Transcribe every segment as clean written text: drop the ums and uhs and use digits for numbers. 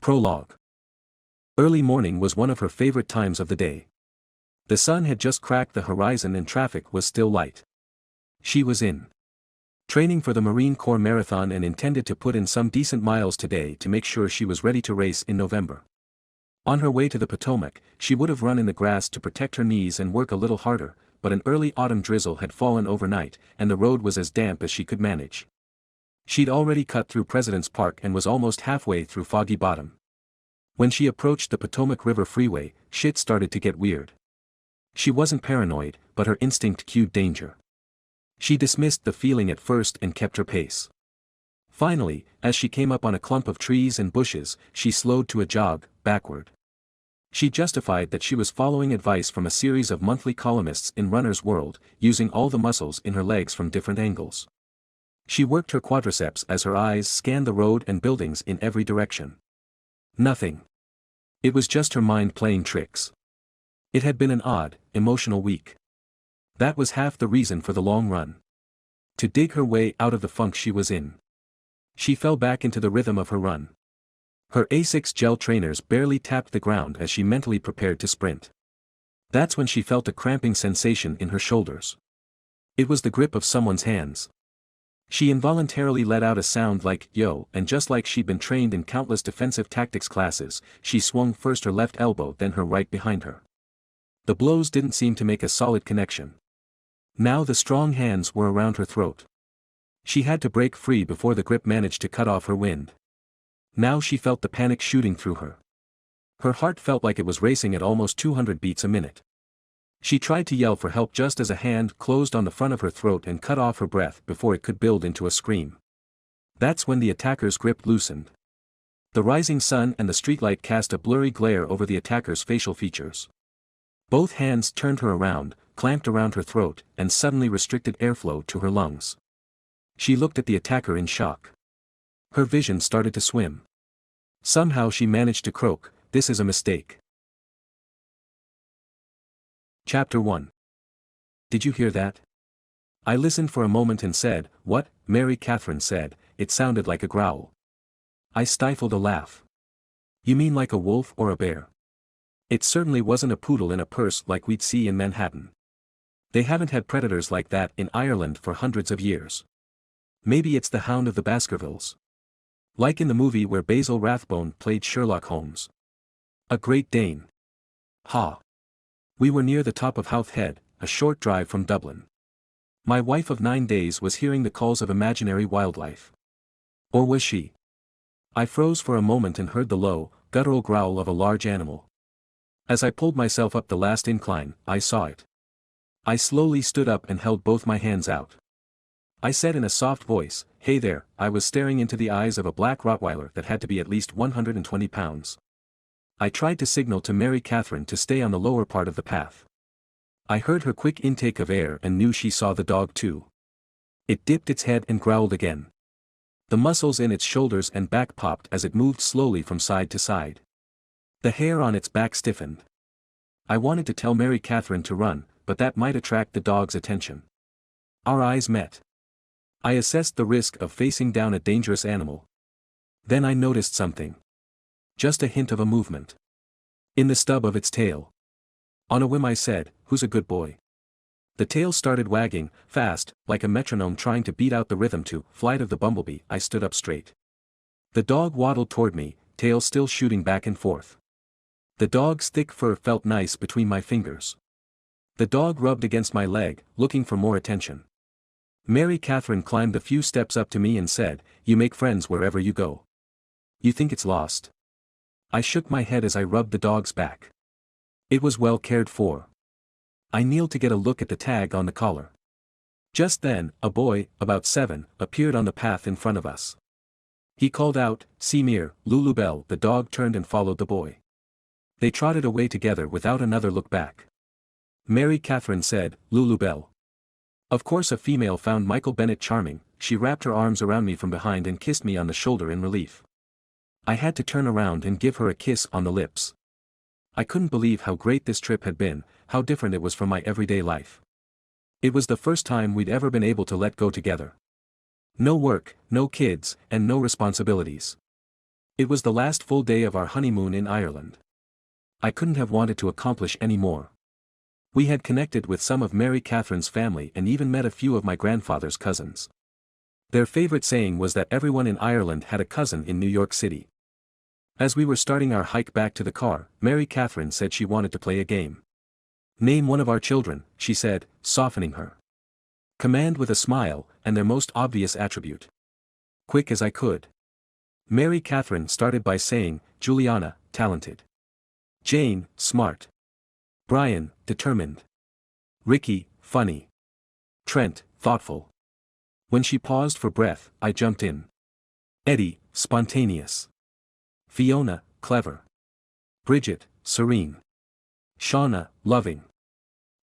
Prologue. Early morning was one of her favorite times of the day. The sun had just cracked the horizon and traffic was still light. She was in training for the Marine Corps Marathon and intended to put in some decent miles today to make sure she was ready to race in November. On her way to the Potomac, she would have run in the grass to protect her knees and work a little harder, but an early autumn drizzle had fallen overnight, and the road was as damp as she could manage. She'd already cut through President's Park and was almost halfway through Foggy Bottom. When she approached the Potomac River Freeway, shit started to get weird. She wasn't paranoid, but her instinct cued danger. She dismissed the feeling at first and kept her pace. Finally, as she came up on a clump of trees and bushes, she slowed to a jog, backward. She justified that she was following advice from a series of monthly columnists in Runner's World, using all the muscles in her legs from different angles. She worked her quadriceps as her eyes scanned the road and buildings in every direction. Nothing. It was just her mind playing tricks. It had been an odd, emotional week. That was half the reason for the long run. To dig her way out of the funk she was in. She fell back into the rhythm of her run. Her Asics gel trainers barely tapped the ground as she mentally prepared to sprint. That's when she felt a cramping sensation in her shoulders. It was the grip of someone's hands. She involuntarily let out a sound like, yo, and just like she'd been trained in countless defensive tactics classes, she swung first her left elbow then her right behind her. The blows didn't seem to make a solid connection. Now the strong hands were around her throat. She had to break free before the grip managed to cut off her wind. Now she felt the panic shooting through her. Her heart felt like it was racing at almost 200 beats a minute. She tried to yell for help just as a hand closed on the front of her throat and cut off her breath before it could build into a scream. That's when the attacker's grip loosened. The rising sun and the streetlight cast a blurry glare over the attacker's facial features. Both hands turned her around, clamped around her throat, and suddenly restricted airflow to her lungs. She looked at the attacker in shock. Her vision started to swim. Somehow she managed to croak, "This is a mistake." Chapter 1. Did you hear that? I listened for a moment and said, "What?" Mary Catherine said, "It sounded like a growl." I stifled a laugh. "You mean like a wolf or a bear?" It certainly wasn't a poodle in a purse like we'd see in Manhattan. They haven't had predators like that in Ireland for hundreds of years. Maybe it's the Hound of the Baskervilles. Like in the movie where Basil Rathbone played Sherlock Holmes. A Great Dane. Ha! We were near the top of Howth Head, a short drive from Dublin. My wife of 9 days was hearing the calls of imaginary wildlife. Or was she? I froze for a moment and heard the low, guttural growl of a large animal. As I pulled myself up the last incline, I saw it. I slowly stood up and held both my hands out. I said in a soft voice, "Hey there." I was staring into the eyes of a black Rottweiler that had to be at least 120 pounds. I tried to signal to Mary Catherine to stay on the lower part of the path. I heard her quick intake of air and knew she saw the dog too. It dipped its head and growled again. The muscles in its shoulders and back popped as it moved slowly from side to side. The hair on its back stiffened. I wanted to tell Mary Catherine to run, but that might attract the dog's attention. Our eyes met. I assessed the risk of facing down a dangerous animal. Then I noticed something. Just a hint of a movement. In the stub of its tail. On a whim I said, "Who's a good boy?" The tail started wagging, fast, like a metronome trying to beat out the rhythm to "Flight of the Bumblebee." I stood up straight. The dog waddled toward me, tail still shooting back and forth. The dog's thick fur felt nice between my fingers. The dog rubbed against my leg, looking for more attention. Mary Catherine climbed a few steps up to me and said, "You make friends wherever you go. You think it's lost?" I shook my head as I rubbed the dog's back. It was well cared for. I kneeled to get a look at the tag on the collar. Just then, a boy, about 7, appeared on the path in front of us. He called out, "Semir, Lulubelle." The dog turned and followed the boy. They trotted away together without another look back. Mary Catherine said, "Lulubelle." Of course a female found Michael Bennett charming. She wrapped her arms around me from behind and kissed me on the shoulder in relief. I had to turn around and give her a kiss on the lips. I couldn't believe how great this trip had been, how different it was from my everyday life. It was the first time we'd ever been able to let go together. No work, no kids, and no responsibilities. It was the last full day of our honeymoon in Ireland. I couldn't have wanted to accomplish any more. We had connected with some of Mary Catherine's family and even met a few of my grandfather's cousins. Their favorite saying was that everyone in Ireland had a cousin in New York City. As we were starting our hike back to the car, Mary Catherine said she wanted to play a game. "Name one of our children," she said, softening her command with a smile, and their most obvious attribute. Quick as I could. Mary Catherine started by saying, "Juliana, talented. Jane, smart. Brian, determined. Ricky, funny. Trent, thoughtful." When she paused for breath, I jumped in. "Eddie, spontaneous. Fiona, clever. Bridget, serene. Shauna, loving.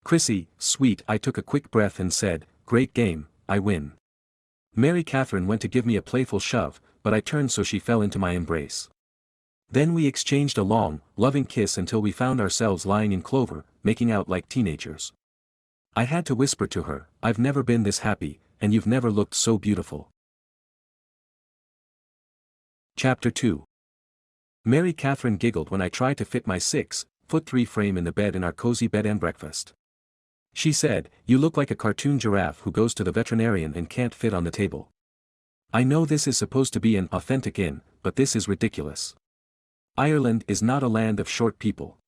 Chrissy, sweet." I took a quick breath and said, "Great game, I win." Mary Catherine went to give me a playful shove, but I turned so she fell into my embrace. Then we exchanged a long, loving kiss until we found ourselves lying in clover, making out like teenagers. I had to whisper to her, "I've never been this happy, and you've never looked so beautiful." Chapter 2. Mary Catherine giggled when I tried to fit my 6'3" frame in the bed in our cozy bed and breakfast. She said, "You look like a cartoon giraffe who goes to the veterinarian and can't fit on the table." I know this is supposed to be an authentic inn, but this is ridiculous. Ireland is not a land of short people.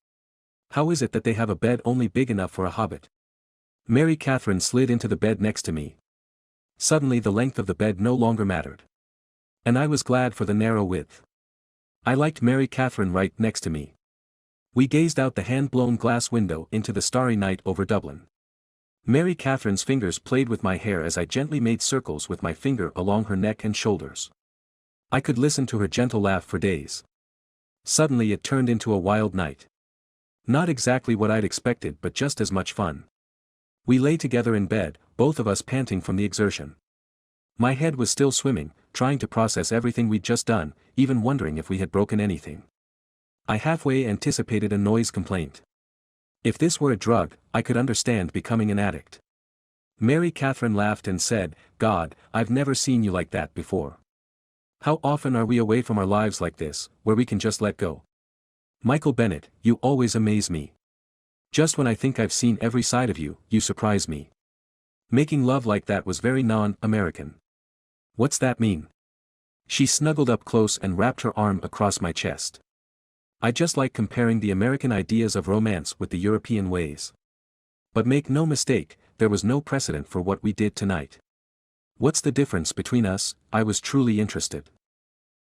How is it that they have a bed only big enough for a hobbit? Mary Catherine slid into the bed next to me. Suddenly the length of the bed no longer mattered. And I was glad for the narrow width. I liked Mary Catherine right next to me. We gazed out the hand-blown glass window into the starry night over Dublin. Mary Catherine's fingers played with my hair as I gently made circles with my finger along her neck and shoulders. I could listen to her gentle laugh for days. Suddenly it turned into a wild night. Not exactly what I'd expected, but just as much fun. We lay together in bed, both of us panting from the exertion. My head was still swimming, trying to process everything we'd just done, even wondering if we had broken anything. I halfway anticipated a noise complaint. If this were a drug, I could understand becoming an addict. Mary Catherine laughed and said, "God, I've never seen you like that before. How often are we away from our lives like this, where we can just let go? Michael Bennett, you always amaze me. Just when I think I've seen every side of you, you surprise me. Making love like that was very non-American." "What's that mean?" She snuggled up close and wrapped her arm across my chest. "I just like comparing the American ideas of romance with the European ways. But make no mistake, there was no precedent for what we did tonight. What's the difference between us?" I was truly interested.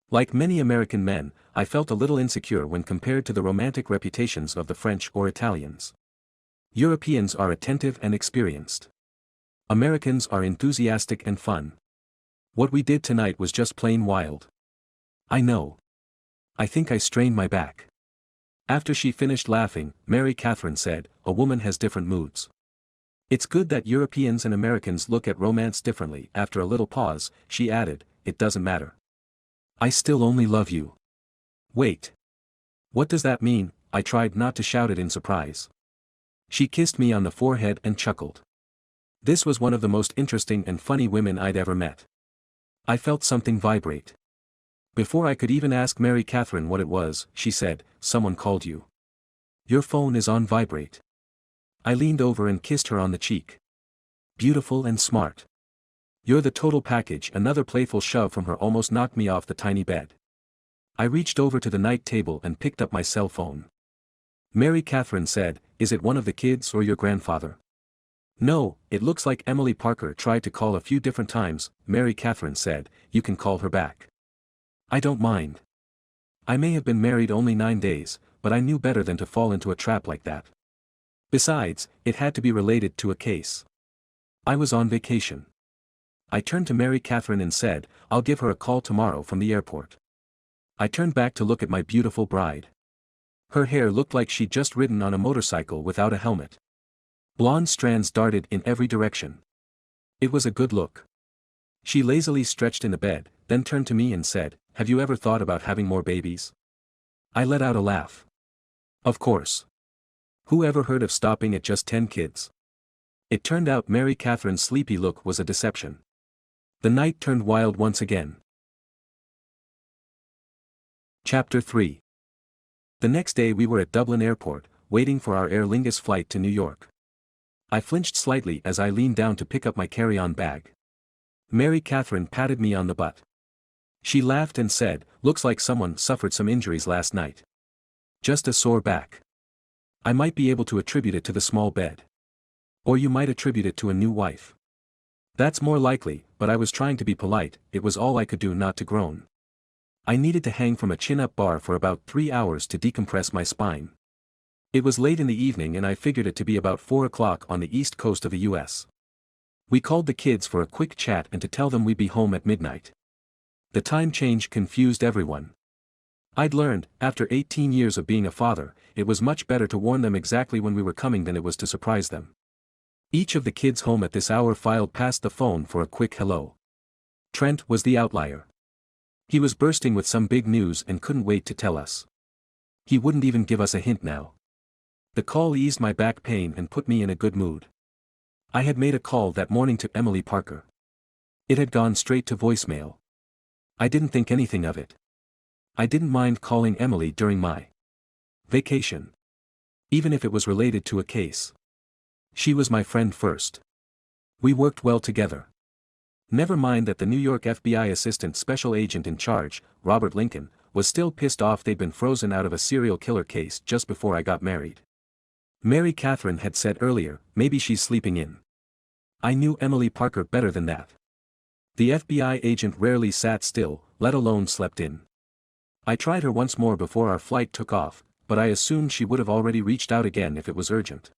Like many American men, I felt a little insecure when compared to the romantic reputations of the French or Italians. Europeans are attentive and experienced. Americans are enthusiastic and fun. What we did tonight was just plain wild. I know. I think I strained my back. After she finished laughing, Mary Catherine said, "A woman has different moods. It's good that Europeans and Americans look at romance differently." After a little pause, she added, "It doesn't matter. I still only love you." "Wait. What does that mean?" I tried not to shout it in surprise. She kissed me on the forehead and chuckled. This was one of the most interesting and funny women I'd ever met. I felt something vibrate. Before I could even ask Mary Catherine what it was, she said, "Someone called you. Your phone is on vibrate." I leaned over and kissed her on the cheek. "Beautiful and smart. You're the total package." Another playful shove from her almost knocked me off the tiny bed. I reached over to the night table and picked up my cell phone. Mary Catherine said, "Is it one of the kids or your grandfather?" "No, it looks like Emily Parker tried to call a few different times." Mary Catherine said, "You can call her back. I don't mind. I may have been married only 9 days, but I knew better than to fall into a trap like that. Besides, it had to be related to a case. I was on vacation." I turned to Mary Catherine and said, "I'll give her a call tomorrow from the airport." I turned back to look at my beautiful bride. Her hair looked like she'd just ridden on a motorcycle without a helmet. Blonde strands darted in every direction. It was a good look. She lazily stretched in the bed, then turned to me and said, "Have you ever thought about having more babies?" I let out a laugh. Of course. Who ever heard of stopping at just 10 kids? It turned out Mary Catherine's sleepy look was a deception. The night turned wild once again. Chapter 3. The next day we were at Dublin Airport, waiting for our Aer Lingus flight to New York. I flinched slightly as I leaned down to pick up my carry-on bag. Mary Catherine patted me on the butt. She laughed and said, "Looks like someone suffered some injuries last night. Just a sore back. I might be able to attribute it to the small bed. Or you might attribute it to a new wife. That's more likely, but I was trying to be polite, it was all I could do not to groan. I needed to hang from a chin-up bar for about 3 hours to decompress my spine. It was late in the evening and I figured it to be about 4 o'clock on the east coast of the US. We called the kids for a quick chat and to tell them we'd be home at midnight. The time change confused everyone. I'd learned, after 18 years of being a father, it was much better to warn them exactly when we were coming than it was to surprise them. Each of the kids home at this hour filed past the phone for a quick hello. Trent was the outlier. He was bursting with some big news and couldn't wait to tell us. He wouldn't even give us a hint now. The call eased my back pain and put me in a good mood. I had made a call that morning to Emily Parker. It had gone straight to voicemail. I didn't think anything of it. I didn't mind calling Emily during my vacation. Even if it was related to a case. She was my friend first. We worked well together. Never mind that the New York FBI assistant special agent in charge, Robert Lincoln, was still pissed off they'd been frozen out of a serial killer case just before I got married. Mary Catherine had said earlier, maybe she's sleeping in. I knew Emily Parker better than that. The FBI agent rarely sat still, let alone slept in. I tried her once more before our flight took off, but I assumed she would have already reached out again if it was urgent.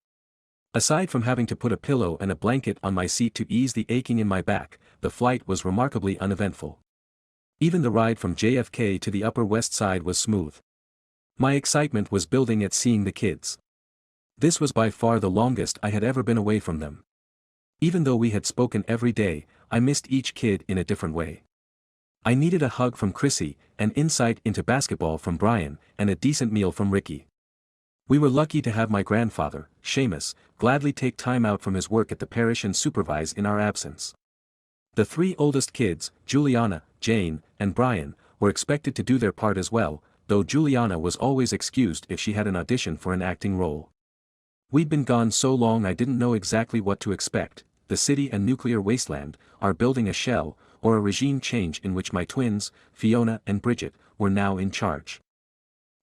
Aside from having to put a pillow and a blanket on my seat to ease the aching in my back, the flight was remarkably uneventful. Even the ride from JFK to the Upper West Side was smooth. My excitement was building at seeing the kids. This was by far the longest I had ever been away from them. Even though we had spoken every day, I missed each kid in a different way. I needed a hug from Chrissy, an insight into basketball from Brian, and a decent meal from Ricky. We were lucky to have my grandfather, Seamus, gladly take time out from his work at the parish and supervise in our absence. The 3 oldest kids, Juliana, Jane, and Brian, were expected to do their part as well, though Juliana was always excused if she had an audition for an acting role. We'd been gone so long I didn't know exactly what to expect, the city a nuclear wasteland, our building a shell, or a regime change in which my twins, Fiona and Bridget, were now in charge.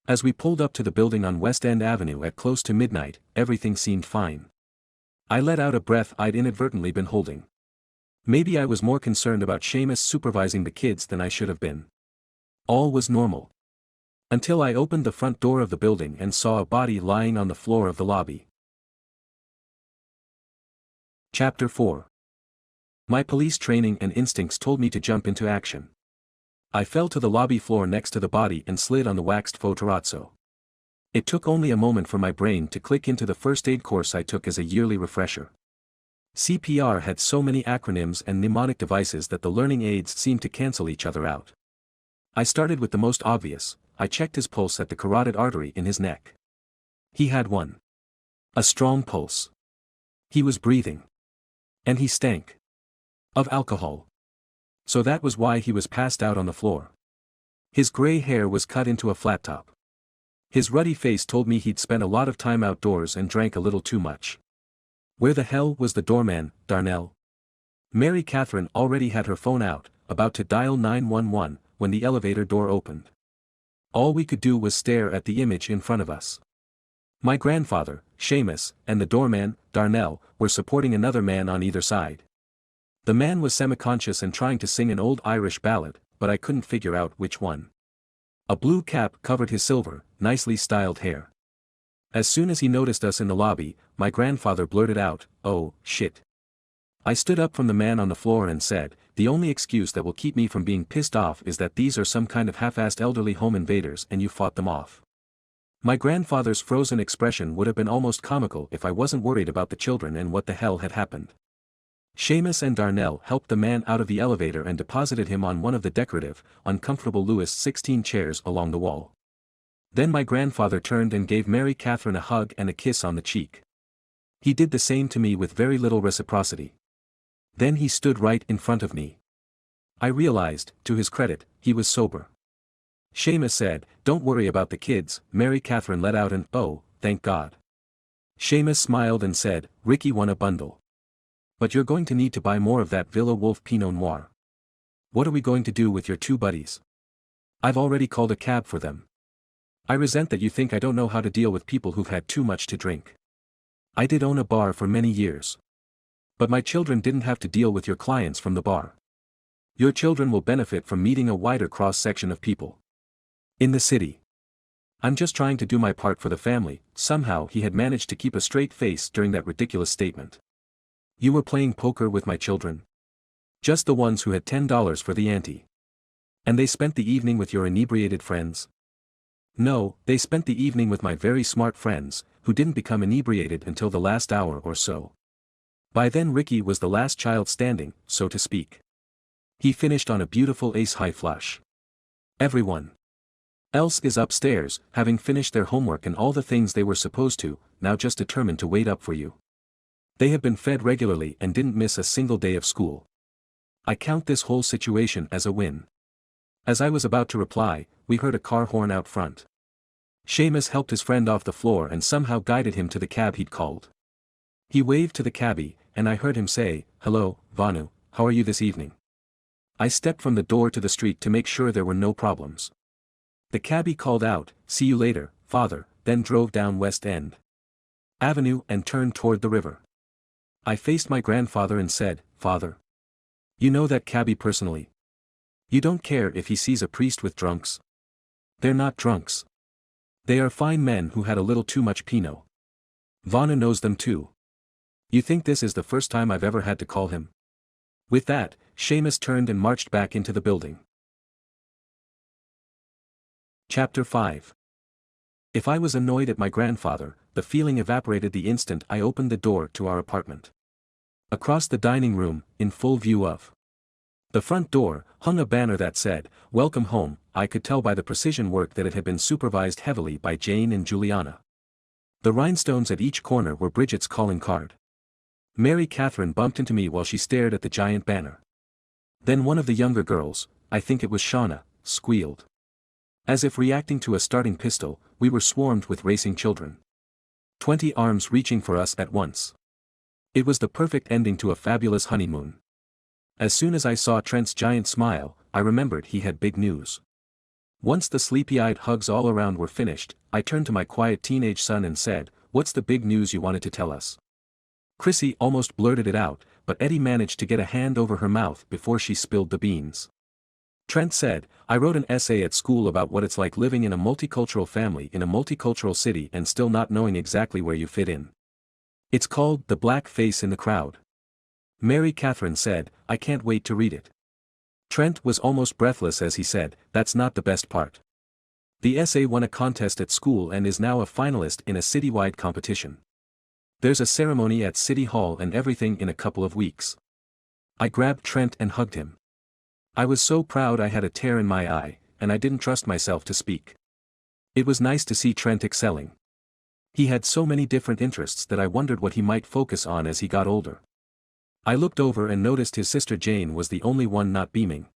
As we pulled up to the building on West End Avenue at close to midnight, everything seemed fine. I let out a breath I'd inadvertently been holding. Maybe I was more concerned about Seamus supervising the kids than I should have been. All was normal. Until I opened the front door of the building and saw a body lying on the floor of the lobby. Chapter 4. My police training and instincts told me to jump into action. I fell to the lobby floor next to the body and slid on the waxed faux terrazzo. It took only a moment for my brain to click into the first aid course I took as a yearly refresher. CPR had so many acronyms and mnemonic devices that the learning aids seemed to cancel each other out. I started with the most obvious. I checked his pulse at the carotid artery in his neck. He had one. A strong pulse. He was breathing. And he stank. Of alcohol. So that was why he was passed out on the floor. His gray hair was cut into a flat top. His ruddy face told me he'd spent a lot of time outdoors and drank a little too much. Where the hell was the doorman, Darnell? Mary Catherine already had her phone out, about to dial 911, when the elevator door opened. All we could do was stare at the image in front of us. My grandfather, Seamus, and the doorman, Darnell, were supporting another man on either side. The man was semi-conscious and trying to sing an old Irish ballad, but I couldn't figure out which one. A blue cap covered his silver, nicely styled hair. As soon as he noticed us in the lobby, my grandfather blurted out, "Oh, shit." I stood up from the man on the floor and said, "The only excuse that will keep me from being pissed off is that these are some kind of half-assed elderly home invaders and you fought them off." My grandfather's frozen expression would have been almost comical if I wasn't worried about the children and what the hell had happened. Seamus and Darnell helped the man out of the elevator and deposited him on one of the decorative, uncomfortable Louis XVI chairs along the wall. Then my grandfather turned and gave Mary Catherine a hug and a kiss on the cheek. He did the same to me with very little reciprocity. Then he stood right in front of me. I realized, to his credit, he was sober. Seamus said, "Don't worry about the kids." Mary Catherine let out an, "Oh, thank God." Seamus smiled and said, "Ricky won a bundle. But you're going to need to buy more of that Villa Wolf Pinot Noir. What are we going to do with your two buddies? I've already called a cab for them. I resent that you think I don't know how to deal with people who've had too much to drink. I did own a bar for many years. But my children didn't have to deal with your clients from the bar. Your children will benefit from meeting a wider cross-section of people. In the city. I'm just trying to do my part for the family." Somehow he had managed to keep a straight face during that ridiculous statement. "You were playing poker with my children? Just the ones who had $10 for the ante. And they spent the evening with your inebriated friends?" "No, they spent the evening with my very smart friends, who didn't become inebriated until the last hour or so. By then Ricky was the last child standing, so to speak. He finished on a beautiful ace-high flush. Everyone else is upstairs, having finished their homework and all the things they were supposed to, now just determined to wait up for you. They have been fed regularly and didn't miss a single day of school. I count this whole situation as a win." As I was about to reply, we heard a car horn out front. Seamus helped his friend off the floor and somehow guided him to the cab he'd called. He waved to the cabbie, and I heard him say, "Hello, Vanu, how are you this evening?" I stepped from the door to the street to make sure there were no problems. The cabbie called out, "See you later, father," then drove down West End Avenue and turned toward the river. I faced my grandfather and said, "Father. You know that cabbie personally. You don't care if he sees a priest with drunks? They're not drunks. They are fine men who had a little too much Pinot. Vanu knows them too. You think this is the first time I've ever had to call him?" With that, Seamus turned and marched back into the building. Chapter 5. If I was annoyed at my grandfather, the feeling evaporated the instant I opened the door to our apartment. Across the dining room, in full view of the front door, hung a banner that said, "Welcome home." I could tell by the precision work that it had been supervised heavily by Jane and Juliana. The rhinestones at each corner were Bridget's calling card. Mary Catherine bumped into me while she stared at the giant banner. Then one of the younger girls, I think it was Shauna, squealed. As if reacting to a starting pistol, we were swarmed with racing children. 20 arms reaching for us at once. It was the perfect ending to a fabulous honeymoon. As soon as I saw Trent's giant smile, I remembered he had big news. Once the sleepy-eyed hugs all around were finished, I turned to my quiet teenage son and said, "What's the big news you wanted to tell us?" Chrissy almost blurted it out, but Eddie managed to get a hand over her mouth before she spilled the beans. Trent said, "I wrote an essay at school about what it's like living in a multicultural family in a multicultural city and still not knowing exactly where you fit in. It's called The Black Face in the Crowd." Mary Catherine said, "I can't wait to read it." Trent was almost breathless as he said, "That's not the best part. The essay won a contest at school and is now a finalist in a citywide competition. There's a ceremony at City Hall and everything in a couple of weeks." I grabbed Trent and hugged him. I was so proud I had a tear in my eye, and I didn't trust myself to speak. It was nice to see Trent excelling. He had so many different interests that I wondered what he might focus on as he got older. I looked over and noticed his sister Jane was the only one not beaming.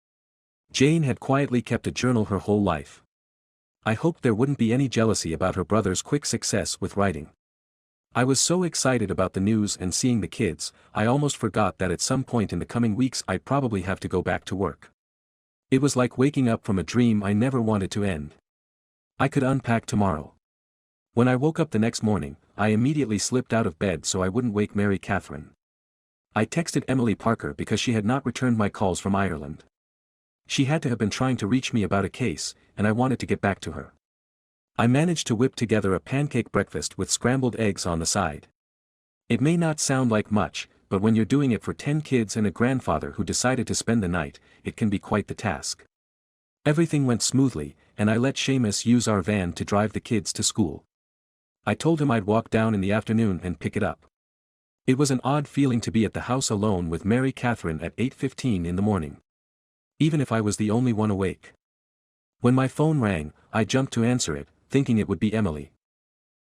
Jane had quietly kept a journal her whole life. I hoped there wouldn't be any jealousy about her brother's quick success with writing. I was so excited about the news and seeing the kids, I almost forgot that at some point in the coming weeks I'd probably have to go back to work. It was like waking up from a dream I never wanted to end. I could unpack tomorrow. When I woke up the next morning, I immediately slipped out of bed so I wouldn't wake Mary Catherine. I texted Emily Parker because she had not returned my calls from Ireland. She had to have been trying to reach me about a case, and I wanted to get back to her. I managed to whip together a pancake breakfast with scrambled eggs on the side. It may not sound like much, but when you're doing it for 10 kids and a grandfather who decided to spend the night, it can be quite the task. Everything went smoothly, and I let Seamus use our van to drive the kids to school. I told him I'd walk down in the afternoon and pick it up. It was an odd feeling to be at the house alone with Mary Catherine at 8:15 in the morning. Even if I was the only one awake. When my phone rang, I jumped to answer it, thinking it would be Emily.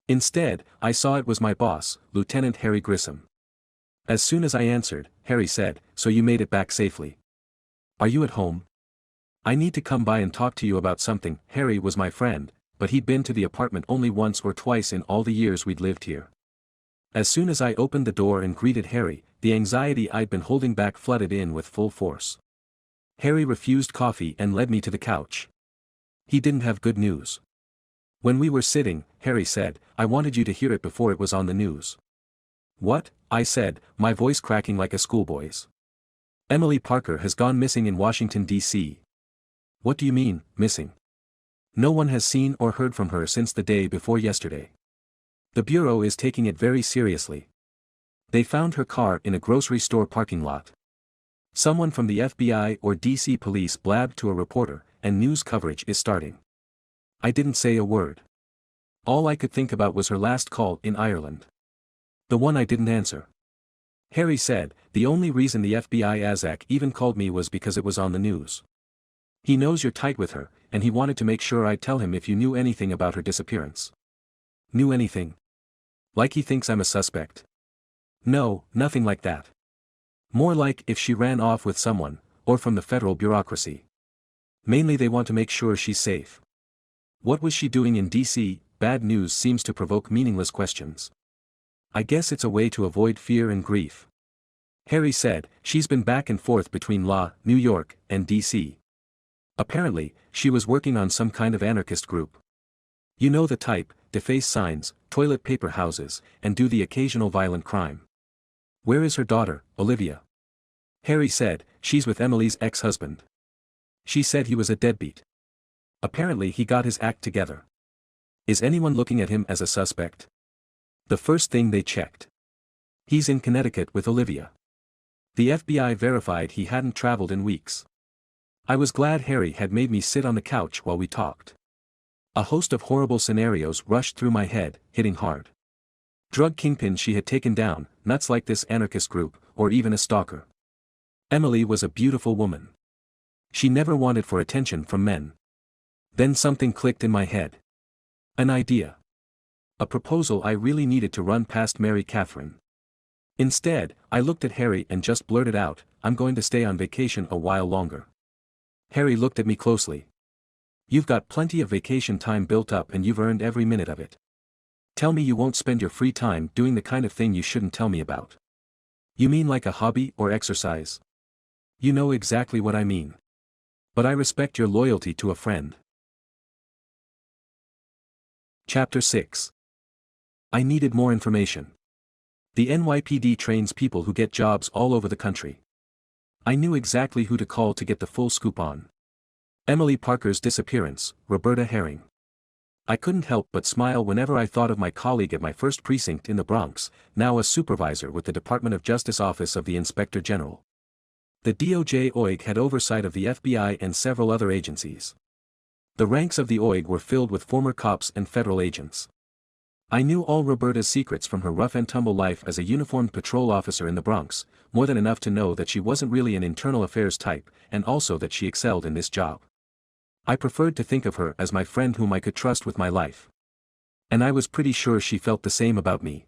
Instead, I saw it was my boss, Lieutenant Harry Grissom. As soon as I answered, Harry said, "So you made it back safely. Are you at home?" I need to come by and talk to you about something. Harry was my friend, but he'd been to the apartment only once or twice in all the years we'd lived here. As soon as I opened the door and greeted Harry, the anxiety I'd been holding back flooded in with full force. Harry refused coffee and led me to the couch. He didn't have good news. When we were sitting, Harry said, "I wanted you to hear it before it was on the news." "What?" I said, my voice cracking like a schoolboy's. "Emily Parker has gone missing in Washington, D.C. "What do you mean, missing?" "No one has seen or heard from her since the day before yesterday. The Bureau is taking it very seriously. They found her car in a grocery store parking lot. Someone from the FBI or DC police blabbed to a reporter, and news coverage is starting." I didn't say a word. All I could think about was her last call in Ireland. The one I didn't answer. Harry said, "The only reason the FBI ASAC even called me was because it was on the news. He knows you're tight with her, and he wanted to make sure I'd tell him if you knew anything about her disappearance." "Knew anything? Like he thinks I'm a suspect?" "No, nothing like that. More like if she ran off with someone, or from the federal bureaucracy. Mainly they want to make sure she's safe." "What was she doing in D.C.? Bad news seems to provoke meaningless questions." "I guess it's a way to avoid fear and grief." Harry said, "She's been back and forth between New York, and D.C. Apparently, she was working on some kind of anarchist group. You know the type, deface signs, toilet paper houses, and do the occasional violent crime." "Where is her daughter, Olivia?" Harry said, "She's with Emily's ex-husband. She said he was a deadbeat. Apparently he got his act together. Is anyone looking at him as a suspect?" "The first thing they checked. He's in Connecticut with Olivia. The FBI verified he hadn't traveled in weeks." I was glad Harry had made me sit on the couch while we talked. A host of horrible scenarios rushed through my head, hitting hard. Drug kingpin she had taken down, nuts like this anarchist group, or even a stalker. Emily was a beautiful woman. She never wanted for attention from men. Then something clicked in my head. An idea. A proposal I really needed to run past Mary Catherine. Instead, I looked at Harry and just blurted out, "I'm going to stay on vacation a while longer." Harry looked at me closely. "You've got plenty of vacation time built up and you've earned every minute of it. Tell me you won't spend your free time doing the kind of thing you shouldn't tell me about." "You mean like a hobby or exercise?" "You know exactly what I mean. But I respect your loyalty to a friend." Chapter 6. I needed more information. The NYPD trains people who get jobs all over the country. I knew exactly who to call to get the full scoop on Emily Parker's disappearance, Roberta Herring. I couldn't help but smile whenever I thought of my colleague at my first precinct in the Bronx, now a supervisor with the Department of Justice Office of the Inspector General. The DOJ OIG had oversight of the FBI and several other agencies. The ranks of the OIG were filled with former cops and federal agents. I knew all Roberta's secrets from her rough-and-tumble life as a uniformed patrol officer in the Bronx, more than enough to know that she wasn't really an internal affairs type, and also that she excelled in this job. I preferred to think of her as my friend whom I could trust with my life. And I was pretty sure she felt the same about me.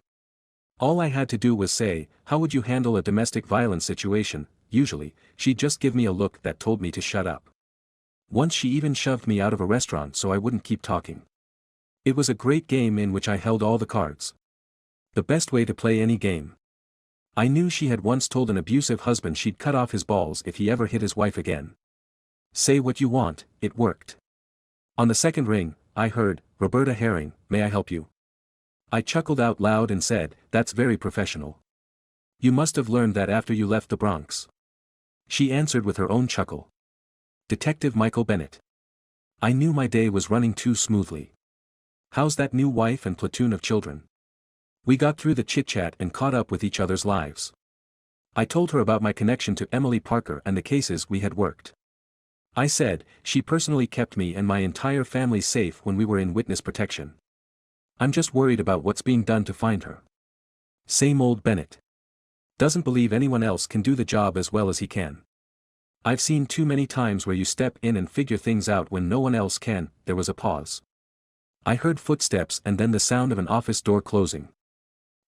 All I had to do was say, "How would you handle a domestic violence situation?" Usually, she'd just give me a look that told me to shut up. Once she even shoved me out of a restaurant so I wouldn't keep talking. It was a great game in which I held all the cards. The best way to play any game. I knew she had once told an abusive husband she'd cut off his balls if he ever hit his wife again. Say what you want, it worked. On the second ring, I heard, "Roberta Herring, may I help you?" I chuckled out loud and said, "That's very professional. You must have learned that after you left the Bronx." She answered with her own chuckle. "Detective Michael Bennett." I knew my day was running too smoothly. "How's that new wife and platoon of children?" We got through the chit-chat and caught up with each other's lives. I told her about my connection to Emily Parker and the cases we had worked. I said, "She personally kept me and my entire family safe when we were in witness protection. I'm just worried about what's being done to find her." Same old Bennett. Doesn't believe anyone else can do the job as well as he can. "I've seen too many times where you step in and figure things out when no one else can." There was a pause. I heard footsteps and then the sound of an office door closing.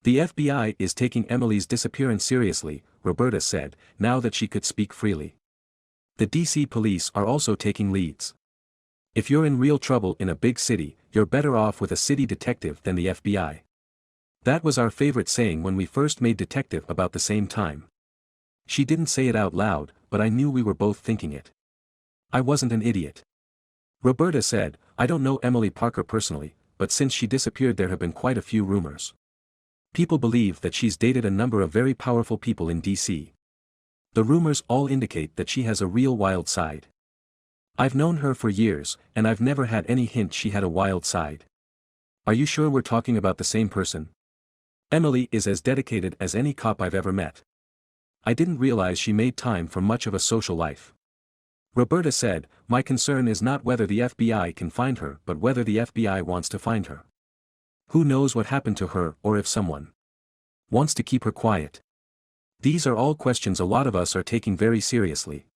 "The FBI is taking Emily's disappearance seriously," Roberta said, now that she could speak freely. The DC police are also taking leads. If you're in real trouble in a big city, you're better off with a city detective than the FBI. That was our favorite saying when we first made detective about the same time. She didn't say it out loud, but I knew we were both thinking it. I wasn't an idiot. Roberta said, I don't know Emily Parker personally, but since she disappeared there have been quite a few rumors. People believe that she's dated a number of very powerful people in DC. The rumors all indicate that she has a real wild side. I've known her for years, and I've never had any hint she had a wild side. Are you sure we're talking about the same person? Emily is as dedicated as any cop I've ever met. I didn't realize she made time for much of a social life. Roberta said, my concern is not whether the FBI can find her but whether the FBI wants to find her. Who knows what happened to her or if someone wants to keep her quiet. These are all questions a lot of us are taking very seriously.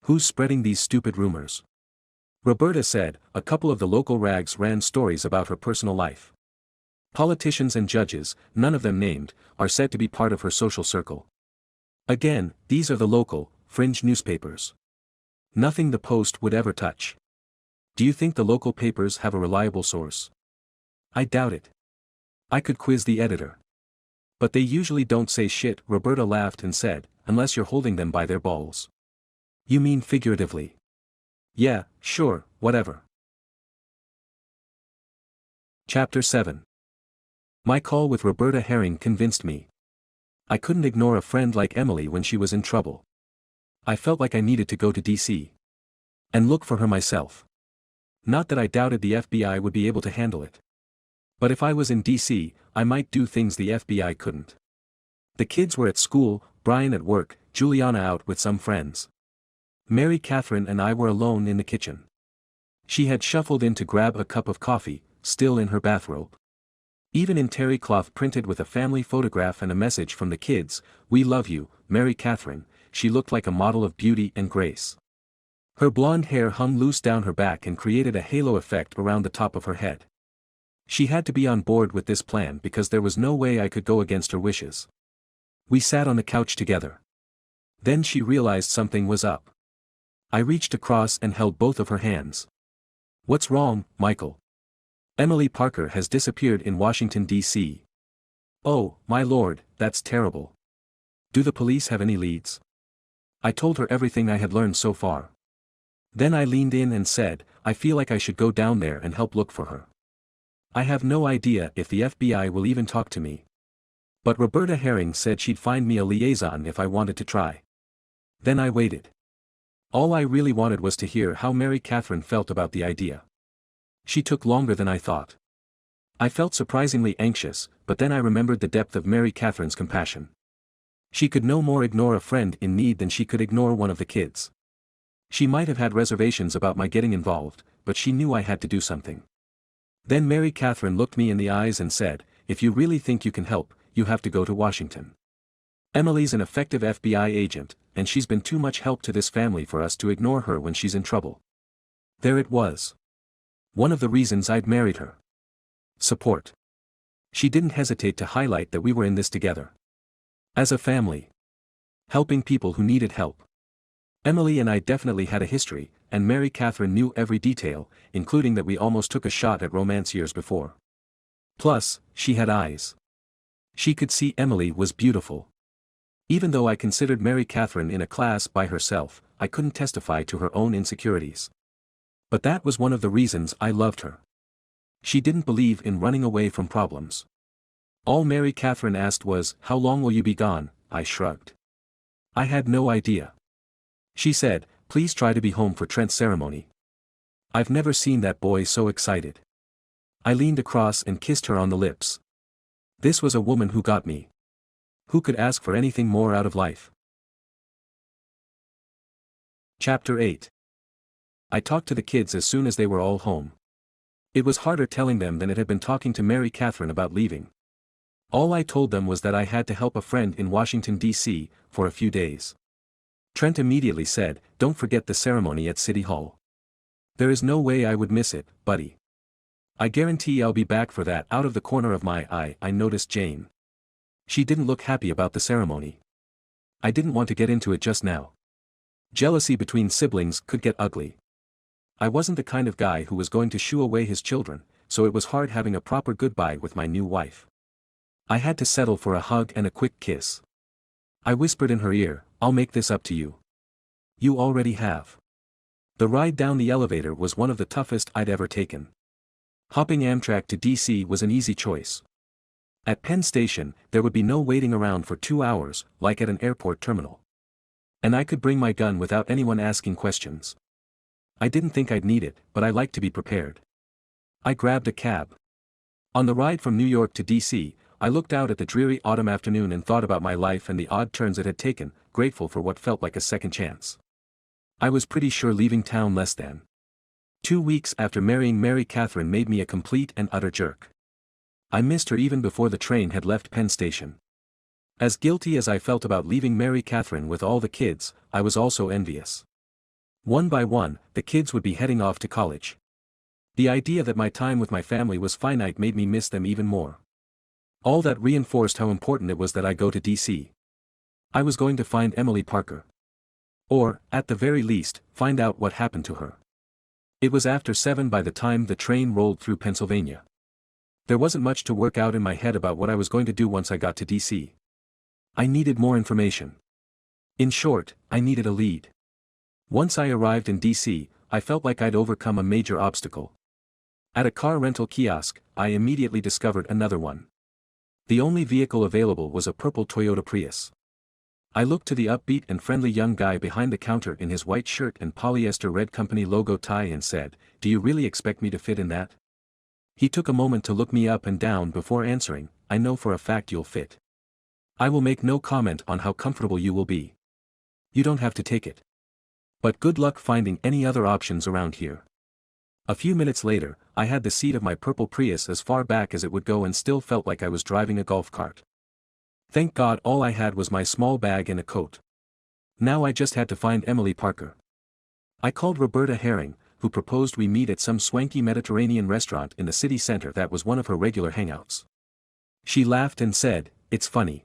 Who's spreading these stupid rumors? Roberta said, a couple of the local rags ran stories about her personal life. Politicians and judges, none of them named, are said to be part of her social circle. Again, these are the local, fringe newspapers. Nothing the Post would ever touch. Do you think the local papers have a reliable source? I doubt it. I could quiz the editor. But they usually don't say shit, Roberta laughed and said, unless you're holding them by their balls. You mean figuratively? Yeah, sure, whatever. Chapter 7. My call with Roberta Herring convinced me. I couldn't ignore a friend like Emily when she was in trouble. I felt like I needed to go to DC. And look for her myself. Not that I doubted the FBI would be able to handle it. But if I was in DC, I might do things the FBI couldn't. The kids were at school, Brian at work, Juliana out with some friends. Mary Catherine and I were alone in the kitchen. She had shuffled in to grab a cup of coffee, still in her bathrobe. Even in terry cloth printed with a family photograph and a message from the kids, "We love you, Mary Catherine," she looked like a model of beauty and grace. Her blonde hair hung loose down her back and created a halo effect around the top of her head. She had to be on board with this plan because there was no way I could go against her wishes. We sat on the couch together. Then she realized something was up. I reached across and held both of her hands. "What's wrong, Michael?" "Emily Parker has disappeared in Washington, D.C. "Oh, my lord, that's terrible. Do the police have any leads?" I told her everything I had learned so far. Then I leaned in and said, "I feel like I should go down there and help look for her. I have no idea if the FBI will even talk to me. But Roberta Herring said she'd find me a liaison if I wanted to try." Then I waited. All I really wanted was to hear how Mary Catherine felt about the idea. She took longer than I thought. I felt surprisingly anxious, but then I remembered the depth of Mary Catherine's compassion. She could no more ignore a friend in need than she could ignore one of the kids. She might have had reservations about my getting involved, but she knew I had to do something. Then Mary Catherine looked me in the eyes and said, "If you really think you can help, you have to go to Washington. Emily's an effective FBI agent, and she's been too much help to this family for us to ignore her when she's in trouble." There it was. One of the reasons I'd married her. Support. She didn't hesitate to highlight that we were in this together. As a family. Helping people who needed help. Emily and I definitely had a history, and Mary Catherine knew every detail, including that we almost took a shot at romance years before. Plus, she had eyes. She could see Emily was beautiful. Even though I considered Mary Catherine in a class by herself, I couldn't testify to her own insecurities. But that was one of the reasons I loved her. She didn't believe in running away from problems. All Mary Catherine asked was, "How long will you be gone?" I shrugged. I had no idea. She said, "Please try to be home for Trent's ceremony." I've never seen that boy so excited. I leaned across and kissed her on the lips. This was a woman who got me. Who could ask for anything more out of life? Chapter 8. I talked to the kids as soon as they were all home. It was harder telling them than it had been talking to Mary Catherine about leaving. All I told them was that I had to help a friend in Washington, D.C., for a few days. Trent immediately said, "Don't forget the ceremony at City Hall." "There is no way I would miss it, buddy. I guarantee I'll be back for that." Out of the corner of my eye I noticed Jane. She didn't look happy about the ceremony. I didn't want to get into it just now. Jealousy between siblings could get ugly. I wasn't the kind of guy who was going to shoo away his children, so it was hard having a proper goodbye with my new wife. I had to settle for a hug and a quick kiss. I whispered in her ear, "I'll make this up to you." "You already have." The ride down the elevator was one of the toughest I'd ever taken. Hopping Amtrak to DC was an easy choice. At Penn Station, there would be no waiting around for 2 hours, like at an airport terminal. And I could bring my gun without anyone asking questions. I didn't think I'd need it, but I liked to be prepared. I grabbed a cab. On the ride from New York to DC, I looked out at the dreary autumn afternoon and thought about my life and the odd turns it had taken, grateful for what felt like a second chance. I was pretty sure leaving town less than 2 weeks after marrying Mary Catherine made me a complete and utter jerk. I missed her even before the train had left Penn Station. As guilty as I felt about leaving Mary Catherine with all the kids, I was also envious. One by one, the kids would be heading off to college. The idea that my time with my family was finite made me miss them even more. All that reinforced how important it was that I go to DC. I was going to find Emily Parker. Or, at the very least, find out what happened to her. It was after 7 by the time the train rolled through Pennsylvania. There wasn't much to work out in my head about what I was going to do once I got to DC. I needed more information. In short, I needed a lead. Once I arrived in DC, I felt like I'd overcome a major obstacle. At a car rental kiosk, I immediately discovered another one. The only vehicle available was a purple Toyota Prius. I looked to the upbeat and friendly young guy behind the counter in his white shirt and polyester red company logo tie and said, "Do you really expect me to fit in that?" He took a moment to look me up and down before answering, "I know for a fact you'll fit. I will make no comment on how comfortable you will be. You don't have to take it. But good luck finding any other options around here." A few minutes later, I had the seat of my purple Prius as far back as it would go and still felt like I was driving a golf cart. Thank God all I had was my small bag and a coat. Now I just had to find Emily Parker. I called Roberta Herring, who proposed we meet at some swanky Mediterranean restaurant in the city center that was one of her regular hangouts. She laughed and said, "It's funny.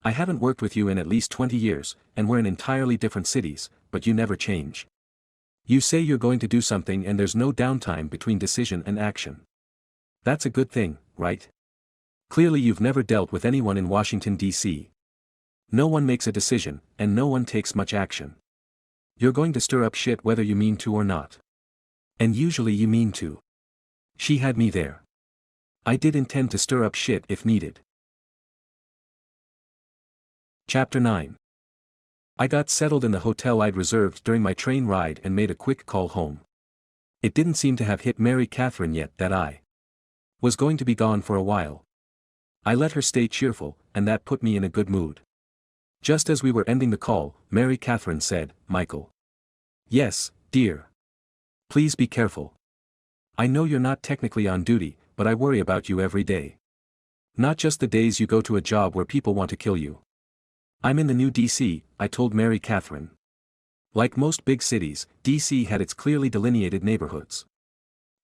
I haven't worked with you in at least 20 years, and we're in entirely different cities, but you never change. You say you're going to do something and there's no downtime between decision and action. That's a good thing, right? Clearly you've never dealt with anyone in Washington, D.C. No one makes a decision, and no one takes much action. You're going to stir up shit whether you mean to or not. And usually you mean to." She had me there. I did intend to stir up shit if needed. Chapter 9. I got settled in the hotel I'd reserved during my train ride and made a quick call home. It didn't seem to have hit Mary Catherine yet that I was going to be gone for a while. I let her stay cheerful, and that put me in a good mood. Just as we were ending the call, Mary Catherine said, "Michael." "Yes, dear. Please be careful. I know you're not technically on duty, but I worry about you every day. Not just the days you go to a job where people want to kill you." "I'm in the new DC," I told Mary Catherine. Like most big cities, DC had its clearly delineated neighborhoods.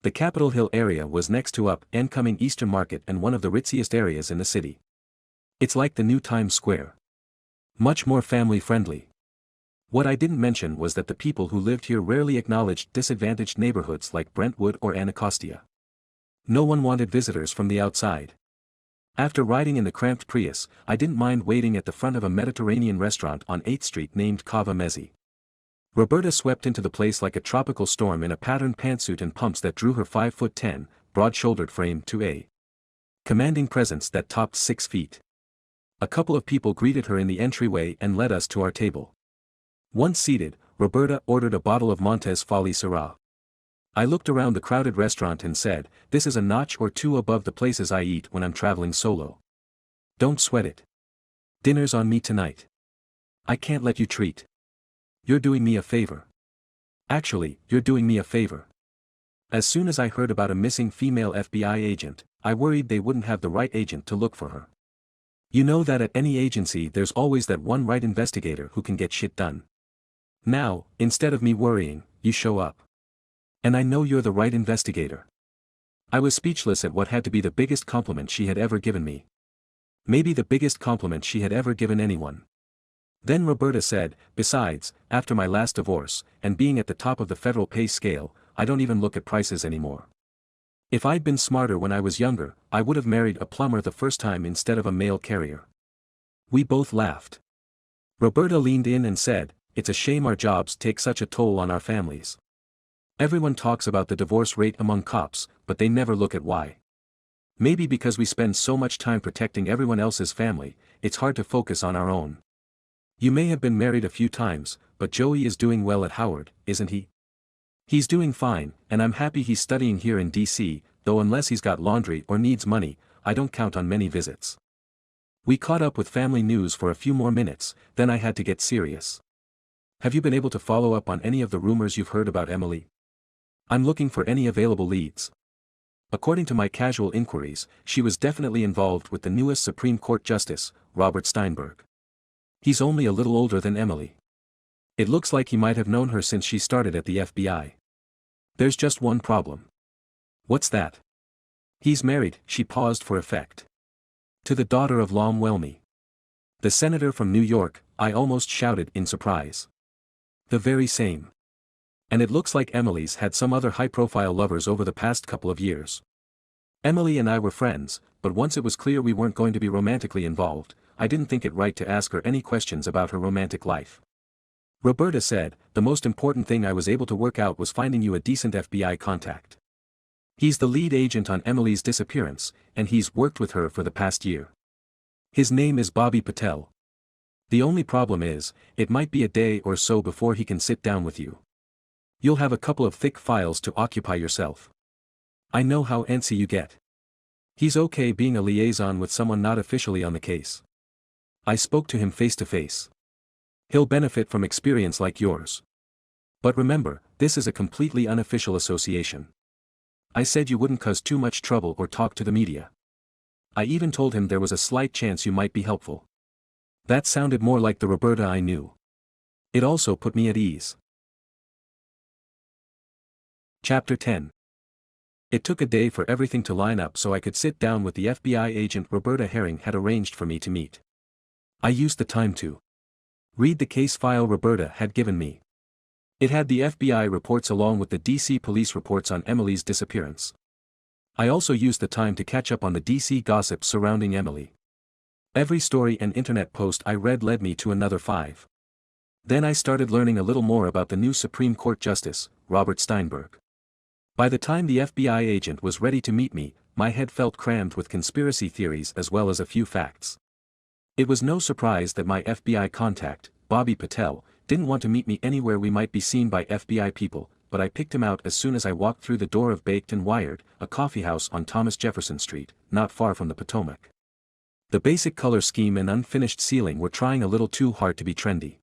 The Capitol Hill area was next to up-and-coming Eastern Market and one of the ritziest areas in the city. It's like the new Times Square. Much more family-friendly. What I didn't mention was that the people who lived here rarely acknowledged disadvantaged neighborhoods like Brentwood or Anacostia. No one wanted visitors from the outside. After riding in the cramped Prius, I didn't mind waiting at the front of a Mediterranean restaurant on 8th Street named Cava Mezzi. Roberta swept into the place like a tropical storm in a patterned pantsuit and pumps that drew her 5'10", broad-shouldered frame to a commanding presence that topped 6 feet. A couple of people greeted her in the entryway and led us to our table. Once seated, Roberta ordered a bottle of Montez Folly Syrah. I looked around the crowded restaurant and said, "This is a notch or two above the places I eat when I'm traveling solo. Don't sweat it. Dinner's on me tonight. I can't let you treat. You're doing me a favor. Actually, you're doing me a favor." As soon as I heard about a missing female FBI agent, I worried they wouldn't have the right agent to look for her. You know that at any agency there's always that one right investigator who can get shit done. Now, instead of me worrying, you show up. And I know you're the right investigator. I was speechless at what had to be the biggest compliment she had ever given me. Maybe the biggest compliment she had ever given anyone. Then Roberta said, besides, after my last divorce, and being at the top of the federal pay scale, I don't even look at prices anymore. If I'd been smarter when I was younger, I would have married a plumber the first time instead of a mail carrier. We both laughed. Roberta leaned in and said, it's a shame our jobs take such a toll on our families. Everyone talks about the divorce rate among cops, but they never look at why. Maybe because we spend so much time protecting everyone else's family, it's hard to focus on our own. You may have been married a few times, but Joey is doing well at Howard, isn't he? He's doing fine, and I'm happy he's studying here in DC, though unless he's got laundry or needs money, I don't count on many visits. We caught up with family news for a few more minutes, then I had to get serious. Have you been able to follow up on any of the rumors you've heard about Emily? I'm looking for any available leads. According to my casual inquiries, she was definitely involved with the newest Supreme Court Justice, Robert Steinberg. He's only a little older than Emily. It looks like he might have known her since she started at the FBI. There's just one problem. What's that? He's married, she paused for effect. To the daughter of Lom Welmy. The senator from New York, I almost shouted in surprise. The very same. And it looks like Emily's had some other high-profile lovers over the past couple of years. Emily and I were friends, but once it was clear we weren't going to be romantically involved, I didn't think it right to ask her any questions about her romantic life. Roberta said, the most important thing I was able to work out was finding you a decent FBI contact. He's the lead agent on Emily's disappearance, and he's worked with her for the past year. His name is Bobby Patel. The only problem is, it might be a day or so before he can sit down with you. You'll have a couple of thick files to occupy yourself. I know how antsy you get. He's okay being a liaison with someone not officially on the case. I spoke to him face to face. He'll benefit from experience like yours. But remember, this is a completely unofficial association. I said you wouldn't cause too much trouble or talk to the media. I even told him there was a slight chance you might be helpful. That sounded more like the Roberta I knew. It also put me at ease. Chapter 10. It took a day for everything to line up so I could sit down with the FBI agent Roberta Herring had arranged for me to meet. I used the time to read the case file Roberta had given me. It had the FBI reports along with the DC police reports on Emily's disappearance. I also used the time to catch up on the DC gossip surrounding Emily. Every story and internet post I read led me to another 5. Then I started learning a little more about the new Supreme Court Justice, Robert Steinberg. By the time the FBI agent was ready to meet me, my head felt crammed with conspiracy theories as well as a few facts. It was no surprise that my FBI contact, Bobby Patel, didn't want to meet me anywhere we might be seen by FBI people, but I picked him out as soon as I walked through the door of Baked and Wired, a coffeehouse on Thomas Jefferson Street, not far from the Potomac. The basic color scheme and unfinished ceiling were trying a little too hard to be trendy.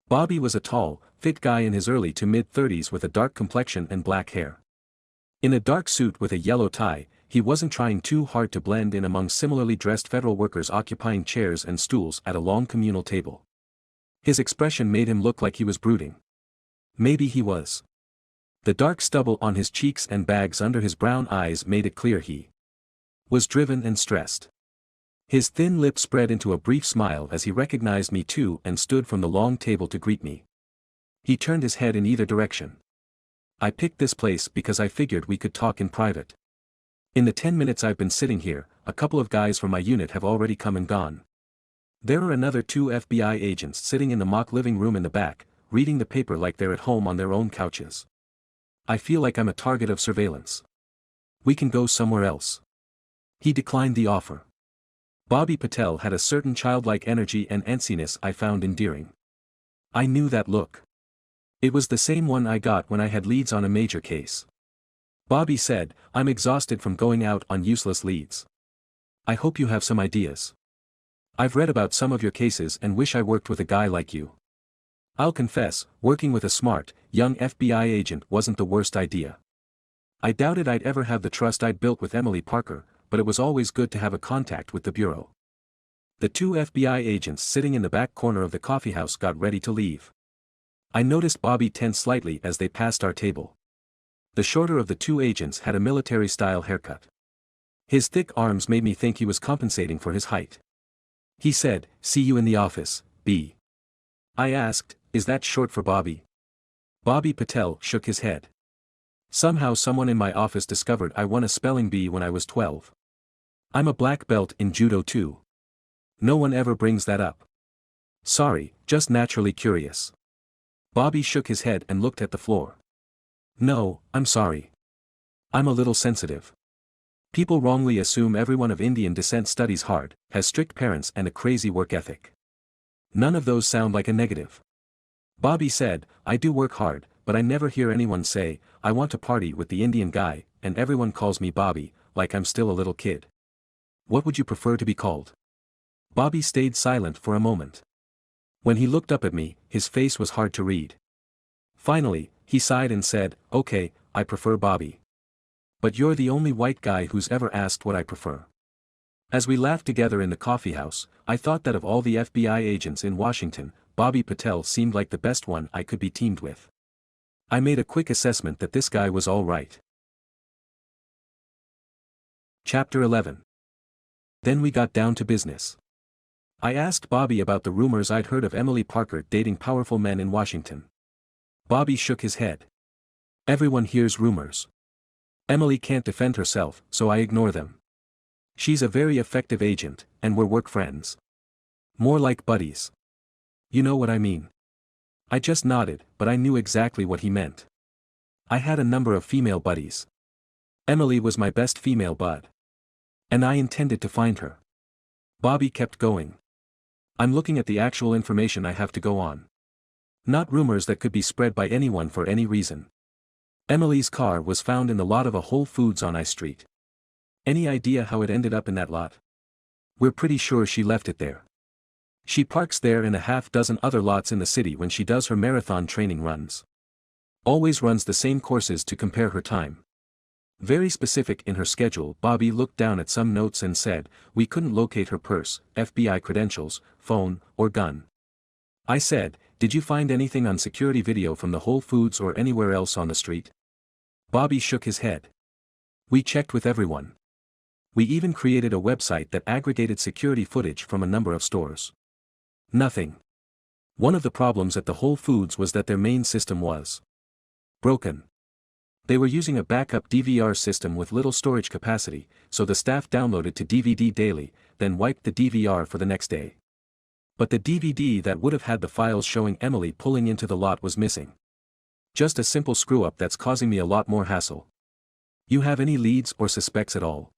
Bobby was a tall, fit guy in his early to mid-30s with a dark complexion and black hair. In a dark suit with a yellow tie, he wasn't trying too hard to blend in among similarly dressed federal workers occupying chairs and stools at a long communal table. His expression made him look like he was brooding. Maybe he was. The dark stubble on his cheeks and bags under his brown eyes made it clear he was driven and stressed. His thin lips spread into a brief smile as he recognized me too and stood from the long table to greet me. He turned his head in either direction. I picked this place because I figured we could talk in private. In the 10 minutes I've been sitting here, a couple of guys from my unit have already come and gone. There are another 2 FBI agents sitting in the mock living room in the back, reading the paper like they're at home on their own couches. I feel like I'm a target of surveillance. We can go somewhere else. He declined the offer. Bobby Patel had a certain childlike energy and antsiness I found endearing. I knew that look. It was the same one I got when I had leads on a major case. Bobby said, I'm exhausted from going out on useless leads. I hope you have some ideas. I've read about some of your cases and wish I worked with a guy like you. I'll confess, working with a smart, young FBI agent wasn't the worst idea. I doubted I'd ever have the trust I'd built with Emily Parker, but it was always good to have a contact with the bureau. The 2 FBI agents sitting in the back corner of the coffeehouse got ready to leave. I noticed Bobby tense slightly as they passed our table. The shorter of the 2 agents had a military-style haircut. His thick arms made me think he was compensating for his height. He said, "See you in the office, B." I asked, is that short for Bobby? Bobby Patel shook his head. Somehow someone in my office discovered I won a spelling bee when I was 12. I'm a black belt in judo too. No one ever brings that up. Sorry, just naturally curious. Bobby shook his head and looked at the floor. No, I'm sorry. I'm a little sensitive. People wrongly assume everyone of Indian descent studies hard, has strict parents and a crazy work ethic. None of those sound like a negative. Bobby said, I do work hard, but I never hear anyone say, I want to party with the Indian guy, and everyone calls me Bobby, like I'm still a little kid. What would you prefer to be called? Bobby stayed silent for a moment. When he looked up at me, his face was hard to read. Finally, he sighed and said, okay, I prefer Bobby. But you're the only white guy who's ever asked what I prefer. As we laughed together in the coffeehouse, I thought that of all the FBI agents in Washington, Bobby Patel seemed like the best one I could be teamed with. I made a quick assessment that this guy was all right. Chapter 11. Then we got down to business. I asked Bobby about the rumors I'd heard of Emily Parker dating powerful men in Washington. Bobby shook his head. Everyone hears rumors. Emily can't defend herself, so I ignore them. She's a very effective agent, and we're work friends. More like buddies. You know what I mean? I just nodded, but I knew exactly what he meant. I had a number of female buddies. Emily was my best female bud. And I intended to find her. Bobby kept going. I'm looking at the actual information I have to go on. Not rumors that could be spread by anyone for any reason. Emily's car was found in the lot of a Whole Foods on I Street. Any idea how it ended up in that lot? We're pretty sure she left it there. She parks there and a half dozen other lots in the city when she does her marathon training runs. Always runs the same courses to compare her time. Very specific in her schedule. Bobby looked down at some notes and said, we couldn't locate her purse, FBI credentials, phone, or gun. I said, did you find anything on security video from the Whole Foods or anywhere else on the street? Bobby shook his head. We checked with everyone. We even created a website that aggregated security footage from a number of stores. Nothing. One of the problems at the Whole Foods was that their main system was broken. They were using a backup DVR system with little storage capacity, so the staff downloaded to DVD daily, then wiped the DVR for the next day. But the DVD that would have had the files showing Emily pulling into the lot was missing. Just a simple screw-up that's causing me a lot more hassle. You have any leads or suspects at all?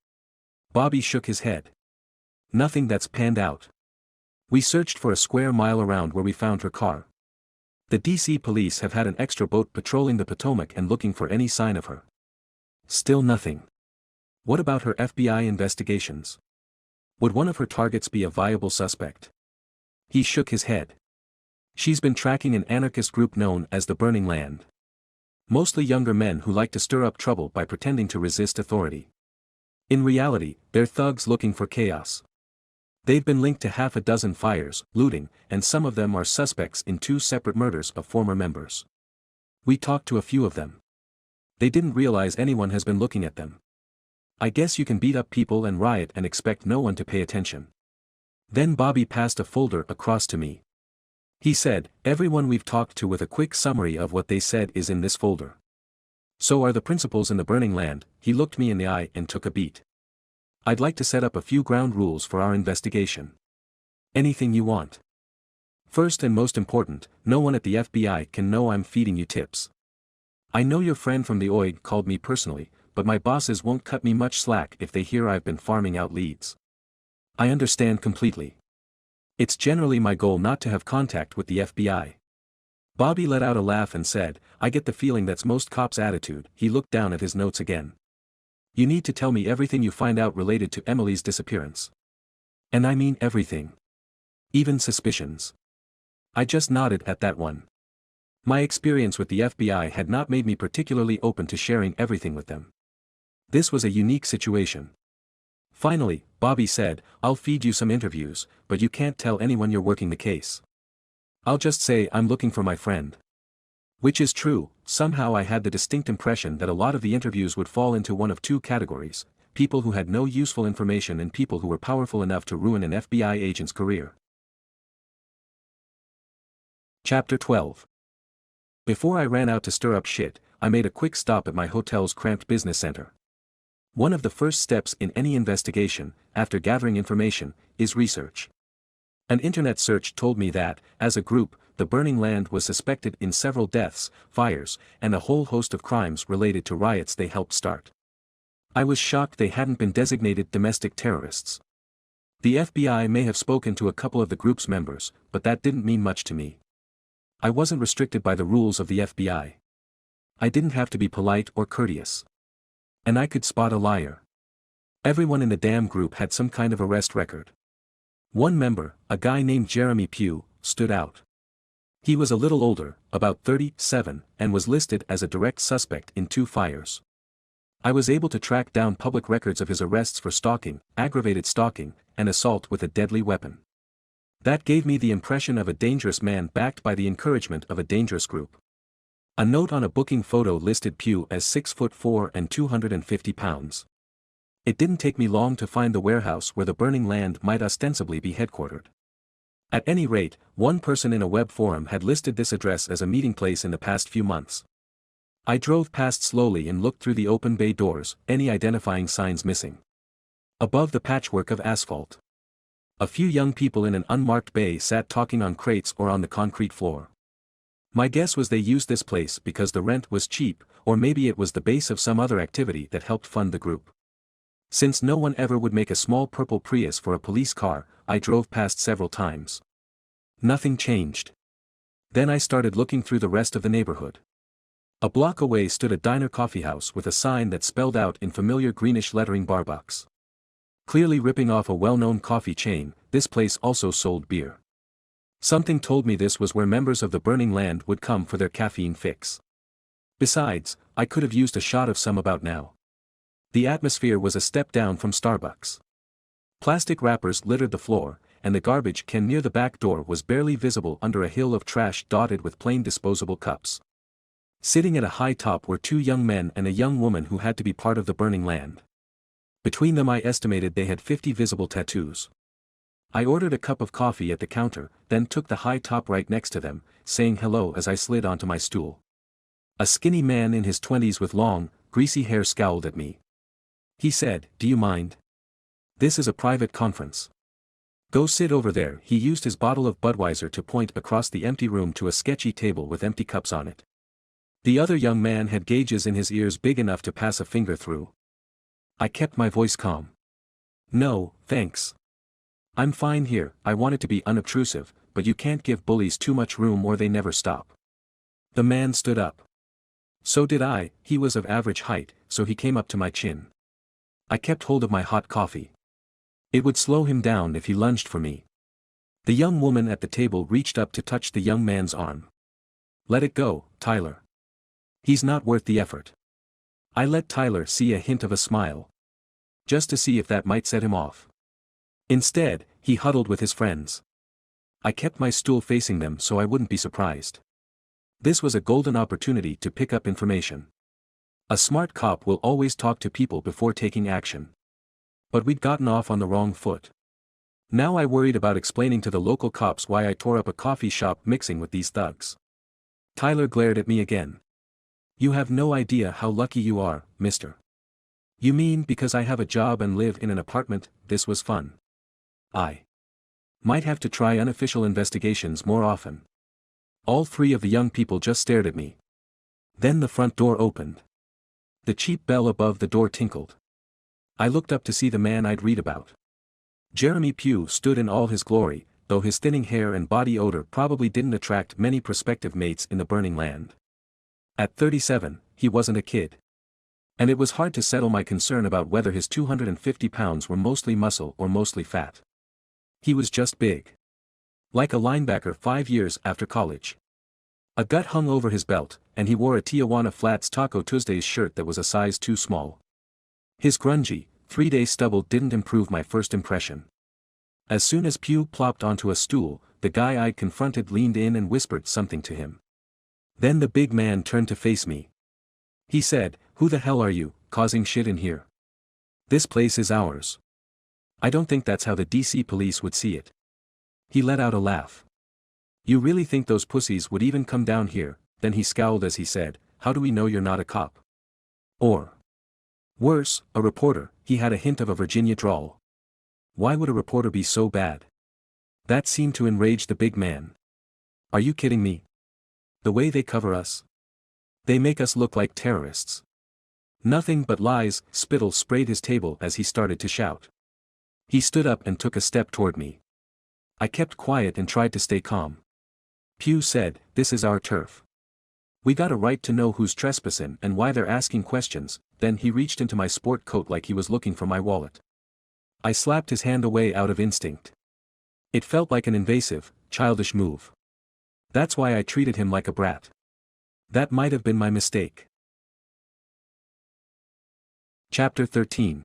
Bobby shook his head. Nothing that's panned out. We searched for a square mile around where we found her car. The DC police have had an extra boat patrolling the Potomac and looking for any sign of her. Still nothing. What about her FBI investigations? Would one of her targets be a viable suspect? He shook his head. She's been tracking an anarchist group known as the Burning Land. Mostly younger men who like to stir up trouble by pretending to resist authority. In reality, they're thugs looking for chaos. They've been linked to half a dozen fires, looting, and some of them are suspects in 2 separate murders of former members. We talked to a few of them. They didn't realize anyone has been looking at them. I guess you can beat up people and riot and expect no one to pay attention. Then Bobby passed a folder across to me. He said, everyone we've talked to with a quick summary of what they said is in this folder. So are the principals in the Burning Land. He looked me in the eye and took a beat. I'd like to set up a few ground rules for our investigation. Anything you want. First and most important, no one at the FBI can know I'm feeding you tips. I know your friend from the OIG called me personally, but my bosses won't cut me much slack if they hear I've been farming out leads. I understand completely. It's generally my goal not to have contact with the FBI. Bobby let out a laugh and said, I get the feeling that's most cops' attitude. He looked down at his notes again. You need to tell me everything you find out related to Emily's disappearance. And I mean everything. Even suspicions. I just nodded at that one. My experience with the FBI had not made me particularly open to sharing everything with them. This was a unique situation. Finally, Bobby said, I'll feed you some interviews, but you can't tell anyone you're working the case. I'll just say I'm looking for my friend. Which is true. Somehow I had the distinct impression that a lot of the interviews would fall into one of 2 categories, people who had no useful information and people who were powerful enough to ruin an FBI agent's career. Chapter 12. Before I ran out to stir up shit, I made a quick stop at my hotel's cramped business center. One of the first steps in any investigation, after gathering information, is research. An internet search told me that, as a group, the Burning Land was suspected in several deaths, fires, and a whole host of crimes related to riots they helped start. I was shocked they hadn't been designated domestic terrorists. The FBI may have spoken to a couple of the group's members, but that didn't mean much to me. I wasn't restricted by the rules of the FBI. I didn't have to be polite or courteous. And I could spot a liar. Everyone in the damn group had some kind of arrest record. One member, a guy named Jeremy Pugh, stood out. He was a little older, about 37, and was listed as a direct suspect in 2 fires. I was able to track down public records of his arrests for stalking, aggravated stalking, and assault with a deadly weapon. That gave me the impression of a dangerous man backed by the encouragement of a dangerous group. A note on a booking photo listed Pugh as 6'4" and 250 pounds. It didn't take me long to find the warehouse where the Burning Land might ostensibly be headquartered. At any rate, one person in a web forum had listed this address as a meeting place in the past few months. I drove past slowly and looked through the open bay doors, any identifying signs missing. Above the patchwork of asphalt, a few young people in an unmarked bay sat talking on crates or on the concrete floor. My guess was they used this place because the rent was cheap, or maybe it was the base of some other activity that helped fund the group. Since no one ever would make a small purple Prius for a police car, I drove past several times. Nothing changed. Then I started looking through the rest of the neighborhood. A block away stood a diner coffeehouse with a sign that spelled out in familiar greenish lettering Starbucks. Clearly ripping off a well-known coffee chain, this place also sold beer. Something told me this was where members of the Burning Land would come for their caffeine fix. Besides, I could have used a shot of some about now. The atmosphere was a step down from Starbucks. Plastic wrappers littered the floor, and the garbage can near the back door was barely visible under a hill of trash dotted with plain disposable cups. Sitting at a high top were 2 young men and a young woman who had to be part of the Burning Land. Between them I estimated they had 50 visible tattoos. I ordered a cup of coffee at the counter, then took the high top right next to them, saying hello as I slid onto my stool. A skinny man in his 20s with long, greasy hair scowled at me. He said, "Do you mind? This is a private conference. Go sit over there." He used his bottle of Budweiser to point across the empty room to a sketchy table with empty cups on it. The other young man had gauges in his ears big enough to pass a finger through. I kept my voice calm. "No, thanks. I'm fine here." I wanted to be unobtrusive, but you can't give bullies too much room or they never stop. The man stood up. So did I. He was of average height, so he came up to my chin. I kept hold of my hot coffee. It would slow him down if he lunged for me. The young woman at the table reached up to touch the young man's arm. "Let it go, Tyler. He's not worth the effort." I let Tyler see a hint of a smile. Just to see if that might set him off. Instead, he huddled with his friends. I kept my stool facing them so I wouldn't be surprised. This was a golden opportunity to pick up information. A smart cop will always talk to people before taking action. But we'd gotten off on the wrong foot. Now I worried about explaining to the local cops why I tore up a coffee shop mixing with these thugs. Tyler glared at me again. "You have no idea how lucky you are, mister." "You mean because I have a job and live in an apartment?" This was fun. I might have to try unofficial investigations more often. All 3 of the young people just stared at me. Then the front door opened. The cheap bell above the door tinkled. I looked up to see the man I'd read about. Jeremy Pugh stood in all his glory, though his thinning hair and body odor probably didn't attract many prospective mates in the Burning Land. At 37, he wasn't a kid. And it was hard to settle my concern about whether his 250 pounds were mostly muscle or mostly fat. He was just big. Like a linebacker 5 years after college. A gut hung over his belt, and he wore a Tijuana Flats Taco Tuesdays shirt that was a size too small. His grungy, 3-day stubble didn't improve my first impression. As soon as Pugh plopped onto a stool, the guy I'd confronted leaned in and whispered something to him. Then the big man turned to face me. He said, "Who the hell are you, causing shit in here? This place is ours." I don't think that's how the DC police would see it. He let out a laugh. You really think those pussies would even come down here? Then he scowled as he said, how do we know you're not a cop? Or worse, a reporter. He had a hint of a Virginia drawl. Why would a reporter be so bad? That seemed to enrage the big man. Are you kidding me? The way they cover us? They make us look like terrorists. Nothing but lies. Spittle sprayed his table as he started to shout. He stood up and took a step toward me. I kept quiet and tried to stay calm. Pew said, this is our turf. We got a right to know who's trespassing and why they're asking questions. Then he reached into my sport coat like he was looking for my wallet. I slapped his hand away out of instinct. It felt like an invasive, childish move. That's why I treated him like a brat. That might have been my mistake. Chapter 13.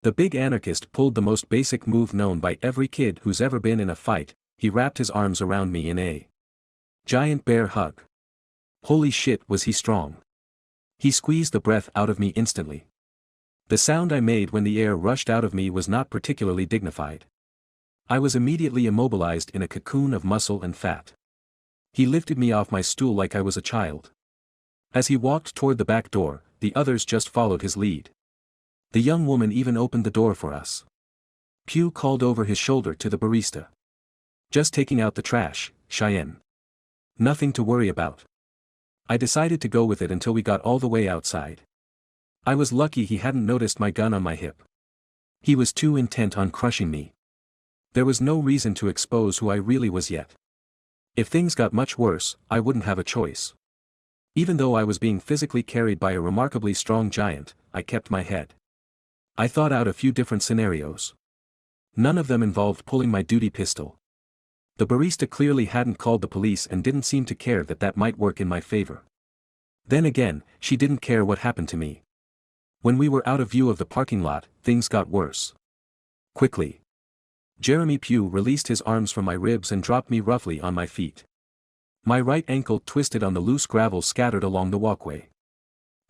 The big anarchist pulled the most basic move known by every kid who's ever been in a fight. He wrapped his arms around me in a giant bear hug. Holy shit, was he strong. He squeezed the breath out of me instantly. The sound I made when the air rushed out of me was not particularly dignified. I was immediately immobilized in a cocoon of muscle and fat. He lifted me off my stool like I was a child. As he walked toward the back door, the others just followed his lead. The young woman even opened the door for us. Pew called over his shoulder to the barista. Just taking out the trash, Cheyenne. Nothing to worry about. I decided to go with it until we got all the way outside. I was lucky he hadn't noticed my gun on my hip. He was too intent on crushing me. There was no reason to expose who I really was yet. If things got much worse, I wouldn't have a choice. Even though I was being physically carried by a remarkably strong giant, I kept my head. I thought out a few different scenarios. None of them involved pulling my duty pistol. The barista clearly hadn't called the police and didn't seem to care that might work in my favor. Then again, she didn't care what happened to me. When we were out of view of the parking lot, things got worse. Quickly. Jeremy Pugh released his arms from my ribs and dropped me roughly on my feet. My right ankle twisted on the loose gravel scattered along the walkway.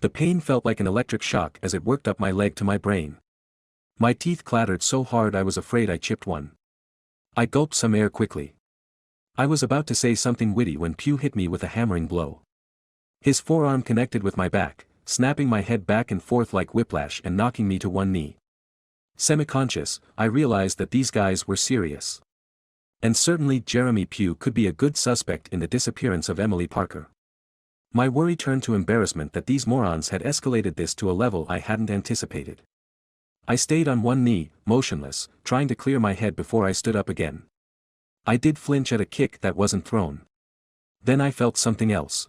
The pain felt like an electric shock as it worked up my leg to my brain. My teeth clattered so hard I was afraid I chipped one. I gulped some air quickly. I was about to say something witty when Pugh hit me with a hammering blow. His forearm connected with my back, snapping my head back and forth like whiplash and knocking me to one knee. Semi-conscious, I realized that these guys were serious. And certainly Jeremy Pugh could be a good suspect in the disappearance of Emily Parker. My worry turned to embarrassment that these morons had escalated this to a level I hadn't anticipated. I stayed on one knee, motionless, trying to clear my head before I stood up again. I did flinch at a kick that wasn't thrown. Then I felt something else.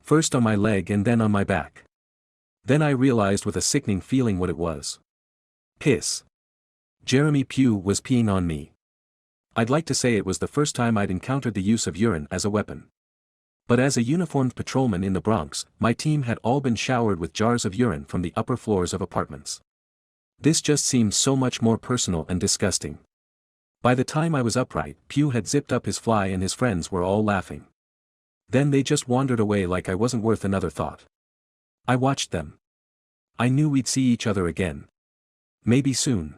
First on my leg and then on my back. Then I realized with a sickening feeling what it was. Piss. Jeremy Pugh was peeing on me. I'd like to say it was the first time I'd encountered the use of urine as a weapon. But as a uniformed patrolman in the Bronx, my team had all been showered with jars of urine from the upper floors of apartments. This just seemed so much more personal and disgusting. By the time I was upright, Pugh had zipped up his fly and his friends were all laughing. Then they just wandered away like I wasn't worth another thought. I watched them. I knew we'd see each other again. Maybe soon.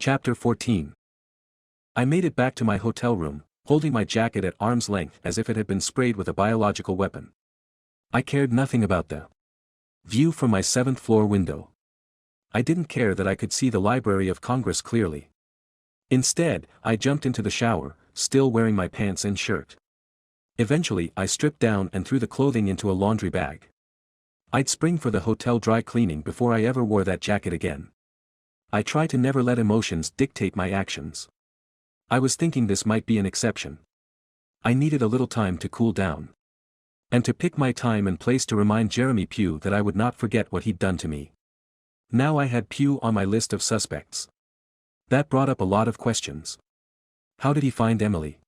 Chapter 14. I made it back to my hotel room, holding my jacket at arm's length as if it had been sprayed with a biological weapon. I cared nothing about the view from my 7th floor window. I didn't care that I could see the Library of Congress clearly. Instead, I jumped into the shower, still wearing my pants and shirt. Eventually I stripped down and threw the clothing into a laundry bag. I'd spring for the hotel dry cleaning before I ever wore that jacket again. I try to never let emotions dictate my actions. I was thinking this might be an exception. I needed a little time to cool down. And to pick my time and place to remind Jeremy Pugh that I would not forget what he'd done to me. Now I had Pugh on my list of suspects. That brought up a lot of questions. How did he find Emily?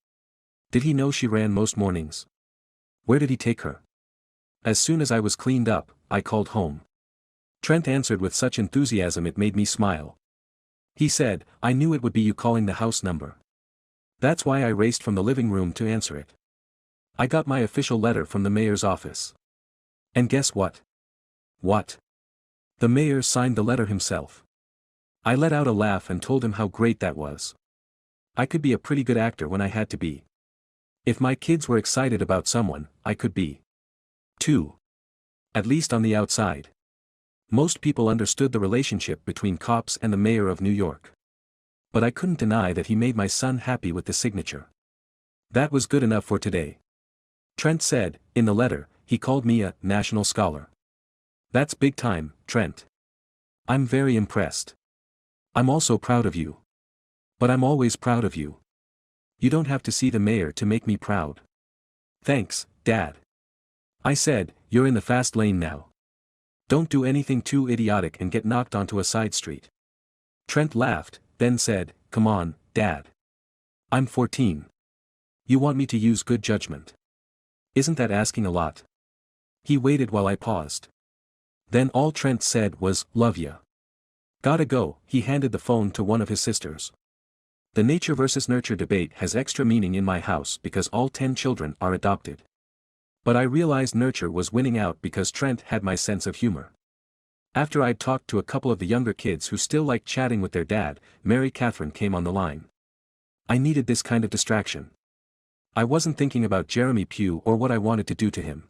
Did he know she ran most mornings? Where did he take her? As soon as I was cleaned up, I called home. Trent answered with such enthusiasm it made me smile. He said, I knew it would be you calling the house number. That's why I raced from the living room to answer it. I got my official letter from the mayor's office. And guess what? What? The mayor signed the letter himself. I let out a laugh and told him how great that was. I could be a pretty good actor when I had to be. If my kids were excited about someone, I could be too. At least on the outside. Most people understood the relationship between cops and the mayor of New York. But I couldn't deny that he made my son happy with the signature. That was good enough for today. Trent said, in the letter, he called me a national scholar. That's big time, Trent. I'm very impressed. I'm also proud of you. But I'm always proud of you. You don't have to see the mayor to make me proud. Thanks, Dad. I said, you're in the fast lane now. Don't do anything too idiotic and get knocked onto a side street. Trent laughed, then said, come on, Dad. I'm 14. You want me to use good judgment. Isn't that asking a lot? He waited while I paused. Then all Trent said was, love ya. Gotta go. He handed the phone to one of his sisters. The nature versus nurture debate has extra meaning in my house because all 10 children are adopted. But I realized nurture was winning out because Trent had my sense of humor. After I'd talked to a couple of the younger kids who still liked chatting with their dad, Mary Catherine came on the line. I needed this kind of distraction. I wasn't thinking about Jeremy Pugh or what I wanted to do to him.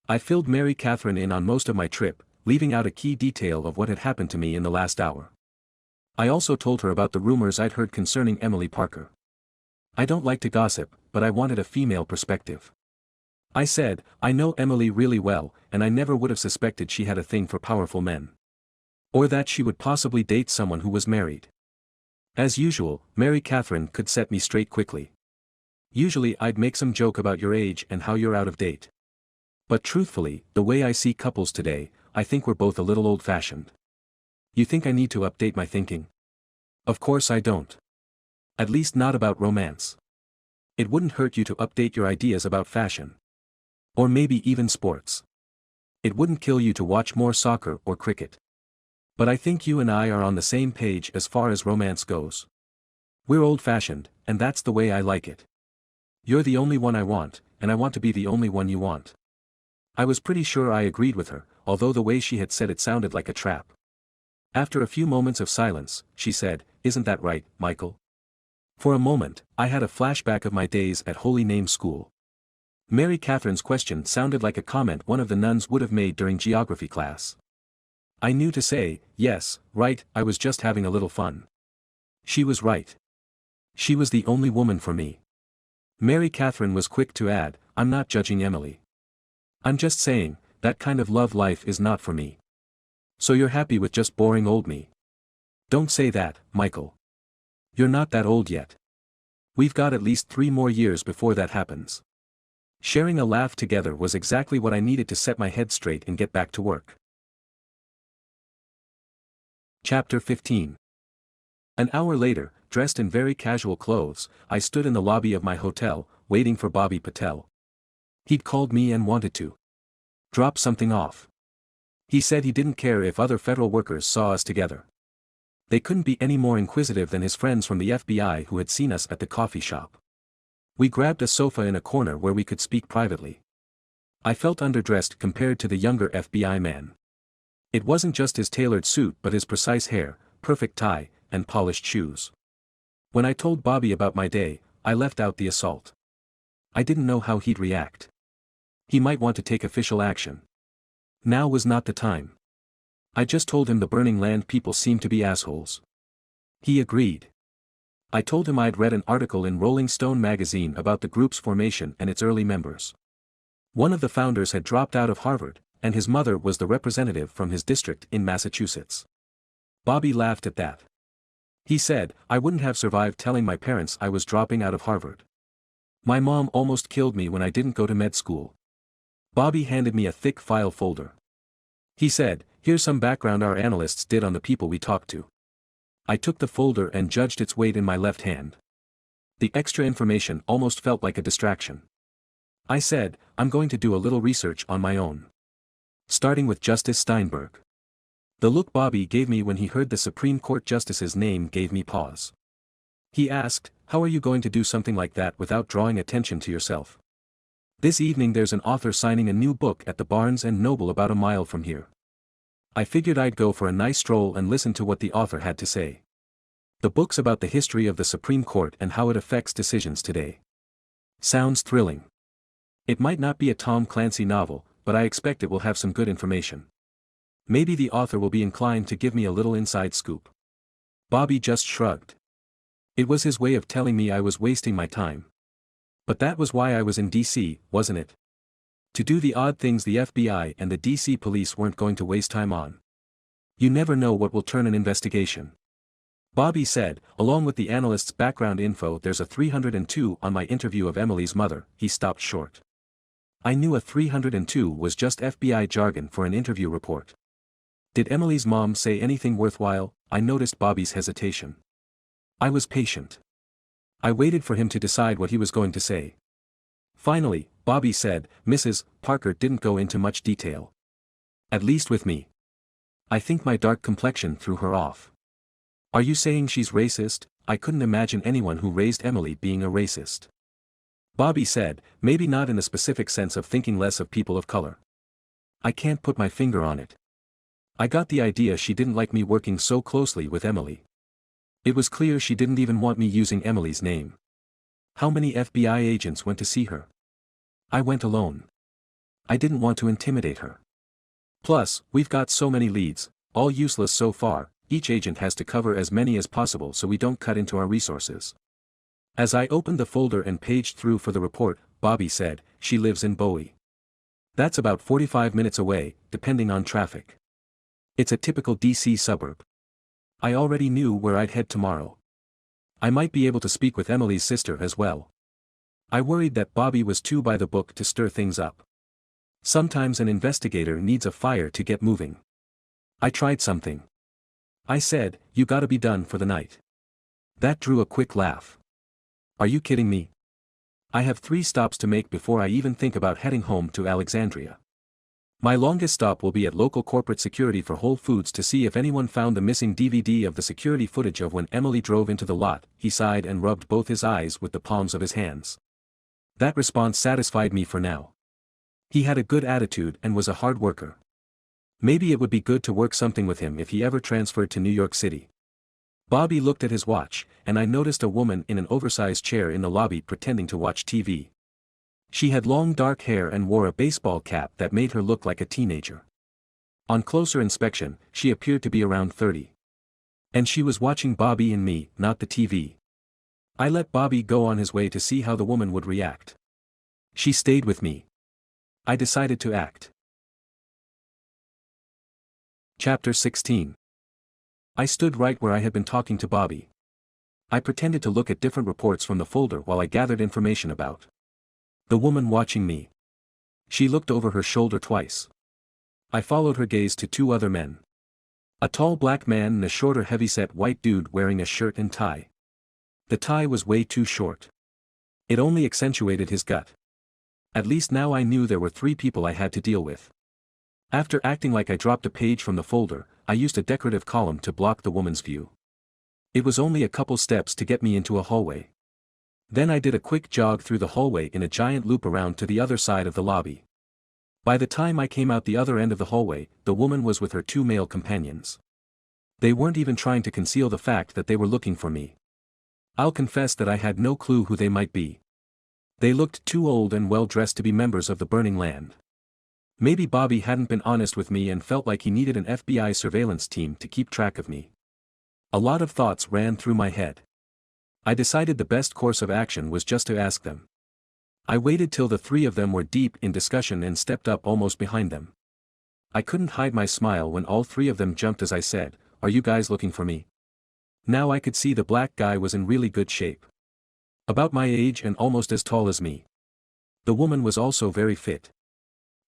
I filled Mary Catherine in on most of my trip, leaving out a key detail of what had happened to me in the last hour. I also told her about the rumors I'd heard concerning Emily Parker. I don't like to gossip, but I wanted a female perspective. I said, I know Emily really well, and I never would have suspected she had a thing for powerful men. Or that she would possibly date someone who was married. As usual, Mary Catherine could set me straight quickly. Usually I'd make some joke about your age and how you're out of date. But truthfully, the way I see couples today, I think we're both a little old-fashioned. You think I need to update my thinking? Of course I don't. At least not about romance. It wouldn't hurt you to update your ideas about fashion. Or maybe even sports. It wouldn't kill you to watch more soccer or cricket. But I think you and I are on the same page as far as romance goes. We're old-fashioned, and that's the way I like it. You're the only one I want, and I want to be the only one you want. I was pretty sure I agreed with her, although the way she had said it sounded like a trap. After a few moments of silence, she said, isn't that right, Michael? For a moment, I had a flashback of my days at Holy Name School. Mary Catherine's question sounded like a comment one of the nuns would have made during geography class. I knew to say, yes, right, I was just having a little fun. She was right. She was the only woman for me. Mary Catherine was quick to add, I'm not judging Emily. I'm just saying, that kind of love life is not for me. So you're happy with just boring old me? Don't say that, Michael. You're not that old yet. We've got at least 3 more years before that happens. Sharing a laugh together was exactly what I needed to set my head straight and get back to work. Chapter 15. An hour later, dressed in very casual clothes, I stood in the lobby of my hotel, waiting for Bobby Patel. He'd called me and wanted to drop something off. He said he didn't care if other federal workers saw us together. They couldn't be any more inquisitive than his friends from the FBI who had seen us at the coffee shop. We grabbed a sofa in a corner where we could speak privately. I felt underdressed compared to the younger FBI man. It wasn't just his tailored suit but his precise hair, perfect tie, and polished shoes. When I told Bobby about my day, I left out the assault. I didn't know how he'd react. He might want to take official action. Now was not the time. I just told him the Burning Land people seemed to be assholes. He agreed. I told him I'd read an article in Rolling Stone magazine about the group's formation and its early members. One of the founders had dropped out of Harvard, and his mother was the representative from his district in Massachusetts. Bobby laughed at that. He said, I wouldn't have survived telling my parents I was dropping out of Harvard. My mom almost killed me when I didn't go to med school. Bobby handed me a thick file folder. He said, here's some background our analysts did on the people we talked to. I took the folder and judged its weight in my left hand. The extra information almost felt like a distraction. I said, I'm going to do a little research on my own. Starting with Justice Steinberg. The look Bobby gave me when he heard the Supreme Court Justice's name gave me pause. He asked, how are you going to do something like that without drawing attention to yourself? This evening there's an author signing a new book at the Barnes & Noble about a mile from here. I figured I'd go for a nice stroll and listen to what the author had to say. The book's about the history of the Supreme Court and how it affects decisions today. Sounds thrilling. It might not be a Tom Clancy novel, but I expect it will have some good information. Maybe the author will be inclined to give me a little inside scoop. Bobby just shrugged. It was his way of telling me I was wasting my time. But that was why I was in DC, wasn't it? To do the odd things the FBI and the DC police weren't going to waste time on. You never know what will turn an investigation. Bobby said, along with the analyst's background info. There's a 302 on my interview of Emily's mother. He stopped short. I knew a 302 was just FBI jargon for an interview report. Did Emily's mom say anything worthwhile? I noticed Bobby's hesitation. I was patient. I waited for him to decide what he was going to say. Finally, Bobby said, Mrs. Parker didn't go into much detail. At least with me. I think my dark complexion threw her off. Are you saying she's racist? I couldn't imagine anyone who raised Emily being a racist. Bobby said, maybe not in a specific sense of thinking less of people of color. I can't put my finger on it. I got the idea she didn't like me working so closely with Emily. It was clear she didn't even want me using Emily's name. How many FBI agents went to see her? I went alone. I didn't want to intimidate her. Plus, we've got so many leads, all useless so far. Each agent has to cover as many as possible so we don't cut into our resources. As I opened the folder and paged through for the report, Bobby said, she lives in Bowie. That's about 45 minutes away, depending on traffic. It's a typical DC suburb. I already knew where I'd head tomorrow. I might be able to speak with Emily's sister as well. I worried that Bobby was too by the book to stir things up. Sometimes an investigator needs a fire to get moving. I tried something. I said, you gotta be done for the night. That drew a quick laugh. Are you kidding me? I have 3 stops to make before I even think about heading home to Alexandria. My longest stop will be at local corporate security for Whole Foods to see if anyone found the missing DVD of the security footage of when Emily drove into the lot. He sighed and rubbed both his eyes with the palms of his hands. That response satisfied me for now. He had a good attitude and was a hard worker. Maybe it would be good to work something with him if he ever transferred to New York City. Bobby looked at his watch, and I noticed a woman in an oversized chair in the lobby pretending to watch TV. She had long dark hair and wore a baseball cap that made her look like a teenager. On closer inspection, she appeared to be around 30. And she was watching Bobby and me, not the TV. I let Bobby go on his way to see how the woman would react. She stayed with me. I decided to act. Chapter 16. I stood right where I had been talking to Bobby. I pretended to look at different reports from the folder while I gathered information about the woman watching me. She looked over her shoulder twice. I followed her gaze to 2 other men. A tall black man and a shorter heavyset white dude wearing a shirt and tie. The tie was way too short. It only accentuated his gut. At least now I knew there were 3 people I had to deal with. After acting like I dropped a page from the folder, I used a decorative column to block the woman's view. It was only a couple steps to get me into a hallway. Then I did a quick jog through the hallway in a giant loop around to the other side of the lobby. By the time I came out the other end of the hallway, the woman was with her 2 male companions. They weren't even trying to conceal the fact that they were looking for me. I'll confess that I had no clue who they might be. They looked too old and well dressed to be members of the Burning Land. Maybe Bobby hadn't been honest with me and felt like he needed an FBI surveillance team to keep track of me. A lot of thoughts ran through my head. I decided the best course of action was just to ask them. I waited till the 3 of them were deep in discussion and stepped up almost behind them. I couldn't hide my smile when all 3 of them jumped as I said, "Are you guys looking for me?" Now I could see the black guy was in really good shape. About my age and almost as tall as me. The woman was also very fit.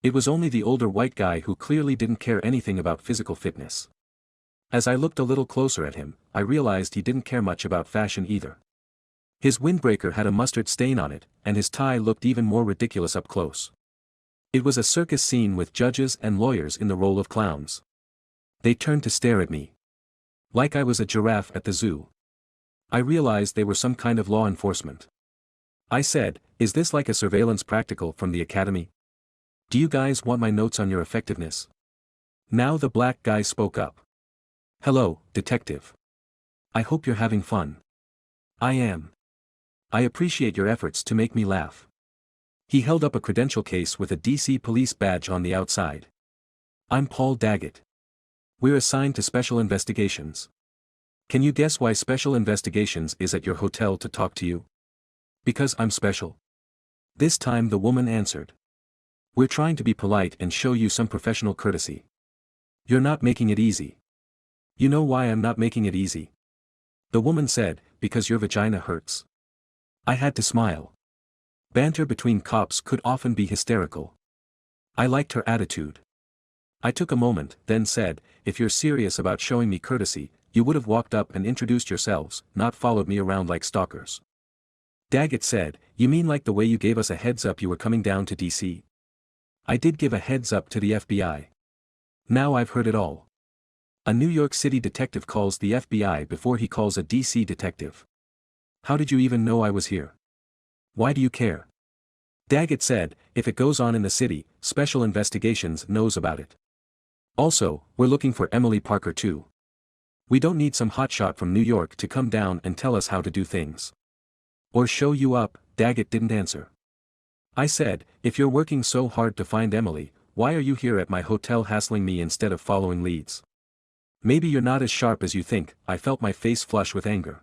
It was only the older white guy who clearly didn't care anything about physical fitness. As I looked a little closer at him, I realized he didn't care much about fashion either. His windbreaker had a mustard stain on it, and his tie looked even more ridiculous up close. It was a circus scene with judges and lawyers in the role of clowns. They turned to stare at me. Like I was a giraffe at the zoo. I realized they were some kind of law enforcement. I said, "Is this like a surveillance practical from the academy? Do you guys want my notes on your effectiveness?" Now the black guy spoke up. "Hello, detective. I hope you're having fun. I am. I appreciate your efforts to make me laugh. He held up a credential case with a DC police badge on the outside. I'm Paul Daggett. We're assigned to Special Investigations. Can you guess why Special Investigations is at your hotel to talk to you? Because I'm special. This time the woman answered. We're trying to be polite and show you some professional courtesy. You're not making it easy. You know why I'm not making it easy? The woman said, because your vagina hurts. I had to smile. Banter between cops could often be hysterical. I liked her attitude. I took a moment, then said, if you're serious about showing me courtesy, you would have walked up and introduced yourselves, not followed me around like stalkers. Daggett said, you mean like the way you gave us a heads up you were coming down to DC? I did give a heads up to the FBI. Now I've heard it all. A New York City detective calls the FBI before he calls a DC detective. How did you even know I was here? Why do you care? Daggett said, if it goes on in the city, Special Investigations knows about it. Also, we're looking for Emily Parker too. We don't need some hotshot from New York to come down and tell us how to do things. Or show you up. Daggett didn't answer. I said, if you're working so hard to find Emily, why are you here at my hotel hassling me instead of following leads? Maybe you're not as sharp as you think. I felt my face flush with anger.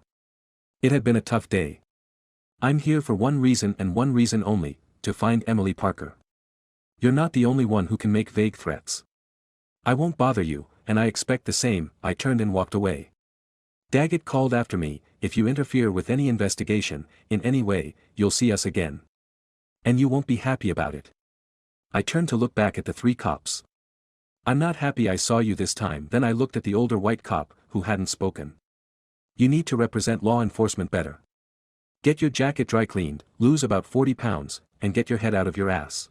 It had been a tough day. I'm here for one reason and one reason only, to find Emily Parker. You're not the only one who can make vague threats. I won't bother you, and I expect the same. I turned and walked away. Daggett called after me, if you interfere with any investigation, in any way, you'll see us again. And you won't be happy about it. I turned to look back at the three cops. I'm not happy I saw you this time. Then I looked at the older white cop, who hadn't spoken. You need to represent law enforcement better. Get your jacket dry cleaned, lose about 40 pounds, and get your head out of your ass.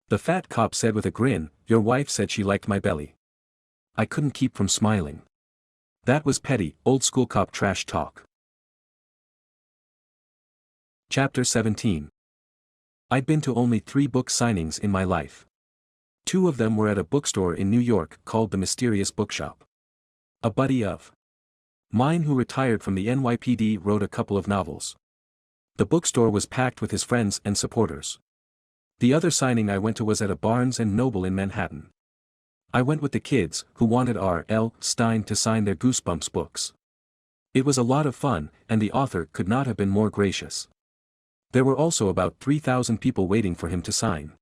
The fat cop said with a grin, your wife said she liked my belly. I couldn't keep from smiling. That was petty, old-school cop trash talk. Chapter 17. I'd been to only 3 book signings in my life. 2 of them were at a bookstore in New York called the Mysterious Bookshop. A buddy of mine who retired from the NYPD wrote a couple of novels. The bookstore was packed with his friends and supporters. The other signing I went to was at a Barnes & Noble in Manhattan. I went with the kids, who wanted R.L. Stine to sign their Goosebumps books. It was a lot of fun, and the author could not have been more gracious. There were also about 3,000 people waiting for him to sign.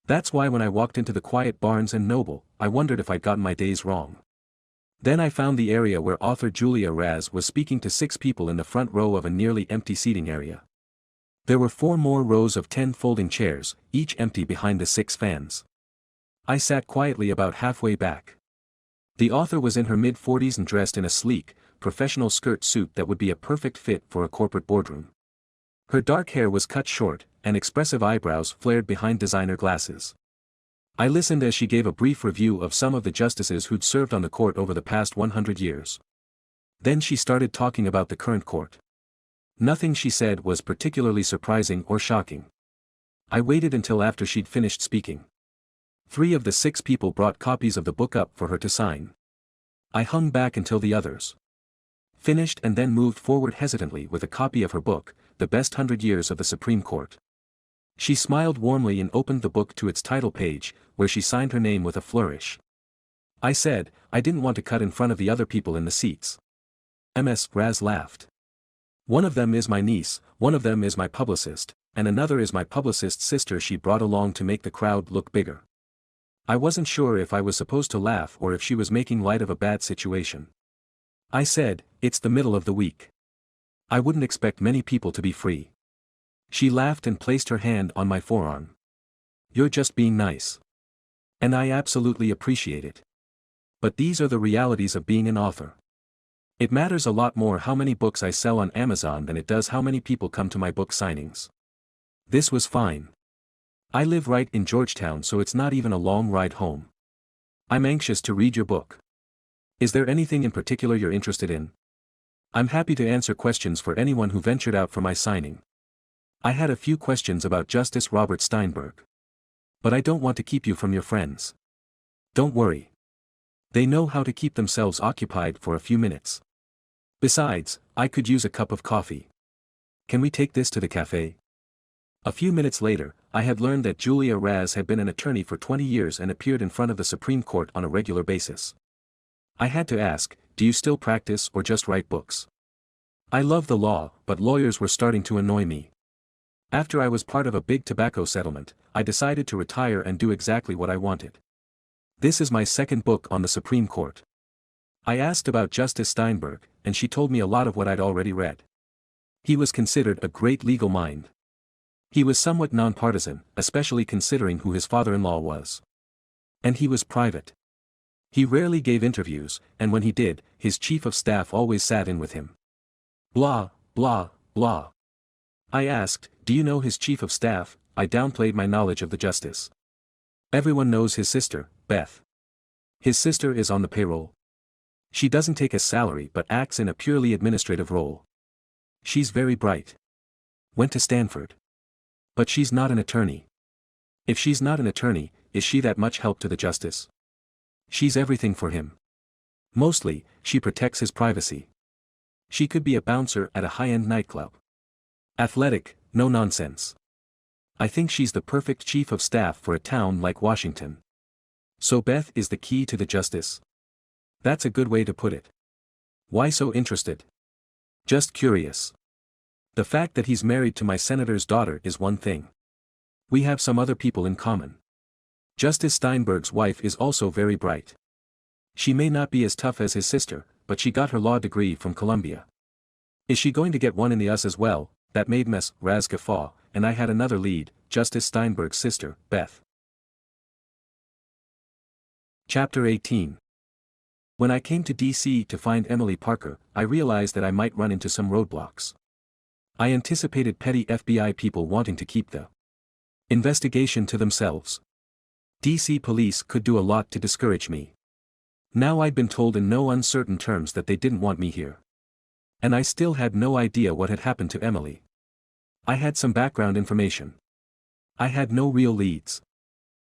That's why when I walked into the quiet Barnes & Noble, I wondered if I'd gotten my days wrong. Then I found the area where author Julia Raz was speaking to 6 people in the front row of a nearly empty seating area. There were 4 more rows of 10 folding chairs, each empty behind the 6 fans. I sat quietly about halfway back. The author was in her mid-40s and dressed in a sleek, professional skirt suit that would be a perfect fit for a corporate boardroom. Her dark hair was cut short, and expressive eyebrows flared behind designer glasses. I listened as she gave a brief review of some of the justices who'd served on the court over the past 100 years. Then she started talking about the current court. Nothing she said was particularly surprising or shocking. I waited until after she'd finished speaking. 3 of the 6 people brought copies of the book up for her to sign. I hung back until the others finished and then moved forward hesitantly with a copy of her book, The Best 100 Years of the Supreme Court. She smiled warmly and opened the book to its title page, where she signed her name with a flourish. I said, I didn't want to cut in front of the other people in the seats. Ms. Raz laughed. One of them is my niece, one of them is my publicist, and another is my publicist's sister she brought along to make the crowd look bigger. I wasn't sure if I was supposed to laugh or if she was making light of a bad situation. I said, it's the middle of the week. I wouldn't expect many people to be free. She laughed and placed her hand on my forearm. You're just being nice. And I absolutely appreciate it. But these are the realities of being an author. It matters a lot more how many books I sell on Amazon than it does how many people come to my book signings. This was fine. I live right in Georgetown, so it's not even a long ride home. I'm anxious to read your book. Is there anything in particular you're interested in? I'm happy to answer questions for anyone who ventured out for my signing. I had a few questions about Justice Robert Steinberg. But I don't want to keep you from your friends. Don't worry. They know how to keep themselves occupied for a few minutes. Besides, I could use a cup of coffee. Can we take this to the cafe? A few minutes later, I had learned that Julia Raz had been an attorney for 20 years and appeared in front of the Supreme Court on a regular basis. I had to ask, do you still practice or just write books? I love the law, but lawyers were starting to annoy me. After I was part of a big tobacco settlement, I decided to retire and do exactly what I wanted. This is my second book on the Supreme Court. I asked about Justice Steinberg, and she told me a lot of what I'd already read. He was considered a great legal mind. He was somewhat nonpartisan, especially considering who his father-in-law was. And he was private. He rarely gave interviews, and when he did, his chief of staff always sat in with him. Blah, blah, blah. I asked, do you know his chief of staff? I downplayed my knowledge of the justice. Everyone knows his sister, Beth. His sister is on the payroll. She doesn't take a salary but acts in a purely administrative role. She's very bright. Went to Stanford. But she's not an attorney. If she's not an attorney, is she that much help to the justice? She's everything for him. Mostly, she protects his privacy. She could be a bouncer at a high-end nightclub. Athletic, no nonsense. I think she's the perfect chief of staff for a town like Washington. So Beth is the key to the justice. That's a good way to put it. Why so interested? Just curious. The fact that he's married to my senator's daughter is one thing. We have some other people in common. Justice Steinberg's wife is also very bright. She may not be as tough as his sister, but she got her law degree from Columbia. Is she going to get one in the US as well? That made Ms. Raz guffaw, and I had another lead, Justice Steinberg's sister, Beth. Chapter 18. When I came to D.C. to find Emily Parker, I realized that I might run into some roadblocks. I anticipated petty FBI people wanting to keep the investigation to themselves. D.C. police could do a lot to discourage me. Now I'd been told in no uncertain terms that they didn't want me here. And I still had no idea what had happened to Emily. I had some background information. I had no real leads.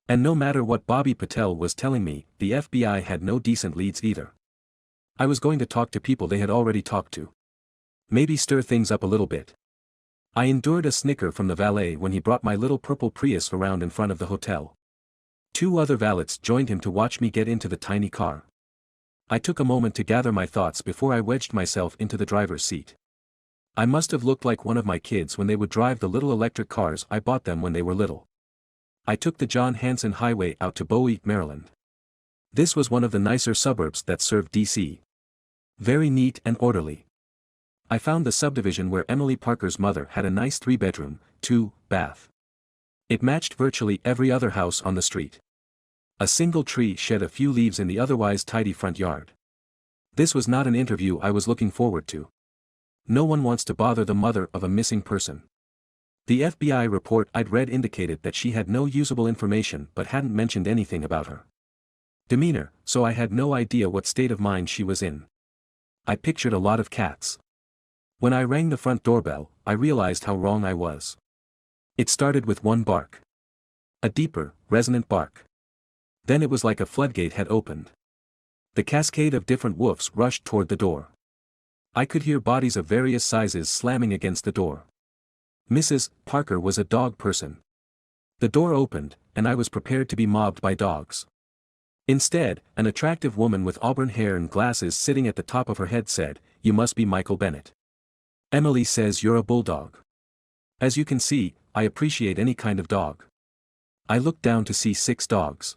And no matter what Bobby Patel was telling me, the FBI had no decent leads either. I was going to talk to people they had already talked to. Maybe stir things up a little bit. I endured a snicker from the valet when he brought my little purple Prius around in front of the hotel. 2 other valets joined him to watch me get into the tiny car. I took a moment to gather my thoughts before I wedged myself into the driver's seat. I must have looked like one of my kids when they would drive the little electric cars I bought them when they were little. I took the John Hanson Highway out to Bowie, Maryland. This was one of the nicer suburbs that served D.C. Very neat and orderly. I found the subdivision where Emily Parker's mother had a nice 3-bedroom, 2-bath. It matched virtually every other house on the street. A single tree shed a few leaves in the otherwise tidy front yard. This was not an interview I was looking forward to. No one wants to bother the mother of a missing person. The FBI report I'd read indicated that she had no usable information but hadn't mentioned anything about her demeanor, so I had no idea what state of mind she was in. I pictured a lot of cats. When I rang the front doorbell, I realized how wrong I was. It started with one bark. A deeper, resonant bark. Then it was like a floodgate had opened. The cascade of different woofs rushed toward the door. I could hear bodies of various sizes slamming against the door. Mrs. Parker was a dog person. The door opened, and I was prepared to be mobbed by dogs. Instead, an attractive woman with auburn hair and glasses sitting at the top of her head said, "You must be Michael Bennett. Emily says you're a bulldog." As you can see, I appreciate any kind of dog. I looked down to see 6 dogs.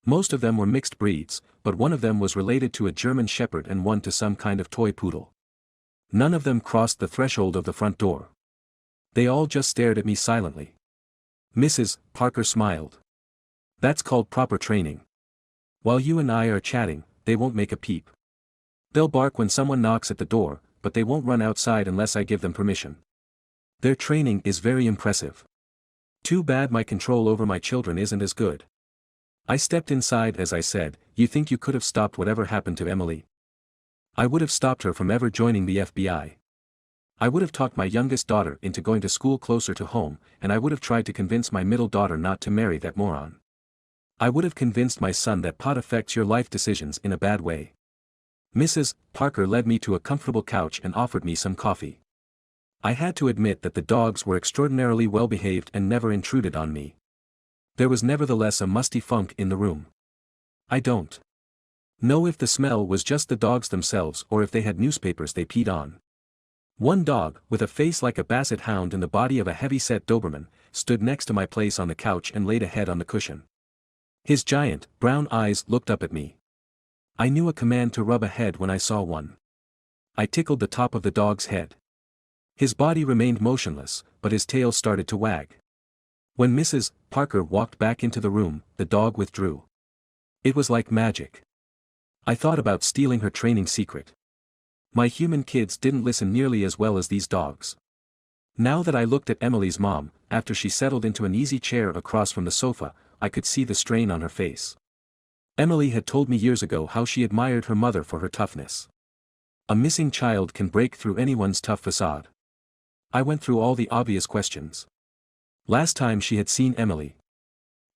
Most of them were mixed breeds, but one of them was related to a German Shepherd and one to some kind of toy poodle. None of them crossed the threshold of the front door. They all just stared at me silently. Mrs. Parker smiled. "That's called proper training. While you and I are chatting, they won't make a peep. They'll bark when someone knocks at the door, but they won't run outside unless I give them permission. Their training is very impressive. Too bad my control over my children isn't as good." I stepped inside as I said, "You think you could have stopped whatever happened to Emily?" "I would have stopped her from ever joining the FBI. I would have talked my youngest daughter into going to school closer to home, and I would have tried to convince my middle daughter not to marry that moron. I would have convinced my son that pot affects your life decisions in a bad way. Mrs. Parker led me to a comfortable couch and offered me some coffee. I had to admit that the dogs were extraordinarily well behaved and never intruded on me. There was nevertheless a musty funk in the room. I don't know if the smell was just the dogs themselves or if they had newspapers they peed on. One dog, with a face like a basset hound and the body of a heavy-set Doberman, stood next to my place on the couch and laid a head on the cushion. His giant, brown eyes looked up at me. I knew a command to rub a head when I saw one. I tickled the top of the dog's head. His body remained motionless, but his tail started to wag. When Mrs. Parker walked back into the room, the dog withdrew. It was like magic. I thought about stealing her training secret. My human kids didn't listen nearly as well as these dogs. Now that I looked at Emily's mom, after she settled into an easy chair across from the sofa, I could see the strain on her face. Emily had told me years ago how she admired her mother for her toughness. A missing child can break through anyone's tough facade. I went through all the obvious questions. Last time she had seen Emily.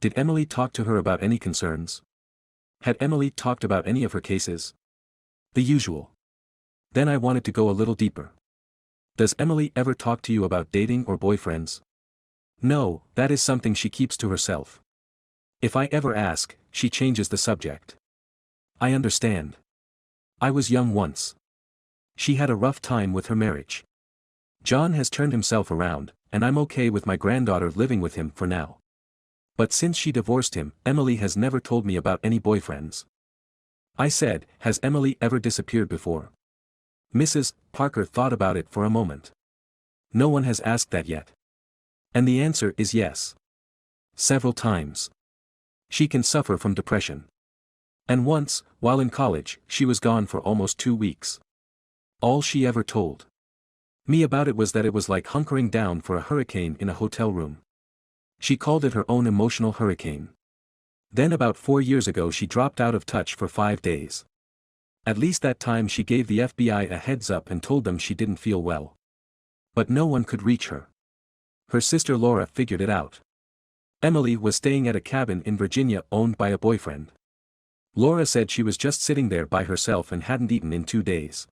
Did Emily talk to her about any concerns? Had Emily talked about any of her cases? The usual. Then I wanted to go a little deeper. Does Emily ever talk to you about dating or boyfriends? No, that is something she keeps to herself. If I ever ask, she changes the subject. I understand. I was young once. She had a rough time with her marriage. John has turned himself around, and I'm okay with my granddaughter living with him for now. But since she divorced him, Emily has never told me about any boyfriends. I said, has Emily ever disappeared before? Mrs. Parker thought about it for a moment. No one has asked that yet. And the answer is yes. Several times. She can suffer from depression. And once, while in college, she was gone for almost 2 weeks. All she ever told me about it was that it was like hunkering down for a hurricane in a hotel room. She called it her own emotional hurricane. Then about 4 years ago she dropped out of touch for 5 days. At least that time she gave the FBI a heads up and told them she didn't feel well. But no one could reach her. Her sister Laura figured it out. Emily was staying at a cabin in Virginia owned by a boyfriend. Laura said she was just sitting there by herself and hadn't eaten in 2 days.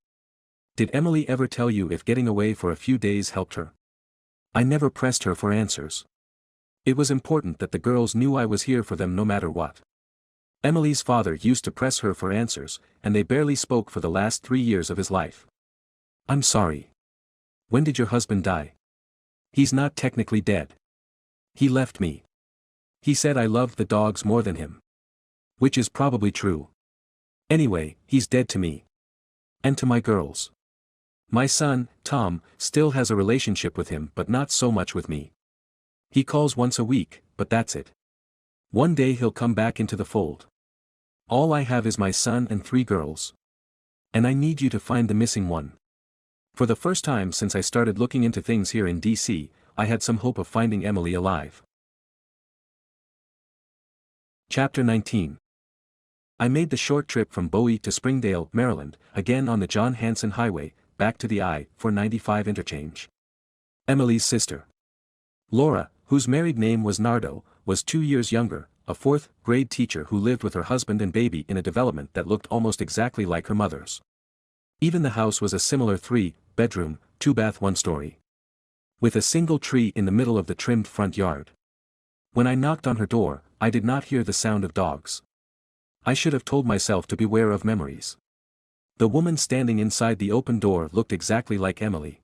Did Emily ever tell you if getting away for a few days helped her? I never pressed her for answers. It was important that the girls knew I was here for them no matter what. Emily's father used to press her for answers, and they barely spoke for the last 3 years of his life. I'm sorry. When did your husband die? He's not technically dead. He left me. He said I loved the dogs more than him. Which is probably true. Anyway, he's dead to me. And to my girls. My son, Tom, still has a relationship with him but not so much with me. He calls once a week, but that's it. One day he'll come back into the fold. All I have is my son and 3 girls. And I need you to find the missing one. For the first time since I started looking into things here in DC, I had some hope of finding Emily alive. Chapter 19. I made the short trip from Bowie to Springdale, Maryland, again on the John Hanson Highway, back to the I-495 interchange. Emily's sister, Laura, whose married name was Nardo, was 2 years younger, a 4th grade teacher who lived with her husband and baby in a development that looked almost exactly like her mother's. Even the house was a similar 3-bedroom, 2-bath 1-story. With a single tree in the middle of the trimmed front yard. When I knocked on her door, I did not hear the sound of dogs. I should have told myself to beware of memories. The woman standing inside the open door looked exactly like Emily.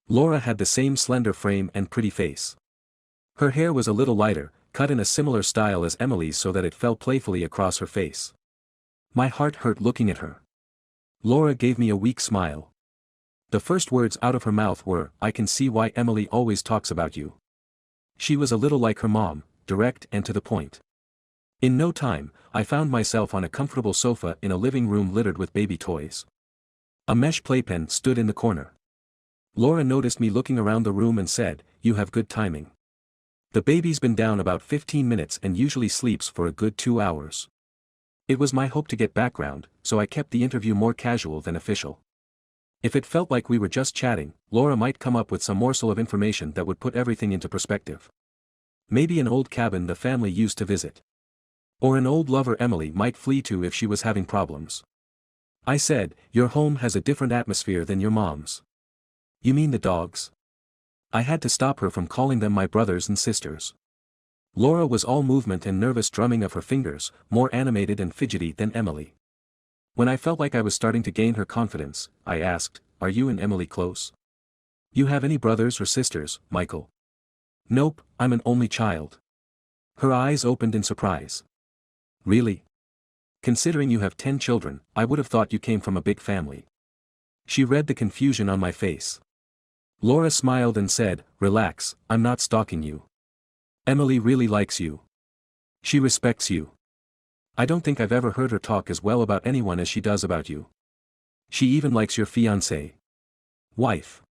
Laura had the same slender frame and pretty face. Her hair was a little lighter, cut in a similar style as Emily's so that it fell playfully across her face. My heart hurt looking at her. Laura gave me a weak smile. The first words out of her mouth were, "I can see why Emily always talks about you." She was a little like her mom, direct and to the point. In no time, I found myself on a comfortable sofa in a living room littered with baby toys. A mesh playpen stood in the corner. Laura noticed me looking around the room and said, "You have good timing. The baby's been down about 15 minutes and usually sleeps for a good 2 hours." It was my hope to get background, so I kept the interview more casual than official. If it felt like we were just chatting, Laura might come up with some morsel of information that would put everything into perspective. Maybe an old cabin the family used to visit. Or an old lover Emily might flee to if she was having problems. I said, your home has a different atmosphere than your mom's. You mean the dogs? I had to stop her from calling them my brothers and sisters. Laura was all movement and nervous drumming of her fingers, more animated and fidgety than Emily. When I felt like I was starting to gain her confidence, I asked, are you and Emily close? You have any brothers or sisters, Michael? Nope, I'm an only child. Her eyes opened in surprise. Really? Considering you have 10 children, I would have thought you came from a big family. She read the confusion on my face. Laura smiled and said, relax, I'm not stalking you. Emily really likes you. She respects you. I don't think I've ever heard her talk as well about anyone as she does about you. She even likes your fiancée. Wife.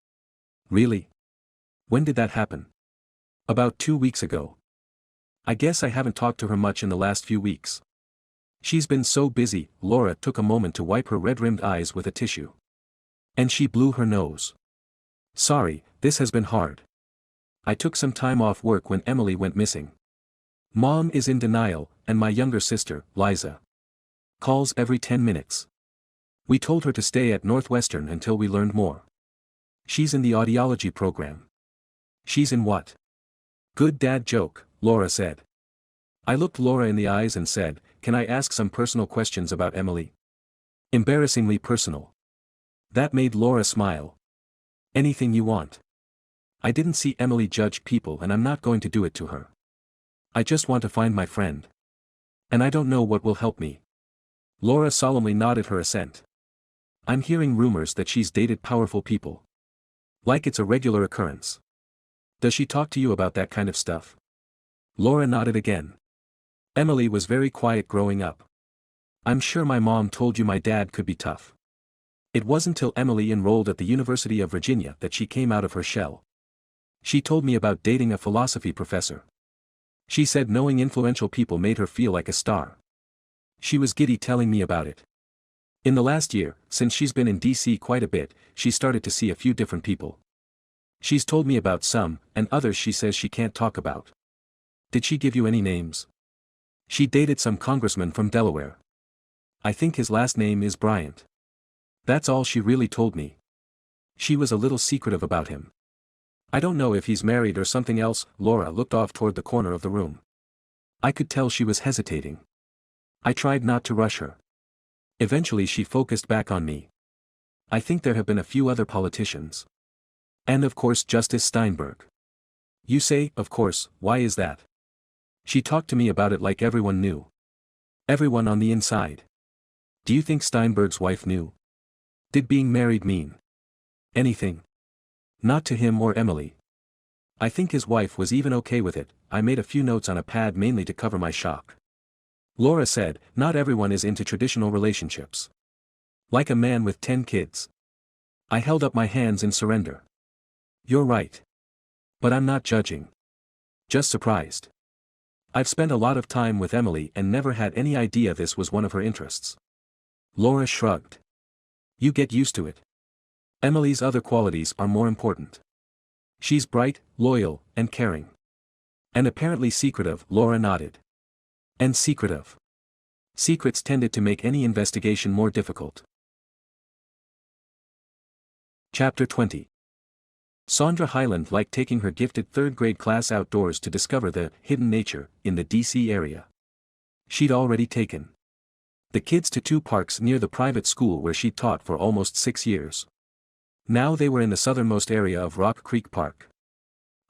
Really? When did that happen? About 2 weeks ago. I guess I haven't talked to her much in the last few weeks. She's been so busy. Laura took a moment to wipe her red-rimmed eyes with a tissue. And she blew her nose. Sorry, this has been hard. I took some time off work when Emily went missing. Mom is in denial, and my younger sister, Liza, calls every 10 minutes. We told her to stay at Northwestern until we learned more. She's in the audiology program. She's in what? Good dad joke, Laura said. I looked Laura in the eyes and said, can I ask some personal questions about Emily? Embarrassingly personal. That made Laura smile. Anything you want. I didn't see Emily judge people and I'm not going to do it to her. I just want to find my friend. And I don't know what will help me. Laura solemnly nodded her assent. I'm hearing rumors that she's dated powerful people. Like it's a regular occurrence. Does she talk to you about that kind of stuff? Laura nodded again. Emily was very quiet growing up. I'm sure my mom told you my dad could be tough. It wasn't till Emily enrolled at the University of Virginia that she came out of her shell. She told me about dating a philosophy professor. She said knowing influential people made her feel like a star. She was giddy telling me about it. In the last year, since she's been in DC quite a bit, she started to see a few different people. She's told me about some, and others she says she can't talk about. Did she give you any names? She dated some congressman from Delaware. I think his last name is Bryant. That's all she really told me. She was a little secretive about him. I don't know if he's married or something else. Laura looked off toward the corner of the room. I could tell she was hesitating. I tried not to rush her. Eventually she focused back on me. I think there have been a few other politicians. And of course Justice Steinberg. You say, of course, why is that? She talked to me about it like everyone knew. Everyone on the inside. Do you think Steinberg's wife knew? Did being married mean anything? Not to him or Emily. I think his wife was even okay with it. I made a few notes on a pad mainly to cover my shock. Laura said, not everyone is into traditional relationships. Like a man with 10 kids. I held up my hands in surrender. You're right. But I'm not judging. Just surprised. I've spent a lot of time with Emily and never had any idea this was one of her interests. Laura shrugged. You get used to it. Emily's other qualities are more important. She's bright, loyal, and caring. And apparently secretive. Laura nodded. And secretive. Secrets tended to make any investigation more difficult. Chapter 20. Sandra Hyland liked taking her gifted third-grade class outdoors to discover the hidden nature in the DC area. She'd already taken the kids to 2 parks near the private school where she'd taught for almost 6 years. Now they were in the southernmost area of Rock Creek Park.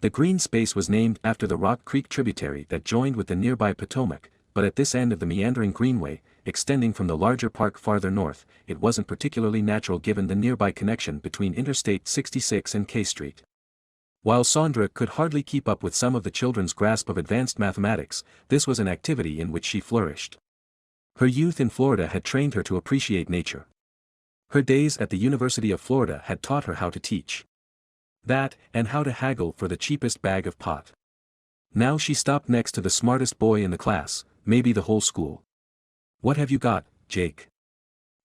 The green space was named after the Rock Creek tributary that joined with the nearby Potomac, but at this end of the meandering greenway, extending from the larger park farther north, it wasn't particularly natural given the nearby connection between Interstate 66 and K Street. While Sandra could hardly keep up with some of the children's grasp of advanced mathematics, this was an activity in which she flourished. Her youth in Florida had trained her to appreciate nature. Her days at the University of Florida had taught her how to teach that, and how to haggle for the cheapest bag of pot. Now she stopped next to the smartest boy in the class, maybe the whole school. What have you got, Jake?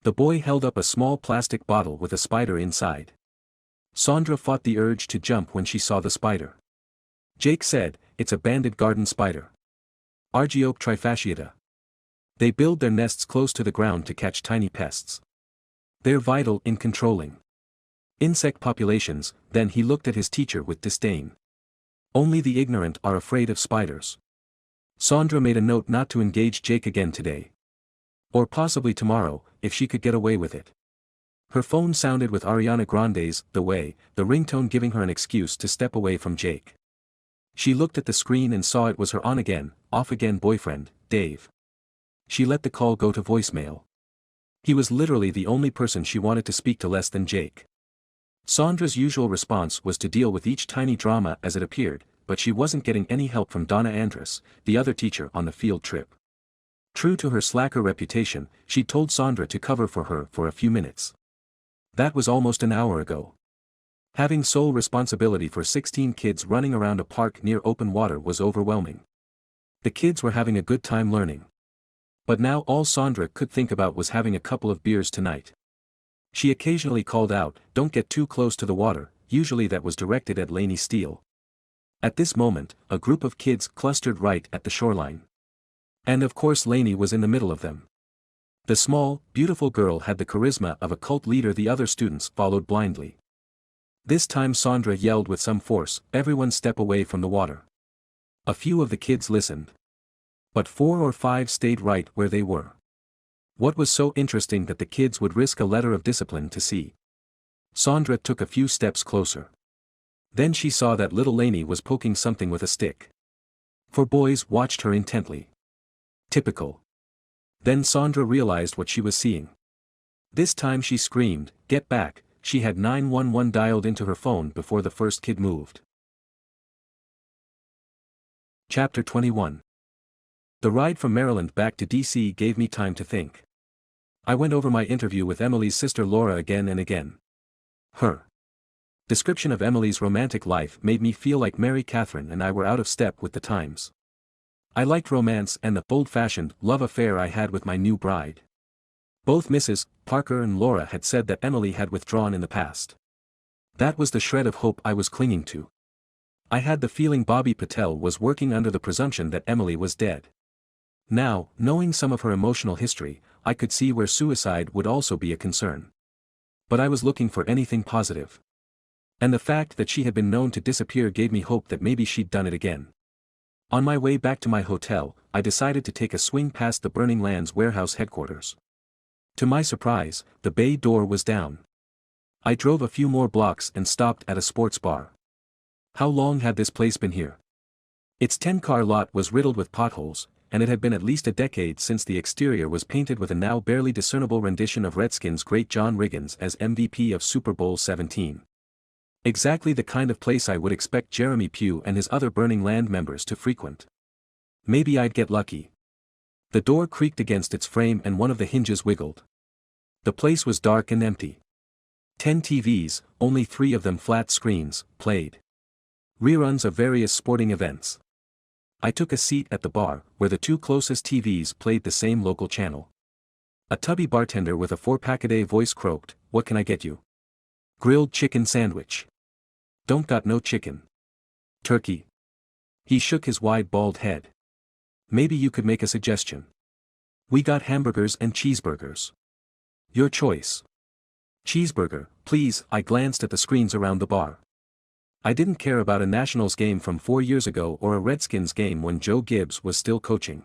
The boy held up a small plastic bottle with a spider inside. Sandra fought the urge to jump when she saw the spider. Jake said, it's a banded garden spider. Argiope trifasciata. They build their nests close to the ground to catch tiny pests. They're vital in controlling insect populations. Then he looked at his teacher with disdain. Only the ignorant are afraid of spiders. Sandra made a note not to engage Jake again today. Or possibly tomorrow, if she could get away with it. Her phone sounded with Ariana Grande's "The Way," the ringtone giving her an excuse to step away from Jake. She looked at the screen and saw it was her on-again, off-again boyfriend, Dave. She let the call go to voicemail. He was literally the only person she wanted to speak to less than Jake. Sandra's usual response was to deal with each tiny drama as it appeared, but she wasn't getting any help from Donna Andrus, the other teacher on the field trip. True to her slacker reputation, she told Sandra to cover for her for a few minutes. That was almost an hour ago. Having sole responsibility for 16 kids running around a park near open water was overwhelming. The kids were having a good time learning. But now all Sandra could think about was having a couple of beers tonight. She occasionally called out, "Don't get too close to the water," usually that was directed at Lainey Steele. At this moment, a group of kids clustered right at the shoreline. And of course Lainey was in the middle of them. The small, beautiful girl had the charisma of a cult leader. The other students followed blindly. This time Sandra yelled with some force, "Everyone step away from the water." A few of the kids listened. But 4 or 5 stayed right where they were. What was so interesting that the kids would risk a letter of discipline to see? Sandra took a few steps closer. Then she saw that little Lainey was poking something with a stick. 4 boys watched her intently. Typical. Then Sandra realized what she was seeing. This time she screamed, "Get back!" She had 911 dialed into her phone before the first kid moved. Chapter 21. The ride from Maryland back to DC gave me time to think. I went over my interview with Emily's sister Laura again and again. Her description of Emily's romantic life made me feel like Mary Catherine and I were out of step with the times. I liked romance and the old-fashioned love affair I had with my new bride. Both Mrs. Parker and Laura had said that Emily had withdrawn in the past. That was the shred of hope I was clinging to. I had the feeling Bobby Patel was working under the presumption that Emily was dead. Now, knowing some of her emotional history, I could see where suicide would also be a concern. But I was looking for anything positive. And the fact that she had been known to disappear gave me hope that maybe she'd done it again. On my way back to my hotel, I decided to take a swing past the Burning Lands warehouse headquarters. To my surprise, the bay door was down. I drove a few more blocks and stopped at a sports bar. How long had this place been here? Its 10-car lot was riddled with potholes, and it had been at least a decade since the exterior was painted with a now barely discernible rendition of Redskins great John Riggins as MVP of Super Bowl 17. Exactly the kind of place I would expect Jeremy Pugh and his other Burning Land members to frequent. Maybe I'd get lucky. The door creaked against its frame and one of the hinges wiggled. The place was dark and empty. 10 TVs, only 3 of them flat screens, played reruns of various sporting events. I took a seat at the bar, where the 2 closest TVs played the same local channel. A tubby bartender with a 4-pack-a-day voice croaked, "What can I get you?" "Grilled chicken sandwich." "Don't got no chicken." "Turkey." He shook his wide bald head. "Maybe you could make a suggestion." "We got hamburgers and cheeseburgers." "Your choice." "Cheeseburger, please." I glanced at the screens around the bar. I didn't care about a Nationals game from 4 years ago or a Redskins game when Joe Gibbs was still coaching.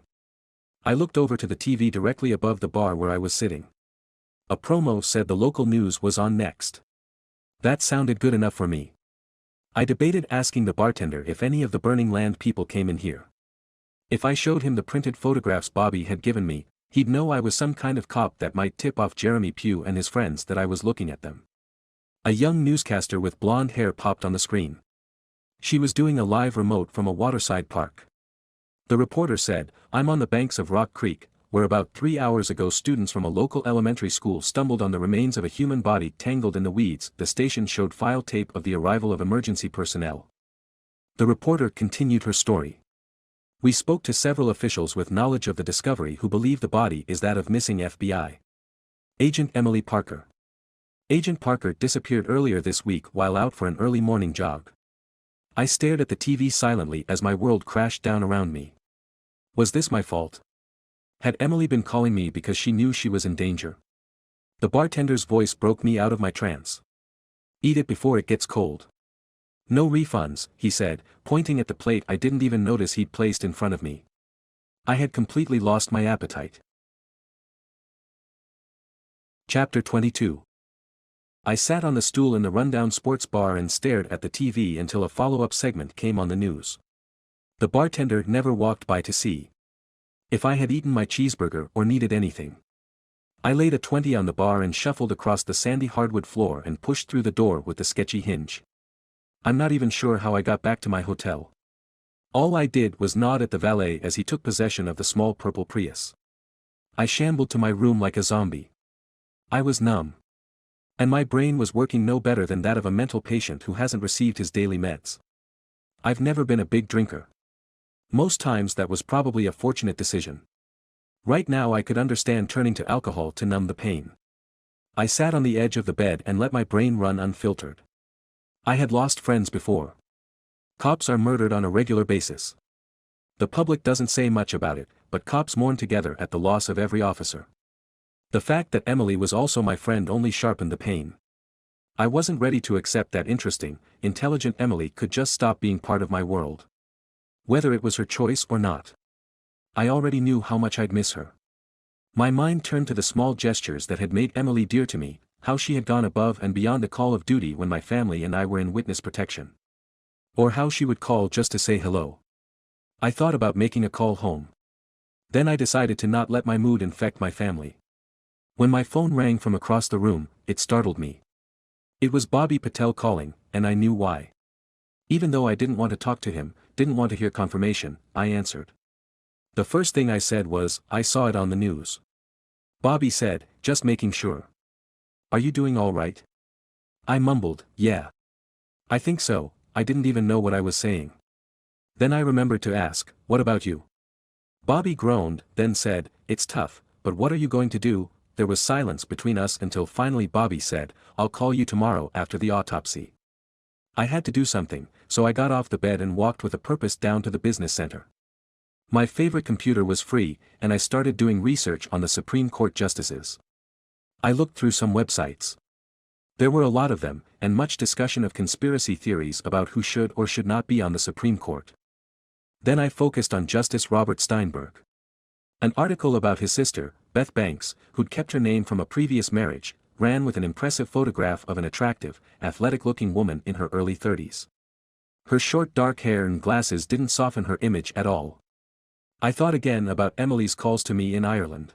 I looked over to the TV directly above the bar where I was sitting. A promo said the local news was on next. That sounded good enough for me. I debated asking the bartender if any of the Burning Land people came in here. If I showed him the printed photographs Bobby had given me, he'd know I was some kind of cop that might tip off Jeremy Pugh and his friends that I was looking at them. A young newscaster with blonde hair popped on the screen. She was doing a live remote from a waterside park. The reporter said, "I'm on the banks of Rock Creek, where about 3 hours ago students from a local elementary school stumbled on the remains of a human body tangled in the weeds." The station showed file tape of the arrival of emergency personnel. The reporter continued her story. "We spoke to several officials with knowledge of the discovery who believe the body is that of missing FBI agent Emily Parker. Agent Parker disappeared earlier this week while out for an early morning jog." I stared at the TV silently as my world crashed down around me. Was this my fault? Had Emily been calling me because she knew she was in danger? The bartender's voice broke me out of my trance. Eat it before it gets cold. No refunds, he said, pointing at the plate I didn't even notice he'd placed in front of me. I had completely lost my appetite. Chapter 22. I sat on the stool in the rundown sports bar and stared at the TV until a follow-up segment came on the news. The bartender never walked by to see if I had eaten my cheeseburger or needed anything. I laid a 20 on the bar and shuffled across the sandy hardwood floor and pushed through the door with the sketchy hinge. I'm not even sure how I got back to my hotel. All I did was nod at the valet as he took possession of the small purple Prius. I shambled to my room like a zombie. I was numb. And my brain was working no better than that of a mental patient who hasn't received his daily meds. I've never been a big drinker. Most times that was probably a fortunate decision. Right now I could understand turning to alcohol to numb the pain. I sat on the edge of the bed and let my brain run unfiltered. I had lost friends before. Cops are murdered on a regular basis. The public doesn't say much about it, but cops mourn together at the loss of every officer. The fact that Emily was also my friend only sharpened the pain. I wasn't ready to accept that interesting, intelligent Emily could just stop being part of my world. Whether it was her choice or not. I already knew how much I'd miss her. My mind turned to the small gestures that had made Emily dear to me, how she had gone above and beyond the call of duty when my family and I were in witness protection. Or how she would call just to say hello. I thought about making a call home. Then I decided to not let my mood infect my family. When my phone rang from across the room, it startled me. It was Bobby Patel calling, and I knew why. Even though I didn't want to talk to him, didn't want to hear confirmation, I answered. The first thing I said was, I saw it on the news. Bobby said, just making sure. Are you doing all right? I mumbled, yeah. I think so. I didn't even know what I was saying. Then I remembered to ask, what about you? Bobby groaned, then said, it's tough, but what are you going to do? There was silence between us until finally Bobby said, I'll call you tomorrow after the autopsy. I had to do something, so I got off the bed and walked with a purpose down to the business center. My favorite computer was free, and I started doing research on the Supreme Court justices. I looked through some websites. There were a lot of them, and much discussion of conspiracy theories about who should or should not be on the Supreme Court. Then I focused on Justice Robert Steinberg. An article about his sister, Beth Banks, who'd kept her name from a previous marriage, ran with an impressive photograph of an attractive, athletic-looking woman in her early 30s. Her short dark hair and glasses didn't soften her image at all. I thought again about Emily's calls to me in Ireland.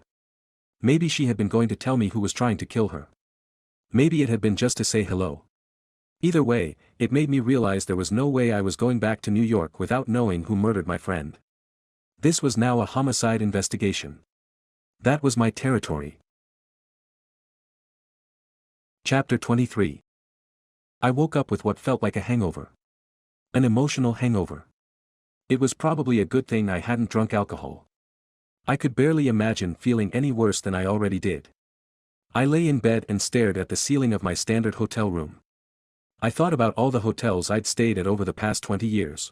Maybe she had been going to tell me who was trying to kill her. Maybe it had been just to say hello. Either way, it made me realize there was no way I was going back to New York without knowing who murdered my friend. This was now a homicide investigation. That was my territory. Chapter 23. I woke up with what felt like a hangover. An emotional hangover. It was probably a good thing I hadn't drunk alcohol. I could barely imagine feeling any worse than I already did. I lay in bed and stared at the ceiling of my standard hotel room. I thought about all the hotels I'd stayed at over the past 20 years.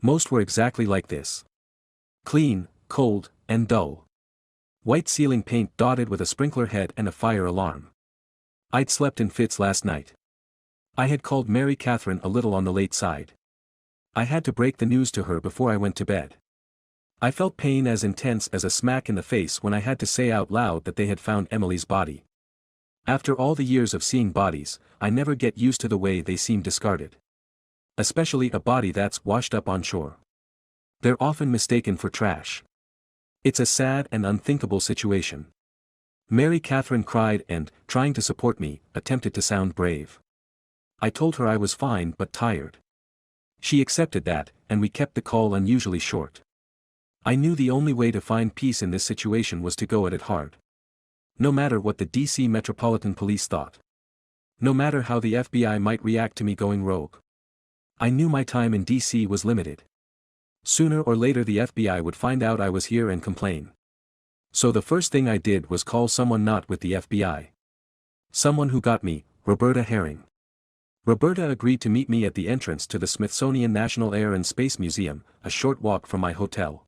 Most were exactly like this. Clean, cold, and dull. White ceiling paint dotted with a sprinkler head and a fire alarm. I'd slept in fits last night. I had called Mary Catherine a little on the late side. I had to break the news to her before I went to bed. I felt pain as intense as a smack in the face when I had to say out loud that they had found Emily's body. After all the years of seeing bodies, I never get used to the way they seem discarded. Especially a body that's washed up on shore. They're often mistaken for trash. It's a sad and unthinkable situation. Mary Catherine cried and, trying to support me, attempted to sound brave. I told her I was fine but tired. She accepted that, and we kept the call unusually short. I knew the only way to find peace in this situation was to go at it hard. No matter what the DC Metropolitan Police thought. No matter how the FBI might react to me going rogue. I knew my time in DC was limited. Sooner or later the FBI would find out I was here and complain. So the first thing I did was call someone not with the FBI. Someone who got me, Roberta Herring. Roberta agreed to meet me at the entrance to the Smithsonian National Air and Space Museum, a short walk from my hotel.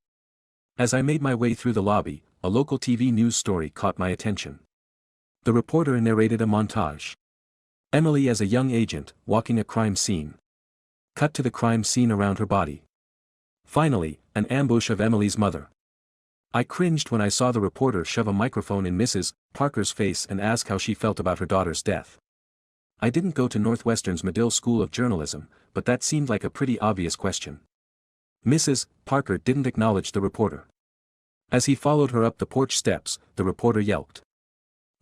As I made my way through the lobby, a local TV news story caught my attention. The reporter narrated a montage. Emily as a young agent, walking a crime scene. Cut to the crime scene around her body. Finally, an ambush of Emily's mother. I cringed when I saw the reporter shove a microphone in Mrs. Parker's face and ask how she felt about her daughter's death. I didn't go to Northwestern's Medill School of Journalism, but that seemed like a pretty obvious question. Mrs. Parker didn't acknowledge the reporter. As he followed her up the porch steps, the reporter yelped.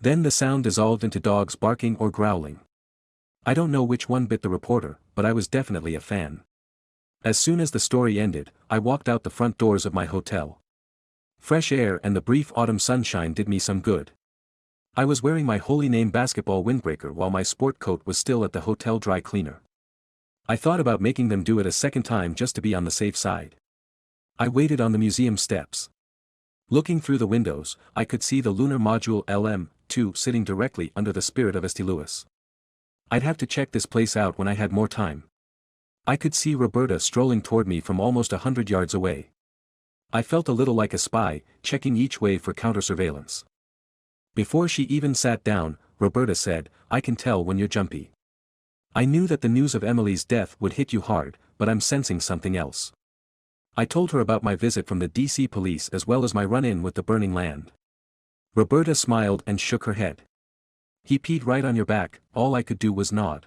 Then the sound dissolved into dogs barking or growling. I don't know which one bit the reporter, but I was definitely a fan. As soon as the story ended, I walked out the front doors of my hotel. Fresh air and the brief autumn sunshine did me some good. I was wearing my Holy Name basketball windbreaker while my sport coat was still at the hotel dry cleaner. I thought about making them do it a second time just to be on the safe side. I waited on the museum steps. Looking through the windows, I could see the lunar module LM-2 sitting directly under the Spirit of St. Louis. I'd have to check this place out when I had more time. I could see Roberta strolling toward me from almost 100 yards away. I felt a little like a spy, checking each way for counter-surveillance. Before she even sat down, Roberta said, "I can tell when you're jumpy." I knew that the news of Emily's death would hit you hard, but I'm sensing something else. I told her about my visit from the DC police as well as my run-in with the burning land. Roberta smiled and shook her head. "He peed right on your back," all I could do was nod.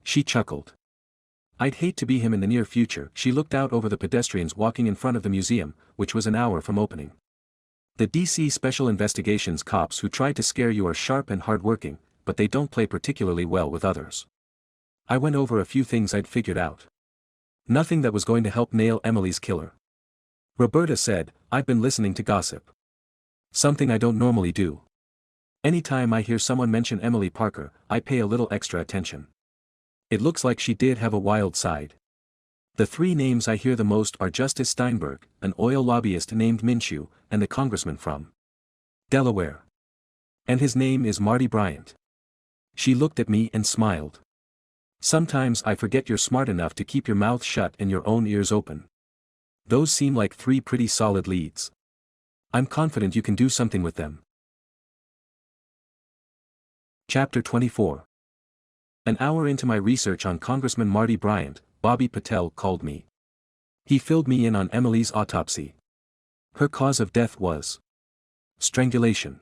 She chuckled. "I'd hate to be him in the near future." She looked out over the pedestrians walking in front of the museum, which was an hour from opening. The DC Special Investigations cops who try to scare you are sharp and hard-working, but they don't play particularly well with others. I went over a few things I'd figured out. Nothing that was going to help nail Emily's killer. Roberta said, "I've been listening to gossip. Something I don't normally do. Anytime I hear someone mention Emily Parker, I pay a little extra attention. It looks like she did have a wild side. The three names I hear the most are Justice Steinberg, an oil lobbyist named Minshew, and the congressman from Delaware. And his name is Marty Bryant." She looked at me and smiled. "Sometimes I forget you're smart enough to keep your mouth shut and your own ears open. Those seem like three pretty solid leads. I'm confident you can do something with them." Chapter 24. An hour into my research on Congressman Marty Bryant, Bobby Patel called me. He filled me in on Emily's autopsy. Her cause of death was strangulation.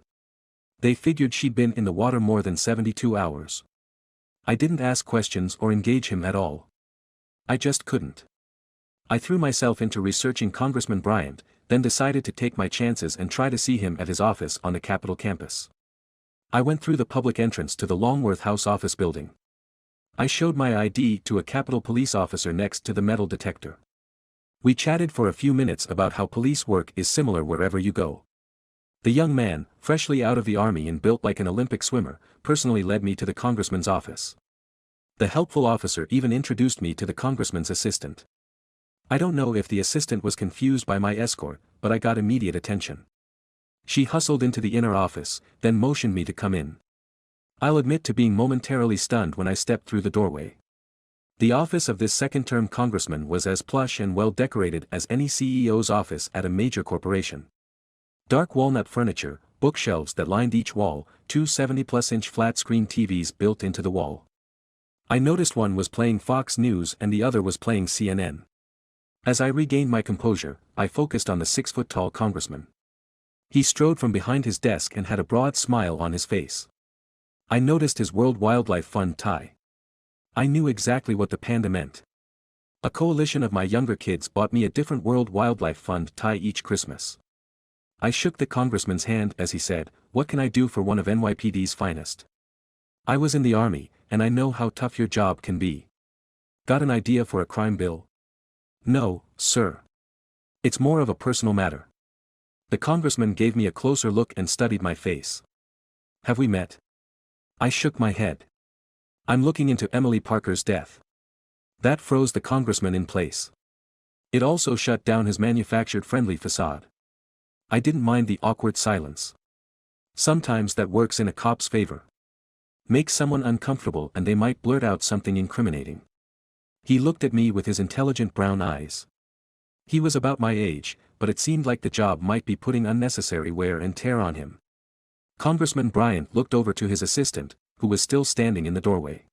They figured she'd been in the water more than 72 hours. I didn't ask questions or engage him at all. I just couldn't. I threw myself into researching Congressman Bryant, then decided to take my chances and try to see him at his office on the Capitol campus. I went through the public entrance to the Longworth House office building. I showed my ID to a Capitol police officer next to the metal detector. We chatted for a few minutes about how police work is similar wherever you go. The young man, freshly out of the army and built like an Olympic swimmer, personally led me to the congressman's office. The helpful officer even introduced me to the congressman's assistant. I don't know if the assistant was confused by my escort, but I got immediate attention. She hustled into the inner office, then motioned me to come in. I'll admit to being momentarily stunned when I stepped through the doorway. The office of this second-term congressman was as plush and well-decorated as any CEO's office at a major corporation. Dark walnut furniture, bookshelves that lined each wall, two 70-plus-inch flat-screen TVs built into the wall. I noticed one was playing Fox News and the other was playing CNN. As I regained my composure, I focused on the 6-foot-tall congressman. He strode from behind his desk and had a broad smile on his face. I noticed his World Wildlife Fund tie. I knew exactly what the panda meant. A coalition of my younger kids bought me a different World Wildlife Fund tie each Christmas. I shook the congressman's hand as he said, "What can I do for one of NYPD's finest? I was in the Army, and I know how tough your job can be. Got an idea for a crime bill?" "No, sir. It's more of a personal matter." The congressman gave me a closer look and studied my face. "Have we met?" I shook my head. "I'm looking into Emily Parker's death." That froze the congressman in place. It also shut down his manufactured friendly facade. I didn't mind the awkward silence. Sometimes that works in a cop's favor. Make someone uncomfortable and they might blurt out something incriminating. He looked at me with his intelligent brown eyes. He was about my age, but it seemed like the job might be putting unnecessary wear and tear on him. Congressman Bryant looked over to his assistant, who was still standing in the doorway.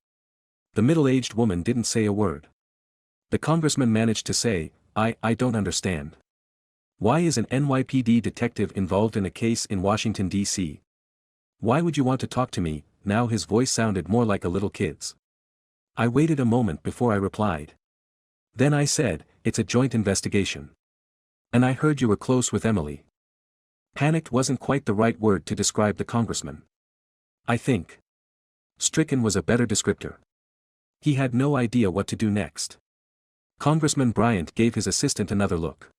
The middle-aged woman didn't say a word. The congressman managed to say, I don't understand. Why is an NYPD detective involved in a case in Washington, D.C.? Why would you want to talk to me? Now his voice sounded more like a little kid's. I waited a moment before I replied. Then I said, it's a joint investigation. And I heard you were close with Emily. Panicked wasn't quite the right word to describe the congressman. I think stricken was a better descriptor. He had no idea what to do next. Congressman Bryant gave his assistant another look.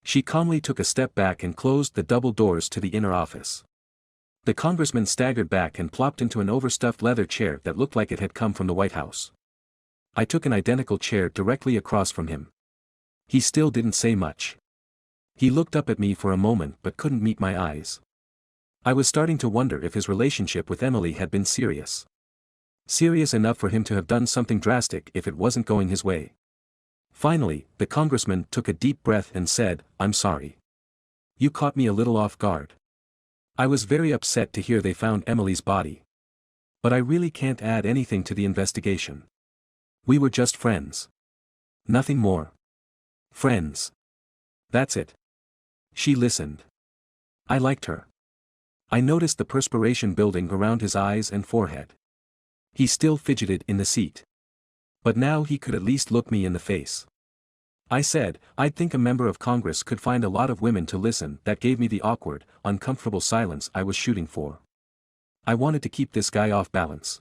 She calmly took a step back and closed the double doors to the inner office. The congressman staggered back and plopped into an overstuffed leather chair that looked like it had come from the White House. I took an identical chair directly across from him. He still didn't say much. He looked up at me for a moment but couldn't meet my eyes. I was starting to wonder if his relationship with Emily had been serious. Serious enough for him to have done something drastic if it wasn't going his way. Finally, the congressman took a deep breath and said, I'm sorry. You caught me a little off guard. I was very upset to hear they found Emily's body. But I really can't add anything to the investigation. We were just friends. Nothing more. Friends. That's it. She listened. I liked her. I noticed the perspiration building around his eyes and forehead. He still fidgeted in the seat. But now he could at least look me in the face. I said, I'd think a member of Congress could find a lot of women to listen. That gave me the awkward, uncomfortable silence I was shooting for. I wanted to keep this guy off balance.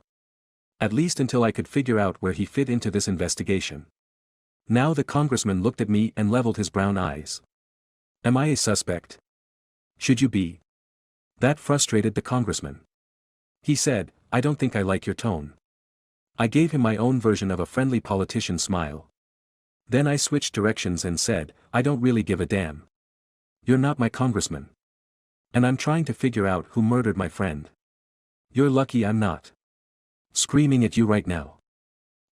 At least until I could figure out where he fit into this investigation. Now the congressman looked at me and leveled his brown eyes. Am I a suspect? Should you be? That frustrated the congressman. He said, I don't think I like your tone. I gave him my own version of a friendly politician smile. Then I switched directions and said, I don't really give a damn. You're not my congressman. And I'm trying to figure out who murdered my friend. You're lucky I'm not screaming at you right now.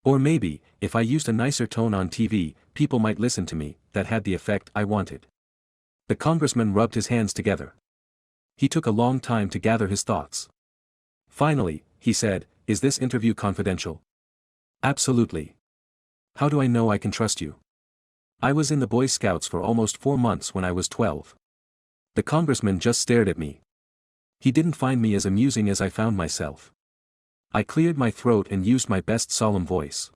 Or maybe, if I used a nicer tone on TV, people might listen to me. That had the effect I wanted. The congressman rubbed his hands together. He took a long time to gather his thoughts. Finally, he said, is this interview confidential? Absolutely. How do I know I can trust you? I was in the Boy Scouts for almost 4 months when I was 12. The congressman just stared at me. He didn't find me as amusing as I found myself. I cleared my throat and used my best solemn voice.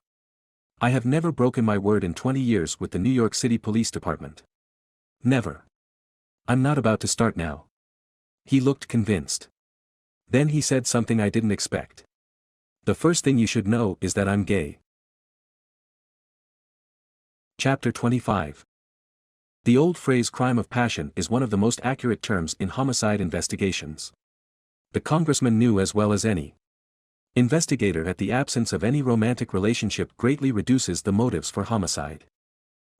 I have never broken my word in 20 years with the New York City Police Department. Never. I'm not about to start now. He looked convinced. Then he said something I didn't expect. The first thing you should know is that I'm gay. Chapter 25. The old phrase crime of passion is one of the most accurate terms in homicide investigations. The congressman knew as well as any investigator that the absence of any romantic relationship greatly reduces the motives for homicide.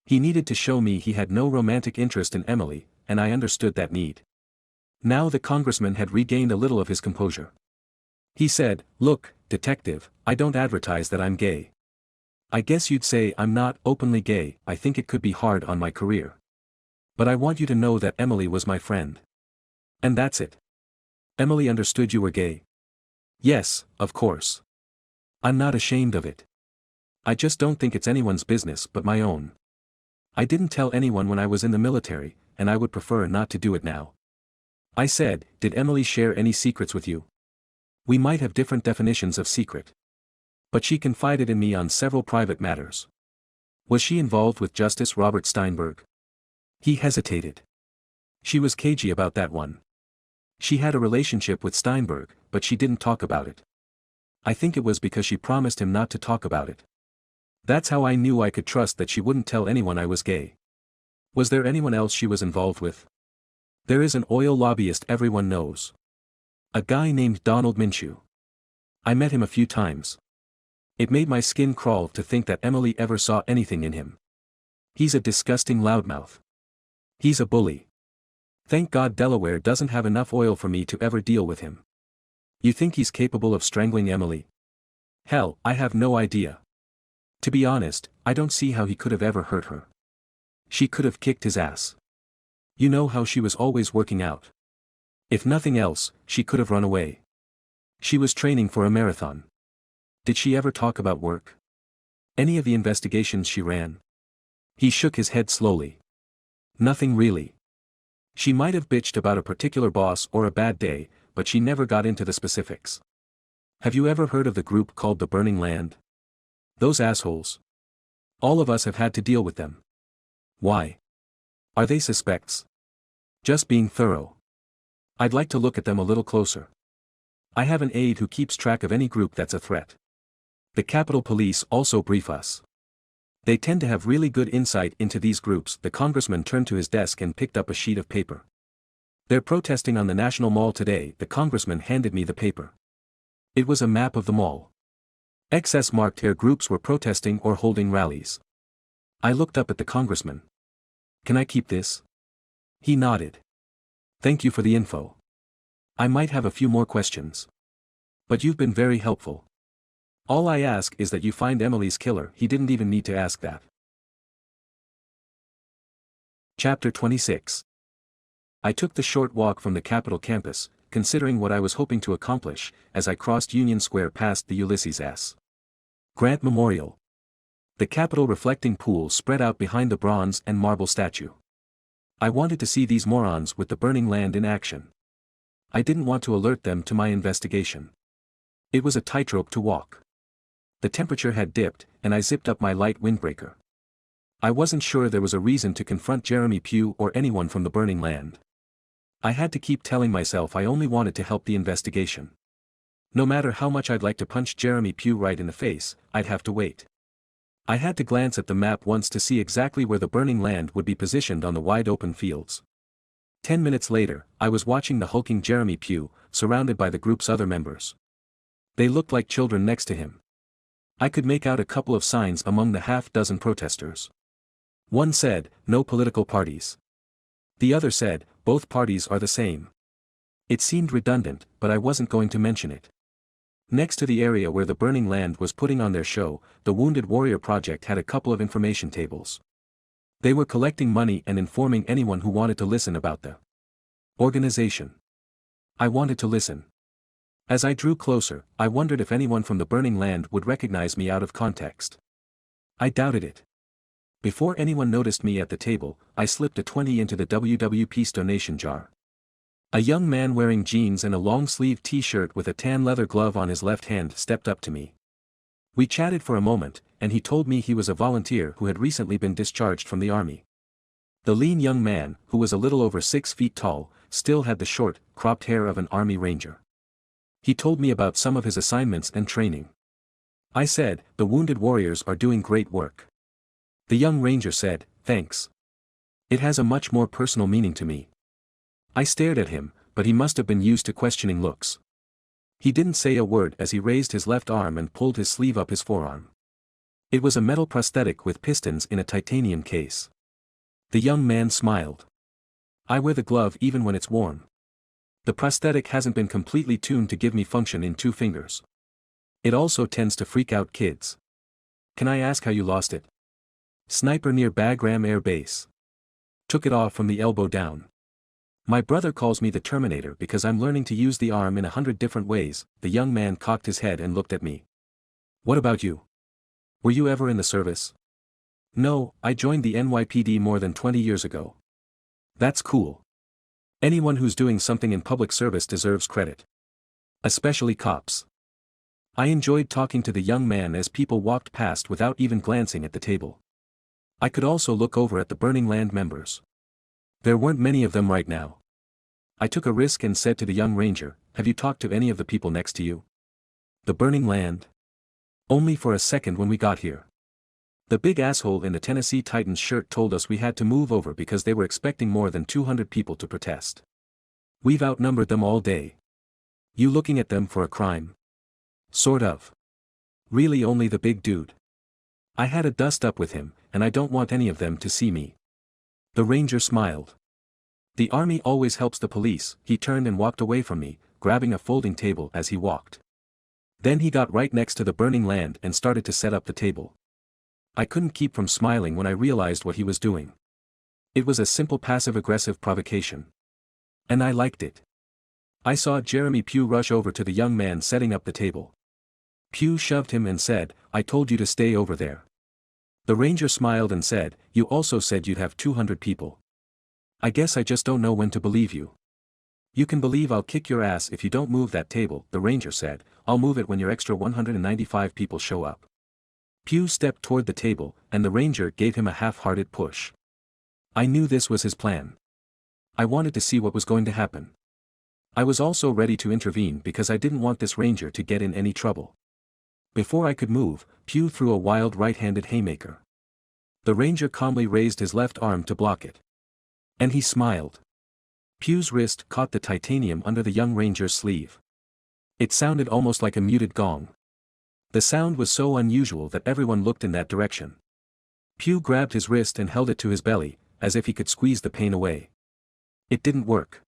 He needed to show me he had no romantic interest in Emily, and I understood that need. Now the congressman had regained a little of his composure. He said, look, detective, I don't advertise that I'm gay. I guess you'd say I'm not openly gay. I think it could be hard on my career. But I want you to know that Emily was my friend. And that's it. Emily understood you were gay. Yes, of course. I'm not ashamed of it. I just don't think it's anyone's business but my own. I didn't tell anyone when I was in the military, and I would prefer not to do it now. I said, did Emily share any secrets with you? We might have different definitions of secret. But she confided in me on several private matters. Was she involved with Justice Robert Steinberg? He hesitated. She was cagey about that one. She had a relationship with Steinberg, but she didn't talk about it. I think it was because she promised him not to talk about it. That's how I knew I could trust that she wouldn't tell anyone I was gay. Was there anyone else she was involved with? There is an oil lobbyist everyone knows. A guy named Donald Minshew. I met him a few times. It made my skin crawl to think that Emily ever saw anything in him. He's a disgusting loudmouth. He's a bully. Thank God Delaware doesn't have enough oil for me to ever deal with him. You think he's capable of strangling Emily? Hell, I have no idea. To be honest, I don't see how he could have ever hurt her. She could have kicked his ass. You know how she was always working out. If nothing else, she could have run away. She was training for a marathon. Did she ever talk about work? Any of the investigations she ran? He shook his head slowly. Nothing really. She might have bitched about a particular boss or a bad day, but she never got into the specifics. Have you ever heard of the group called the Burning Land? Those assholes. All of us have had to deal with them. Why? Are they suspects? Just being thorough. I'd like to look at them a little closer. I have an aide who keeps track of any group that's a threat. The Capitol Police also brief us. They tend to have really good insight into these groups. The congressman turned to his desk and picked up a sheet of paper. They're protesting on the National Mall today. The congressman handed me the paper. It was a map of the mall. XS marked where groups were protesting or holding rallies. I looked up at the congressman. Can I keep this? He nodded. Thank you for the info. I might have a few more questions. But you've been very helpful. All I ask is that you find Emily's killer. He didn't even need to ask that. Chapter 26. I took the short walk from the Capitol campus, considering what I was hoping to accomplish, as I crossed Union Square past the Ulysses S. Grant Memorial. The Capitol reflecting pool spread out behind the bronze and marble statue. I wanted to see these morons with the Burning Land in action. I didn't want to alert them to my investigation. It was a tightrope to walk. The temperature had dipped, and I zipped up my light windbreaker. I wasn't sure there was a reason to confront Jeremy Pugh or anyone from the Burning Land. I had to keep telling myself I only wanted to help the investigation. No matter how much I'd like to punch Jeremy Pugh right in the face, I'd have to wait. I had to glance at the map once to see exactly where the Burning Land would be positioned on the wide open fields. 10 minutes later, I was watching the hulking Jeremy Pugh, surrounded by the group's other members. They looked like children next to him. I could make out a couple of signs among the half-dozen protesters. One said, "No political parties." The other said, "Both parties are the same." It seemed redundant, but I wasn't going to mention it. Next to the area where the Burning Land was putting on their show, the Wounded Warrior Project had a couple of information tables. They were collecting money and informing anyone who wanted to listen about the organization. I wanted to listen. As I drew closer, I wondered if anyone from the Burning Land would recognize me out of context. I doubted it. Before anyone noticed me at the table, I slipped a 20 into the WWP's donation jar. A young man wearing jeans and a long-sleeved t-shirt with a tan leather glove on his left hand stepped up to me. We chatted for a moment, and he told me he was a volunteer who had recently been discharged from the army. The lean young man, who was a little over 6 feet tall, still had the short, cropped hair of an army ranger. He told me about some of his assignments and training. I said, "The Wounded Warriors are doing great work." The young ranger said, "Thanks. It has a much more personal meaning to me." I stared at him, but he must have been used to questioning looks. He didn't say a word as he raised his left arm and pulled his sleeve up his forearm. It was a metal prosthetic with pistons in a titanium case. The young man smiled. "I wear the glove even when it's warm. The prosthetic hasn't been completely tuned to give me function in 2 fingers. It also tends to freak out kids." "Can I ask how you lost it?" "Sniper near Bagram Air Base. Took it off from the elbow down. My brother calls me the Terminator because I'm learning to use the arm in 100 different ways." The young man cocked his head and looked at me. "What about you? Were you ever in the service?" "No, I joined the NYPD more than 20 years ago." "That's cool. Anyone who's doing something in public service deserves credit. Especially cops." I enjoyed talking to the young man as people walked past without even glancing at the table. I could also look over at the Burning Land members. There weren't many of them right now. I took a risk and said to the young ranger, "Have you talked to any of the people next to you?" "The Burning Land?" "Only for a second when we got here. The big asshole in the Tennessee Titans shirt told us we had to move over because they were expecting more than 200 people to protest. We've outnumbered them all day." "You looking at them for a crime?" "Sort of. Really only the big dude. I had a dust-up with him, and I don't want any of them to see me." The ranger smiled. "The army always helps the police." He turned and walked away from me, grabbing a folding table as he walked. Then he got right next to the Burning Land and started to set up the table. I couldn't keep from smiling when I realized what he was doing. It was a simple passive-aggressive provocation. And I liked it. I saw Jeremy Pugh rush over to the young man setting up the table. Pugh shoved him and said, "I told you to stay over there." The ranger smiled and said, "You also said you'd have 200 people. I guess I just don't know when to believe you." "You can believe I'll kick your ass if you don't move that table," the ranger said. "I'll move it when your extra 195 people show up." Pugh stepped toward the table, and the ranger gave him a half-hearted push. I knew this was his plan. I wanted to see what was going to happen. I was also ready to intervene because I didn't want this ranger to get in any trouble. Before I could move, Pugh threw a wild right-handed haymaker. The ranger calmly raised his left arm to block it. And he smiled. Pugh's wrist caught the titanium under the young ranger's sleeve. It sounded almost like a muted gong. The sound was so unusual that everyone looked in that direction. Pugh grabbed his wrist and held it to his belly, as if he could squeeze the pain away. It didn't work.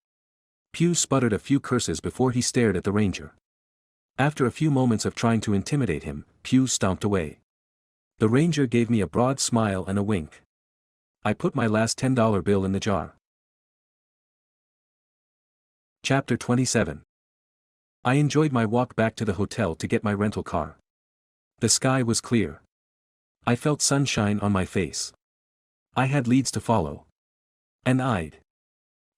Pugh sputtered a few curses before he stared at the ranger. After a few moments of trying to intimidate him, Pugh stomped away. The ranger gave me a broad smile and a wink. I put my last $10 bill in the jar. Chapter 27. I enjoyed my walk back to the hotel to get my rental car. The sky was clear. I felt sunshine on my face. I had leads to follow. And I'd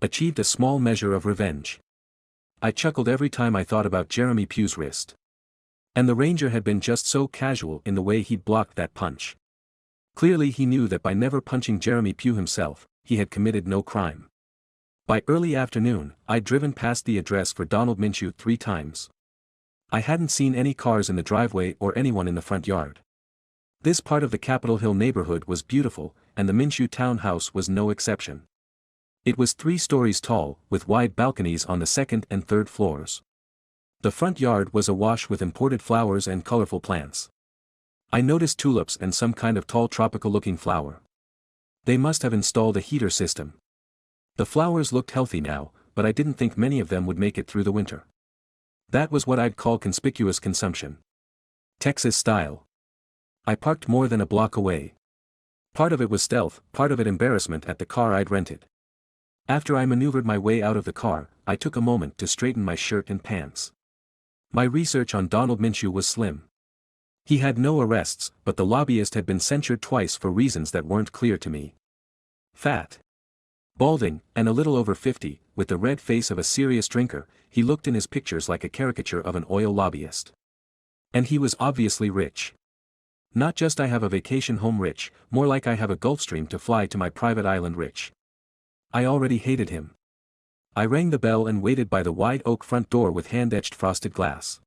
achieved a small measure of revenge. I chuckled every time I thought about Jeremy Pugh's wrist. And the ranger had been just so casual in the way he'd blocked that punch. Clearly he knew that by never punching Jeremy Pugh himself, he had committed no crime. By early afternoon, I'd driven past the address for Donald Minshew 3 times. I hadn't seen any cars in the driveway or anyone in the front yard. This part of the Capitol Hill neighborhood was beautiful, and the Minshew townhouse was no exception. It was 3 stories tall, with wide balconies on the 2nd and 3rd floors. The front yard was awash with imported flowers and colorful plants. I noticed tulips and some kind of tall tropical-looking flower. They must have installed a heater system. The flowers looked healthy now, but I didn't think many of them would make it through the winter. That was what I'd call conspicuous consumption. Texas style. I parked more than a block away. Part of it was stealth, part of it embarrassment at the car I'd rented. After I maneuvered my way out of the car, I took a moment to straighten my shirt and pants. My research on Donald Minshew was slim. He had no arrests, but the lobbyist had been censured twice for reasons that weren't clear to me. Fat, balding, and a little over 50, with the red face of a serious drinker, he looked in his pictures like a caricature of an oil lobbyist. And he was obviously rich. Not just I have a vacation home rich, more like I have a Gulfstream to fly to my private island rich. I already hated him. I rang the bell and waited by the wide oak front door with hand-etched frosted glass.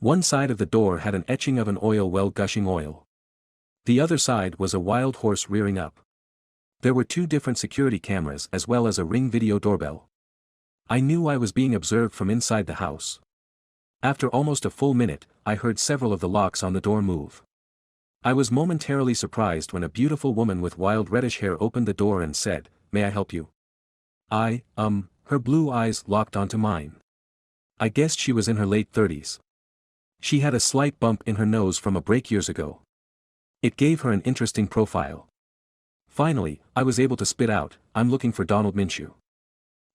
One side of the door had an etching of an oil well gushing oil. The other side was a wild horse rearing up. There were 2 different security cameras as well as a Ring video doorbell. I knew I was being observed from inside the house. After almost a full minute, I heard several of the locks on the door move. I was momentarily surprised when a beautiful woman with wild reddish hair opened the door and said, "May I help you?" Her blue eyes locked onto mine. I guessed she was in her late 30s. She had a slight bump in her nose from a break years ago. It gave her an interesting profile. Finally, I was able to spit out, "I'm looking for Donald Minshew."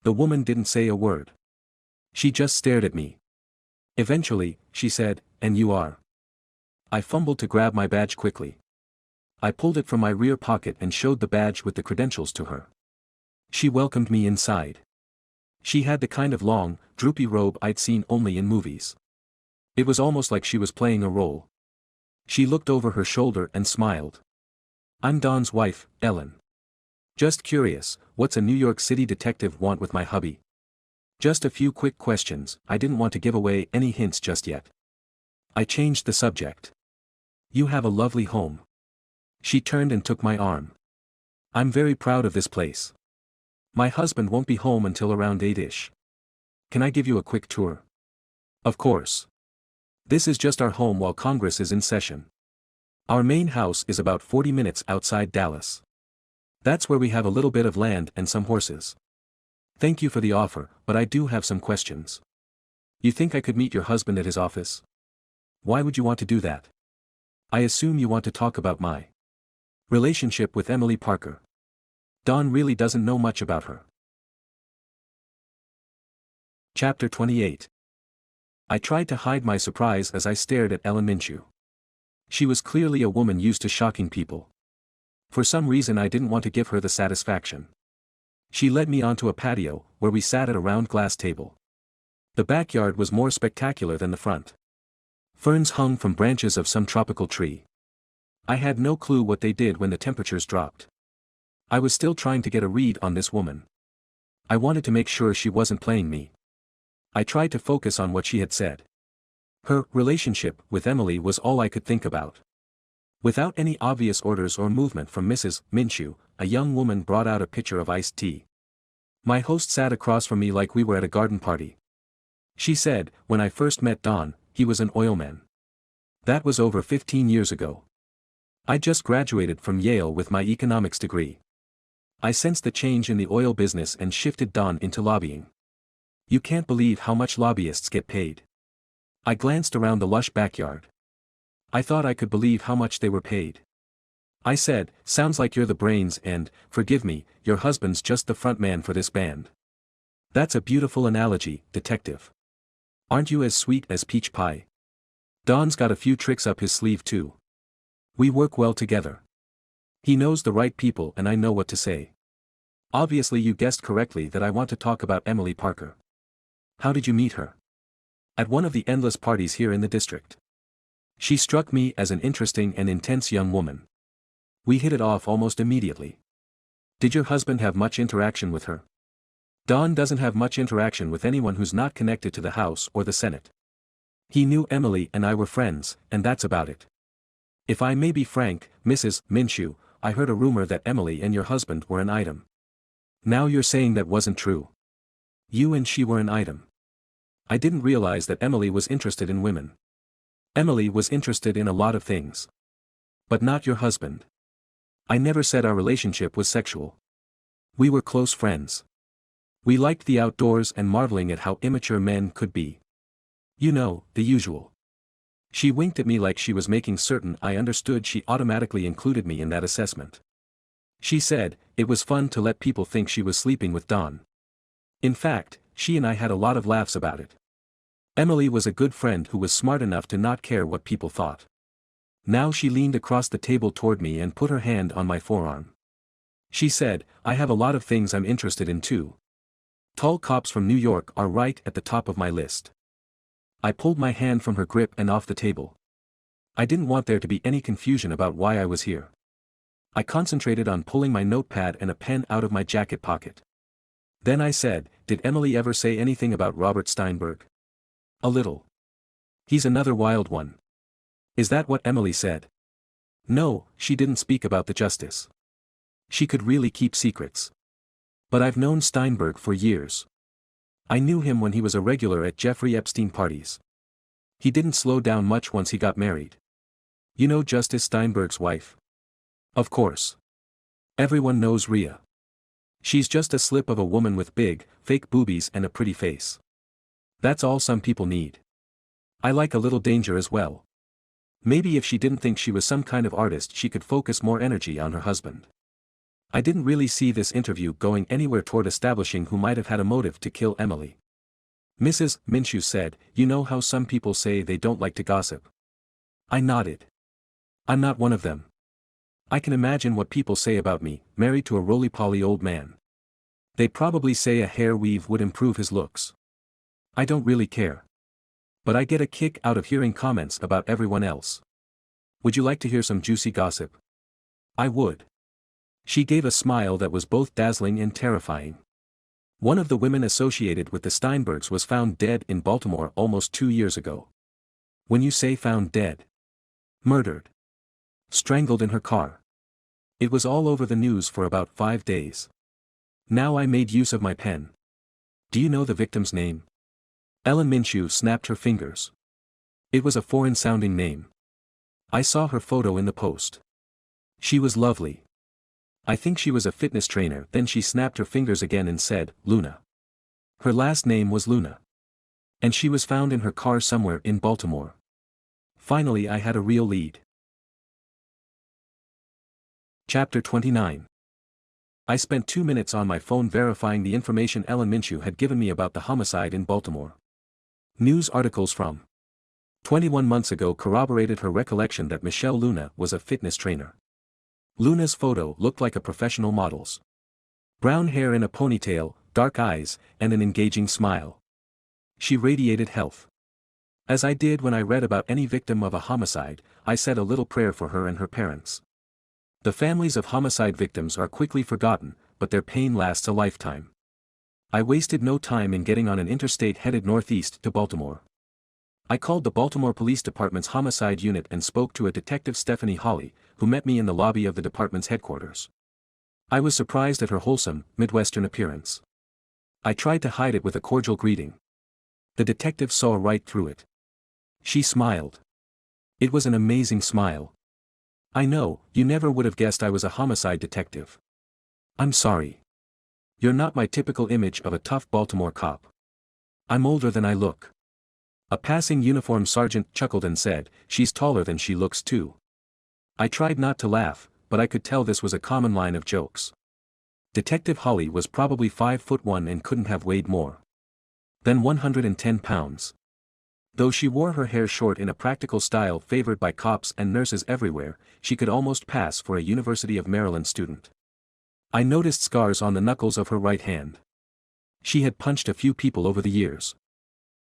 The woman didn't say a word. She just stared at me. Eventually, she said, "And you are?" I fumbled to grab my badge quickly. I pulled it from my rear pocket and showed the badge with the credentials to her. She welcomed me inside. She had the kind of long, droopy robe I'd seen only in movies. It was almost like she was playing a role. She looked over her shoulder and smiled. "I'm Don's wife, Ellen. Just curious, what's a New York City detective want with my hubby?" Just a few quick questions, I didn't want to give away any hints just yet. I changed the subject. "You have a lovely home." She turned and took my arm. "I'm very proud of this place. My husband won't be home until around 8-ish. Can I give you a quick tour?" "Of course. This is just our home while Congress is in session. Our main house is about 40 minutes outside Dallas. That's where we have a little bit of land and some horses. Thank you for the offer, but I do have some questions. You think I could meet your husband at his office? Why would you want to do that? I assume you want to talk about my relationship with Emily Parker. Don really doesn't know much about her." Chapter 28. I tried to hide my surprise as I stared at Ellen Minshew. She was clearly a woman used to shocking people. For some reason I didn't want to give her the satisfaction. She led me onto a patio, where we sat at a round glass table. The backyard was more spectacular than the front. Ferns hung from branches of some tropical tree. I had no clue what they did when the temperatures dropped. I was still trying to get a read on this woman. I wanted to make sure she wasn't playing me. I tried to focus on what she had said. Her relationship with Emily was all I could think about. Without any obvious orders or movement from Mrs. Minshew, a young woman brought out a pitcher of iced tea. My host sat across from me like we were at a garden party. She said, when I first met Don, he was an oilman. That was over 15 years ago. I just graduated from Yale with my economics degree. I sensed the change in the oil business and shifted Don into lobbying. You can't believe how much lobbyists get paid. I glanced around the lush backyard. I thought I could believe how much they were paid. I said, sounds like you're the brains and, forgive me, your husband's just the front man for this band. That's a beautiful analogy, detective. Aren't you as sweet as peach pie? Don's got a few tricks up his sleeve too. We work well together. He knows the right people and I know what to say. Obviously you guessed correctly that I want to talk about Emily Parker. How did you meet her? At one of the endless parties here in the district. She struck me as an interesting and intense young woman. We hit it off almost immediately. Did your husband have much interaction with her? Don doesn't have much interaction with anyone who's not connected to the House or the Senate. He knew Emily and I were friends, and that's about it. If I may be frank, Mrs. Minshew, I heard a rumor that Emily and your husband were an item. Now you're saying that wasn't true. You and she were an item. I didn't realize that Emily was interested in women. Emily was interested in a lot of things. But not your husband. I never said our relationship was sexual. We were close friends. We liked the outdoors and marveling at how immature men could be. You know, the usual. She winked at me like she was making certain I understood. She automatically included me in that assessment. She said, it was fun to let people think she was sleeping with Don. In fact, she and I had a lot of laughs about it. Emily was a good friend who was smart enough to not care what people thought. Now she leaned across the table toward me and put her hand on my forearm. She said, I have a lot of things I'm interested in too. Tall cops from New York are right at the top of my list. I pulled my hand from her grip and off the table. I didn't want there to be any confusion about why I was here. I concentrated on pulling my notepad and a pen out of my jacket pocket. Then I said, did Emily ever say anything about Robert Steinberg? A little. He's another wild one. Is that what Emily said? No, she didn't speak about the justice. She could really keep secrets. But I've known Steinberg for years. I knew him when he was a regular at Jeffrey Epstein parties. He didn't slow down much once he got married. You know Justice Steinberg's wife? Of course. Everyone knows Rhea. She's just a slip of a woman with big, fake boobies and a pretty face. That's all some people need. I like a little danger as well. Maybe if she didn't think she was some kind of artist she could focus more energy on her husband. I didn't really see this interview going anywhere toward establishing who might have had a motive to kill Emily. Mrs. Minshew said, you know how some people say they don't like to gossip? I nodded. I'm not one of them. I can imagine what people say about me, married to a roly-poly old man. They probably say a hair weave would improve his looks. I don't really care. But I get a kick out of hearing comments about everyone else. Would you like to hear some juicy gossip? I would. She gave a smile that was both dazzling and terrifying. One of the women associated with the Steinbergs was found dead in Baltimore almost 2 years ago. When you say found dead. Murdered. Strangled in her car. It was all over the news for about 5 days. Now I made use of my pen. Do you know the victim's name? Ellen Minshew snapped her fingers. It was a foreign-sounding name. I saw her photo in the Post. She was lovely. I think she was a fitness trainer. Then she snapped her fingers again and said, Luna. Her last name was Luna. And she was found in her car somewhere in Baltimore. Finally I had a real lead. Chapter 29. I spent 2 minutes on my phone verifying the information Ellen Minshew had given me about the homicide in Baltimore. News articles from 21 months ago corroborated her recollection that Michelle Luna was a fitness trainer. Luna's photo looked like a professional model's. Brown hair in a ponytail, dark eyes, and an engaging smile. She radiated health. As I did when I read about any victim of a homicide, I said a little prayer for her and her parents. The families of homicide victims are quickly forgotten, but their pain lasts a lifetime. I wasted no time in getting on an interstate headed northeast to Baltimore. I called the Baltimore Police Department's homicide unit and spoke to a Detective Stephanie Hawley, who met me in the lobby of the department's headquarters. I was surprised at her wholesome, Midwestern appearance. I tried to hide it with a cordial greeting. The detective saw right through it. She smiled. It was an amazing smile. I know, you never would have guessed I was a homicide detective. I'm sorry. You're not my typical image of a tough Baltimore cop. I'm older than I look. A passing uniformed sergeant chuckled and said, "She's taller than she looks too." I tried not to laugh, but I could tell this was a common line of jokes. Detective Hawley was probably 5'1" and couldn't have weighed more than 110 pounds. Though she wore her hair short in a practical style favored by cops and nurses everywhere, she could almost pass for a University of Maryland student. I noticed scars on the knuckles of her right hand. She had punched a few people over the years.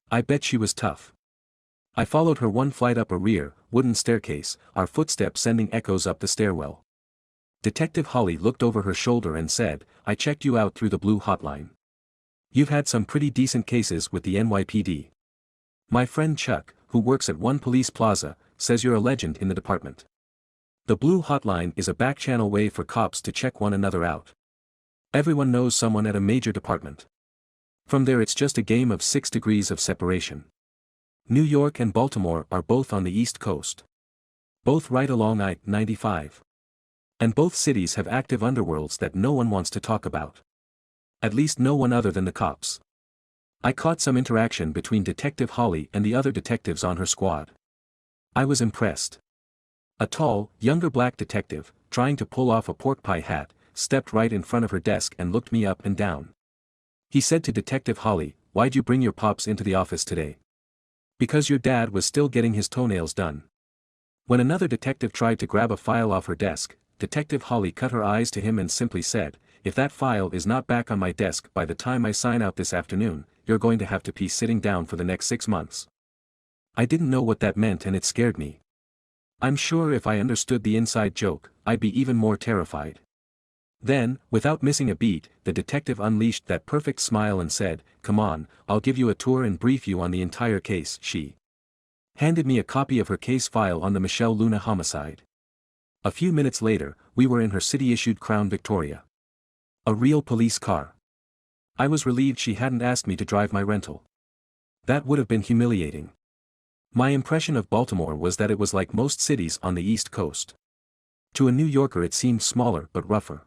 I bet she was tough. I followed her one flight up a rear, wooden staircase, our footsteps sending echoes up the stairwell. Detective Hawley looked over her shoulder and said, "I checked you out through the Blue Hotline. You've had some pretty decent cases with the NYPD. My friend Chuck, who works at One Police Plaza, says you're a legend in the department. The Blue Hotline is a back-channel way for cops to check one another out. Everyone knows someone at a major department. From there it's just a game of 6 degrees of separation. New York and Baltimore are both on the East Coast. Both right along I-95. And both cities have active underworlds that no one wants to talk about. At least no one other than the cops." I caught some interaction between Detective Hawley and the other detectives on her squad. I was impressed. A tall, younger black detective, trying to pull off a pork pie hat, stepped right in front of her desk and looked me up and down. He said to Detective Hawley, "Why'd you bring your pops into the office today?" "Because your dad was still getting his toenails done." When another detective tried to grab a file off her desk, Detective Hawley cut her eyes to him and simply said, "If that file is not back on my desk by the time I sign out this afternoon, you're going to have to be sitting down for the next 6 months." I didn't know what that meant and it scared me. I'm sure if I understood the inside joke, I'd be even more terrified. Then, without missing a beat, the detective unleashed that perfect smile and said, "Come on, I'll give you a tour and brief you on the entire case." She handed me a copy of her case file on the Michelle Luna homicide. A few minutes later, we were in her city-issued Crown Victoria. A real police car. I was relieved she hadn't asked me to drive my rental. That would have been humiliating. My impression of Baltimore was that it was like most cities on the East Coast. To a New Yorker it seemed smaller but rougher.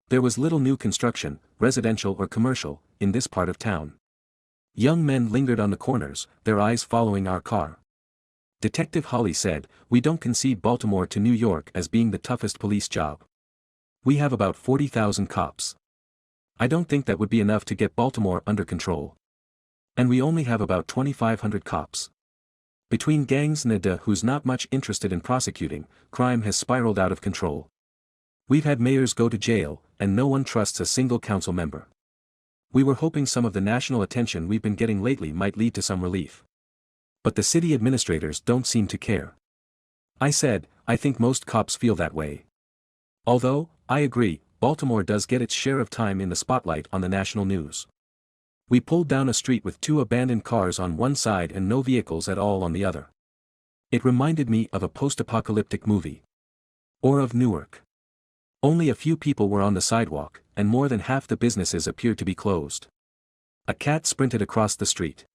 There was little new construction, residential or commercial, in this part of town. Young men lingered on the corners, their eyes following our car. Detective Hawley said, "We don't concede Baltimore to New York as being the toughest police job. We have about 40,000 cops. I don't think that would be enough to get Baltimore under control. And we only have about 2,500 cops. Between gangs and who's not much interested in prosecuting, crime has spiraled out of control. We've had mayors go to jail, and no one trusts a single council member. We were hoping some of the national attention we've been getting lately might lead to some relief. But the city administrators don't seem to care." I said, "I think most cops feel that way. Although, I agree, Baltimore does get its share of time in the spotlight on the national news." We pulled down a street with 2 abandoned cars on one side and no vehicles at all on the other. It reminded me of a post-apocalyptic movie. Or of Newark. Only a few people were on the sidewalk, and more than half the businesses appeared to be closed. A cat sprinted across the street.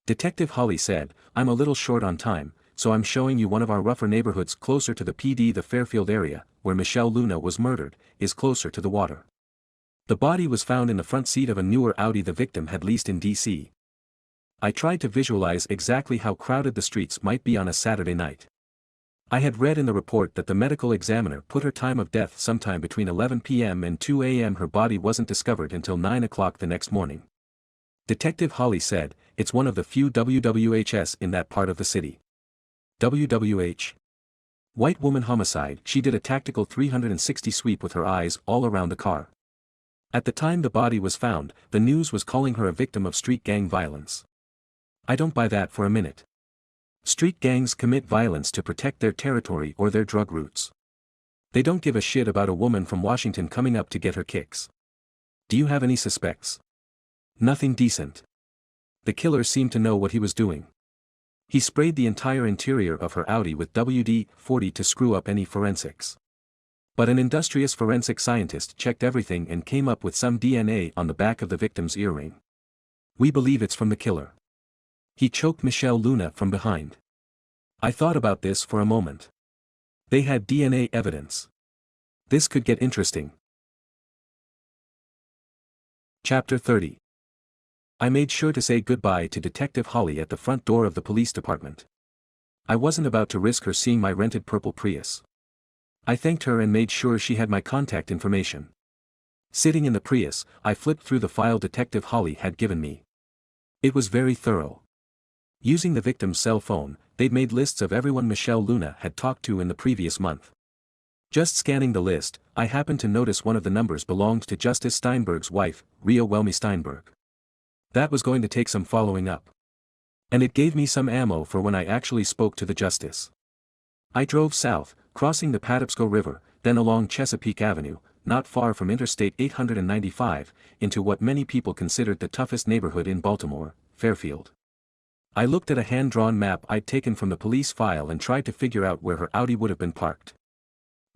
Detective Hawley said, "I'm a little short on time, so I'm showing you one of our rougher neighborhoods closer to the PD. The Fairfield area, where Michelle Luna was murdered, is closer to the water. The body was found in the front seat of a newer Audi the victim had leased in D.C. I tried to visualize exactly how crowded the streets might be on a Saturday night. I had read in the report that the medical examiner put her time of death sometime between 11 p.m. and 2 a.m. Her body wasn't discovered until 9 o'clock the next morning. Detective Holly said, it's one of the few WWHs in that part of the city. WWH? White woman homicide. She did a tactical 360 sweep with her eyes all around the car. At the time the body was found, the news was calling her a victim of street gang violence. I don't buy that for a minute. Street gangs commit violence to protect their territory or their drug routes. They don't give a shit about a woman from Washington coming up to get her kicks. Do you have any suspects? Nothing decent. The killer seemed to know what he was doing. He sprayed the entire interior of her Audi with WD-40 to screw up any forensics. But an industrious forensic scientist checked everything and came up with some DNA on the back of the victim's earring. We believe it's from the killer. He choked Michelle Luna from behind. I thought about this for a moment. They had DNA evidence. This could get interesting. Chapter 30. I made sure to say goodbye to Detective Holly at the front door of the police department. I wasn't about to risk her seeing my rented purple Prius. I thanked her and made sure she had my contact information. Sitting in the Prius, I flipped through the file Detective Holly had given me. It was very thorough. Using the victim's cell phone, they'd made lists of everyone Michelle Luna had talked to in the previous month. Just scanning the list, I happened to notice one of the numbers belonged to Justice Steinberg's wife, Rhea Welmy Steinberg. That was going to take some following up. And it gave me some ammo for when I actually spoke to the justice. I drove south, crossing the Patapsco River, then along Chesapeake Avenue, not far from Interstate 895, into what many people considered the toughest neighborhood in Baltimore, Fairfield. I looked at a hand-drawn map I'd taken from the police file and tried to figure out where her Audi would have been parked.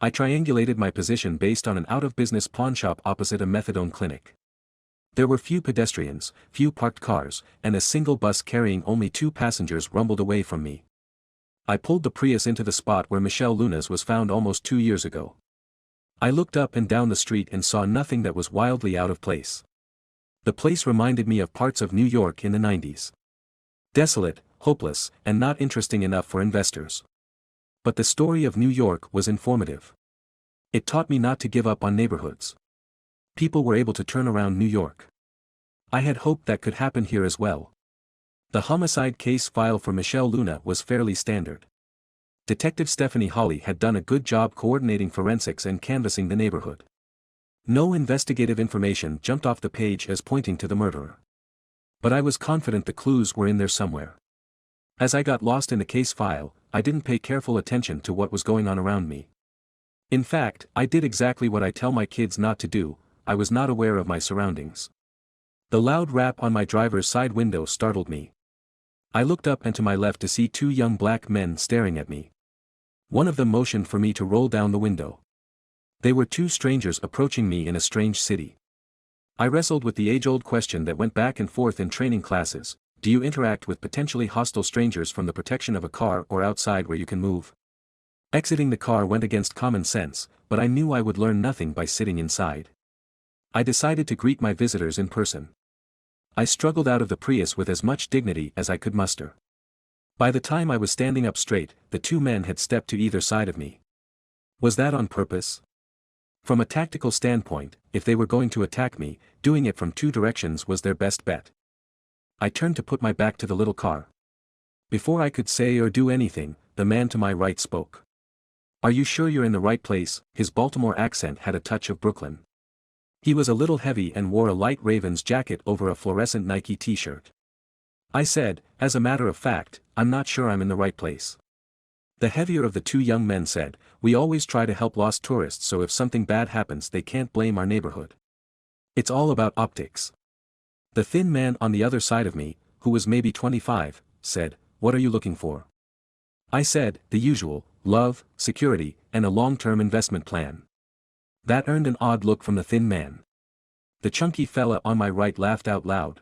I triangulated my position based on an out-of-business pawnshop opposite a methadone clinic. There were few pedestrians, few parked cars, and a single bus carrying only 2 passengers rumbled away from me. I pulled the Prius into the spot where Michelle Luna's was found almost 2 years ago. I looked up and down the street and saw nothing that was wildly out of place. The place reminded me of parts of New York in the 90s. Desolate, hopeless, and not interesting enough for investors. But the story of New York was informative. It taught me not to give up on neighborhoods. People were able to turn around New York. I had hoped that could happen here as well. The homicide case file for Michelle Luna was fairly standard. Detective Stephanie Holly had done a good job coordinating forensics and canvassing the neighborhood. No investigative information jumped off the page as pointing to the murderer. But I was confident the clues were in there somewhere. As I got lost in the case file, I didn't pay careful attention to what was going on around me. In fact, I did exactly what I tell my kids not to do. I was not aware of my surroundings. The loud rap on my driver's side window startled me. I looked up and to my left to see 2 young black men staring at me. One of them motioned for me to roll down the window. They were 2 strangers approaching me in a strange city. I wrestled with the age-old question that went back and forth in training classes: do you interact with potentially hostile strangers from the protection of a car or outside where you can move? Exiting the car went against common sense, but I knew I would learn nothing by sitting inside. I decided to greet my visitors in person. I struggled out of the Prius with as much dignity as I could muster. By the time I was standing up straight, the 2 men had stepped to either side of me. Was that on purpose? From a tactical standpoint, if they were going to attack me, doing it from 2 directions was their best bet. I turned to put my back to the little car. Before I could say or do anything, the man to my right spoke. Are you sure you're in the right place? His Baltimore accent had a touch of Brooklyn. He was a little heavy and wore a light Ravens jacket over a fluorescent Nike t-shirt. I said, as a matter of fact, I'm not sure I'm in the right place. The heavier of the 2 young men said, we always try to help lost tourists, so if something bad happens they can't blame our neighborhood. It's all about optics. The thin man on the other side of me, who was maybe 25, said, what are you looking for? I said, the usual: love, security, and a long-term investment plan. That earned an odd look from the thin man. The chunky fella on my right laughed out loud.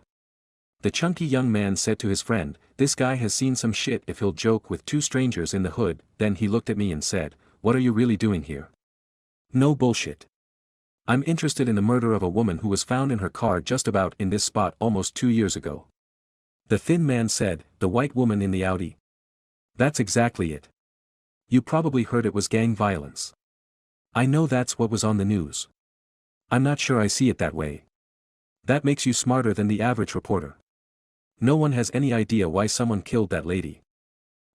The chunky young man said to his friend, this guy has seen some shit if he'll joke with 2 strangers in the hood. Then he looked at me and said, what are you really doing here? No bullshit. I'm interested in the murder of a woman who was found in her car just about in this spot almost 2 years ago. The thin man said, the white woman in the Audi? That's exactly it. You probably heard it was gang violence. I know that's what was on the news. I'm not sure I see it that way. That makes you smarter than the average reporter. No one has any idea why someone killed that lady.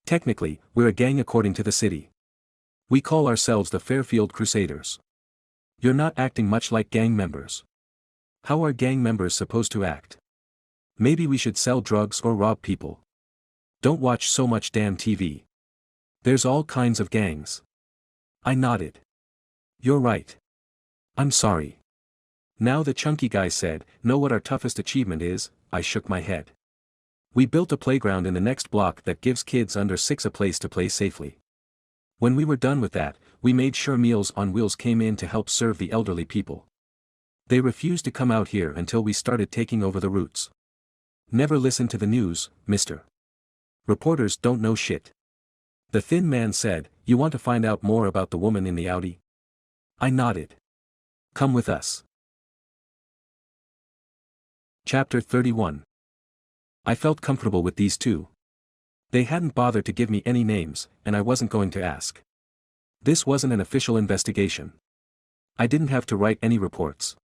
Technically, we're a gang according to the city. We call ourselves the Fairfield Crusaders. You're not acting much like gang members. How are gang members supposed to act? Maybe we should sell drugs or rob people. Don't watch so much damn TV. There's all kinds of gangs. I nodded. You're right. I'm sorry. Now the chunky guy said, know what our toughest achievement is? I shook my head. We built a playground in the next block that gives kids under 6 a place to play safely. When we were done with that, we made sure Meals on Wheels came in to help serve the elderly people. They refused to come out here until we started taking over the routes. Never listen to the news, mister. Reporters don't know shit. The thin man said, you want to find out more about the woman in the Audi? I nodded. Come with us. Chapter 31. I felt comfortable with these two. They hadn't bothered to give me any names, and I wasn't going to ask. This wasn't an official investigation. I didn't have to write any reports.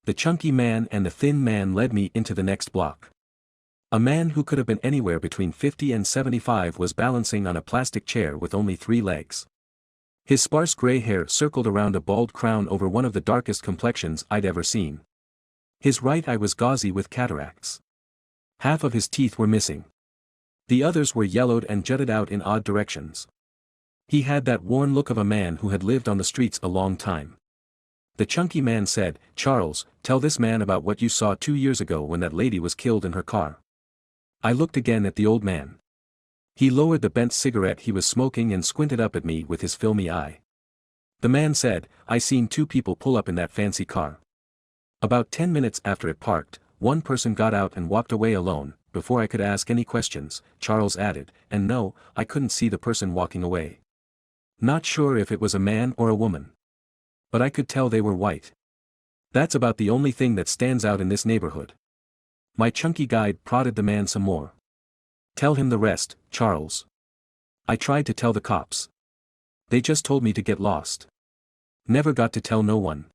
The chunky man and the thin man led me into the next block. A man who could have been anywhere between 50 and 75 was balancing on a plastic chair with only 3 legs. His sparse gray hair circled around a bald crown over one of the darkest complexions I'd ever seen. His right eye was gauzy with cataracts. Half of his teeth were missing. The others were yellowed and jutted out in odd directions. He had that worn look of a man who had lived on the streets a long time. The chunky man said, Charles, tell this man about what you saw 2 years ago when that lady was killed in her car. I looked again at the old man. He lowered the bent cigarette he was smoking and squinted up at me with his filmy eye. The man said, I seen 2 people pull up in that fancy car. About 10 minutes after it parked, one person got out and walked away alone. Before I could ask any questions, Charles added, and no, I couldn't see the person walking away. Not sure if it was a man or a woman. But I could tell they were white. That's about the only thing that stands out in this neighborhood. My chunky guide prodded the man some more. Tell him the rest, Charles. I tried to tell the cops. They just told me to get lost. Never got to tell no one.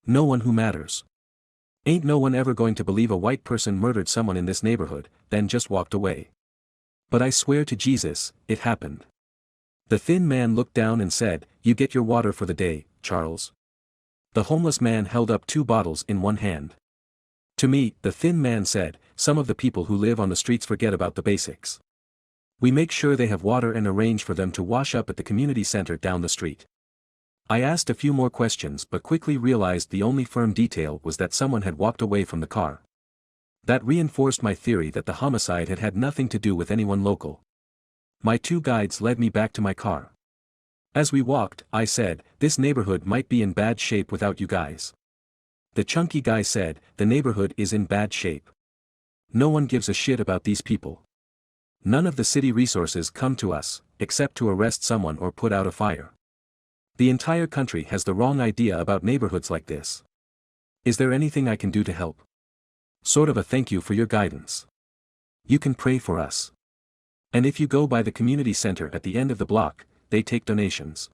No one who matters. Ain't no one ever going to believe a white person murdered someone in this neighborhood, then just walked away. But I swear to Jesus, it happened. The thin man looked down and said, you get your water for the day, Charles. The homeless man held up 2 bottles in one hand. To me, the thin man said, some of the people who live on the streets forget about the basics. We make sure they have water and arrange for them to wash up at the community center down the street. I asked a few more questions but quickly realized the only firm detail was that someone had walked away from the car. That reinforced my theory that the homicide had had nothing to do with anyone local. My 2 guides led me back to my car. As we walked, I said, this neighborhood might be in bad shape without you guys. The chunky guy said, the neighborhood is in bad shape. No one gives a shit about these people. None of the city resources come to us, except to arrest someone or put out a fire. The entire country has the wrong idea about neighborhoods like this. Is there anything I can do to help? Sort of a thank you for your guidance. You can pray for us. And if you go by the community center at the end of the block, they take donations.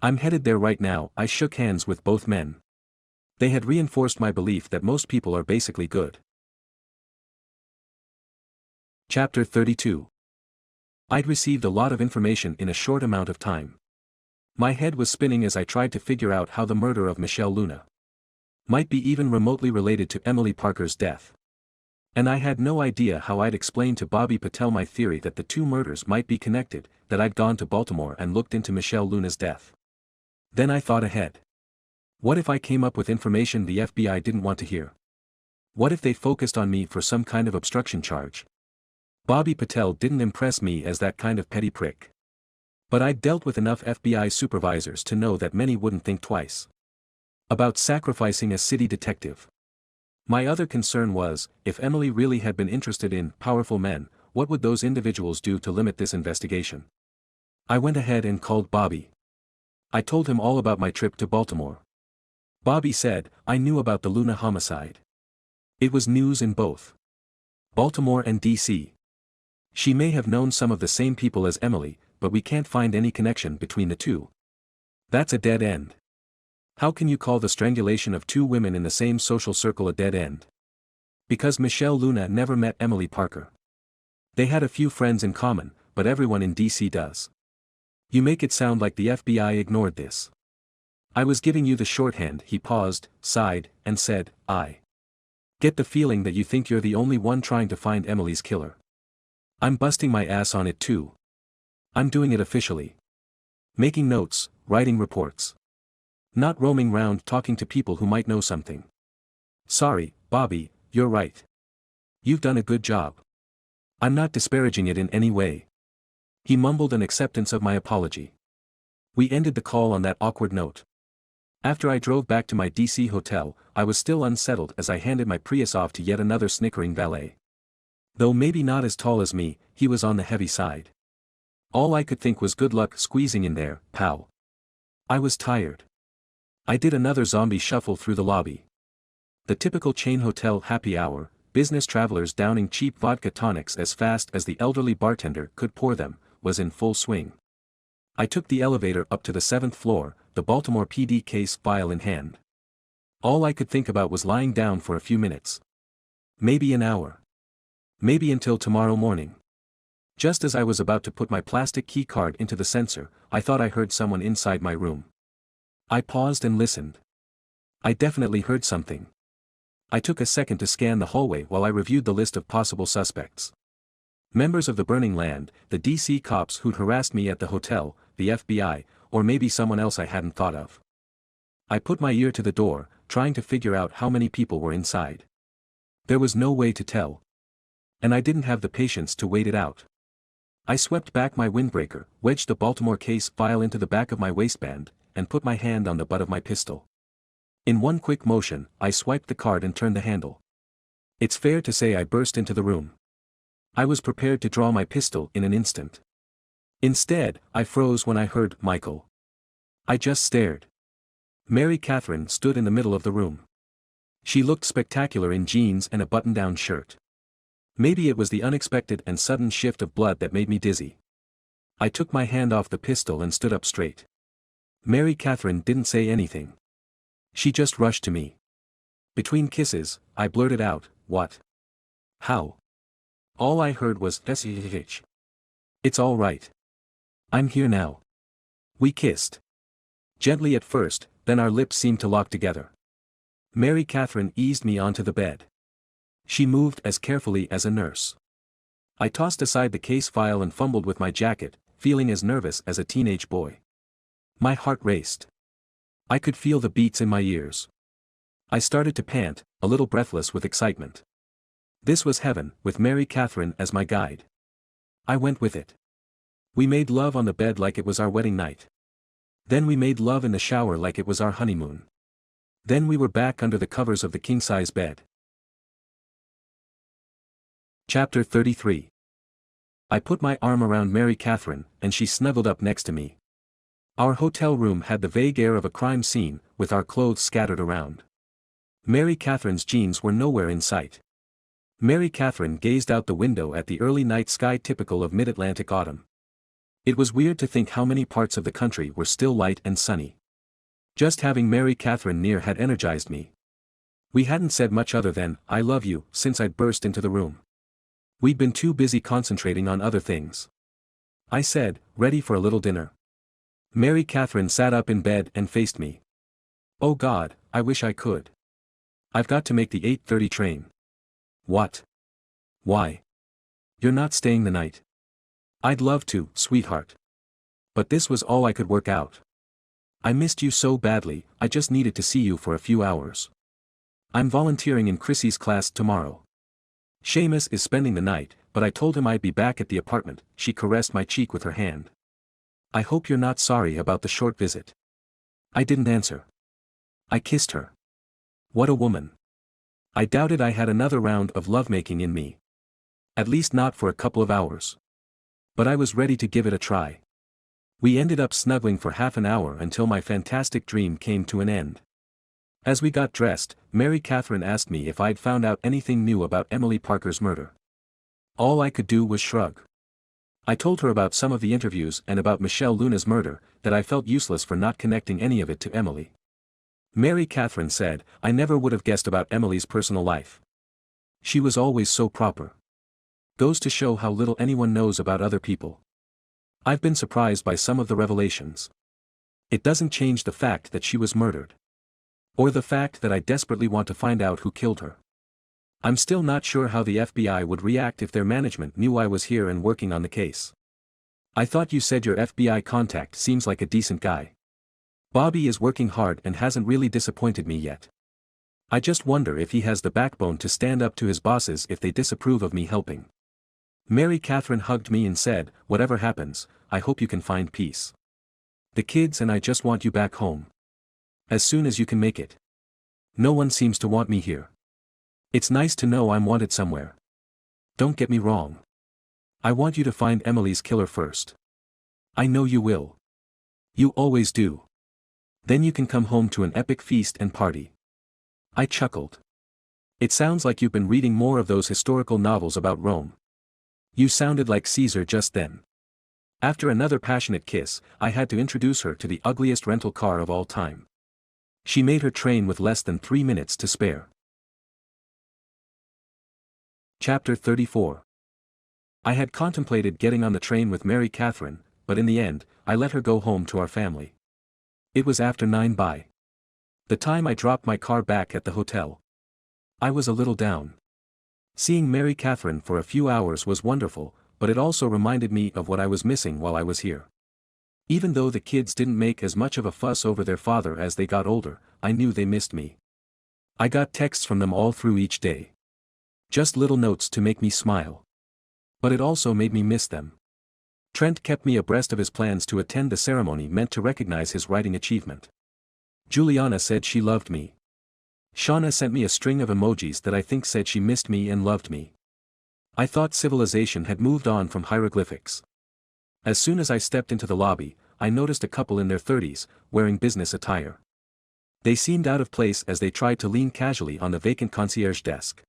I'm headed there right now. I shook hands with both men. They had reinforced my belief that most people are basically good. Chapter 32. I'd received a lot of information in a short amount of time. My head was spinning as I tried to figure out how the murder of Michelle Luna might be even remotely related to Emily Parker's death. And I had no idea how I'd explain to Bobby Patel my theory that the 2 murders might be connected, that I'd gone to Baltimore and looked into Michelle Luna's death. Then I thought ahead. What if I came up with information the FBI didn't want to hear? What if they focused on me for some kind of obstruction charge? Bobby Patel didn't impress me as that kind of petty prick. But I'd dealt with enough FBI supervisors to know that many wouldn't think twice about sacrificing a city detective. My other concern was, if Emily really had been interested in powerful men, what would those individuals do to limit this investigation? I went ahead and called Bobby. I told him all about my trip to Baltimore. Bobby said, I knew about the Luna homicide. It was news in both Baltimore and D.C. She may have known some of the same people as Emily, but we can't find any connection between the two. That's a dead end. How can you call the strangulation of two women in the same social circle a dead end? Because Michelle Luna never met Emily Parker. They had a few friends in common, but everyone in DC does. You make it sound like the FBI ignored this. I was giving you the shorthand. He paused, sighed, and said, I get the feeling that you think you're the only one trying to find Emily's killer. I'm busting my ass on it too. I'm doing it officially. Making notes, writing reports. Not roaming round talking to people who might know something. Sorry, Bobby, you're right. You've done a good job. I'm not disparaging it in any way. He mumbled an acceptance of my apology. We ended the call on that awkward note. After I drove back to my DC hotel, I was still unsettled as I handed my Prius off to yet another snickering valet. Though maybe not as tall as me, he was on the heavy side. All I could think was good luck squeezing in there, pal. I was tired. I did another zombie shuffle through the lobby. The typical chain hotel happy hour, business travelers downing cheap vodka tonics as fast as the elderly bartender could pour them, was in full swing. I took the elevator up to the 7th floor, the Baltimore PD case file in hand. All I could think about was lying down for a few minutes. Maybe an hour. Maybe until tomorrow morning. Just as I was about to put my plastic key card into the sensor, I thought I heard someone inside my room. I paused and listened. I definitely heard something. I took a second to scan the hallway while I reviewed the list of possible suspects. Members of the Burning Land, the DC cops who'd harassed me at the hotel, the FBI, or maybe someone else I hadn't thought of. I put my ear to the door, trying to figure out how many people were inside. There was no way to tell. And I didn't have the patience to wait it out. I swept back my windbreaker, wedged the Baltimore case file into the back of my waistband, and put my hand on the butt of my pistol. In one quick motion, I swiped the card and turned the handle. It's fair to say I burst into the room. I was prepared to draw my pistol in an instant. Instead, I froze when I heard Michael. I just stared. Mary Catherine stood in the middle of the room. She looked spectacular in jeans and a button-down shirt. Maybe it was the unexpected and sudden shift of blood that made me dizzy. I took my hand off the pistol and stood up straight. Mary Catherine didn't say anything. She just rushed to me. Between kisses, I blurted out, "What? How?" All I heard was, "SHH. It's all right. I'm here now." We kissed. Gently at first, then our lips seemed to lock together. Mary Catherine eased me onto the bed. She moved as carefully as a nurse. I tossed aside the case file and fumbled with my jacket, feeling as nervous as a teenage boy. My heart raced. I could feel the beats in my ears. I started to pant, a little breathless with excitement. This was heaven, with Mary Catherine as my guide. I went with it. We made love on the bed like it was our wedding night. Then we made love in the shower like it was our honeymoon. Then we were back under the covers of the king-size bed. Chapter 33. I put my arm around Mary Catherine, and she snuggled up next to me. Our hotel room had the vague air of a crime scene, with our clothes scattered around. Mary Catherine's jeans were nowhere in sight. Mary Catherine gazed out the window at the early night sky typical of mid-Atlantic autumn. It was weird to think how many parts of the country were still light and sunny. Just having Mary Catherine near had energized me. We hadn't said much other than, "I love you," since I'd burst into the room. We'd been too busy concentrating on other things. I said, "Ready for a little dinner?" Mary Catherine sat up in bed and faced me. "Oh God, I wish I could. I've got to make the 8:30 train." "What? Why? You're not staying the night?" "I'd love to, sweetheart. But this was all I could work out. I missed you so badly, I just needed to see you for a few hours. I'm volunteering in Chrissy's class tomorrow. Seamus is spending the night, but I told him I'd be back at the apartment." She caressed my cheek with her hand. "I hope you're not sorry about the short visit." I didn't answer. I kissed her. What a woman. I doubted I had another round of lovemaking in me. At least not for a couple of hours. But I was ready to give it a try. We ended up snuggling for half an hour until my fantastic dream came to an end. As we got dressed, Mary Catherine asked me if I'd found out anything new about Emily Parker's murder. All I could do was shrug. I told her about some of the interviews and about Michelle Luna's murder, that I felt useless for not connecting any of it to Emily. Mary Catherine said, I never would have guessed about Emily's personal life. She was always so proper. Goes to show how little anyone knows about other people. I've been surprised by some of the revelations. It doesn't change the fact that she was murdered. Or the fact that I desperately want to find out who killed her. I'm still not sure how the FBI would react if their management knew I was here and working on the case. I thought you said your FBI contact seems like a decent guy. Bobby is working hard and hasn't really disappointed me yet. I just wonder if he has the backbone to stand up to his bosses if they disapprove of me helping. Mary Catherine hugged me and said, whatever happens, I hope you can find peace. The kids and I just want you back home. As soon as you can make it. No one seems to want me here. It's nice to know I'm wanted somewhere. Don't get me wrong. I want you to find Emily's killer first. I know you will. You always do. Then you can come home to an epic feast and party. I chuckled. It sounds like you've been reading more of those historical novels about Rome. You sounded like Caesar just then. After another passionate kiss, I had to introduce her to the ugliest rental car of all time. She made her train with less than 3 minutes to spare. Chapter 34. I had contemplated getting on the train with Mary Catherine, but in the end, I let her go home to our family. It was after 9 by the time I dropped my car back at the hotel. I was a little down. Seeing Mary Catherine for a few hours was wonderful, but it also reminded me of what I was missing while I was here. Even though the kids didn't make as much of a fuss over their father as they got older, I knew they missed me. I got texts from them all through each day. Just little notes to make me smile. But it also made me miss them. Trent kept me abreast of his plans to attend the ceremony meant to recognize his writing achievement. Juliana said she loved me. Shauna sent me a string of emojis that I think said she missed me and loved me. I thought civilization had moved on from hieroglyphics. As soon as I stepped into the lobby, I noticed a couple in their 30s, wearing business attire. They seemed out of place as they tried to lean casually on the vacant concierge desk.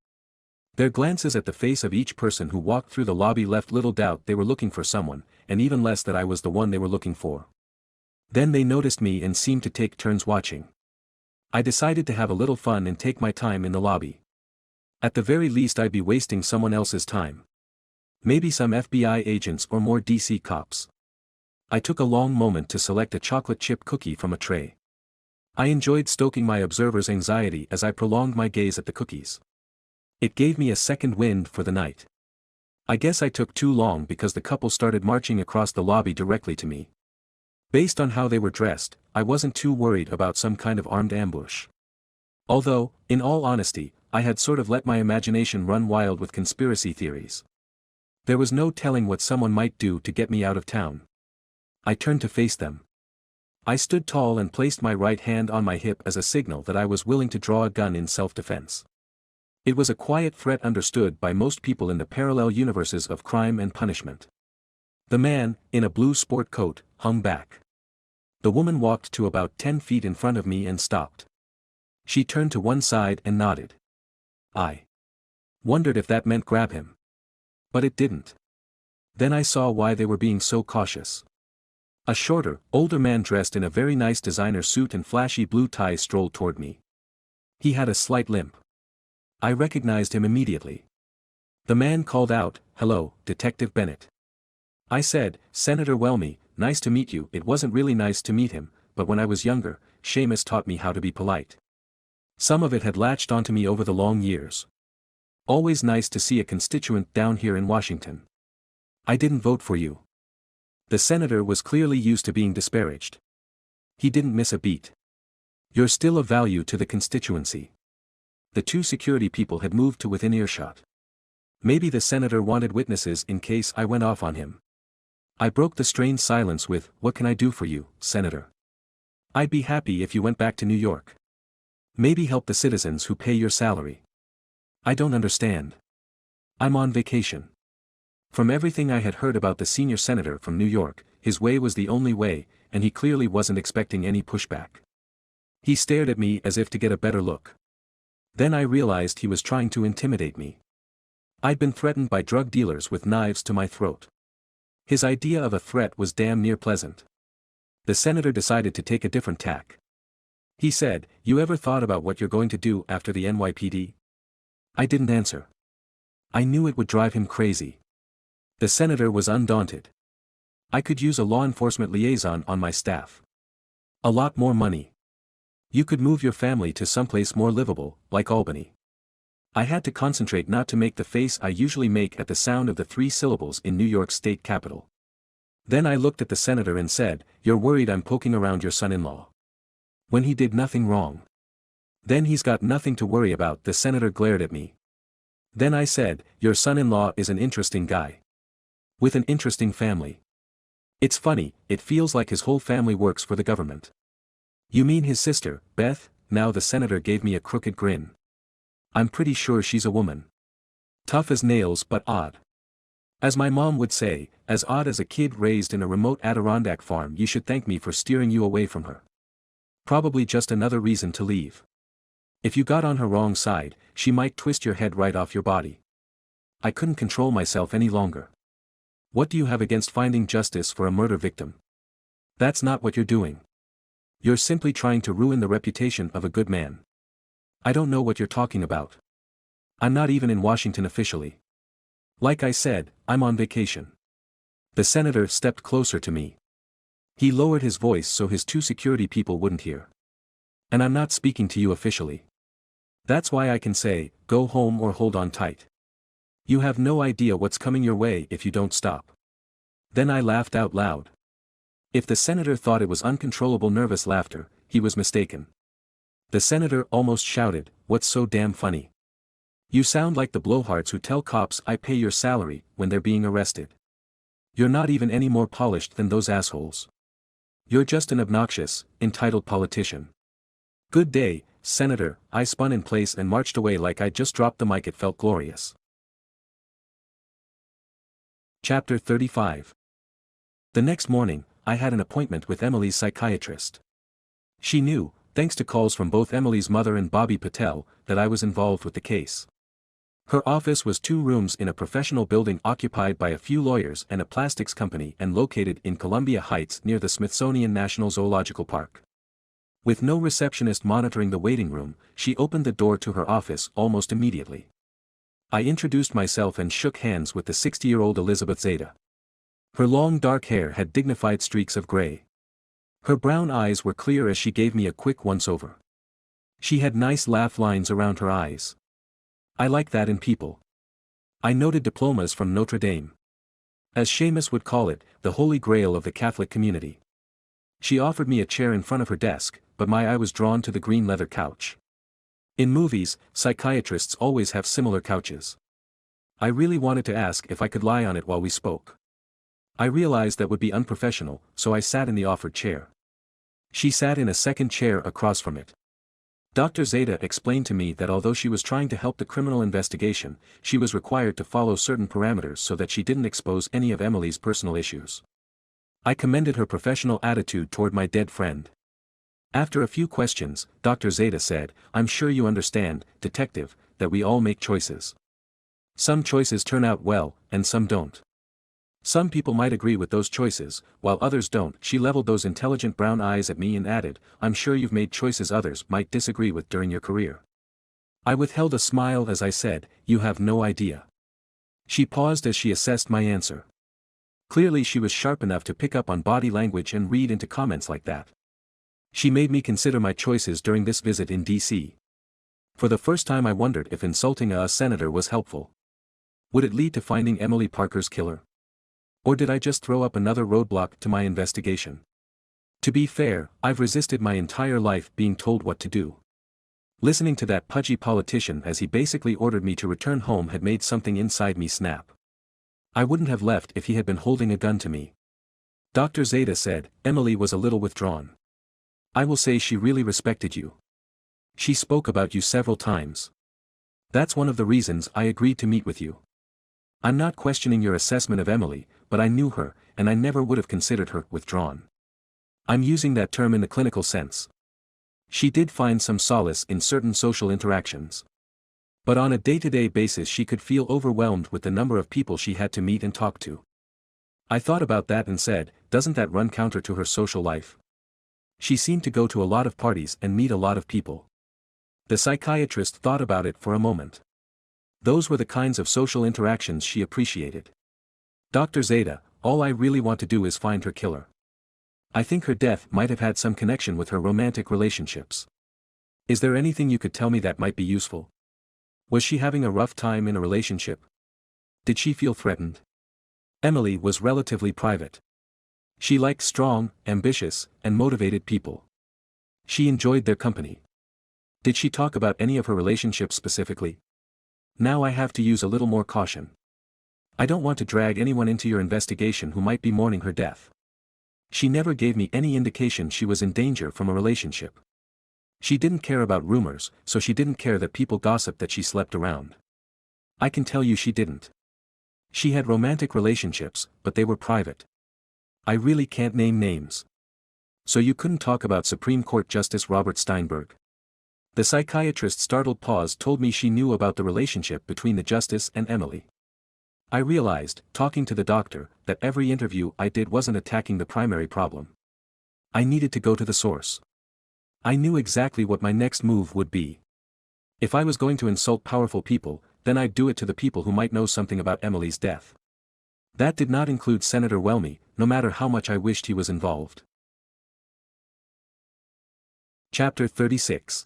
Their glances at the face of each person who walked through the lobby left little doubt they were looking for someone, and even less that I was the one they were looking for. Then they noticed me and seemed to take turns watching. I decided to have a little fun and take my time in the lobby. At the very least I'd be wasting someone else's time. Maybe some FBI agents or more DC cops. I took a long moment to select a chocolate chip cookie from a tray. I enjoyed stoking my observer's anxiety as I prolonged my gaze at the cookies. It gave me a second wind for the night. I guess I took too long because the couple started marching across the lobby directly to me. Based on how they were dressed, I wasn't too worried about some kind of armed ambush. Although, in all honesty, I had sort of let my imagination run wild with conspiracy theories. There was no telling what someone might do to get me out of town. I turned to face them. I stood tall and placed my right hand on my hip as a signal that I was willing to draw a gun in self-defense. It was a quiet threat understood by most people in the parallel universes of crime and punishment. The man, in a blue sport coat, hung back. The woman walked to about 10 feet in front of me and stopped. She turned to one side and nodded. I wondered if that meant grab him. But it didn't. Then I saw why they were being so cautious. A shorter, older man dressed in a very nice designer suit and flashy blue tie strolled toward me. He had a slight limp. I recognized him immediately. The man called out, "Hello, Detective Bennett." I said, "Senator Whelmy, nice to meet you." It wasn't really nice to meet him, but when I was younger, Seamus taught me how to be polite. Some of it had latched onto me over the long years. Always nice to see a constituent down here in Washington. "I didn't vote for you." The senator was clearly used to being disparaged. He didn't miss a beat. "You're still of value to the constituency." The two security people had moved to within earshot. Maybe the senator wanted witnesses in case I went off on him. I broke the strained silence with, "What can I do for you, Senator?" "I'd be happy if you went back to New York. Maybe help the citizens who pay your salary." "I don't understand. I'm on vacation." From everything I had heard about the senior senator from New York, his way was the only way, and he clearly wasn't expecting any pushback. He stared at me as if to get a better look. Then I realized he was trying to intimidate me. I'd been threatened by drug dealers with knives to my throat. His idea of a threat was damn near pleasant. The senator decided to take a different tack. He said, "You ever thought about what you're going to do after the NYPD?" I didn't answer. I knew it would drive him crazy. The senator was undaunted. "I could use a law enforcement liaison on my staff. A lot more money. You could move your family to someplace more livable, like Albany." I had to concentrate not to make the face I usually make at the sound of the 3 syllables in New York's state capital. Then I looked at the senator and said, "You're worried I'm poking around your son-in-law. When he did nothing wrong. Then he's got nothing to worry about." The senator glared at me. Then I said, "Your son-in-law is an interesting guy. With an interesting family. It's funny, it feels like his whole family works for the government." "You mean his sister, Beth?" Now the senator gave me a crooked grin. "I'm pretty sure she's a woman. Tough as nails but odd. As my mom would say, as odd as a kid raised in a remote Adirondack farm. You should thank me for steering you away from her. Probably just another reason to leave. If you got on her wrong side, she might twist your head right off your body." I couldn't control myself any longer. "What do you have against finding justice for a murder victim? That's not what you're doing. You're simply trying to ruin the reputation of a good man." "I don't know what you're talking about. I'm not even in Washington officially. Like I said, I'm on vacation." The senator stepped closer to me. He lowered his voice so his 2 security people wouldn't hear. "And I'm not speaking to you officially. That's why I can say, go home or hold on tight. You have no idea what's coming your way if you don't stop." Then I laughed out loud. If the senator thought it was uncontrollable nervous laughter, he was mistaken. The senator almost shouted, "What's so damn funny? You sound like the blowhards who tell cops I pay your salary when they're being arrested. You're not even any more polished than those assholes. You're just an obnoxious, entitled politician." "Good day, Senator." I spun in place and marched away like I'd just dropped the mic. It felt glorious. Chapter 35. The next morning, I had an appointment with Emily's psychiatrist. She knew, thanks to calls from both Emily's mother and Bobby Patel, that I was involved with the case. Her office was 2 rooms in a professional building occupied by a few lawyers and a plastics company and located in Columbia Heights near the Smithsonian National Zoological Park. With no receptionist monitoring the waiting room, she opened the door to her office almost immediately. I introduced myself and shook hands with the 60-year-old Elizabeth Zeta. Her long dark hair had dignified streaks of gray. Her brown eyes were clear as she gave me a quick once-over. She had nice laugh lines around her eyes. I like that in people. I noted diplomas from Notre Dame. As Seamus would call it, the holy grail of the Catholic community. She offered me a chair in front of her desk, but my eye was drawn to the green leather couch. In movies, psychiatrists always have similar couches. I really wanted to ask if I could lie on it while we spoke. I realized that would be unprofessional, so I sat in the offered chair. She sat in a second chair across from it. Dr. Zeta explained to me that although she was trying to help the criminal investigation, she was required to follow certain parameters so that she didn't expose any of Emily's personal issues. I commended her professional attitude toward my dead friend. After a few questions, Dr. Zeta said, "I'm sure you understand, detective, that we all make choices. Some choices turn out well, and some don't. Some people might agree with those choices, while others don't." She leveled those intelligent brown eyes at me and added, "I'm sure you've made choices others might disagree with during your career." I withheld a smile as I said, "You have no idea." She paused as she assessed my answer. Clearly she was sharp enough to pick up on body language and read into comments like that. She made me consider my choices during this visit in D.C. For the first time I wondered if insulting a senator was helpful. Would it lead to finding Emily Parker's killer? Or did I just throw up another roadblock to my investigation? To be fair, I've resisted my entire life being told what to do. Listening to that pudgy politician as he basically ordered me to return home had made something inside me snap. I wouldn't have left if he had been holding a gun to me. Dr. Zeta said, "Emily was a little withdrawn. I will say she really respected you. She spoke about you several times. That's one of the reasons I agreed to meet with you. I'm not questioning your assessment of Emily, but I knew her, and I never would have considered her withdrawn. I'm using that term in the clinical sense. She did find some solace in certain social interactions. But on a day-to-day basis she could feel overwhelmed with the number of people she had to meet and talk to. I thought about that and said, doesn't that run counter to her social life? She seemed to go to a lot of parties and meet a lot of people. The psychiatrist thought about it for a moment. Those were the kinds of social interactions she appreciated. Dr. Zeta, all I really want to do is find her killer. I think her death might have had some connection with her romantic relationships. Is there anything you could tell me that might be useful? Was she having a rough time in a relationship? Did she feel threatened? Emily was relatively private. She liked strong, ambitious, and motivated people. She enjoyed their company. Did she talk about any of her relationships specifically? Now I have to use a little more caution. I don't want to drag anyone into your investigation who might be mourning her death. She never gave me any indication she was in danger from a relationship. She didn't care about rumors, so she didn't care that people gossiped that she slept around. I can tell you she didn't. She had romantic relationships, but they were private. I really can't name names. So you couldn't talk about Supreme Court Justice Robert Steinberg? The psychiatrist's startled pause told me she knew about the relationship between the justice and Emily. I realized, talking to the doctor, that every interview I did wasn't attacking the primary problem. I needed to go to the source. I knew exactly what my next move would be. If I was going to insult powerful people, then I'd do it to the people who might know something about Emily's death. That did not include Senator Whelmy, no matter how much I wished he was involved. Chapter 36.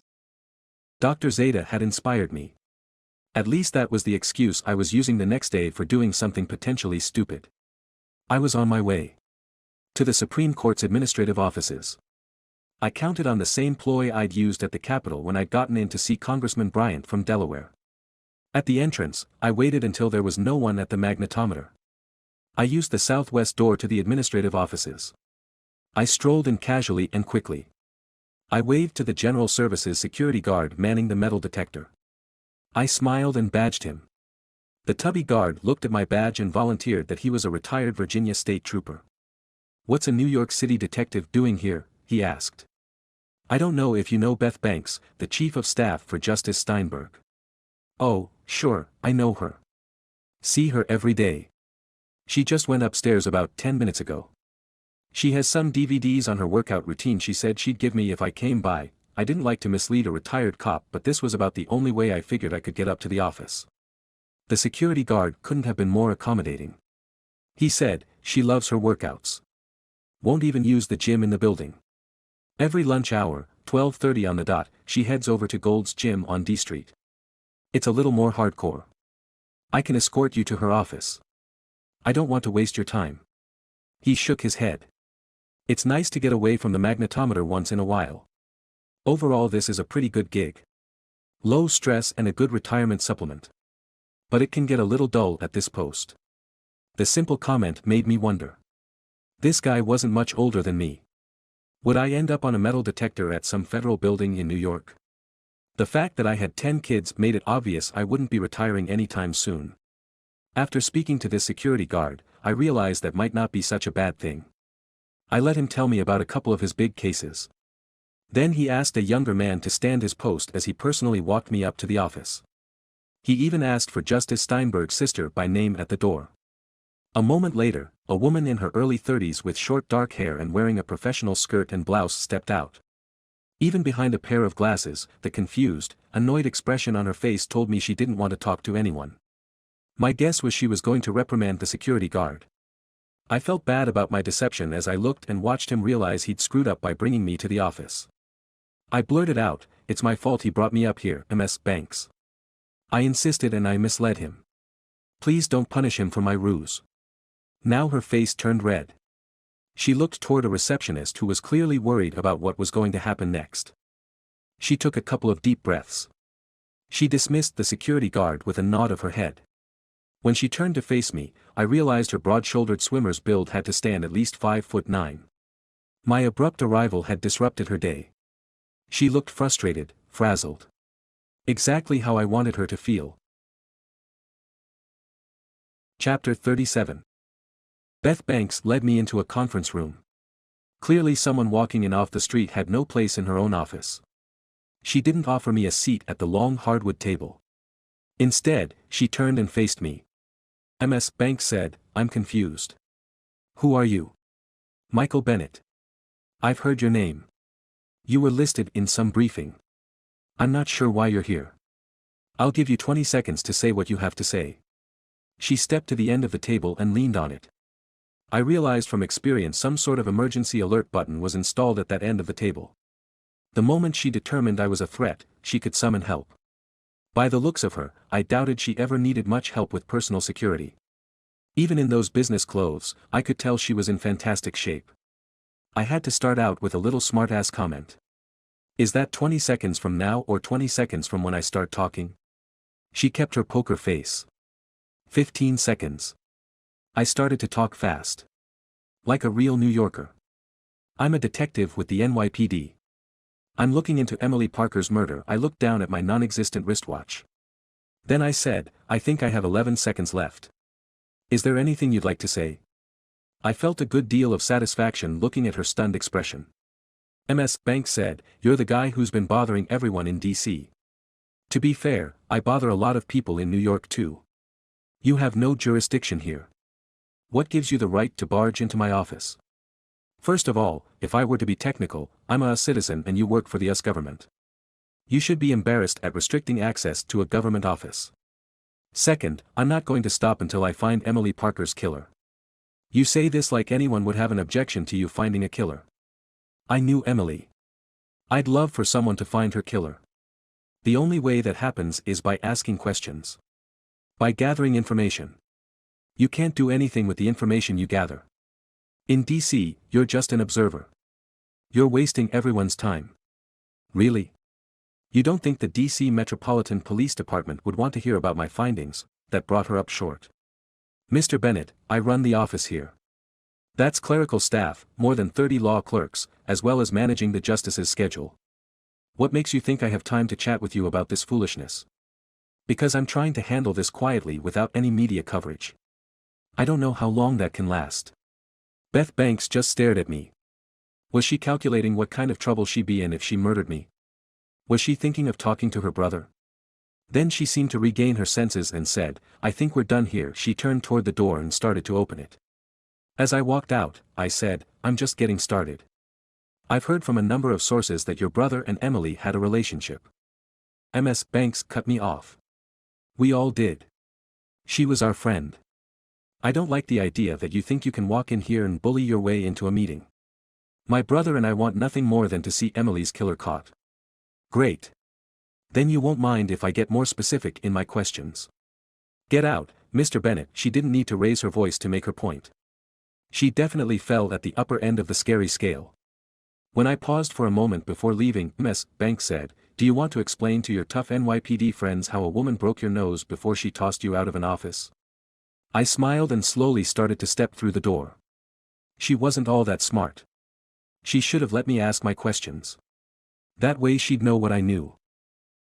Dr. Zeta had inspired me. At least that was the excuse I was using the next day for doing something potentially stupid. I was on my way to the Supreme Court's administrative offices. I counted on the same ploy I'd used at the Capitol when I'd gotten in to see Congressman Bryant from Delaware. At the entrance, I waited until there was no one at the magnetometer. I used the southwest door to the administrative offices. I strolled in casually and quickly. I waved to the General Services security guard manning the metal detector. I smiled and badged him. The tubby guard looked at my badge and volunteered that he was a retired Virginia state trooper. "What's a New York City detective doing here?" he asked. "I don't know if you know Beth Banks, the chief of staff for Justice Steinberg." "Oh, sure, I know her. See her every day. She just went upstairs about 10 minutes ago. She has some DVDs on her workout routine she said she'd give me if I came by." I didn't like to mislead a retired cop, but this was about the only way I figured I could get up to the office. The security guard couldn't have been more accommodating. He said, "She loves her workouts. Won't even use the gym in the building. Every lunch hour, 12:30 on the dot, she heads over to Gold's Gym on D Street. It's a little more hardcore. I can escort you to her office. I don't want to waste your time." He shook his head. "It's nice to get away from the magnetometer once in a while. Overall this is a pretty good gig. Low stress and a good retirement supplement. But it can get a little dull at this post." The simple comment made me wonder. This guy wasn't much older than me. Would I end up on a metal detector at some federal building in New York? The fact that I had 10 kids made it obvious I wouldn't be retiring anytime soon. After speaking to this security guard, I realized that might not be such a bad thing. I let him tell me about a couple of his big cases. Then he asked a younger man to stand his post as he personally walked me up to the office. He even asked for Justice Steinberg's sister by name at the door. A moment later, a woman in her early 30s with short dark hair and wearing a professional skirt and blouse stepped out. Even behind a pair of glasses, the confused, annoyed expression on her face told me she didn't want to talk to anyone. My guess was she was going to reprimand the security guard. I felt bad about my deception as I looked and watched him realize he'd screwed up by bringing me to the office. I blurted out, "It's my fault he brought me up here, Ms. Banks." I insisted and I misled him. "Please don't punish him for my ruse." Now her face turned red. She looked toward a receptionist who was clearly worried about what was going to happen next. She took a couple of deep breaths. She dismissed the security guard with a nod of her head. When she turned to face me, I realized her broad-shouldered swimmer's build had to stand at least 5'9". My abrupt arrival had disrupted her day. She looked frustrated, frazzled. Exactly how I wanted her to feel. Chapter 37. Beth Banks led me into a conference room. Clearly someone walking in off the street had no place in her own office. She didn't offer me a seat at the long hardwood table. Instead, she turned and faced me. "Ms. Banks said, I'm confused. Who are you? Michael Bennett. I've heard your name. You were listed in some briefing. I'm not sure why you're here. I'll give you 20 seconds to say what you have to say. She stepped to the end of the table and leaned on it. I realized from experience some sort of emergency alert button was installed at that end of the table. The moment she determined I was a threat, she could summon help. By the looks of her, I doubted she ever needed much help with personal security. Even in those business clothes, I could tell she was in fantastic shape. I had to start out with a little smart-ass comment. Is that 20 seconds from now or 20 seconds from when I start talking? She kept her poker face. 15 seconds. I started to talk fast. Like a real New Yorker. I'm a detective with the NYPD. I'm looking into Emily Parker's murder. I looked down at my non-existent wristwatch. Then I said, I think I have 11 seconds left. Is there anything you'd like to say? I felt a good deal of satisfaction looking at her stunned expression. Ms. Banks said, you're the guy who's been bothering everyone in D.C. To be fair, I bother a lot of people in New York too. You have no jurisdiction here. What gives you the right to barge into my office? First of all, if I were to be technical, I'm a citizen and you work for the US government. You should be embarrassed at restricting access to a government office. Second, I'm not going to stop until I find Emily Parker's killer. You say this like anyone would have an objection to you finding a killer. I knew Emily. I'd love for someone to find her killer. The only way that happens is by asking questions. By gathering information. You can't do anything with the information you gather. In DC, you're just an observer. You're wasting everyone's time. Really? You don't think the DC Metropolitan Police Department would want to hear about my findings? That brought her up short. Mr. Bennett, I run the office here. That's clerical staff, more than 30 law clerks, as well as managing the justice's schedule. What makes you think I have time to chat with you about this foolishness? Because I'm trying to handle this quietly without any media coverage. I don't know how long that can last. Beth Banks just stared at me. Was she calculating what kind of trouble she'd be in if she murdered me? Was she thinking of talking to her brother? Then she seemed to regain her senses and said, I think we're done here. She turned toward the door and started to open it. As I walked out, I said, I'm just getting started. I've heard from a number of sources that your brother and Emily had a relationship. Ms. Banks cut me off. We all did. She was our friend. I don't like the idea that you think you can walk in here and bully your way into a meeting. My brother and I want nothing more than to see Emily's killer caught. Great. Then you won't mind if I get more specific in my questions. Get out, Mr. Bennett. She didn't need to raise her voice to make her point. She definitely fell at the upper end of the scary scale. When I paused for a moment before leaving, Ms. Banks said, do you want to explain to your tough NYPD friends how a woman broke your nose before she tossed you out of an office? I smiled and slowly started to step through the door. She wasn't all that smart. She should have let me ask my questions. That way she'd know what I knew.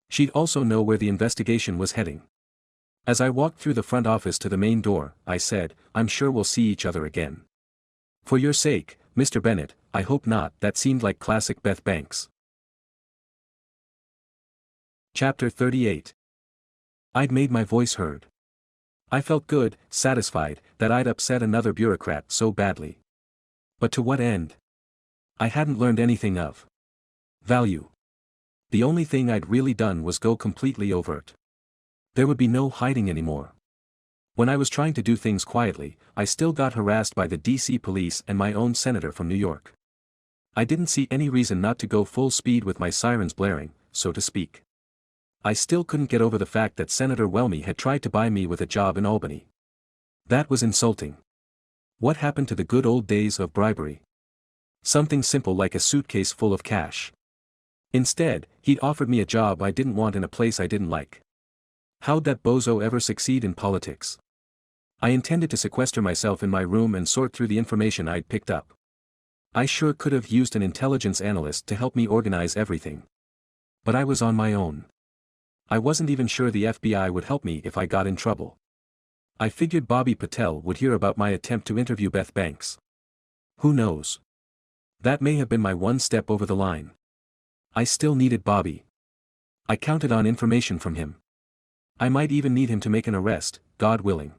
She'd also know where the investigation was heading. As I walked through the front office to the main door, I said, I'm sure we'll see each other again. For your sake, Mr. Bennett, I hope not. That seemed like classic Beth Banks. Chapter 38. I'd made my voice heard. I felt good, satisfied, that I'd upset another bureaucrat so badly. But to what end? I hadn't learned anything of value. The only thing I'd really done was go completely overt. There would be no hiding anymore. When I was trying to do things quietly, I still got harassed by the DC police and my own senator from New York. I didn't see any reason not to go full speed with my sirens blaring, so to speak. I still couldn't get over the fact that Senator Whelmy had tried to buy me with a job in Albany. That was insulting. What happened to the good old days of bribery? Something simple like a suitcase full of cash. Instead, he'd offered me a job I didn't want in a place I didn't like. How'd that bozo ever succeed in politics? I intended to sequester myself in my room and sort through the information I'd picked up. I sure could have used an intelligence analyst to help me organize everything. But I was on my own. I wasn't even sure the FBI would help me if I got in trouble. I figured Bobby Patel would hear about my attempt to interview Beth Banks. Who knows? That may have been my one step over the line. I still needed Bobby. I counted on information from him. I might even need him to make an arrest, God willing.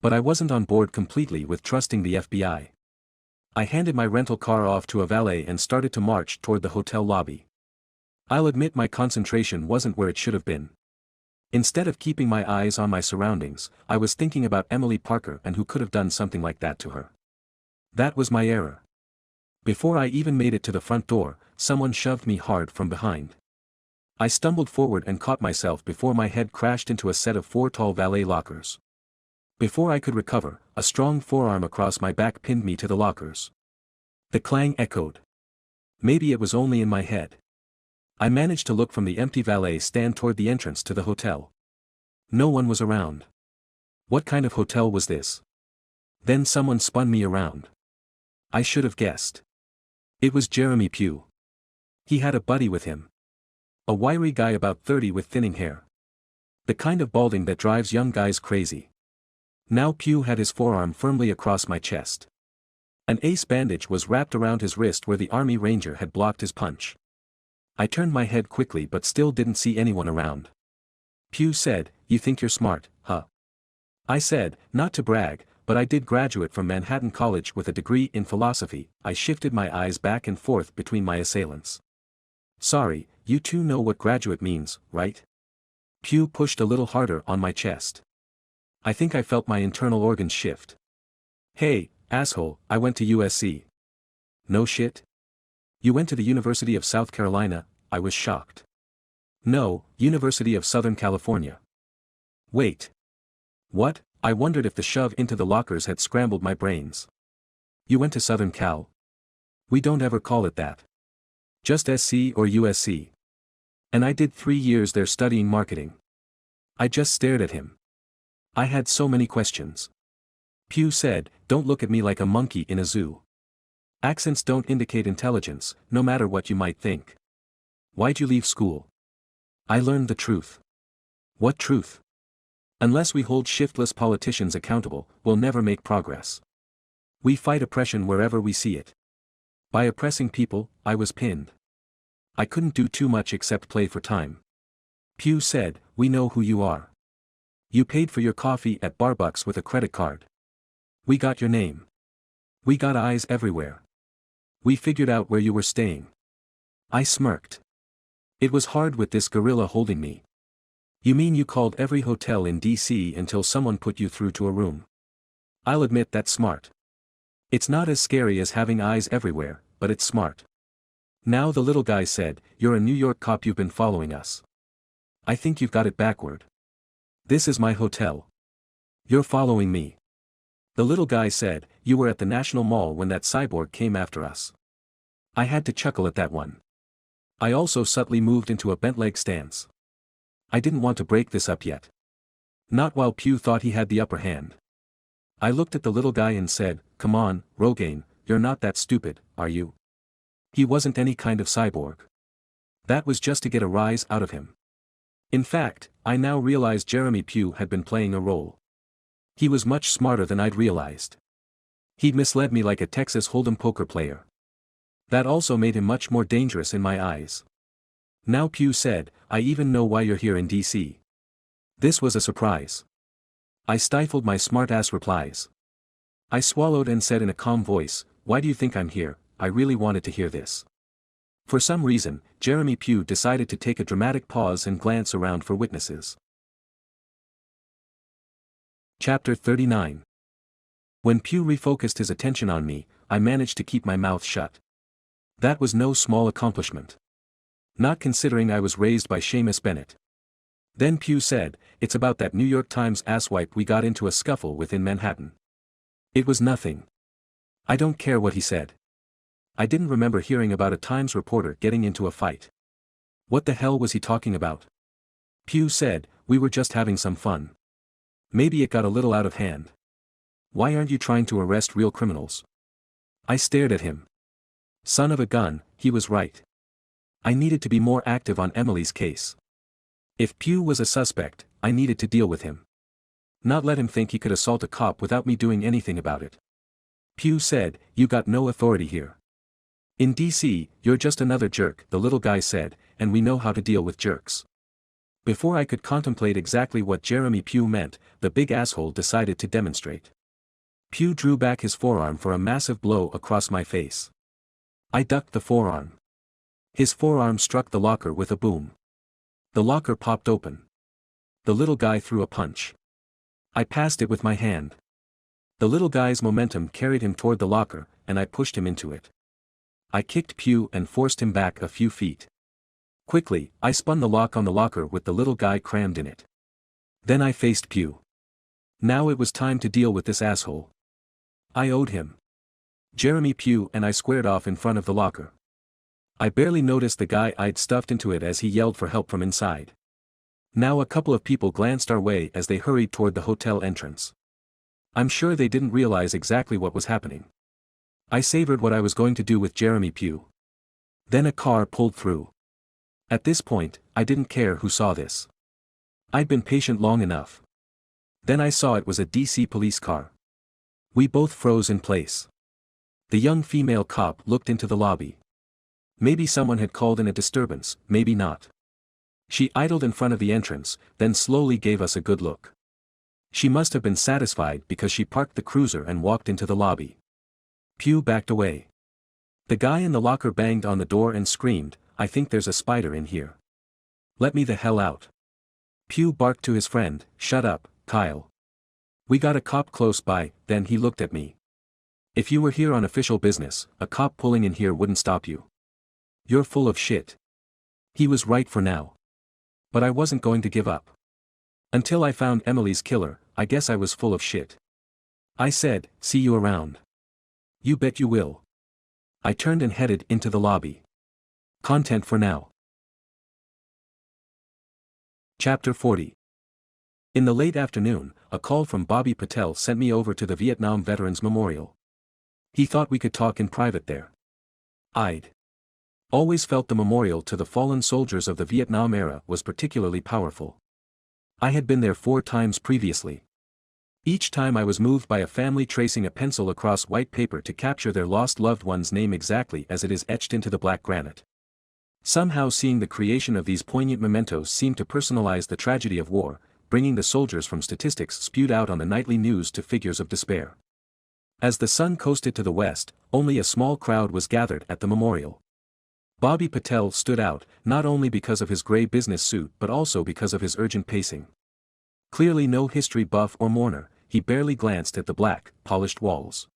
But I wasn't on board completely with trusting the FBI. I handed my rental car off to a valet and started to march toward the hotel lobby. I'll admit my concentration wasn't where it should have been. Instead of keeping my eyes on my surroundings, I was thinking about Emily Parker and who could have done something like that to her. That was my error. Before I even made it to the front door, someone shoved me hard from behind. I stumbled forward and caught myself before my head crashed into a set of 4 tall valet lockers. Before I could recover, a strong forearm across my back pinned me to the lockers. The clang echoed. Maybe it was only in my head. I managed to look from the empty valet stand toward the entrance to the hotel. No one was around. What kind of hotel was this? Then someone spun me around. I should have guessed. It was Jeremy Pugh. He had a buddy with him. A wiry guy about 30 with thinning hair. The kind of balding that drives young guys crazy. Now Pugh had his forearm firmly across my chest. An ace bandage was wrapped around his wrist where the Army Ranger had blocked his punch. I turned my head quickly but still didn't see anyone around. Pugh said, "You think you're smart, huh?" I said, not to brag, but I did graduate from Manhattan College with a degree in philosophy. I shifted my eyes back and forth between my assailants. Sorry, you two know what graduate means, right? Pugh pushed a little harder on my chest. I think I felt my internal organs shift. Hey, asshole, I went to USC. No shit? You went to the University of South Carolina? I was shocked. No, University of Southern California. Wait. What? I wondered if the shove into the lockers had scrambled my brains. You went to Southern Cal? We don't ever call it that. Just SC or USC. And I did 3 years there studying marketing. I just stared at him. I had so many questions. Pugh said, "Don't look at me like a monkey in a zoo. Accents don't indicate intelligence, no matter what you might think. Why'd you leave school?" I learned the truth. What truth? Unless we hold shiftless politicians accountable, we'll never make progress. We fight oppression wherever we see it. By oppressing people, I was pinned. I couldn't do too much except play for time. Pugh said, "We know who you are. You paid for your coffee at Starbucks with a credit card. We got your name. We got eyes everywhere. We figured out where you were staying." I smirked. It was hard with this gorilla holding me. You mean you called every hotel in DC until someone put you through to a room? I'll admit that's smart. It's not as scary as having eyes everywhere, but it's smart. Now the little guy said, "You're a New York cop, you've been following us. I think you've got it backward. This is my hotel. You're following me." The little guy said, "You were at the National Mall when that cyborg came after us." I had to chuckle at that one. I also subtly moved into a bent-leg stance. I didn't want to break this up yet. Not while Pugh thought he had the upper hand. I looked at the little guy and said, "Come on, Rogaine, you're not that stupid, are you?" He wasn't any kind of cyborg. That was just to get a rise out of him. In fact, I now realized Jeremy Pugh had been playing a role. He was much smarter than I'd realized. He'd misled me like a Texas Hold'em poker player. That also made him much more dangerous in my eyes. Now Pugh said, "I even know why you're here in DC." This was a surprise. I stifled my smart-ass replies. I swallowed and said in a calm voice, "Why do you think I'm here?" I really wanted to hear this. For some reason, Jeremy Pugh decided to take a dramatic pause and glance around for witnesses. Chapter 39. When Pugh refocused his attention on me, I managed to keep my mouth shut. That was no small accomplishment. Not considering I was raised by Seamus Bennett. Then Pugh said, "It's about that New York Times asswipe we got into a scuffle with in Manhattan." It was nothing. I don't care what he said. I didn't remember hearing about a Times reporter getting into a fight. What the hell was he talking about? Pugh said, "We were just having some fun. Maybe it got a little out of hand. Why aren't you trying to arrest real criminals?" I stared at him. Son of a gun, he was right. I needed to be more active on Emily's case. If Pugh was a suspect, I needed to deal with him. Not let him think he could assault a cop without me doing anything about it. Pugh said, "You got no authority here. In DC, you're just another jerk," the little guy said, "and we know how to deal with jerks." Before I could contemplate exactly what Jeremy Pugh meant, the big asshole decided to demonstrate. Pugh drew back his forearm for a massive blow across my face. I ducked the forearm. His forearm struck the locker with a boom. The locker popped open. The little guy threw a punch. I passed it with my hand. The little guy's momentum carried him toward the locker, and I pushed him into it. I kicked Pugh and forced him back a few feet. Quickly, I spun the lock on the locker with the little guy crammed in it. Then I faced Pugh. Now it was time to deal with this asshole. I owed him. Jeremy Pugh and I squared off in front of the locker. I barely noticed the guy I'd stuffed into it as he yelled for help from inside. Now a couple of people glanced our way as they hurried toward the hotel entrance. I'm sure they didn't realize exactly what was happening. I savored what I was going to do with Jeremy Pugh. Then a car pulled through. At this point, I didn't care who saw this. I'd been patient long enough. Then I saw it was a DC police car. We both froze in place. The young female cop looked into the lobby. Maybe someone had called in a disturbance, maybe not. She idled in front of the entrance, then slowly gave us a good look. She must have been satisfied because she parked the cruiser and walked into the lobby. Pugh backed away. The guy in the locker banged on the door and screamed, "I think there's a spider in here. Let me the hell out." Pugh barked to his friend, "Shut up, Kyle. We got a cop close by." Then he looked at me. "If you were here on official business, a cop pulling in here wouldn't stop you. You're full of shit." He was right for now. But I wasn't going to give up. Until I found Emily's killer, I guess I was full of shit. I said, "See you around." "You bet you will." I turned and headed into the lobby. Content for now. Chapter 40. In the late afternoon, a call from Bobby Patel sent me over to the Vietnam Veterans Memorial. He thought we could talk in private there. I'd always felt the memorial to the fallen soldiers of the Vietnam era was particularly powerful. I had been there 4 times previously. Each time I was moved by a family tracing a pencil across white paper to capture their lost loved one's name exactly as it is etched into the black granite. Somehow seeing the creation of these poignant mementos seemed to personalize the tragedy of war, bringing the soldiers from statistics spewed out on the nightly news to figures of despair. As the sun coasted to the west, only a small crowd was gathered at the memorial. Bobby Patel stood out, not only because of his gray business suit but also because of his urgent pacing. Clearly no history buff or mourner, he barely glanced at the black, polished walls.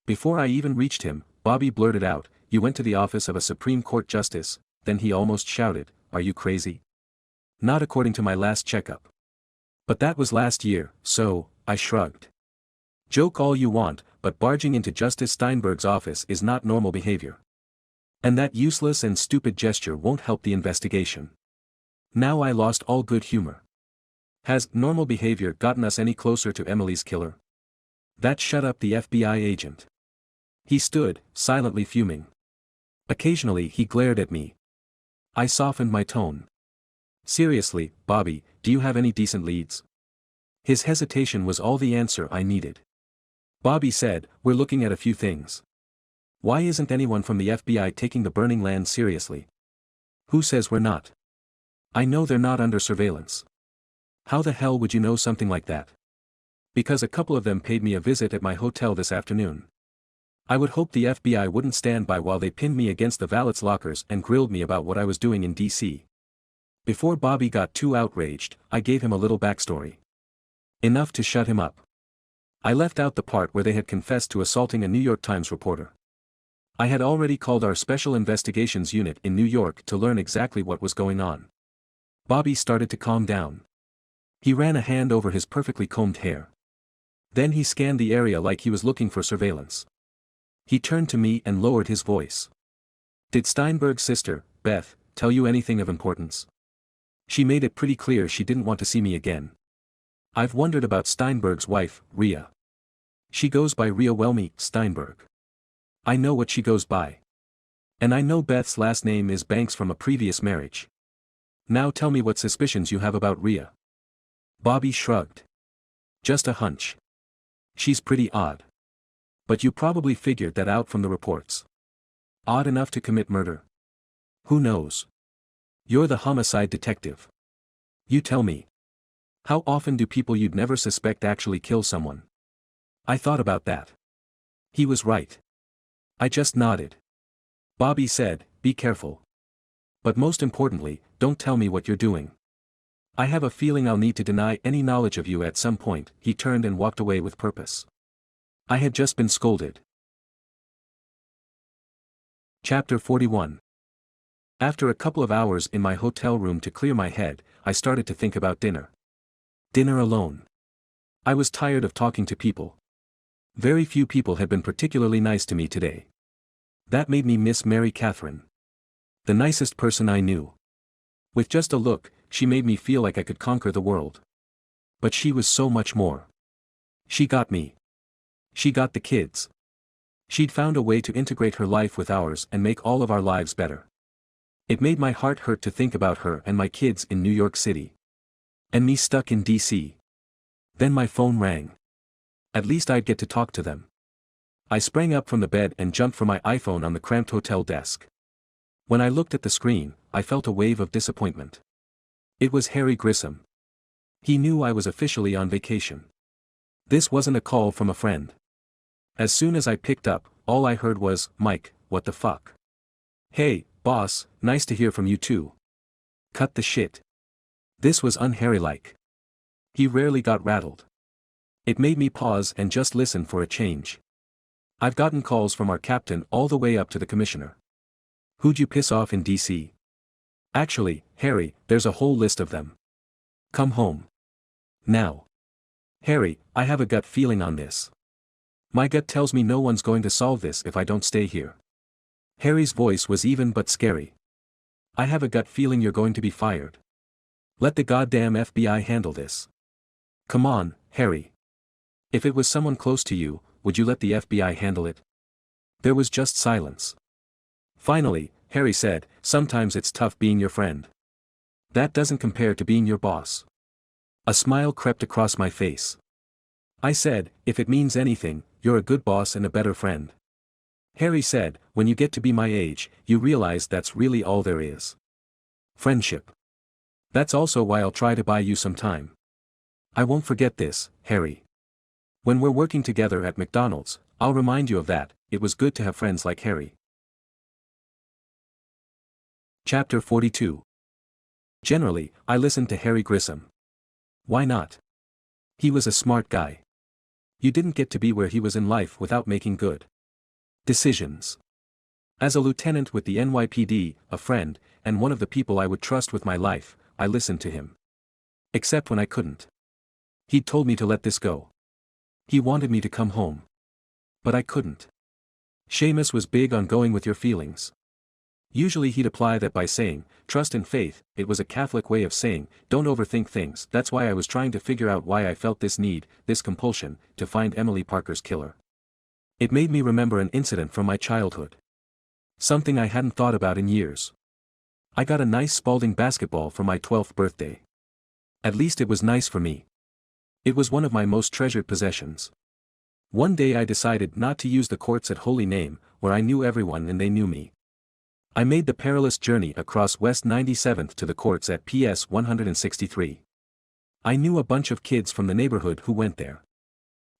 Before I even reached him, Bobby blurted out, "You went to the office of a Supreme Court justice." Then he almost shouted, "Are you crazy?" "Not according to my last checkup." "But that was last year," so, I shrugged. "Joke all you want, but barging into Justice Steinberg's office is not normal behavior. And that useless and stupid gesture won't help the investigation." Now I lost all good humor. Has normal behavior gotten us any closer to Emily's killer? That shut up the FBI agent. He stood, silently fuming. Occasionally he glared at me. I softened my tone. "Seriously, Bobby, do you have any decent leads?" His hesitation was all the answer I needed. Bobby said, "We're looking at a few things." "Why isn't anyone from the FBI taking the burning land seriously?" "Who says we're not? I know they're not under surveillance." "How the hell would you know something like that?" "Because a couple of them paid me a visit at my hotel this afternoon. I would hope the FBI wouldn't stand by while they pinned me against the valet's lockers and grilled me about what I was doing in DC. Before Bobby got too outraged, I gave him a little backstory. Enough to shut him up. I left out the part where they had confessed to assaulting a New York Times reporter. I had already called our Special Investigations Unit in New York to learn exactly what was going on. Bobby started to calm down. He ran a hand over his perfectly combed hair. Then he scanned the area like he was looking for surveillance. He turned to me and lowered his voice. "Did Steinberg's sister, Beth, tell you anything of importance?" "She made it pretty clear she didn't want to see me again." "I've wondered about Steinberg's wife, Rhea. She goes by Rhea Wellme Steinberg. I know what she goes by. And I know Beth's last name is Banks from a previous marriage. Now tell me what suspicions you have about Rhea." Bobby shrugged. "Just a hunch. She's pretty odd. But you probably figured that out from the reports. Odd enough to commit murder? Who knows? You're the homicide detective. You tell me. How often do people you'd never suspect actually kill someone? I thought about that. He was right. I just nodded. Bobby said, be careful. But most importantly, don't tell me what you're doing. I have a feeling I'll need to deny any knowledge of you at some point. He turned and walked away with purpose. I had just been scolded. Chapter 41. After a couple of hours in my hotel room to clear my head, I started to think about dinner. Dinner alone. I was tired of talking to people. Very few people had been particularly nice to me today. That made me miss Mary Catherine. The nicest person I knew. With just a look, she made me feel like I could conquer the world. But she was so much more. She got me. She got the kids. She'd found a way to integrate her life with ours and make all of our lives better. It made my heart hurt to think about her and my kids in New York City. And me stuck in D.C. Then my phone rang. At least I'd get to talk to them. I sprang up from the bed and jumped for my iPhone on the cramped hotel desk. When I looked at the screen, I felt a wave of disappointment. It was Harry Grissom. He knew I was officially on vacation. This wasn't a call from a friend. As soon as I picked up, all I heard was, Mike, what the fuck? Hey, boss, nice to hear from you too. Cut the shit. This was un-Harry-like. He rarely got rattled. It made me pause and just listen for a change. I've gotten calls from our captain all the way up to the commissioner. Who'd you piss off in D.C.? Actually, Harry, there's a whole list of them. Come home. Now. Harry, I have a gut feeling on this. My gut tells me no one's going to solve this if I don't stay here. Harry's voice was even but scary. I have a gut feeling you're going to be fired. Let the goddamn FBI handle this. Come on, Harry. If it was someone close to you, would you let the FBI handle it? There was just silence. Finally, Harry said, sometimes it's tough being your friend. That doesn't compare to being your boss. A smile crept across my face. I said, if it means anything, you're a good boss and a better friend. Harry said, when you get to be my age, you realize that's really all there is. Friendship. That's also why I'll try to buy you some time. I won't forget this, Harry. When we're working together at McDonald's, I'll remind you of that. It was good to have friends like Harry. Chapter 42. Generally, I listened to Harry Grissom. Why not? He was a smart guy. You didn't get to be where he was in life without making good decisions. As a lieutenant with the NYPD, a friend, and one of the people I would trust with my life, I listened to him. Except when I couldn't. He'd told me to let this go. He wanted me to come home. But I couldn't. Seamus was big on going with your feelings. Usually he'd apply that by saying, trust and faith. It was a Catholic way of saying, don't overthink things. That's why I was trying to figure out why I felt this need, this compulsion, to find Emily Parker's killer. It made me remember an incident from my childhood. Something I hadn't thought about in years. I got a nice Spalding basketball for my 12th birthday. At least it was nice for me. It was one of my most treasured possessions. One day I decided not to use the courts at Holy Name, where I knew everyone and they knew me. I made the perilous journey across West 97th to the courts at PS 163. I knew a bunch of kids from the neighborhood who went there.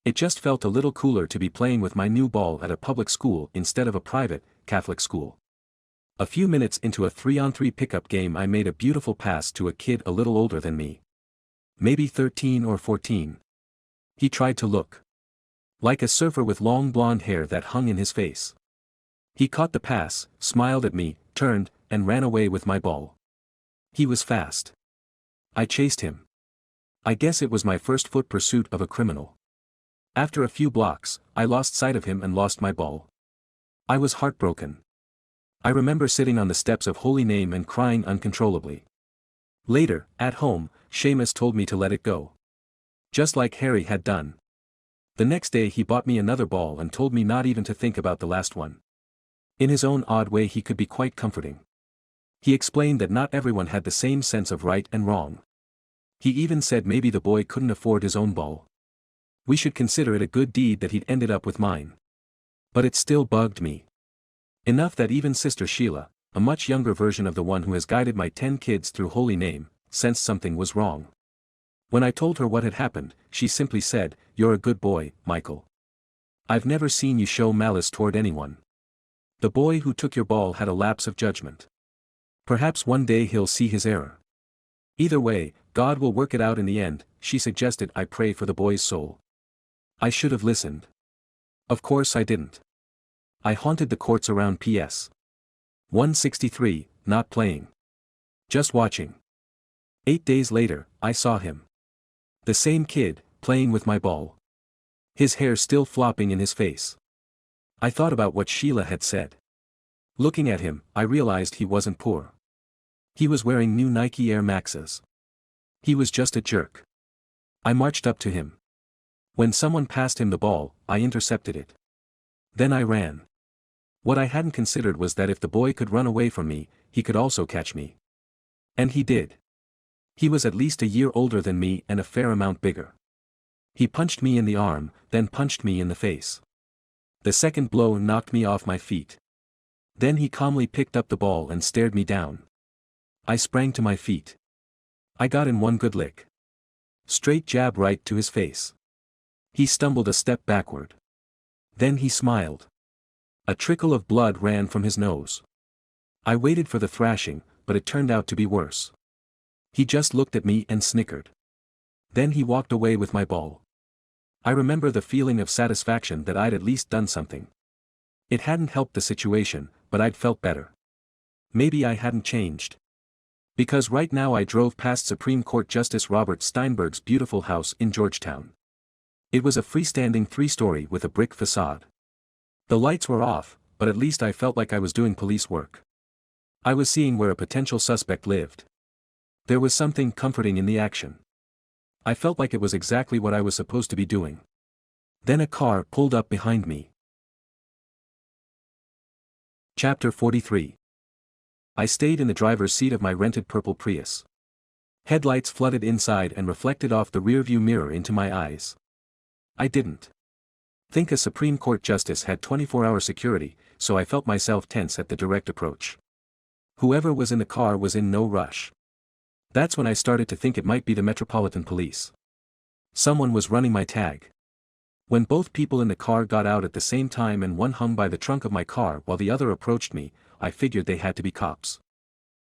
It just felt a little cooler to be playing with my new ball at a public school instead of a private, Catholic school. A few minutes into a 3-on-3 pickup game I made a beautiful pass to a kid a little older than me. Maybe 13 or 14. He tried to look like a surfer with long blonde hair that hung in his face. He caught the pass, smiled at me, turned, and ran away with my ball. He was fast. I chased him. I guess it was my first foot pursuit of a criminal. After a few blocks, I lost sight of him and lost my ball. I was heartbroken. I remember sitting on the steps of Holy Name and crying uncontrollably. Later, at home, Seamus told me to let it go. Just like Harry had done. The next day he bought me another ball and told me not even to think about the last one. In his own odd way he could be quite comforting. He explained that not everyone had the same sense of right and wrong. He even said maybe the boy couldn't afford his own ball. We should consider it a good deed that he'd ended up with mine. But it still bugged me. Enough that even Sister Sheila, a much younger version of the one who has guided my 10 kids through Holy Name, sensed something was wrong. When I told her what had happened, she simply said, "You're a good boy, Michael. I've never seen you show malice toward anyone. The boy who took your ball had a lapse of judgment. Perhaps one day he'll see his error. Either way, God will work it out in the end," she suggested I pray for the boy's soul. I should have listened. Of course I didn't. I haunted the courts around PS 163, not playing. Just watching. 8 days later, I saw him. The same kid, playing with my ball. His hair still flopping in his face. I thought about what Sheila had said. Looking at him, I realized he wasn't poor. He was wearing new Nike Air Maxes. He was just a jerk. I marched up to him. When someone passed him the ball, I intercepted it. Then I ran. What I hadn't considered was that if the boy could run away from me, he could also catch me. And he did. He was at least a year older than me and a fair amount bigger. He punched me in the arm, then punched me in the face. The second blow knocked me off my feet. Then he calmly picked up the ball and stared me down. I sprang to my feet. I got in one good lick. Straight jab right to his face. He stumbled a step backward. Then he smiled. A trickle of blood ran from his nose. I waited for the thrashing, but it turned out to be worse. He just looked at me and snickered. Then he walked away with my ball. I remember the feeling of satisfaction that I'd at least done something. It hadn't helped the situation, but I'd felt better. Maybe I hadn't changed. Because right now I drove past Supreme Court Justice Robert Steinberg's beautiful house in Georgetown. It was a freestanding 3-story with a brick facade. The lights were off, but at least I felt like I was doing police work. I was seeing where a potential suspect lived. There was something comforting in the action. I felt like it was exactly what I was supposed to be doing. Then a car pulled up behind me. Chapter 43. I stayed in the driver's seat of my rented purple Prius. Headlights flooded inside and reflected off the rearview mirror into my eyes. I didn't think a Supreme Court justice had 24-hour security, so I felt myself tense at the direct approach. Whoever was in the car was in no rush. That's when I started to think it might be the Metropolitan Police. Someone was running my tag. When both people in the car got out at the same time and one hung by the trunk of my car while the other approached me, I figured they had to be cops.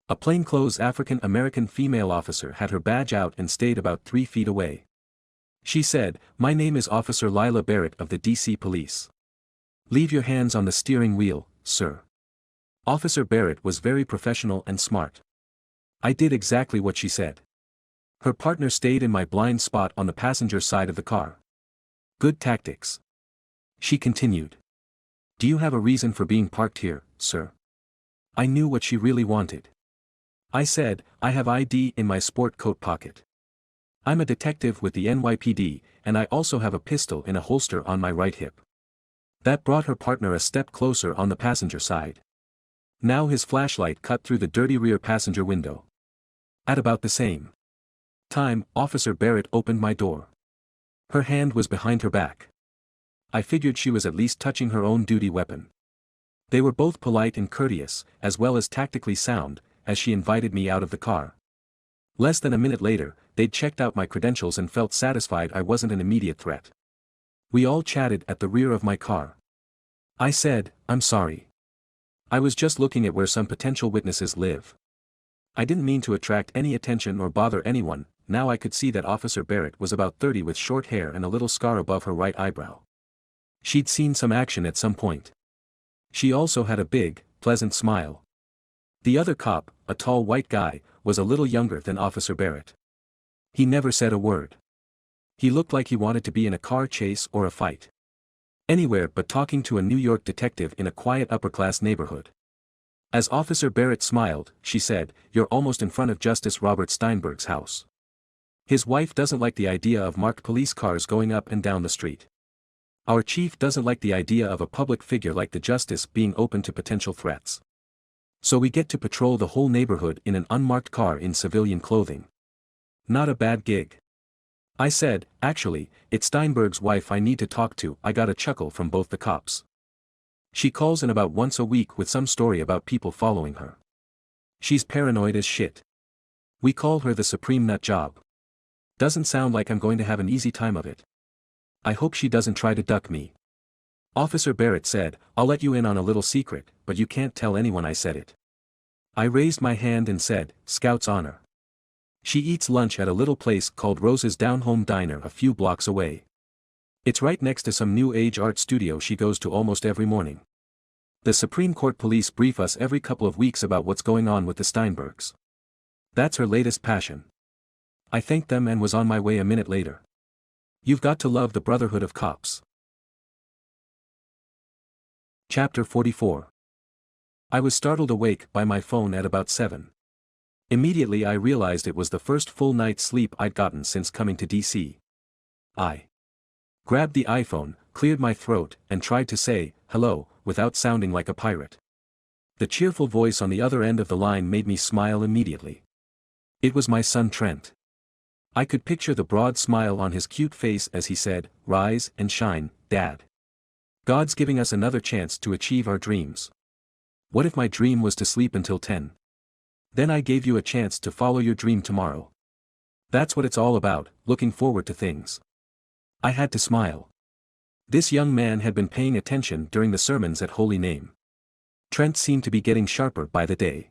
A plainclothes African-American female officer had her badge out and stayed about 3 feet away. She said, "My name is Officer Lila Barrett of the DC Police. Leave your hands on the steering wheel, sir." Officer Barrett was very professional and smart. I did exactly what she said. Her partner stayed in my blind spot on the passenger side of the car. "Good tactics." She continued. "Do you have a reason for being parked here, sir?" I knew what she really wanted. I said, "I have ID in my sport coat pocket. I'm a detective with the NYPD, and I also have a pistol in a holster on my right hip." That brought her partner a step closer on the passenger side. Now his flashlight cut through the dirty rear passenger window. At about the same time, Officer Barrett opened my door. Her hand was behind her back. I figured she was at least touching her own duty weapon. They were both polite and courteous, as well as tactically sound, as she invited me out of the car. Less than a minute later, they'd checked out my credentials and felt satisfied I wasn't an immediate threat. We all chatted at the rear of my car. I said, "I'm sorry. I was just looking at where some potential witnesses live. I didn't mean to attract any attention or bother anyone." Now I could see that Officer Barrett was about 30 with short hair and a little scar above her right eyebrow. She'd seen some action at some point. She also had a big, pleasant smile. The other cop, a tall white guy, was a little younger than Officer Barrett. He never said a word. He looked like he wanted to be in a car chase or a fight. Anywhere but talking to a New York detective in a quiet upper-class neighborhood. As Officer Barrett smiled, she said, "You're almost in front of Justice Robert Steinberg's house. His wife doesn't like the idea of marked police cars going up and down the street. Our chief doesn't like the idea of a public figure like the justice being open to potential threats. So we get to patrol the whole neighborhood in an unmarked car in civilian clothing. Not a bad gig." I said, "Actually, it's Steinberg's wife I need to talk to." I got a chuckle from both the cops. "She calls in about once a week with some story about people following her. She's paranoid as shit." We call her the supreme nut job. Doesn't sound like I'm going to have an easy time of it. I hope she doesn't try to duck me. Officer Barrett said, I'll let you in on a little secret, but you can't tell anyone I said it. I raised my hand and said, Scout's honor. She eats lunch at a little place called Rose's Down Home Diner a few blocks away. It's right next to some new age art studio she goes to almost every morning. The Supreme Court police brief us every couple of weeks about what's going on with the Steinbergs. That's her latest passion. I thanked them and was on my way a minute later. You've got to love the Brotherhood of Cops. Chapter 44. I was startled awake by my phone at about 7. Immediately I realized it was the first full night's sleep I'd gotten since coming to DC. I grabbed the iPhone, cleared my throat, and tried to say, hello, without sounding like a pirate. The cheerful voice on the other end of the line made me smile immediately. It was my son Trent. I could picture the broad smile on his cute face as he said, Rise and shine, Dad. God's giving us another chance to achieve our dreams. What if my dream was to sleep until 10? Then I gave you a chance to follow your dream tomorrow. That's what it's all about, looking forward to things. I had to smile. This young man had been paying attention during the sermons at Holy Name. Trent seemed to be getting sharper by the day.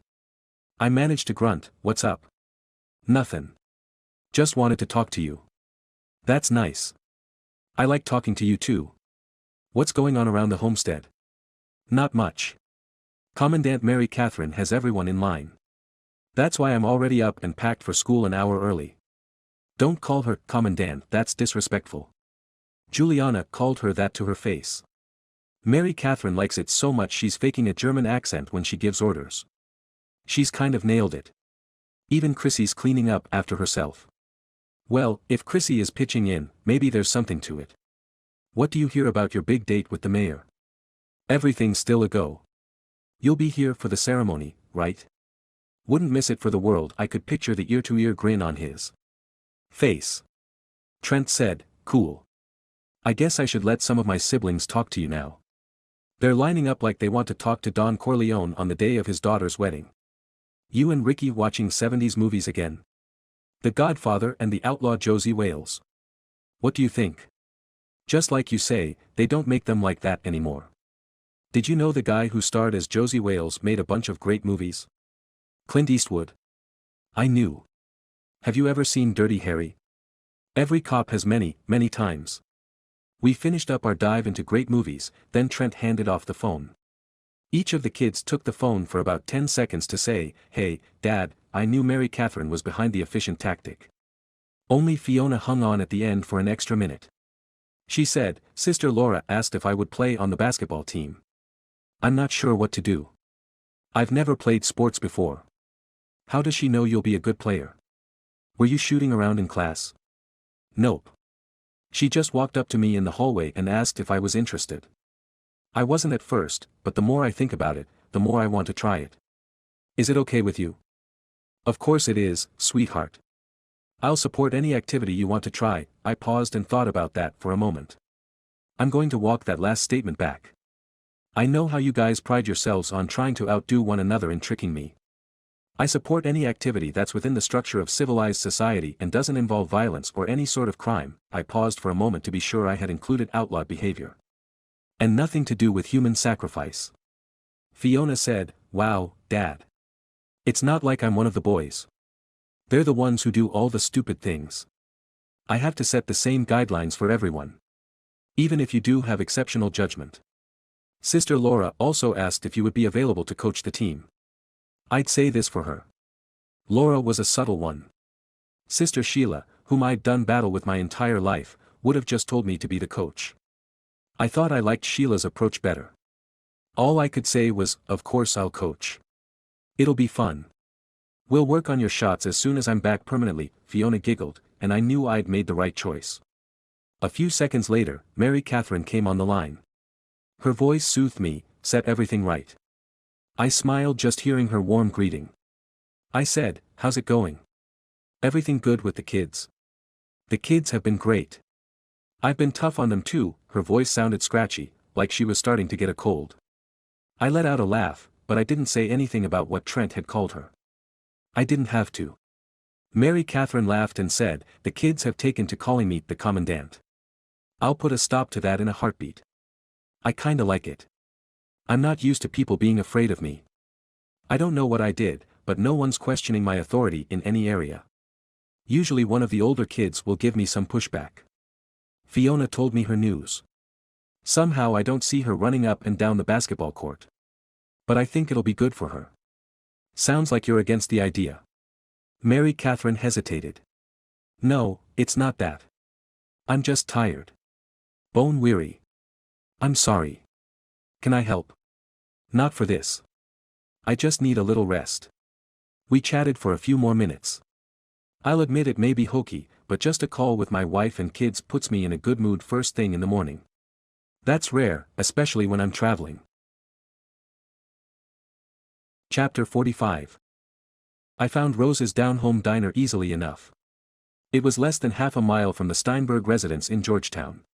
I managed to grunt, What's up? Nothing. Just wanted to talk to you. That's nice. I like talking to you too. What's going on around the homestead? Not much. Commandant Mary Catherine has everyone in line. That's why I'm already up and packed for school an hour early. Don't call her Commandant, that's disrespectful. Juliana called her that to her face. Mary Catherine likes it so much she's faking a German accent when she gives orders. She's kind of nailed it. Even Chrissy's cleaning up after herself. Well, if Chrissy is pitching in, maybe there's something to it. What do you hear about your big date with the mayor? Everything's still a go. You'll be here for the ceremony, right? Wouldn't miss it for the world. I could picture the ear-to-ear grin on his face. Trent said, Cool. I guess I should let some of my siblings talk to you now. They're lining up like they want to talk to Don Corleone on the day of his daughter's wedding. You and Ricky watching 70s movies again? The Godfather and the Outlaw Josie Wales. What do you think? Just like you say, they don't make them like that anymore. Did you know the guy who starred as Josie Wales made a bunch of great movies? Clint Eastwood. I knew. Have you ever seen Dirty Harry? Every cop has many, many times. We finished up our dive into great movies, then Trent handed off the phone. Each of the kids took the phone for about 10 seconds to say, Hey, Dad, I knew Mary Catherine was behind the efficient tactic. Only Fiona hung on at the end for an extra minute. She said, Sister Laura asked if I would play on the basketball team. I'm not sure what to do. I've never played sports before. How does she know you'll be a good player? Were you shooting around in class? Nope. She just walked up to me in the hallway and asked if I was interested. I wasn't at first, but the more I think about it, the more I want to try it. Is it okay with you? Of course it is, sweetheart. I'll support any activity you want to try. I paused and thought about that for a moment. I'm going to walk that last statement back. I know how you guys pride yourselves on trying to outdo one another in tricking me. I support any activity that's within the structure of civilized society and doesn't involve violence or any sort of crime. I paused for a moment to be sure I had included outlawed behavior. And nothing to do with human sacrifice. Fiona said, Wow, Dad. It's not like I'm one of the boys. They're the ones who do all the stupid things. I have to set the same guidelines for everyone. Even if you do have exceptional judgment. Sister Laura also asked if you would be available to coach the team. I'd say this for her. Laura was a subtle one. Sister Sheila, whom I'd done battle with my entire life, would have just told me to be the coach. I thought I liked Sheila's approach better. All I could say was, of course I'll coach. It'll be fun. We'll work on your shots as soon as I'm back permanently, Fiona giggled, and I knew I'd made the right choice. A few seconds later, Mary Catherine came on the line. Her voice soothed me, set everything right. I smiled just hearing her warm greeting. I said, How's it going? Everything good with the kids? The kids have been great. I've been tough on them too. Her voice sounded scratchy, like she was starting to get a cold. I let out a laugh, but I didn't say anything about what Trent had called her. I didn't have to. Mary Catherine laughed and said, "The kids have taken to calling me the Commandant. I'll put a stop to that in a heartbeat. I kinda like it. I'm not used to people being afraid of me. I don't know what I did, but no one's questioning my authority in any area. Usually one of the older kids will give me some pushback." Fiona told me her news. "Somehow I don't see her running up and down the basketball court. But I think it'll be good for her." "Sounds like you're against the idea." Mary Catherine hesitated. "No, it's not that. I'm just tired. Bone weary. I'm sorry. Can I help?" "Not for this. I just need a little rest." We chatted for a few more minutes. I'll admit it may be hokey, but just a call with my wife and kids puts me in a good mood first thing in the morning. That's rare, especially when I'm traveling. Chapter 45. I found Rose's down-home diner easily enough. It was less than half a mile from the Steinberg residence in Georgetown.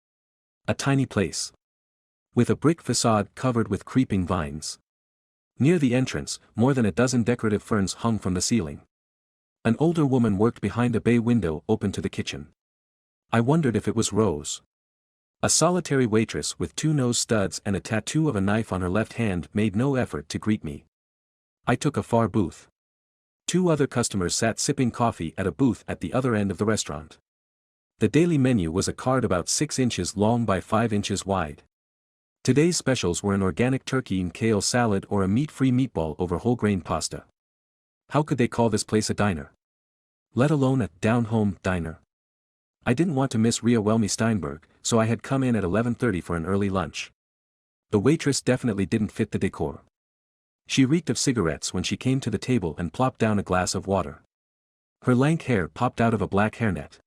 A tiny place. With a brick facade covered with creeping vines. Near the entrance, more than a dozen decorative ferns hung from the ceiling. An older woman worked behind a bay window open to the kitchen. I wondered if it was Rose. A solitary waitress with 2 nose studs and a tattoo of a knife on her left hand made no effort to greet me. I took a far booth. 2 other customers sat sipping coffee at a booth at the other end of the restaurant. The daily menu was a card about 6 inches long by 5 inches wide. Today's specials were an organic turkey and kale salad or a meat-free meatball over whole grain pasta. How could they call this place a diner? Let alone a down-home diner. I didn't want to miss Rhea Welmy Steinberg, so I had come in at 11:30 for an early lunch. The waitress definitely didn't fit the decor. She reeked of cigarettes when she came to the table and plopped down a glass of water. Her lank hair popped out of a black hairnet.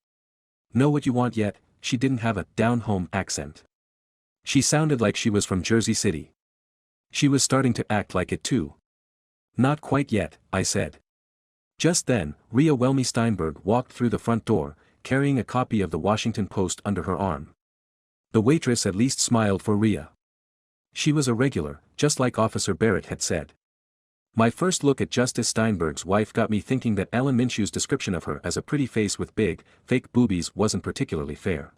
Know what you want yet? She didn't have a down-home accent. She sounded like she was from Jersey City. She was starting to act like it too. Not quite yet, I said. Just then, Rhea Welmy Steinberg walked through the front door, carrying a copy of the Washington Post under her arm. The waitress at least smiled for Rhea. She was a regular, just like Officer Barrett had said. My first look at Justice Steinberg's wife got me thinking that Ellen Minshew's description of her as a pretty face with big, fake boobies wasn't particularly fair.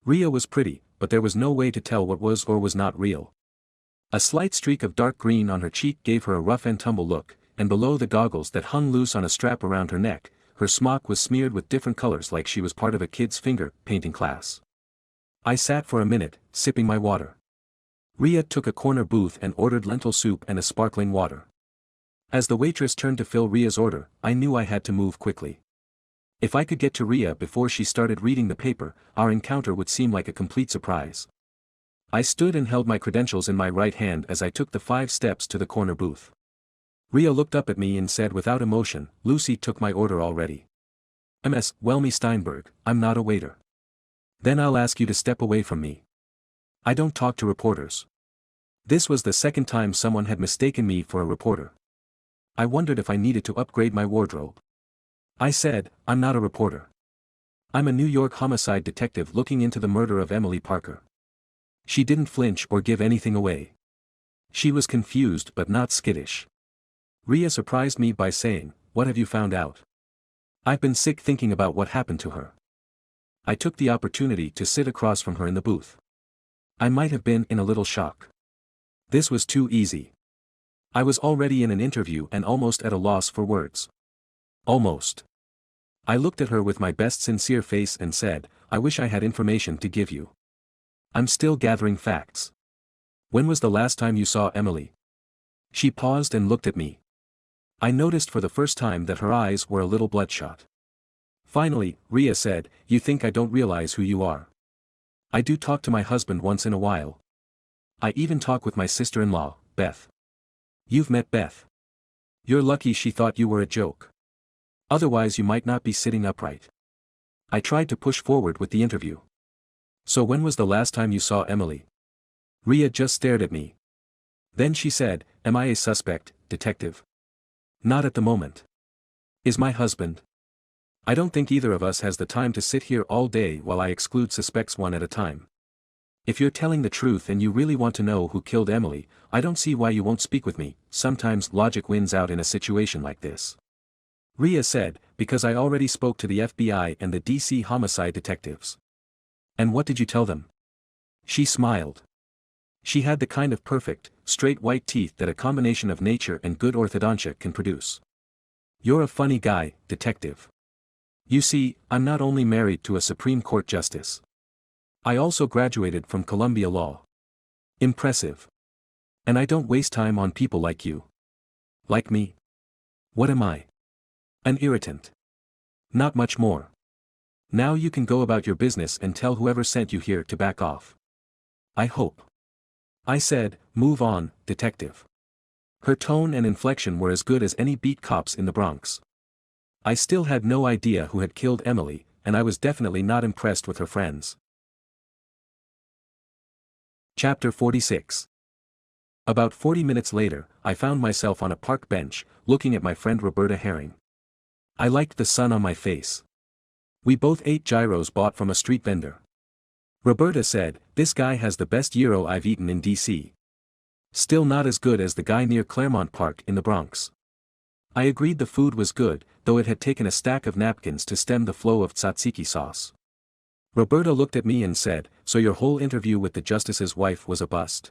Rhea was pretty, but there was no way to tell what was or was not real. A slight streak of dark green on her cheek gave her a rough-and-tumble look, and below the goggles that hung loose on a strap around her neck, her smock was smeared with different colors like she was part of a kid's finger painting class. I sat for a minute, sipping my water. Rhea took a corner booth and ordered lentil soup and a sparkling water. As the waitress turned to fill Rhea's order, I knew I had to move quickly. If I could get to Rhea before she started reading the paper, our encounter would seem like a complete surprise. I stood and held my credentials in my right hand as I took the 5 steps to the corner booth. Rhea looked up at me and said without emotion, "Lucy took my order already." "Ms. Welmy Steinberg, I'm not a waiter." "Then I'll ask you to step away from me. I don't talk to reporters." This was the second time someone had mistaken me for a reporter. I wondered if I needed to upgrade my wardrobe. I said, "I'm not a reporter. I'm a New York homicide detective looking into the murder of Emily Parker." She didn't flinch or give anything away. She was confused but not skittish. Rhea surprised me by saying, "What have you found out?" "I've been sick thinking about what happened to her." I took the opportunity to sit across from her in the booth. I might have been in a little shock. This was too easy. I was already in an interview and almost at a loss for words. Almost. I looked at her with my best sincere face and said, "I wish I had information to give you. I'm still gathering facts. When was the last time you saw Emily?" She paused and looked at me. I noticed for the first time that her eyes were a little bloodshot. Finally, Rhea said, "You think I don't realize who you are? I do talk to my husband once in a while. I even talk with my sister-in-law, Beth. You've met Beth. You're lucky she thought you were a joke. Otherwise you might not be sitting upright." I tried to push forward with the interview. "So when was the last time you saw Emily?" Rhea just stared at me. Then she said, "Am I a suspect, detective?" "Not at the moment." "Is my husband?" "I don't think either of us has the time to sit here all day while I exclude suspects one at a time. If you're telling the truth and you really want to know who killed Emily, I don't see why you won't speak with me." Sometimes logic wins out in a situation like this. Rhea said, because I already spoke to the FBI and the DC homicide detectives. And what did you tell them? She smiled. She had the kind of perfect, straight white teeth that a combination of nature and good orthodontia can produce. You're a funny guy, detective. You see, I'm not only married to a Supreme Court justice. I also graduated from Columbia Law. Impressive. And I don't waste time on people like you. Like me? What am I? An irritant. Not much more. Now you can go about your business and tell whoever sent you here to back off. I hope. I said, move on, detective. Her tone and inflection were as good as any beat cops in the Bronx. I still had no idea who had killed Emily, and I was definitely not impressed with her friends. Chapter 46. About 40 minutes later, I found myself on a park bench, looking at my friend Roberta Herring. I liked the sun on my face. We both ate gyros bought from a street vendor. Roberta said, this guy has the best gyro I've eaten in DC. Still not as good as the guy near Claremont Park in the Bronx. I agreed the food was good, though it had taken a stack of napkins to stem the flow of tzatziki sauce. Roberta looked at me and said, so your whole interview with the justice's wife was a bust?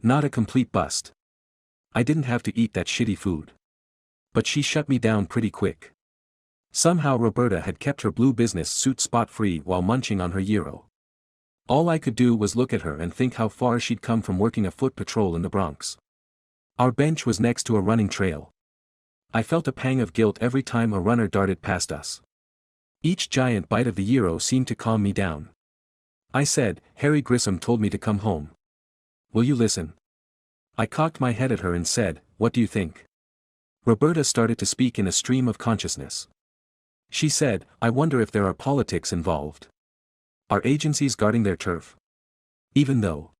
Not a complete bust. I didn't have to eat that shitty food. But she shut me down pretty quick. Somehow Roberta had kept her blue business suit spot-free while munching on her gyro. All I could do was look at her and think how far she'd come from working a foot patrol in the Bronx. Our bench was next to a running trail. I felt a pang of guilt every time a runner darted past us. Each giant bite of the gyro seemed to calm me down. I said, Harry Grissom told me to come home. Will you listen? I cocked my head at her and said, what do you think? Roberta started to speak in a stream of consciousness. She said, I wonder if there are politics involved. Are agencies guarding their turf? Even though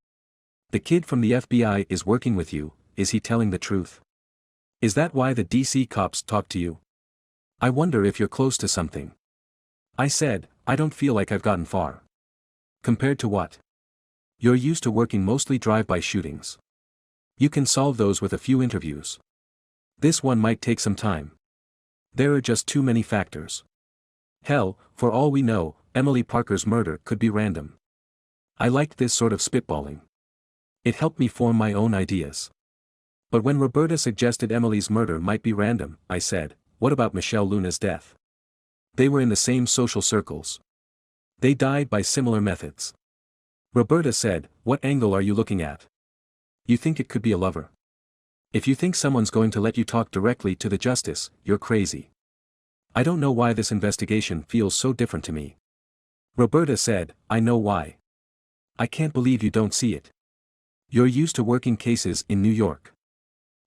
the kid from the FBI is working with you, is he telling the truth? Is that why the DC cops talk to you? I wonder if you're close to something. I said, I don't feel like I've gotten far. Compared to what? You're used to working mostly drive-by shootings. You can solve those with a few interviews. This one might take some time. There are just too many factors. Hell, for all we know, Emily Parker's murder could be random. I liked this sort of spitballing. It helped me form my own ideas. But when Roberta suggested Emily's murder might be random, I said, what about Michelle Luna's death? They were in the same social circles. They died by similar methods. Roberta said, what angle are you looking at? You think it could be a lover? If you think someone's going to let you talk directly to the justice, you're crazy. I don't know why this investigation feels so different to me. Roberta said, I know why. I can't believe you don't see it. You're used to working cases in New York.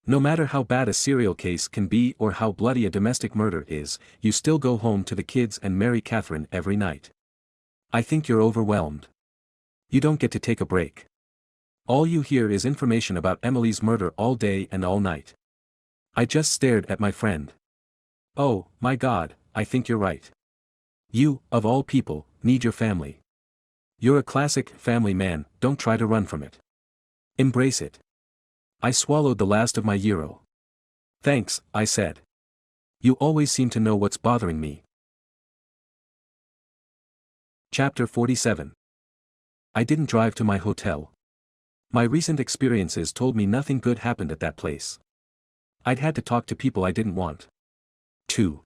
No matter how bad a serial case can be or how bloody a domestic murder is, you still go home to the kids and marry Catherine every night. I think you're overwhelmed. You don't get to take a break. All you hear is information about Emily's murder all day and all night. I just stared at my friend. Oh, my God, I think you're right. You, of all people, need your family. You're a classic family man, don't try to run from it. Embrace it. I swallowed the last of my gyro. Thanks, I said. You always seem to know what's bothering me. Chapter 47. I didn't drive to my hotel. My recent experiences told me nothing good happened at that place. I'd had to talk to people I didn't want. 2.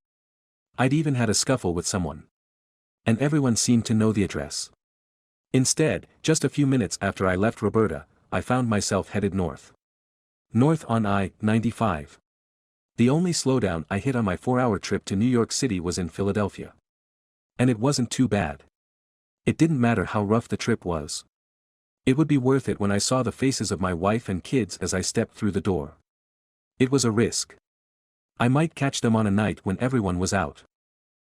I'd even had a scuffle with someone. And everyone seemed to know the address. Instead, just a few minutes after I left Roberta, I found myself headed north. North on I-95. The only slowdown I hit on my 4-hour trip to New York City was in Philadelphia. And it wasn't too bad. It didn't matter how rough the trip was. It would be worth it when I saw the faces of my wife and kids as I stepped through the door. It was a risk. I might catch them on a night when everyone was out.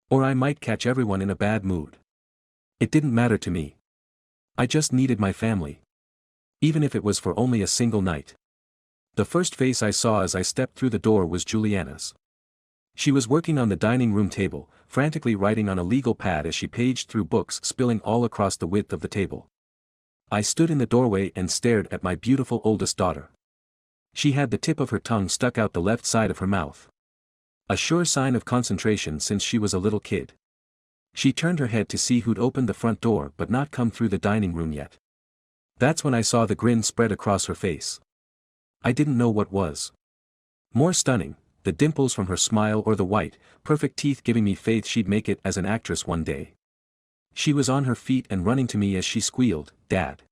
Or I might catch everyone in a bad mood. It didn't matter to me. I just needed my family. Even if it was for only a single night. The first face I saw as I stepped through the door was Juliana's. She was working on the dining room table, frantically writing on a legal pad as she paged through books spilling all across the width of the table. I stood in the doorway and stared at my beautiful oldest daughter. She had the tip of her tongue stuck out the left side of her mouth. A sure sign of concentration since she was a little kid. She turned her head to see who'd opened the front door but not come through the dining room yet. That's when I saw the grin spread across her face. I didn't know what was more stunning, the dimples from her smile or the white, perfect teeth giving me faith she'd make it as an actress one day. She was on her feet and running to me as she squealed, "Dad."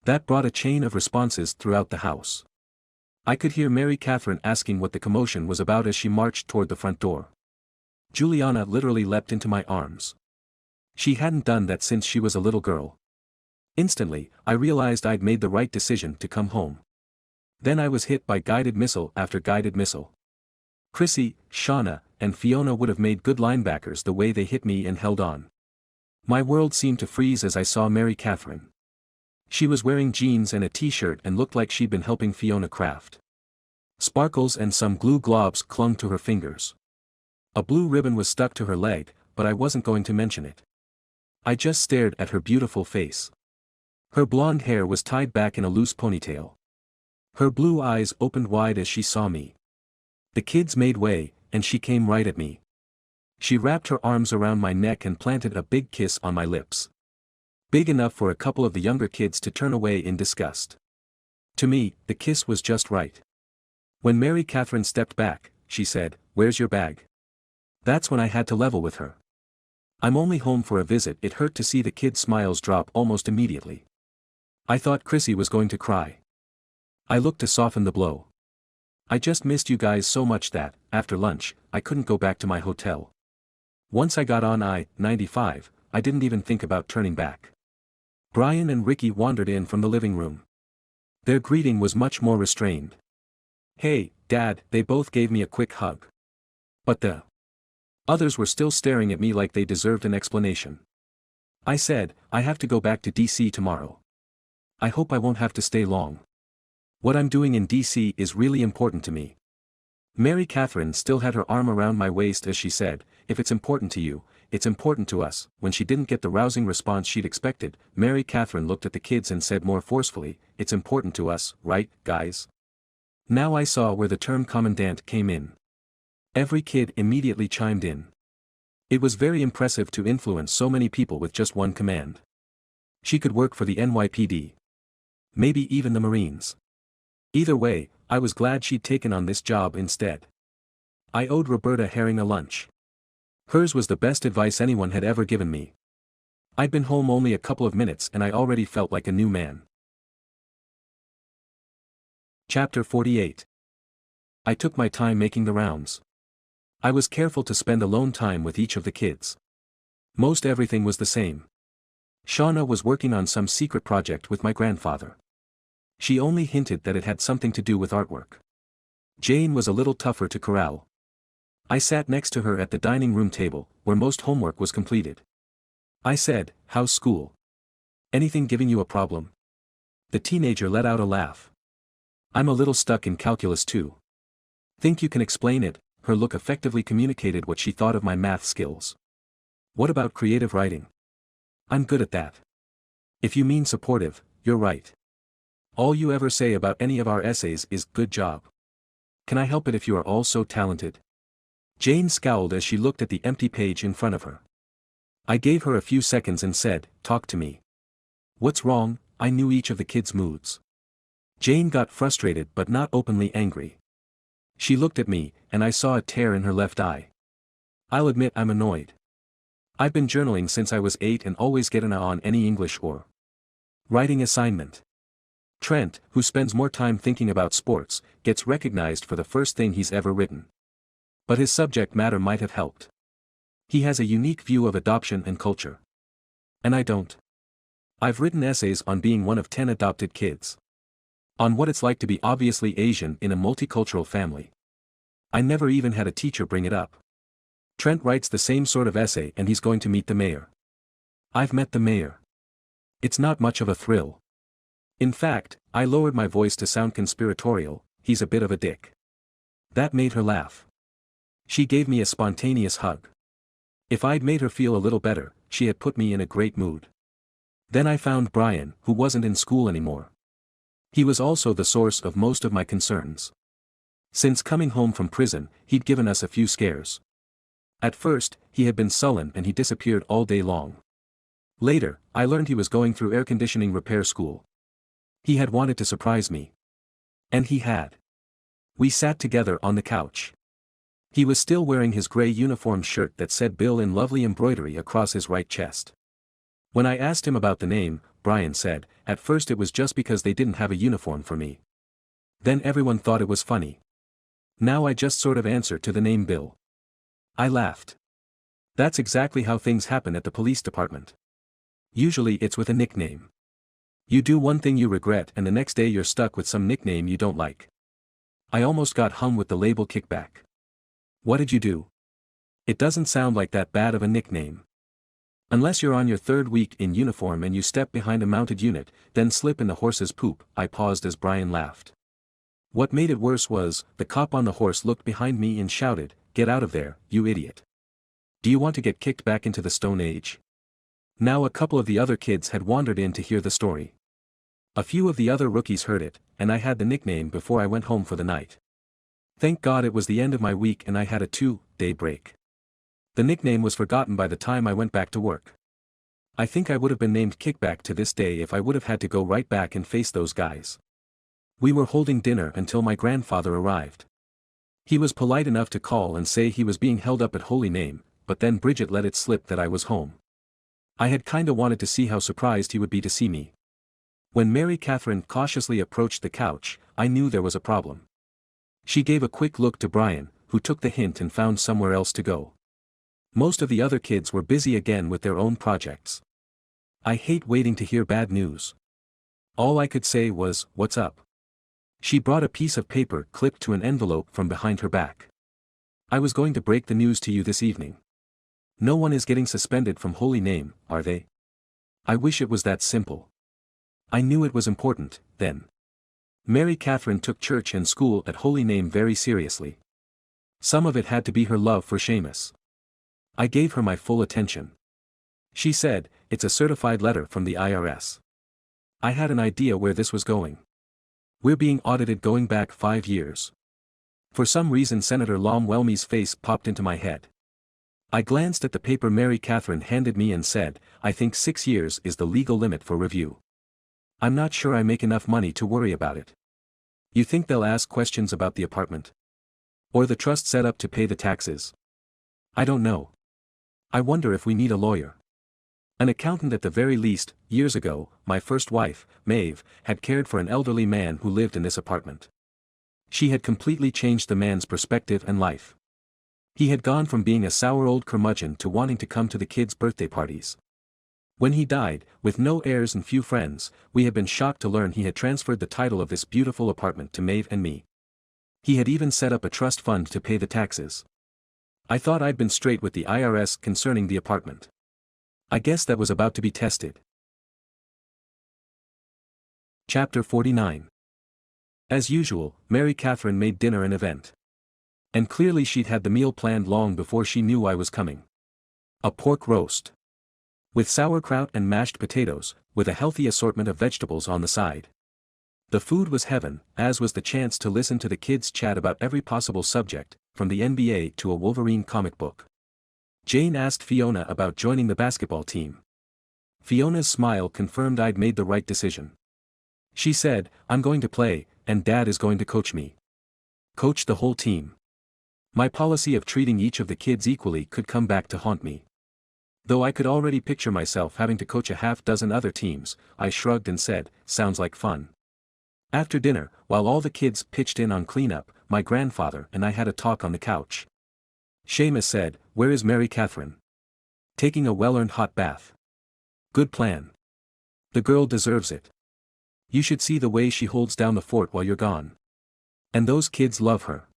That brought a chain of responses throughout the house. I could hear Mary Catherine asking what the commotion was about as she marched toward the front door. Juliana literally leapt into my arms. She hadn't done that since she was a little girl. Instantly, I realized I'd made the right decision to come home. Then I was hit by guided missile after guided missile. Chrissy, Shauna, and Fiona would have made good linebackers the way they hit me and held on. My world seemed to freeze as I saw Mary Catherine. She was wearing jeans and a t-shirt and looked like she'd been helping Fiona craft. Sparkles and some glue globs clung to her fingers. A blue ribbon was stuck to her leg, but I wasn't going to mention it. I just stared at her beautiful face. Her blonde hair was tied back in a loose ponytail. Her blue eyes opened wide as she saw me. The kids made way, and she came right at me. She wrapped her arms around my neck and planted a big kiss on my lips. Big enough for a couple of the younger kids to turn away in disgust. To me, the kiss was just right. When Mary Catherine stepped back, she said, "Where's your bag?" That's when I had to level with her. "I'm only home for a visit." It hurt to see the kids' smiles drop almost immediately. I thought Chrissy was going to cry. I looked to soften the blow. "I just missed you guys so much that, after lunch, I couldn't go back to my hotel. Once I got on I-95, I didn't even think about turning back." Brian and Ricky wandered in from the living room. Their greeting was much more restrained. "Hey, Dad," they both gave me a quick hug. But the others were still staring at me like they deserved an explanation. I said, "I have to go back to DC tomorrow. I hope I won't have to stay long. What I'm doing in DC is really important to me." Mary Catherine still had her arm around my waist as she said, "If it's important to you, it's important to us." When she didn't get the rousing response she'd expected, Mary Catherine looked at the kids and said more forcefully, "It's important to us, right, guys?" Now I saw where the term commandant came in. Every kid immediately chimed in. It was very impressive to influence so many people with just one command. She could work for the NYPD. Maybe even the Marines. Either way, I was glad she'd taken on this job instead. I owed Roberta Herring a lunch. Hers was the best advice anyone had ever given me. I'd been home only a couple of minutes and I already felt like a new man. Chapter 48. I took my time making the rounds. I was careful to spend alone time with each of the kids. Most everything was the same. Shauna was working on some secret project with my grandfather. She only hinted that it had something to do with artwork. Jane was a little tougher to corral. I sat next to her at the dining room table, where most homework was completed. I said, "How's school? Anything giving you a problem?" The teenager let out a laugh. "I'm a little stuck in calculus too." "Think you can explain it?" Her look effectively communicated what she thought of my math skills. "What about creative writing?" "I'm good at that." "If you mean supportive, you're right. All you ever say about any of our essays is, 'Good job.' Can I help it if you are all so talented?" Jane scowled as she looked at the empty page in front of her. I gave her a few seconds and said, "Talk to me. What's wrong?" I knew each of the kids' moods. Jane got frustrated but not openly angry. She looked at me, and I saw a tear in her left eye. I'll admit I'm annoyed. I've been journaling since I was 8 and always get an A on any English or writing assignment. Trent, who spends more time thinking about sports, gets recognized for the first thing he's ever written. But his subject matter might have helped. He has a unique view of adoption and culture. And I don't. I've written essays on being one of 10 adopted kids. On what it's like to be obviously Asian in a multicultural family. I never even had a teacher bring it up. Trent writes the same sort of essay and he's going to meet the mayor. I've met the mayor. It's not much of a thrill. In fact, I lowered my voice to sound conspiratorial, he's a bit of a dick. That made her laugh. She gave me a spontaneous hug. If I'd made her feel a little better, she had put me in a great mood. Then I found Brian, who wasn't in school anymore. He was also the source of most of my concerns. Since coming home from prison, he'd given us a few scares. At first, he had been sullen and he disappeared all day long. Later, I learned he was going through air conditioning repair school. He had wanted to surprise me. And he had. We sat together on the couch. He was still wearing his gray uniform shirt that said Bill in lovely embroidery across his right chest. When I asked him about the name, Brian said, at first it was just because they didn't have a uniform for me. Then everyone thought it was funny. Now I just sort of answer to the name Bill. I laughed. That's exactly how things happen at the police department. Usually it's with a nickname. You do one thing you regret and the next day you're stuck with some nickname you don't like. I almost got hung with the label kickback. What did you do? It doesn't sound like that bad of a nickname. Unless you're on your third week in uniform and you step behind a mounted unit, then slip in the horse's poop. I paused as Brian laughed. What made it worse was, the cop on the horse looked behind me and shouted, "Get out of there, you idiot. Do you want to get kicked back into the Stone Age?" Now a couple of the other kids had wandered in to hear the story. A few of the other rookies heard it, and I had the nickname before I went home for the night. Thank God it was the end of my week and I had a 2-day break. The nickname was forgotten by the time I went back to work. I think I would have been named Kickback to this day if I would have had to go right back and face those guys. We were holding dinner until my grandfather arrived. He was polite enough to call and say he was being held up at Holy Name, but then Bridget let it slip that I was home. I had kinda wanted to see how surprised he would be to see me. When Mary Catherine cautiously approached the couch, I knew there was a problem. She gave a quick look to Brian, who took the hint and found somewhere else to go. Most of the other kids were busy again with their own projects. I hate waiting to hear bad news. All I could say was, "What's up?" She brought a piece of paper clipped to an envelope from behind her back. "I was going to break the news to you this evening. No one is getting suspended from Holy Name, are they? I wish it was that simple." I knew it was important, then. Mary Catherine took church and school at Holy Name very seriously. Some of it had to be her love for Seamus. I gave her my full attention. She said, "It's a certified letter from the IRS." I had an idea where this was going. We're being audited going back 5 years. For some reason Senator Lom Welmy's face popped into my head. I glanced at the paper Mary Catherine handed me and said, "I think 6 years is the legal limit for review. I'm not sure I make enough money to worry about it." "You think they'll ask questions about the apartment? Or the trust set up to pay the taxes?" "I don't know. I wonder if we need a lawyer. An accountant at the very least." Years ago, my first wife, Maeve, had cared for an elderly man who lived in this apartment. She had completely changed the man's perspective and life. He had gone from being a sour old curmudgeon to wanting to come to the kids' birthday parties. When he died, with no heirs and few friends, we had been shocked to learn he had transferred the title of this beautiful apartment to Maeve and me. He had even set up a trust fund to pay the taxes. I thought I'd been straight with the IRS concerning the apartment. I guess that was about to be tested. Chapter 49. As usual, Mary Catherine made dinner an event. And clearly she'd had the meal planned long before she knew I was coming. A pork roast. With sauerkraut and mashed potatoes, with a healthy assortment of vegetables on the side. The food was heaven, as was the chance to listen to the kids chat about every possible subject, from the NBA to a Wolverine comic book. Jane asked Fiona about joining the basketball team. Fiona's smile confirmed I'd made the right decision. She said, "I'm going to play, and Dad is going to coach me." Coach the whole team. My policy of treating each of the kids equally could come back to haunt me. Though I could already picture myself having to coach a half-dozen other teams, I shrugged and said, "Sounds like fun." After dinner, while all the kids pitched in on cleanup, my grandfather and I had a talk on the couch. Seamus said, "Where is Mary Catherine?" "Taking a well-earned hot bath." "Good plan. The girl deserves it. You should see the way she holds down the fort while you're gone. And those kids love her.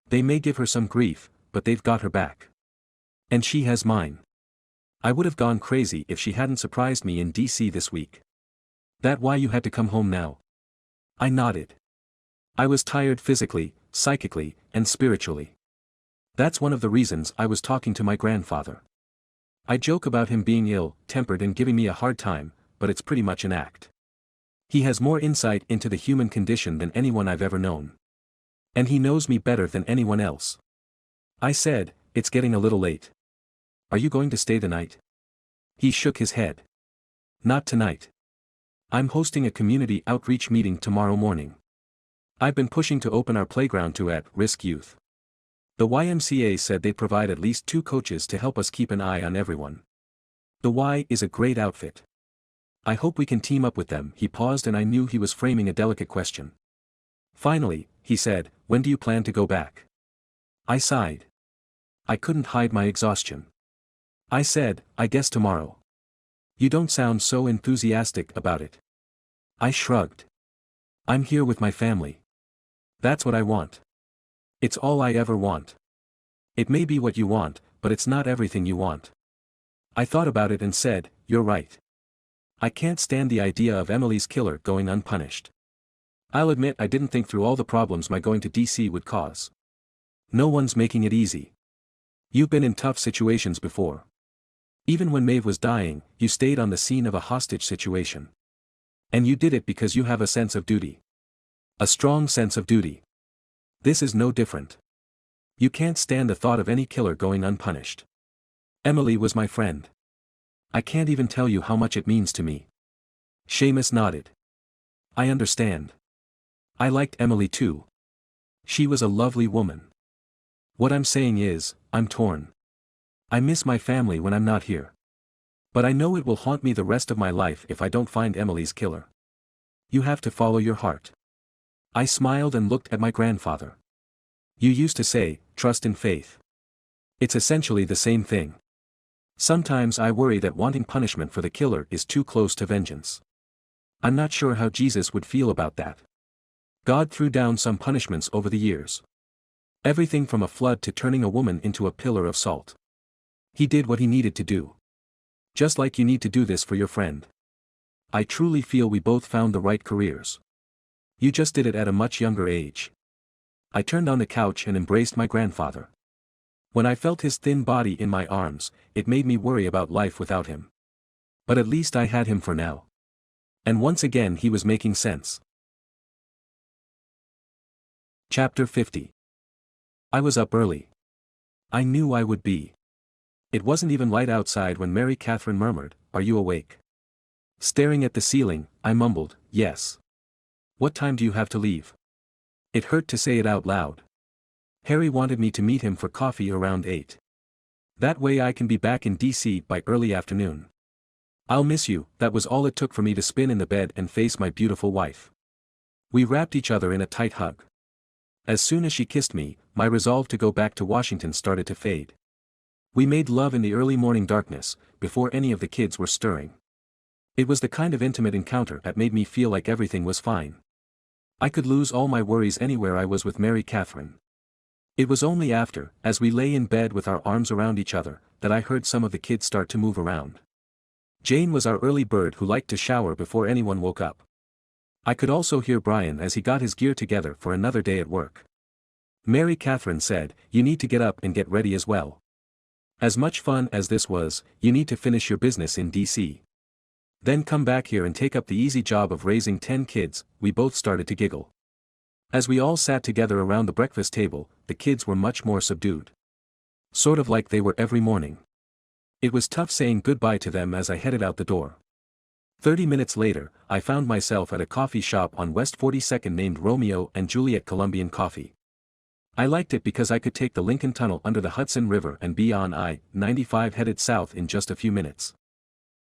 They may give her some grief, but they've got her back. And she has mine. I would have gone crazy if she hadn't surprised me in DC this week." "That why you had to come home now?" I nodded. I was tired physically, psychically, and spiritually. That's one of the reasons I was talking to my grandfather. I joke about him being ill-tempered and giving me a hard time, but it's pretty much an act. He has more insight into the human condition than anyone I've ever known. And he knows me better than anyone else. I said, it's getting a little late. Are you going to stay the night? He shook his head. Not tonight. I'm hosting a community outreach meeting tomorrow morning. I've been pushing to open our playground to at-risk youth. The YMCA said they'd provide at least 2 coaches to help us keep an eye on everyone. The Y is a great outfit. I hope we can team up with them. He paused and I knew he was framing a delicate question. Finally, he said, when do you plan to go back? I sighed. I couldn't hide my exhaustion. I said, I guess tomorrow. You don't sound so enthusiastic about it. I shrugged. I'm here with my family. That's what I want. It's all I ever want. It may be what you want, but it's not everything you want. I thought about it and said, you're right. I can't stand the idea of Emily's killer going unpunished. I'll admit I didn't think through all the problems my going to DC would cause. No one's making it easy. You've been in tough situations before. Even when Maeve was dying, you stayed on the scene of a hostage situation. And you did it because you have a sense of duty. A strong sense of duty. This is no different. You can't stand the thought of any killer going unpunished. Emily was my friend. I can't even tell you how much it means to me. Seamus nodded. I understand. I liked Emily too. She was a lovely woman. What I'm saying is, I'm torn. I miss my family when I'm not here. But I know it will haunt me the rest of my life if I don't find Emily's killer. You have to follow your heart. I smiled and looked at my grandfather. You used to say, trust in faith. It's essentially the same thing. Sometimes I worry that wanting punishment for the killer is too close to vengeance. I'm not sure how Jesus would feel about that. God threw down some punishments over the years. Everything from a flood to turning a woman into a pillar of salt. He did what he needed to do. Just like you need to do this for your friend. I truly feel we both found the right careers. You just did it at a much younger age. I turned on the couch and embraced my grandfather. When I felt his thin body in my arms, it made me worry about life without him. But at least I had him for now. And once again he was making sense. Chapter 50. I was up early. I knew I would be. It wasn't even light outside when Mary Catherine murmured, "Are you awake?" Staring at the ceiling, I mumbled, "Yes." "What time do you have to leave?" It hurt to say it out loud. Harry wanted me to meet him for coffee around 8. That way I can be back in DC by early afternoon. I'll miss you. That was all it took for me to spin in the bed and face my beautiful wife. We wrapped each other in a tight hug. As soon as she kissed me, my resolve to go back to Washington started to fade. We made love in the early morning darkness, before any of the kids were stirring. It was the kind of intimate encounter that made me feel like everything was fine. I could lose all my worries anywhere I was with Mary Catherine. It was only after, as we lay in bed with our arms around each other, that I heard some of the kids start to move around. Jane was our early bird who liked to shower before anyone woke up. I could also hear Brian as he got his gear together for another day at work. Mary Catherine said, "You need to get up and get ready as well. As much fun as this was, you need to finish your business in DC. Then come back here and take up the easy job of raising 10 kids." We both started to giggle. As we all sat together around the breakfast table, the kids were much more subdued. Sort of like they were every morning. It was tough saying goodbye to them as I headed out the door. 30 minutes later, I found myself at a coffee shop on West 42nd named Romeo and Juliet Colombian Coffee. I liked it because I could take the Lincoln Tunnel under the Hudson River and be on I-95 headed south in just a few minutes.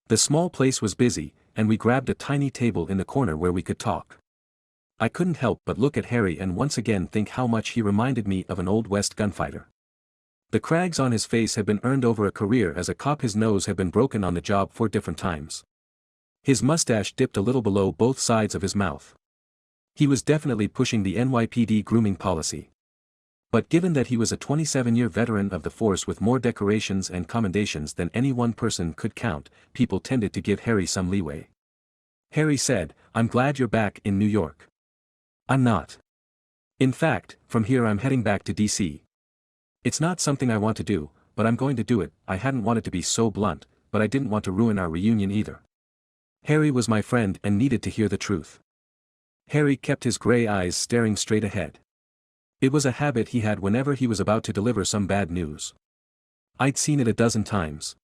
The small place was busy, and we grabbed a tiny table in the corner where we could talk. I couldn't help but look at Harry and once again think how much he reminded me of an Old West gunfighter. The crags on his face had been earned over a career as a cop. His nose had been broken on the job 4 different times. His mustache dipped a little below both sides of his mouth. He was definitely pushing the NYPD grooming policy. But given that he was a 27-year veteran of the force with more decorations and commendations than any one person could count, people tended to give Harry some leeway. Harry said, "I'm glad you're back in New York." "I'm not. In fact, from here I'm heading back to DC. It's not something I want to do, but I'm going to do it." I hadn't wanted to be so blunt, but I didn't want to ruin our reunion either. Harry was my friend and needed to hear the truth. Harry kept his gray eyes staring straight ahead. It was a habit he had whenever he was about to deliver some bad news. I'd seen it a dozen times.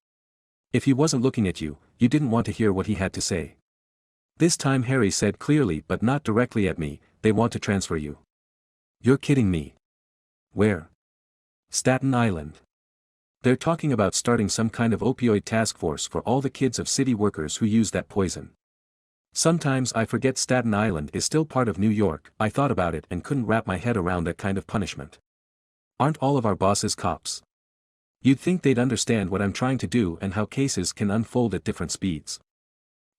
If he wasn't looking at you, you didn't want to hear what he had to say. This time Harry said clearly but not directly at me, "They want to transfer you." "You're kidding me." "Where?" "Staten Island. They're talking about starting some kind of opioid task force for all the kids of city workers who use that poison." Sometimes I forget Staten Island is still part of New York. I thought about it and couldn't wrap my head around that kind of punishment. Aren't all of our bosses cops? You'd think they'd understand what I'm trying to do and how cases can unfold at different speeds.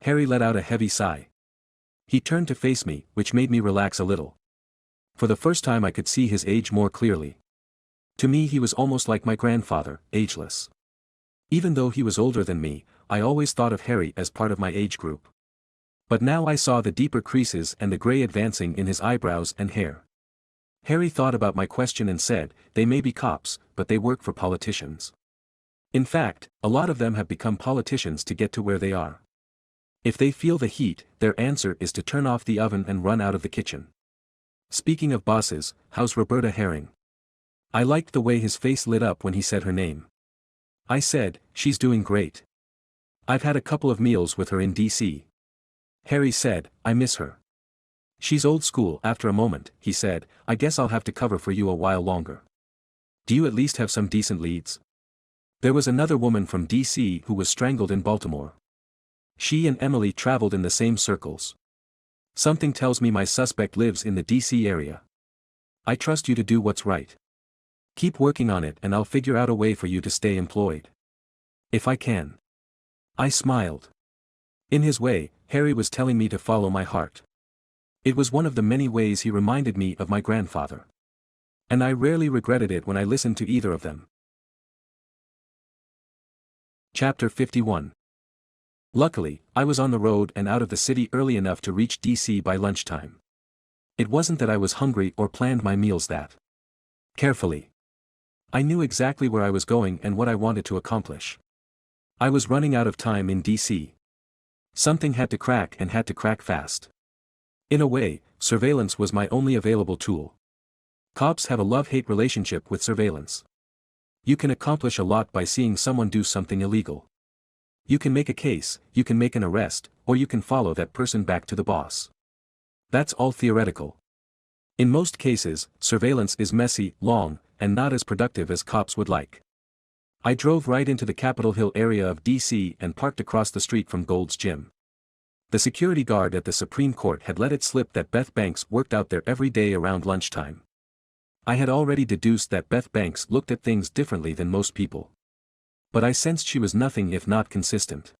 Harry let out a heavy sigh. He turned to face me, which made me relax a little. For the first time I could see his age more clearly. To me he was almost like my grandfather, ageless. Even though he was older than me, I always thought of Harry as part of my age group. But now I saw the deeper creases and the gray advancing in his eyebrows and hair. Harry thought about my question and said, "They may be cops, but they work for politicians. In fact, a lot of them have become politicians to get to where they are. If they feel the heat, their answer is to turn off the oven and run out of the kitchen." Speaking of bosses, how's Roberta Herring? I liked the way his face lit up when he said her name. I said, "She's doing great. I've had a couple of meals with her in DC. Harry said, "I miss her." "She's old school." After a moment, he said, "I guess I'll have to cover for you a while longer. Do you at least have some decent leads?" There was another woman from DC who was strangled in Baltimore. She and Emily traveled in the same circles. Something tells me my suspect lives in the DC area. I trust you to do what's right. Keep working on it and I'll figure out a way for you to stay employed. If I can. I smiled. In his way, Harry was telling me to follow my heart. It was one of the many ways he reminded me of my grandfather. And I rarely regretted it when I listened to either of them. Chapter 51. Luckily, I was on the road and out of the city early enough to reach DC by lunchtime. It wasn't that I was hungry or planned my meals that carefully. I knew exactly where I was going and what I wanted to accomplish. I was running out of time in DC. Something had to crack and had to crack fast. In a way, surveillance was my only available tool. Cops have a love-hate relationship with surveillance. You can accomplish a lot by seeing someone do something illegal. You can make a case, you can make an arrest, or you can follow that person back to the boss. That's all theoretical. In most cases, surveillance is messy, long, and not as productive as cops would like. I drove right into the Capitol Hill area of DC and parked across the street from Gold's Gym. The security guard at the Supreme Court had let it slip that Beth Banks worked out there every day around lunchtime. I had already deduced that Beth Banks looked at things differently than most people. But I sensed she was nothing if not consistent.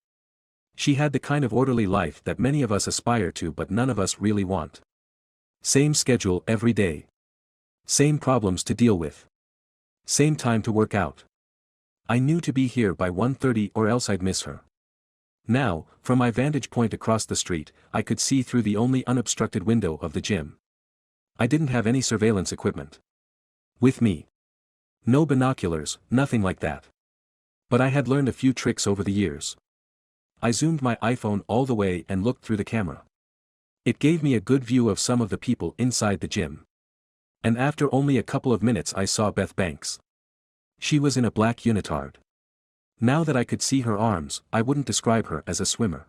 She had the kind of orderly life that many of us aspire to but none of us really want. Same schedule every day. Same problems to deal with. Same time to work out. I knew to be here by 1:30 or else I'd miss her. Now, from my vantage point across the street, I could see through the only unobstructed window of the gym. I didn't have any surveillance equipment with me. No binoculars, nothing like that. But I had learned a few tricks over the years. I zoomed my iPhone all the way and looked through the camera. It gave me a good view of some of the people inside the gym. And after only a couple of minutes I saw Beth Banks. She was in a black unitard. Now that I could see her arms, I wouldn't describe her as a swimmer.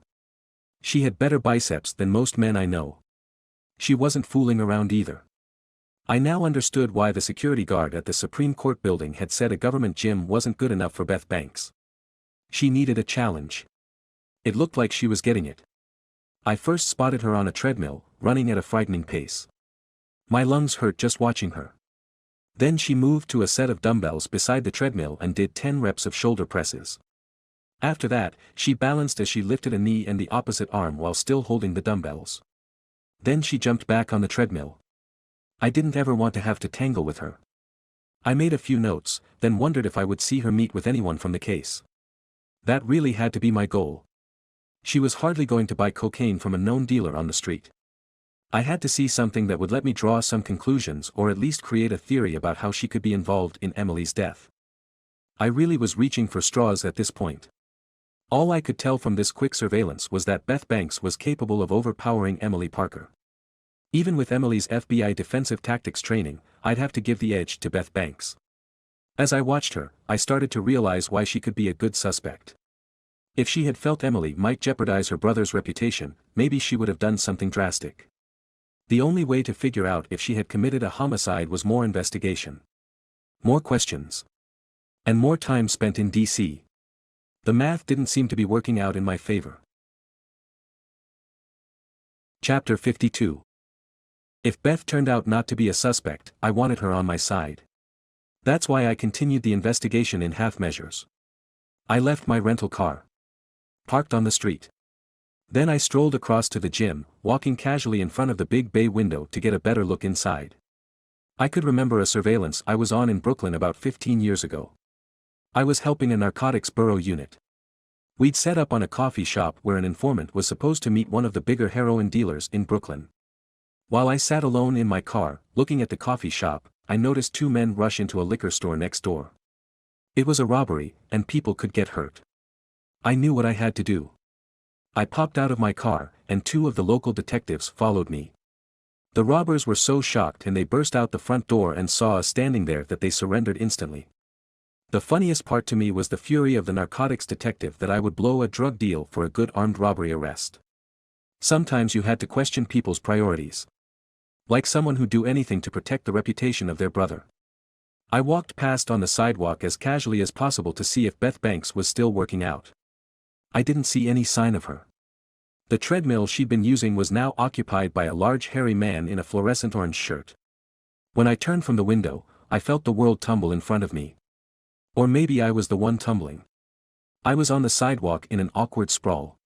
She had better biceps than most men I know. She wasn't fooling around either. I now understood why the security guard at the Supreme Court building had said a government gym wasn't good enough for Beth Banks. She needed a challenge. It looked like she was getting it. I first spotted her on a treadmill, running at a frightening pace. My lungs hurt just watching her. Then she moved to a set of dumbbells beside the treadmill and did 10 reps of shoulder presses. After that, she balanced as she lifted a knee and the opposite arm while still holding the dumbbells. Then she jumped back on the treadmill. I didn't ever want to have to tangle with her. I made a few notes, then wondered if I would see her meet with anyone from the case. That really had to be my goal. She was hardly going to buy cocaine from a known dealer on the street. I had to see something that would let me draw some conclusions or at least create a theory about how she could be involved in Emily's death. I really was reaching for straws at this point. All I could tell from this quick surveillance was that Beth Banks was capable of overpowering Emily Parker. Even with Emily's FBI defensive tactics training, I'd have to give the edge to Beth Banks. As I watched her, I started to realize why she could be a good suspect. If she had felt Emily might jeopardize her brother's reputation, maybe she would have done something drastic. The only way to figure out if she had committed a homicide was more investigation. More questions. And more time spent in D.C. The math didn't seem to be working out in my favor. Chapter 52. If Beth turned out not to be a suspect, I wanted her on my side. That's why I continued the investigation in half measures. I left my rental car parked on the street. Then I strolled across to the gym, walking casually in front of the big bay window to get a better look inside. I could remember a surveillance I was on in Brooklyn about 15 years ago. I was helping a narcotics bureau unit. We'd set up on a coffee shop where an informant was supposed to meet one of the bigger heroin dealers in Brooklyn. While I sat alone in my car, looking at the coffee shop, I noticed two men rush into a liquor store next door. It was a robbery, and people could get hurt. I knew what I had to do. I popped out of my car, and two of the local detectives followed me. The robbers were so shocked and they burst out the front door and saw us standing there that they surrendered instantly. The funniest part to me was the fury of the narcotics detective that I would blow a drug deal for a good armed robbery arrest. Sometimes you had to question people's priorities. Like someone who'd do anything to protect the reputation of their brother. I walked past on the sidewalk as casually as possible to see if Beth Banks was still working out. I didn't see any sign of her. The treadmill she'd been using was now occupied by a large hairy man in a fluorescent orange shirt. When I turned from the window, I felt the world tumble in front of me. Or maybe I was the one tumbling. I was on the sidewalk in an awkward sprawl.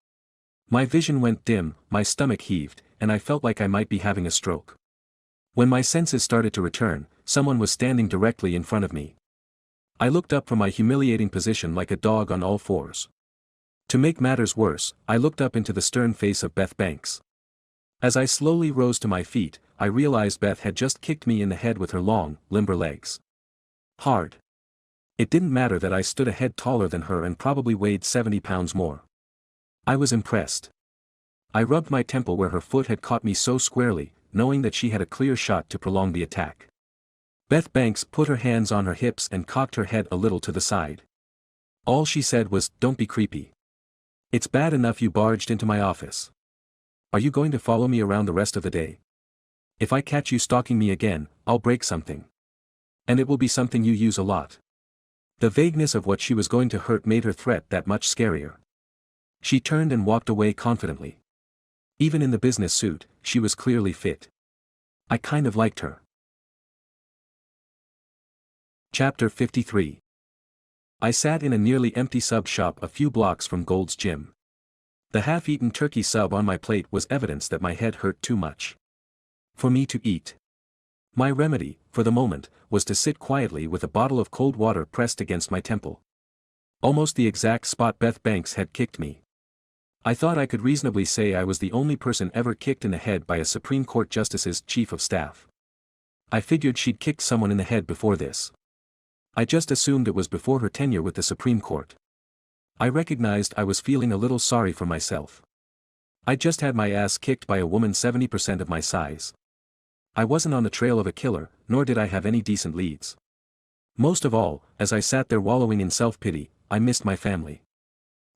My vision went dim, my stomach heaved, and I felt like I might be having a stroke. When my senses started to return, someone was standing directly in front of me. I looked up from my humiliating position like a dog on all fours. To make matters worse, I looked up into the stern face of Beth Banks. As I slowly rose to my feet, I realized Beth had just kicked me in the head with her long, limber legs. Hard. It didn't matter that I stood a head taller than her and probably weighed 70 pounds more. I was impressed. I rubbed my temple where her foot had caught me so squarely, knowing that she had a clear shot to prolong the attack. Beth Banks put her hands on her hips and cocked her head a little to the side. All she said was, "Don't be creepy. It's bad enough you barged into my office. Are you going to follow me around the rest of the day? If I catch you stalking me again, I'll break something. And it will be something you use a lot." The vagueness of what she was going to hurt made her threat that much scarier. She turned and walked away confidently. Even in the business suit, she was clearly fit. I kind of liked her. Chapter 53. I sat in a nearly empty sub shop a few blocks from Gold's Gym. The half-eaten turkey sub on my plate was evidence that my head hurt too much for me to eat. My remedy, for the moment, was to sit quietly with a bottle of cold water pressed against my temple. Almost the exact spot Beth Banks had kicked me. I thought I could reasonably say I was the only person ever kicked in the head by a Supreme Court Justice's chief of staff. I figured she'd kicked someone in the head before this. I just assumed it was before her tenure with the Supreme Court. I recognized I was feeling a little sorry for myself. I just had my ass kicked by a woman 70% of my size. I wasn't on the trail of a killer, nor did I have any decent leads. Most of all, as I sat there wallowing in self-pity, I missed my family.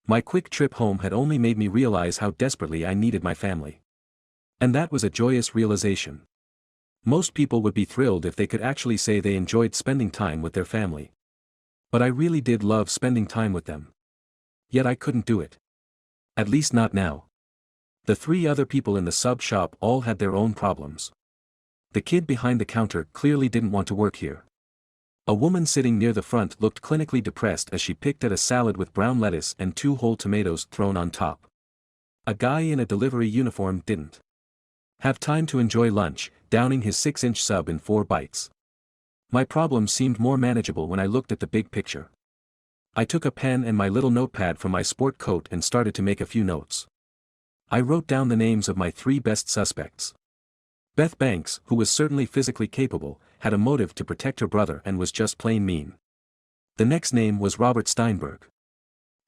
My quick trip home had only made me realize how desperately I needed my family. And that was a joyous realization. Most people would be thrilled if they could actually say they enjoyed spending time with their family. But I really did love spending time with them. Yet I couldn't do it. At least not now. The three other people in the sub shop all had their own problems. The kid behind the counter clearly didn't want to work here. A woman sitting near the front looked clinically depressed as she picked at a salad with brown lettuce and 2 whole tomatoes thrown on top. A guy in a delivery uniform didn't have time to enjoy lunch, downing his 6-inch sub in 4 bites. My problem seemed more manageable when I looked at the big picture. I took a pen and my little notepad from my sport coat and started to make a few notes. I wrote down the names of my 3 best suspects. Beth Banks, who was certainly physically capable, had a motive to protect her brother and was just plain mean. The next name was Robert Steinberg.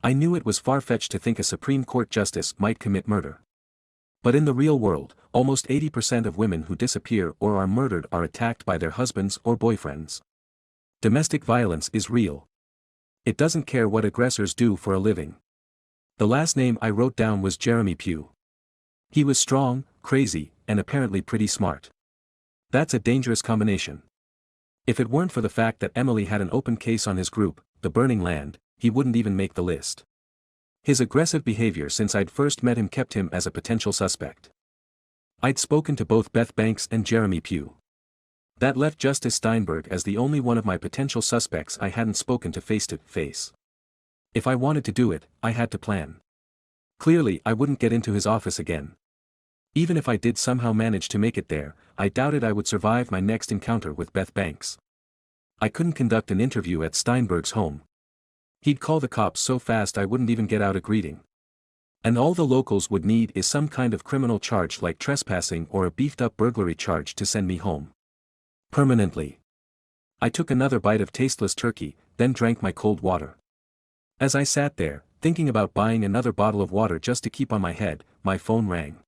I knew it was far-fetched to think a Supreme Court justice might commit murder. But in the real world, almost 80% of women who disappear or are murdered are attacked by their husbands or boyfriends. Domestic violence is real. It doesn't care what aggressors do for a living. The last name I wrote down was Jeremy Pugh. He was strong, crazy, and apparently pretty smart. That's a dangerous combination. If it weren't for the fact that Emily had an open case on his group, The Burning Land, he wouldn't even make the list. His aggressive behavior since I'd first met him kept him as a potential suspect. I'd spoken to both Beth Banks and Jeremy Pugh. That left Justice Steinberg as the only one of my potential suspects I hadn't spoken to face. If I wanted to do it, I had to plan. Clearly I wouldn't get into his office again. Even if I did somehow manage to make it there, I doubted I would survive my next encounter with Beth Banks. I couldn't conduct an interview at Steinberg's home. He'd call the cops so fast I wouldn't even get out a greeting. And all the locals would need is some kind of criminal charge like trespassing or a beefed-up burglary charge to send me home. Permanently. I took another bite of tasteless turkey, then drank my cold water. As I sat there, thinking about buying another bottle of water just to keep on my head, my phone rang.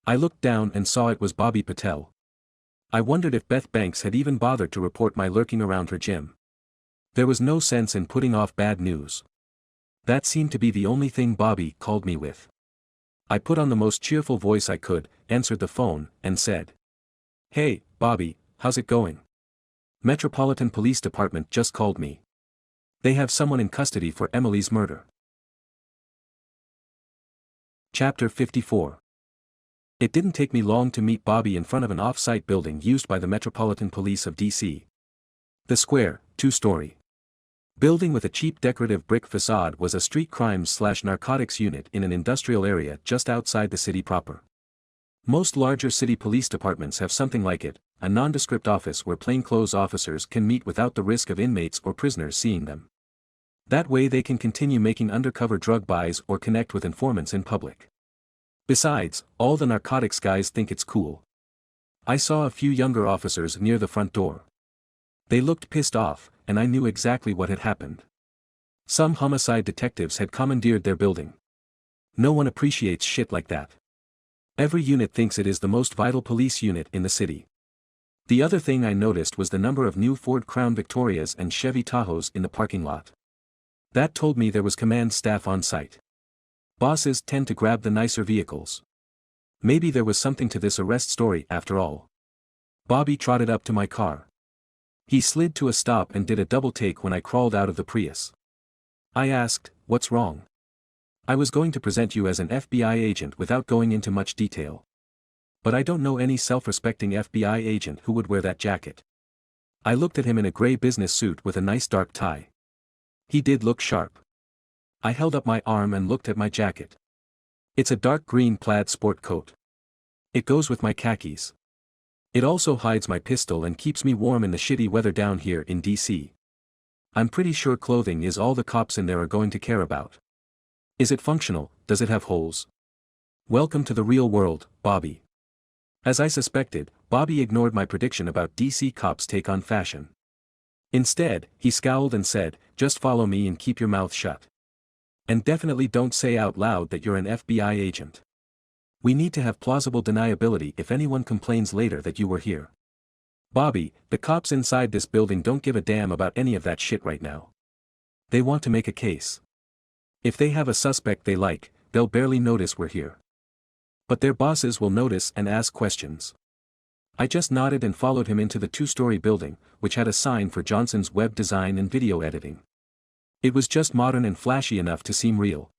I looked down and saw it was Bobby Patel. I wondered if Beth Banks had even bothered to report my lurking around her gym. There was no sense in putting off bad news. That seemed to be the only thing Bobby called me with. I put on the most cheerful voice I could, answered the phone, and said, "Hey, Bobby, how's it going? Metropolitan Police Department just called me. They have someone in custody for Emily's murder." Chapter 54. It didn't take me long to meet Bobby in front of an off-site building used by the Metropolitan Police of D.C. The square, two-story building with a cheap decorative brick facade was a street crimes/narcotics unit in an industrial area just outside the city proper. Most larger city police departments have something like it, a nondescript office where plainclothes officers can meet without the risk of inmates or prisoners seeing them. That way they can continue making undercover drug buys or connect with informants in public. Besides, all the narcotics guys think it's cool. I saw a few younger officers near the front door. They looked pissed off, and I knew exactly what had happened. Some homicide detectives had commandeered their building. No one appreciates shit like that. Every unit thinks it is the most vital police unit in the city. The other thing I noticed was the number of new Ford Crown Victorias and Chevy Tahoes in the parking lot. That told me there was command staff on site. Bosses tend to grab the nicer vehicles. Maybe there was something to this arrest story after all. Bobby trotted up to my car. He slid to a stop and did a double take when I crawled out of the Prius. I asked, "What's wrong?" "I was going to present you as an FBI agent without going into much detail. But I don't know any self-respecting FBI agent who would wear that jacket." I looked at him in a gray business suit with a nice dark tie. He did look sharp. I held up my arm and looked at my jacket. It's a dark green plaid sport coat. It goes with my khakis. It also hides my pistol and keeps me warm in the shitty weather down here in DC. I'm pretty sure clothing is all the cops in there are going to care about. Is it functional? Does it have holes? Welcome to the real world, Bobby. As I suspected, Bobby ignored my prediction about DC cops' take on fashion. Instead, he scowled and said, "Just follow me and keep your mouth shut. And definitely don't say out loud that you're an FBI agent. We need to have plausible deniability if anyone complains later that you were here. Bobby, the cops inside this building don't give a damn about any of that shit right now. They want to make a case. If they have a suspect they like, they'll barely notice we're here. But their bosses will notice and ask questions." I just nodded and followed him into the two-story building, which had a sign for Johnson's web design and video editing. It was just modern and flashy enough to seem real.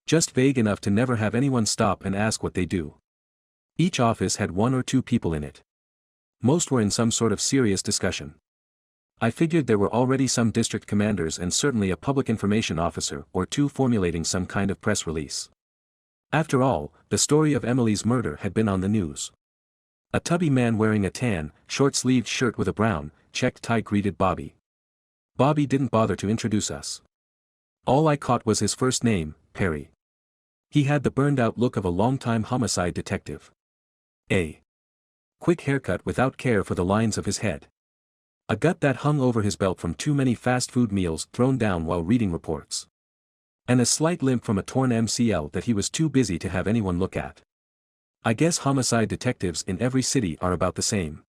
Just vague enough to never have anyone stop and ask what they do. Each office had one or two people in it. Most were in some sort of serious discussion. I figured there were already some district commanders and certainly a public information officer or two formulating some kind of press release. After all, the story of Emily's murder had been on the news. A tubby man wearing a tan, short-sleeved shirt with a brown, checked tie greeted Bobby. Bobby didn't bother to introduce us. All I caught was his first name, Perry. He had the burned-out look of a long-time homicide detective. A quick haircut without care for the lines of his head. A gut that hung over his belt from too many fast food meals thrown down while reading reports. And a slight limp from a torn MCL that he was too busy to have anyone look at. I guess homicide detectives in every city are about the same.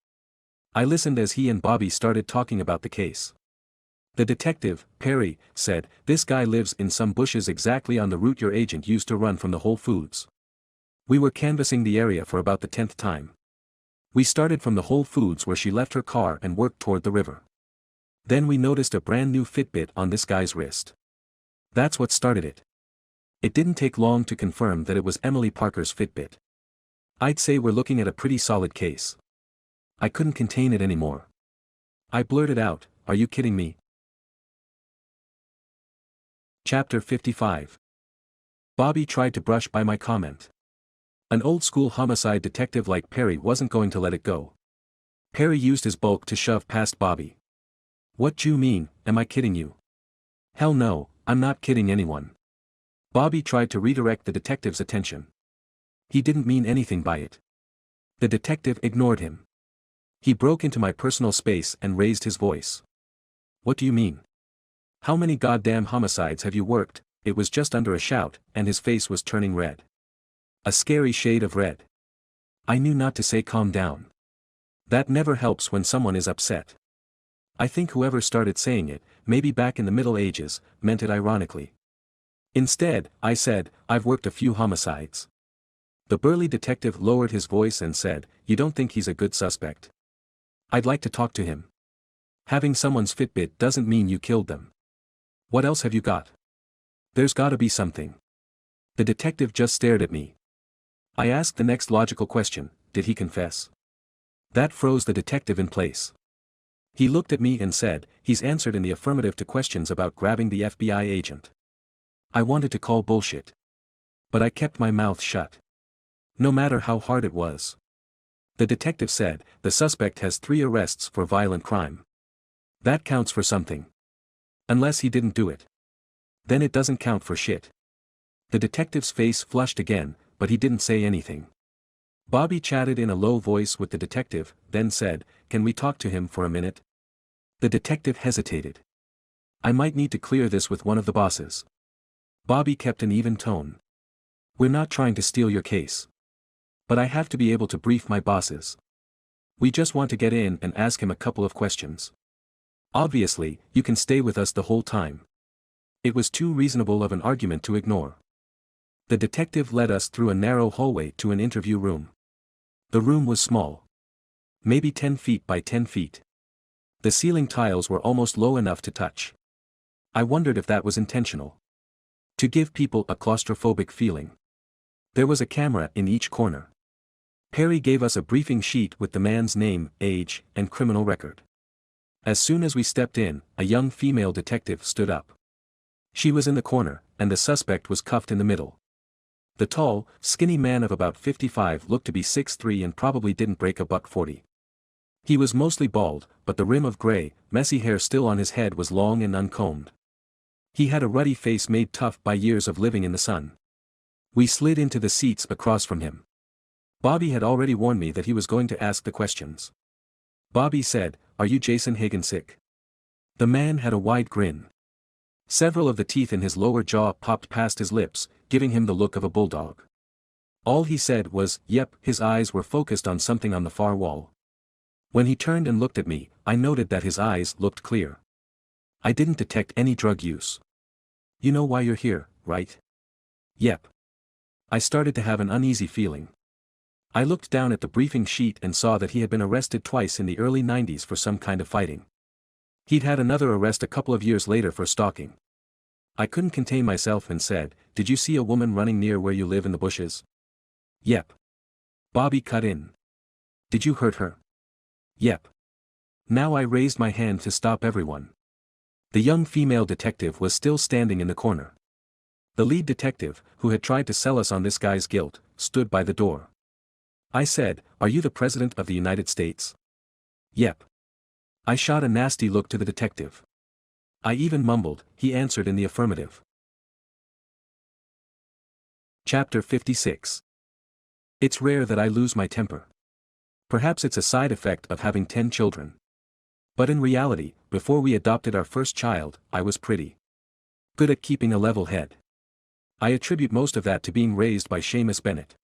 I listened as he and Bobby started talking about the case. The detective, Perry, said, "This guy lives in some bushes exactly on the route your agent used to run from the Whole Foods." We were canvassing the area for about the 10th time. We started from the Whole Foods where she left her car and worked toward the river. Then we noticed a brand new Fitbit on this guy's wrist. That's what started it. It didn't take long to confirm that it was Emily Parker's Fitbit. I'd say we're looking at a pretty solid case. I couldn't contain it anymore. I blurted out, "Are you kidding me?" Chapter 55. Bobby tried to brush by my comment. An old-school homicide detective like Perry wasn't going to let it go. Perry used his bulk to shove past Bobby. "What do you mean, am I kidding you?" "Hell no, I'm not kidding anyone." Bobby tried to redirect the detective's attention. He didn't mean anything by it. The detective ignored him. He broke into my personal space and raised his voice. "What do you mean? How many goddamn homicides have you worked?" It was just under a shout, and his face was turning red. A scary shade of red. I knew not to say calm down. That never helps when someone is upset. I think whoever started saying it, maybe back in the Middle Ages, meant it ironically. Instead, I said, "I've worked a few homicides." The burly detective lowered his voice and said, "You don't think he's a good suspect? I'd like to talk to him. Having someone's Fitbit doesn't mean you killed them. What else have you got? There's gotta be something." The detective just stared at me. I asked the next logical question, did he confess? That froze the detective in place. He looked at me and said, "He's answered in the affirmative to questions about grabbing the FBI agent." I wanted to call bullshit. But I kept my mouth shut. No matter how hard it was. The detective said, "The suspect has 3 arrests for violent crime. That counts for something. Unless he didn't do it. Then it doesn't count for shit." The detective's face flushed again, but he didn't say anything. Bobby chatted in a low voice with the detective, then said, "Can we talk to him for a minute?" The detective hesitated. "I might need to clear this with one of the bosses." Bobby kept an even tone. "We're not trying to steal your case. But I have to be able to brief my bosses. We just want to get in and ask him a couple of questions. Obviously, you can stay with us the whole time." It was too reasonable of an argument to ignore. The detective led us through a narrow hallway to an interview room. The room was small. Maybe 10 feet by 10 feet. The ceiling tiles were almost low enough to touch. I wondered if that was intentional. To give people a claustrophobic feeling. There was a camera in each corner. Perry gave us a briefing sheet with the man's name, age, and criminal record. As soon as we stepped in, a young female detective stood up. She was in the corner, and the suspect was cuffed in the middle. The tall, skinny man of about 55 looked to be 6'3" and probably didn't break a $140. He was mostly bald, but the rim of gray, messy hair still on his head was long and uncombed. He had a ruddy face made tough by years of living in the sun. We slid into the seats across from him. Bobby had already warned me that he was going to ask the questions. Bobby said, "Are you Jason Hagensick?" The man had a wide grin. Several of the teeth in his lower jaw popped past his lips, giving him the look of a bulldog. All he said was, "Yep." His eyes were focused on something on the far wall. When he turned and looked at me, I noted that his eyes looked clear. I didn't detect any drug use. "You know why you're here, right?" "Yep." I started to have an uneasy feeling. I looked down at the briefing sheet and saw that he had been arrested twice in the early 90s for some kind of fighting. He'd had another arrest a couple of years later for stalking. I couldn't contain myself and said, "Did you see a woman running near where you live in the bushes?" "Yep." Bobby cut in. "Did you hurt her?" "Yep." Now I raised my hand to stop everyone. The young female detective was still standing in the corner. The lead detective, who had tried to sell us on this guy's guilt, stood by the door. I said, "Are you the President of the United States?" "Yep." I shot a nasty look to the detective. I even mumbled, he answered in the affirmative. Chapter 56. It's rare that I lose my temper. Perhaps it's a side effect of having 10 children. But in reality, before we adopted our first child, I was pretty good at keeping a level head. I attribute most of that to being raised by Seamus Bennett.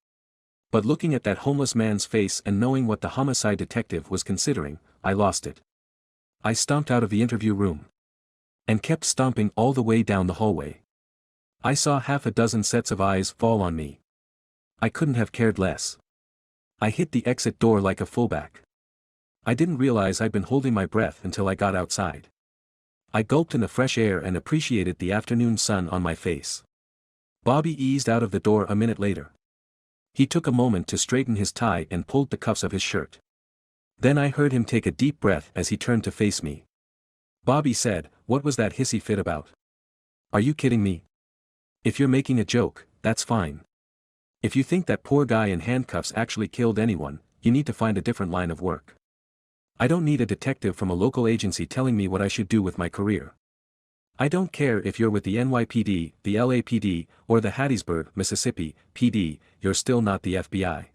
But looking at that homeless man's face and knowing what the homicide detective was considering, I lost it. I stomped out of the interview room. And kept stomping all the way down the hallway. I saw half a dozen sets of eyes fall on me. I couldn't have cared less. I hit the exit door like a fullback. I didn't realize I'd been holding my breath until I got outside. I gulped in the fresh air and appreciated the afternoon sun on my face. Bobby eased out of the door a minute later. He took a moment to straighten his tie and pulled the cuffs of his shirt. Then I heard him take a deep breath as he turned to face me. Bobby said, "What was that hissy fit about? Are you kidding me? If you're making a joke, that's fine. If you think that poor guy in handcuffs actually killed anyone, you need to find a different line of work. I don't need a detective from a local agency telling me what I should do with my career. I don't care if you're with the NYPD, the LAPD, or the Hattiesburg, Mississippi, PD, you're still not the FBI.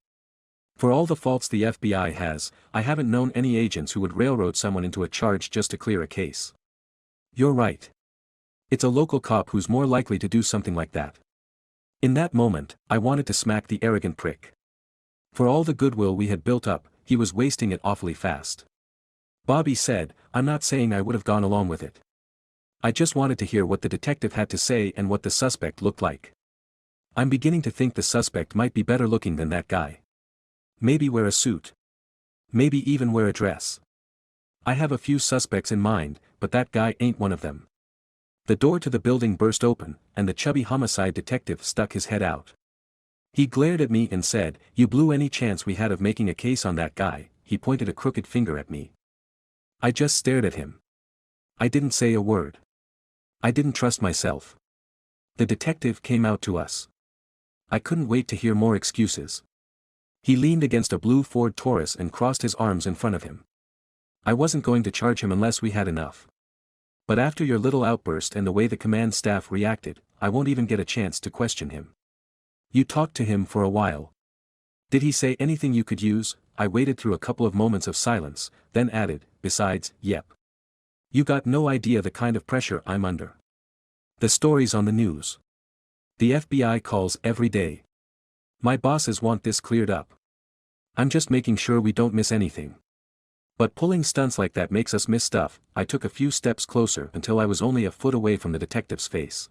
For all the faults the FBI has, I haven't known any agents who would railroad someone into a charge just to clear a case. You're right. It's a local cop who's more likely to do something like that." In that moment, I wanted to smack the arrogant prick. For all the goodwill we had built up, he was wasting it awfully fast. Bobby said, "I'm not saying I would have gone along with it. I just wanted to hear what the detective had to say and what the suspect looked like. I'm beginning to think the suspect might be better looking than that guy. Maybe wear a suit. Maybe even wear a dress. I have a few suspects in mind, but that guy ain't one of them." The door to the building burst open, and the chubby homicide detective stuck his head out. He glared at me and said, "You blew any chance we had of making a case on that guy." He pointed a crooked finger at me. I just stared at him. I didn't say a word. I didn't trust myself. The detective came out to us. I couldn't wait to hear more excuses. He leaned against a blue Ford Taurus and crossed his arms in front of him. I wasn't going to charge him unless we had enough. But after your little outburst and the way the command staff reacted, I won't even get a chance to question him. You talked to him for a while. Did he say anything you could use? I waited through a couple of moments of silence, then added, "Besides, yep. You got no idea the kind of pressure I'm under. The stories on the news. The FBI calls every day. My bosses want this cleared up. I'm just making sure we don't miss anything. But pulling stunts like that makes us miss stuff." I took a few steps closer until I was only a foot away from the detective's face.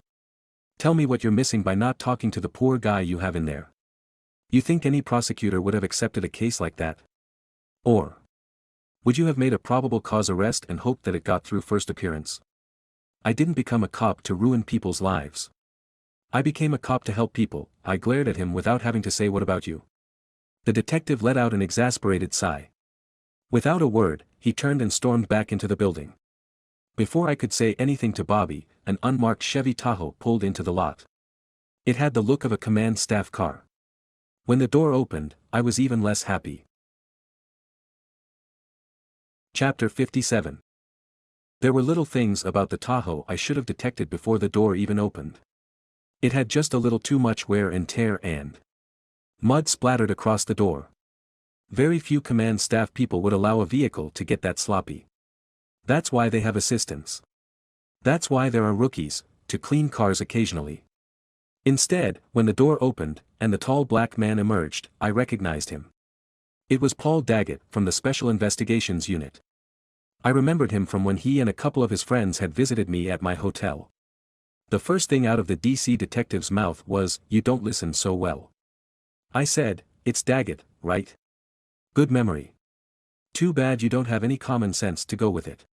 "Tell me what you're missing by not talking to the poor guy you have in there. You think any prosecutor would have accepted a case like that? Or would you have made a probable cause arrest and hoped that it got through first appearance? I didn't become a cop to ruin people's lives. I became a cop to help people." I glared at him without having to say, "What about you?" The detective let out an exasperated sigh. Without a word, he turned and stormed back into the building. Before I could say anything to Bobby, an unmarked Chevy Tahoe pulled into the lot. It had the look of a command staff car. When the door opened, I was even less happy. Chapter 57. There were little things about the Tahoe I should have detected before the door even opened. It had just a little too much wear and tear and mud splattered across the door. Very few command staff people would allow a vehicle to get that sloppy. That's why they have assistants. That's why there are rookies, to clean cars occasionally. Instead, when the door opened, and the tall black man emerged, I recognized him. It was Paul Daggett from the Special Investigations Unit. I remembered him from when he and a couple of his friends had visited me at my hotel. The first thing out of the DC detective's mouth was, "You don't listen so well." I said, "It's Daggett, right? Good memory. Too bad you don't have any common sense to go with it.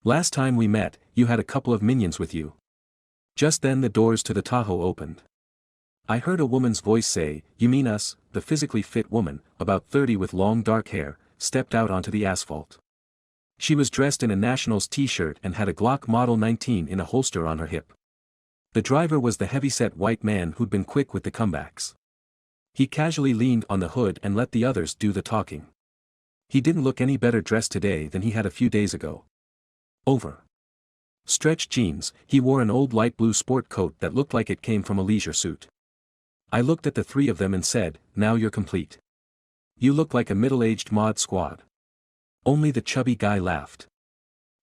Last time we met, you had a couple of minions with you." Just then the doors to the Tahoe opened. I heard a woman's voice say, "You mean us?" The physically fit woman, about 30 with long dark hair, stepped out onto the asphalt. She was dressed in a Nationals t-shirt and had a Glock Model 19 in a holster on her hip. The driver was the heavy-set white man who'd been quick with the comebacks. He casually leaned on the hood and let the others do the talking. He didn't look any better dressed today than he had a few days ago. Over stretched jeans, he wore an old light blue sport coat that looked like it came from a leisure suit. I looked at the three of them and said, "Now you're complete. You look like a middle-aged mod squad." Only the chubby guy laughed.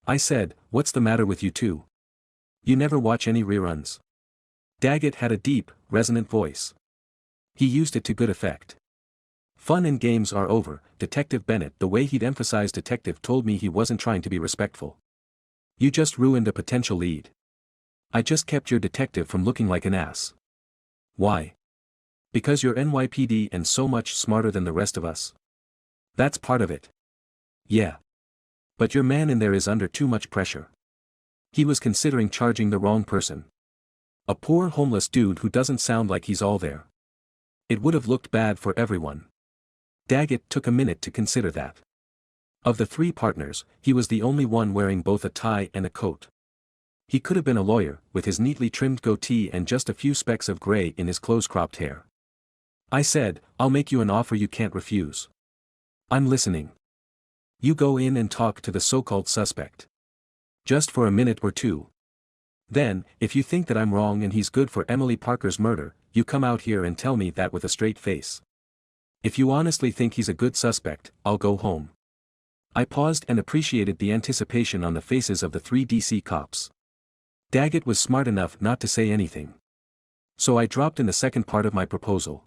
I said, "What's the matter with you two? You never watch any reruns?" Daggett had a deep, resonant voice. He used it to good effect. Fun and games are over, Detective Bennett. The way he'd emphasize detective told me he wasn't trying to be respectful. You just ruined a potential lead. I just kept your detective from looking like an ass. Why? Because you're NYPD and so much smarter than the rest of us? That's part of it. Yeah. But your man in there is under too much pressure. He was considering charging the wrong person. A poor homeless dude who doesn't sound like he's all there. It would have looked bad for everyone. Daggett took a minute to consider that. Of the 3 partners, he was the only one wearing both a tie and a coat. He could have been a lawyer, with his neatly trimmed goatee and just a few specks of gray in his close-cropped hair. I said, I'll make you an offer you can't refuse. I'm listening. You go in and talk to the so-called suspect. Just for a minute or two. Then, if you think that I'm wrong and he's good for Emily Parker's murder, you come out here and tell me that with a straight face. If you honestly think he's a good suspect, I'll go home. I paused and appreciated the anticipation on the faces of the 3 DC cops. Daggett was smart enough not to say anything. So I dropped in the second part of my proposal.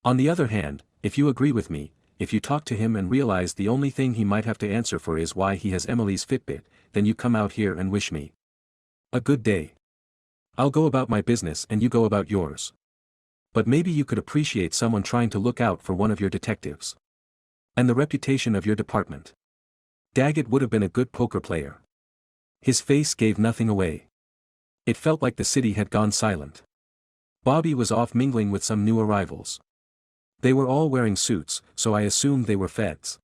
On the other hand, if you agree with me, if you talk to him and realize the only thing he might have to answer for is why he has Emily's Fitbit, then you come out here and wish me a good day. I'll go about my business and you go about yours. But maybe you could appreciate someone trying to look out for one of your detectives. And the reputation of your department. Daggett would have been a good poker player. His face gave nothing away. It felt like the city had gone silent. Bobby was off mingling with some new arrivals. They were all wearing suits, so I assumed they were feds.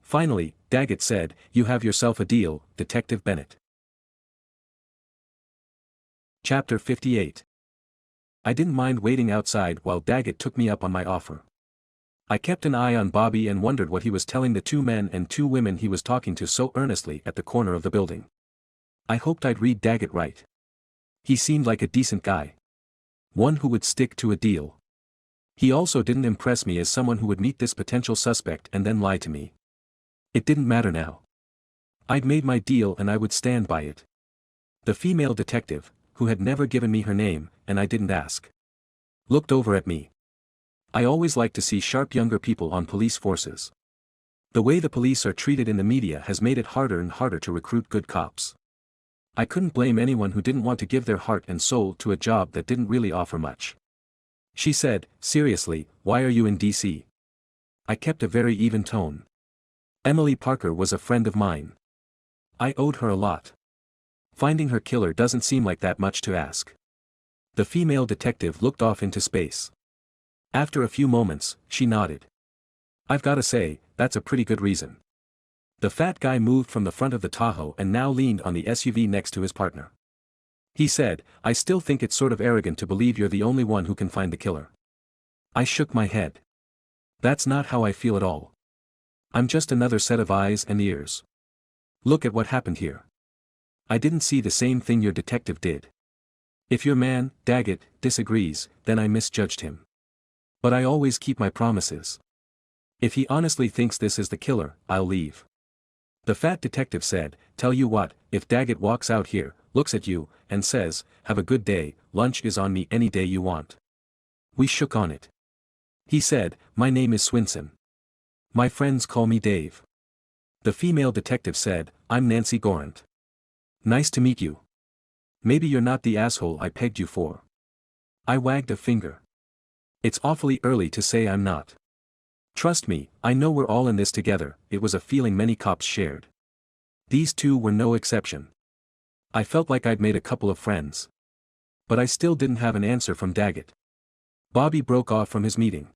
Finally, Daggett said, You have yourself a deal, Detective Bennett. Chapter 58. I didn't mind waiting outside while Daggett took me up on my offer. I kept an eye on Bobby and wondered what he was telling the 2 men and 2 women he was talking to so earnestly at the corner of the building. I hoped I'd read Daggett right. He seemed like a decent guy. One who would stick to a deal. He also didn't impress me as someone who would meet this potential suspect and then lie to me. It didn't matter now. I'd made my deal and I would stand by it. The female detective, who had never given me her name, and I didn't ask, looked over at me. I always like to see sharp younger people on police forces. The way the police are treated in the media has made it harder and harder to recruit good cops. I couldn't blame anyone who didn't want to give their heart and soul to a job that didn't really offer much. She said, Seriously, why are you in DC? I kept a very even tone. Emily Parker was a friend of mine. I owed her a lot. Finding her killer doesn't seem like that much to ask. The female detective looked off into space. After a few moments, she nodded. I've gotta say, that's a pretty good reason. The fat guy moved from the front of the Tahoe and now leaned on the SUV next to his partner. He said, I still think it's sort of arrogant to believe you're the only one who can find the killer. I shook my head. That's not how I feel at all. I'm just another set of eyes and ears. Look at what happened here. I didn't see the same thing your detective did. If your man, Daggett, disagrees, then I misjudged him. But I always keep my promises. If he honestly thinks this is the killer, I'll leave. The fat detective said, Tell you what, if Daggett walks out here, looks at you, and says, Have a good day, lunch is on me any day you want. We shook on it. He said, My name is Swinson. My friends call me Dave. The female detective said, I'm Nancy Gorant. Nice to meet you. Maybe you're not the asshole I pegged you for. I wagged a finger. It's awfully early to say I'm not. Trust me, I know we're all in this together. It was a feeling many cops shared. These 2 were no exception. I felt like I'd made a couple of friends. But I still didn't have an answer from Daggett. Bobby broke off from his meeting.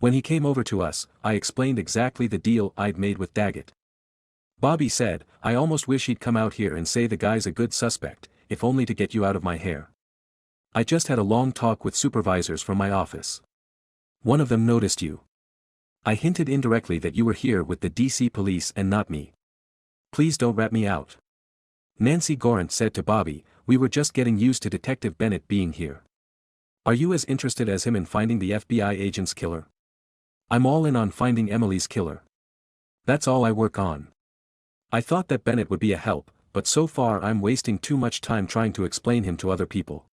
When he came over to us, I explained exactly the deal I'd made with Daggett. Bobby said, I almost wish he'd come out here and say the guy's a good suspect, if only to get you out of my hair. I just had a long talk with supervisors from my office. One of them noticed you. I hinted indirectly that you were here with the DC police and not me. Please don't rat me out. Nancy Gorant said to Bobby, We were just getting used to Detective Bennett being here. Are you as interested as him in finding the FBI agent's killer? I'm all in on finding Emily's killer. That's all I work on. I thought that Bennett would be a help, but so far I'm wasting too much time trying to explain him to other people.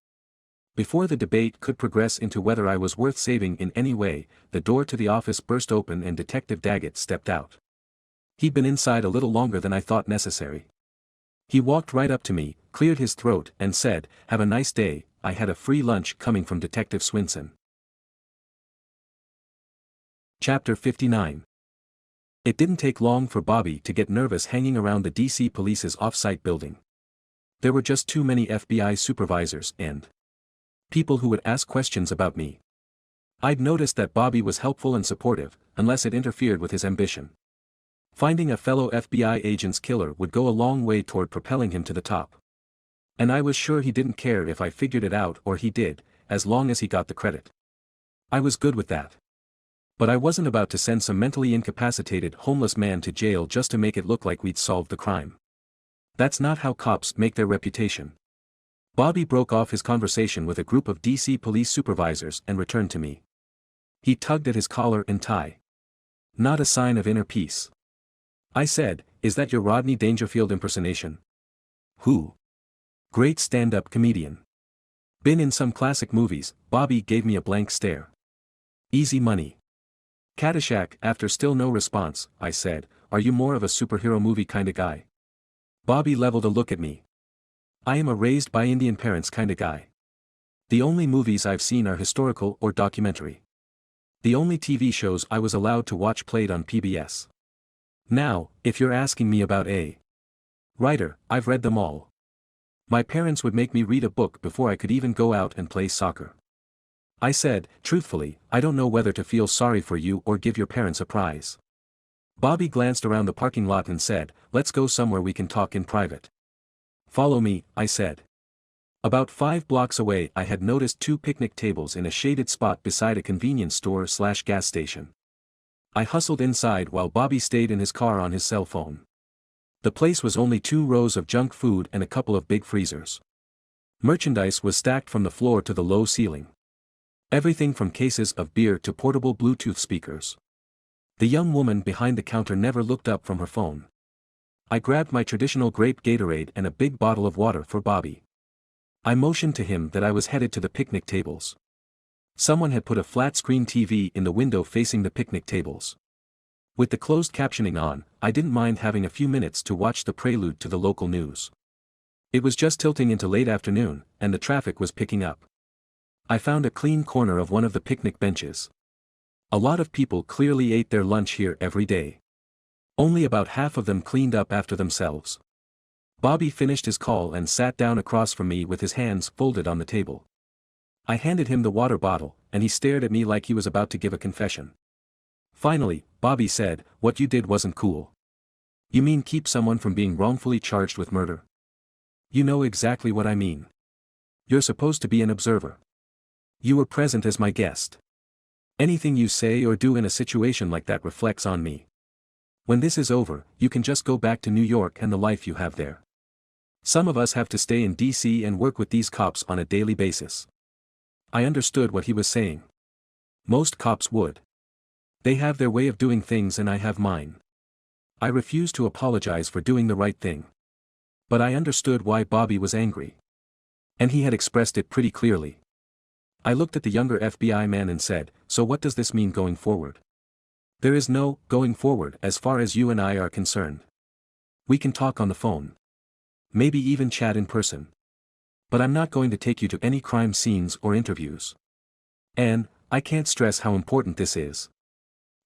Before the debate could progress into whether I was worth saving in any way, the door to the office burst open and Detective Daggett stepped out. He'd been inside a little longer than I thought necessary. He walked right up to me, cleared his throat, and said, "Have a nice day." I had a free lunch coming from Detective Swinson. Chapter 59. It didn't take long for Bobby to get nervous hanging around the DC Police's off-site building. There were just too many FBI supervisors and people who would ask questions about me. I'd noticed that Bobby was helpful and supportive, unless it interfered with his ambition. Finding a fellow FBI agent's killer would go a long way toward propelling him to the top. And I was sure he didn't care if I figured it out or he did, as long as he got the credit. I was good with that. But I wasn't about to send some mentally incapacitated homeless man to jail just to make it look like we'd solved the crime. That's not how cops make their reputation. Bobby broke off his conversation with a group of DC police supervisors and returned to me. He tugged at his collar and tie. Not a sign of inner peace. I said, "Is that your Rodney Dangerfield impersonation?" "Who?" "Great stand-up comedian. Been in some classic movies." Bobby gave me a blank stare. "Easy money." "Caddyshack." After still no response, I said, "Are you more of a superhero movie kinda guy?" Bobby leveled a look at me. "I am a raised by Indian parents kinda guy. The only movies I've seen are historical or documentary. The only TV shows I was allowed to watch played on PBS. Now, if you're asking me about a writer, I've read them all. My parents would make me read a book before I could even go out and play soccer." I said, "Truthfully, I don't know whether to feel sorry for you or give your parents a prize." Bobby glanced around the parking lot and said, "Let's go somewhere we can talk in private." "Follow me," I said. About 5 blocks away I had noticed 2 picnic tables in a shaded spot beside a convenience store/gas station. I hustled inside while Bobby stayed in his car on his cell phone. The place was only 2 rows of junk food and a couple of big freezers. Merchandise was stacked from the floor to the low ceiling. Everything from cases of beer to portable Bluetooth speakers. The young woman behind the counter never looked up from her phone. I grabbed my traditional grape Gatorade and a big bottle of water for Bobby. I motioned to him that I was headed to the picnic tables. Someone had put a flat-screen TV in the window facing the picnic tables. With the closed captioning on, I didn't mind having a few minutes to watch the prelude to the local news. It was just tilting into late afternoon, and the traffic was picking up. I found a clean corner of one of the picnic benches. A lot of people clearly ate their lunch here every day. Only about half of them cleaned up after themselves. Bobby finished his call and sat down across from me with his hands folded on the table. I handed him the water bottle, and he stared at me like he was about to give a confession. Finally, Bobby said, "What you did wasn't cool." "You mean keep someone from being wrongfully charged with murder?" "You know exactly what I mean. You're supposed to be an observer. You were present as my guest. Anything you say or do in a situation like that reflects on me. When this is over, you can just go back to New York and the life you have there. Some of us have to stay in DC and work with these cops on a daily basis." I understood what he was saying. Most cops would. They have their way of doing things and I have mine. I refused to apologize for doing the right thing. But I understood why Bobby was angry. And he had expressed it pretty clearly. I looked at the younger FBI man and said, "So what does this mean going forward?" "There is no going forward as far as you and I are concerned. We can talk on the phone. Maybe even chat in person. But I'm not going to take you to any crime scenes or interviews. And, I can't stress how important this is.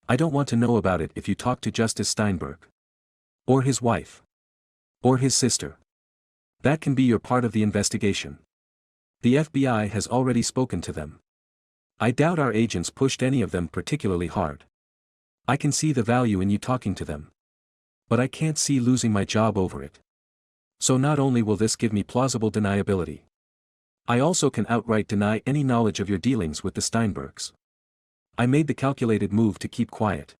I don't want to know about it if you talk to Justice Steinberg. Or his wife. Or his sister. That can be your part of the investigation. The FBI has already spoken to them. I doubt our agents pushed any of them particularly hard. I can see the value in you talking to them. But I can't see losing my job over it. So not only will this give me plausible deniability, I also can outright deny any knowledge of your dealings with the Steinbergs." I made the calculated move to keep quiet.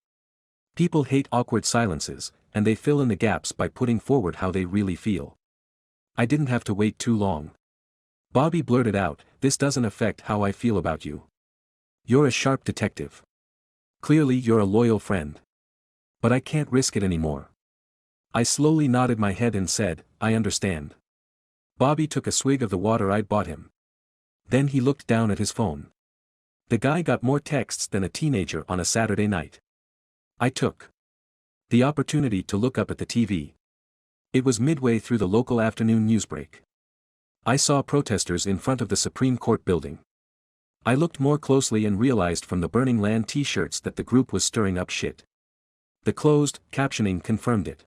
People hate awkward silences, and they fill in the gaps by putting forward how they really feel. I didn't have to wait too long. Bobby blurted out, "This doesn't affect how I feel about you. You're a sharp detective. Clearly you're a loyal friend. But I can't risk it anymore." I slowly nodded my head and said, "I understand." Bobby took a swig of the water I'd bought him. Then he looked down at his phone. The guy got more texts than a teenager on a Saturday night. I took the opportunity to look up at the TV. It was midway through the local afternoon newsbreak. I saw protesters in front of the Supreme Court building. I looked more closely and realized from the Burning Land t-shirts that the group was stirring up shit. The closed captioning confirmed it.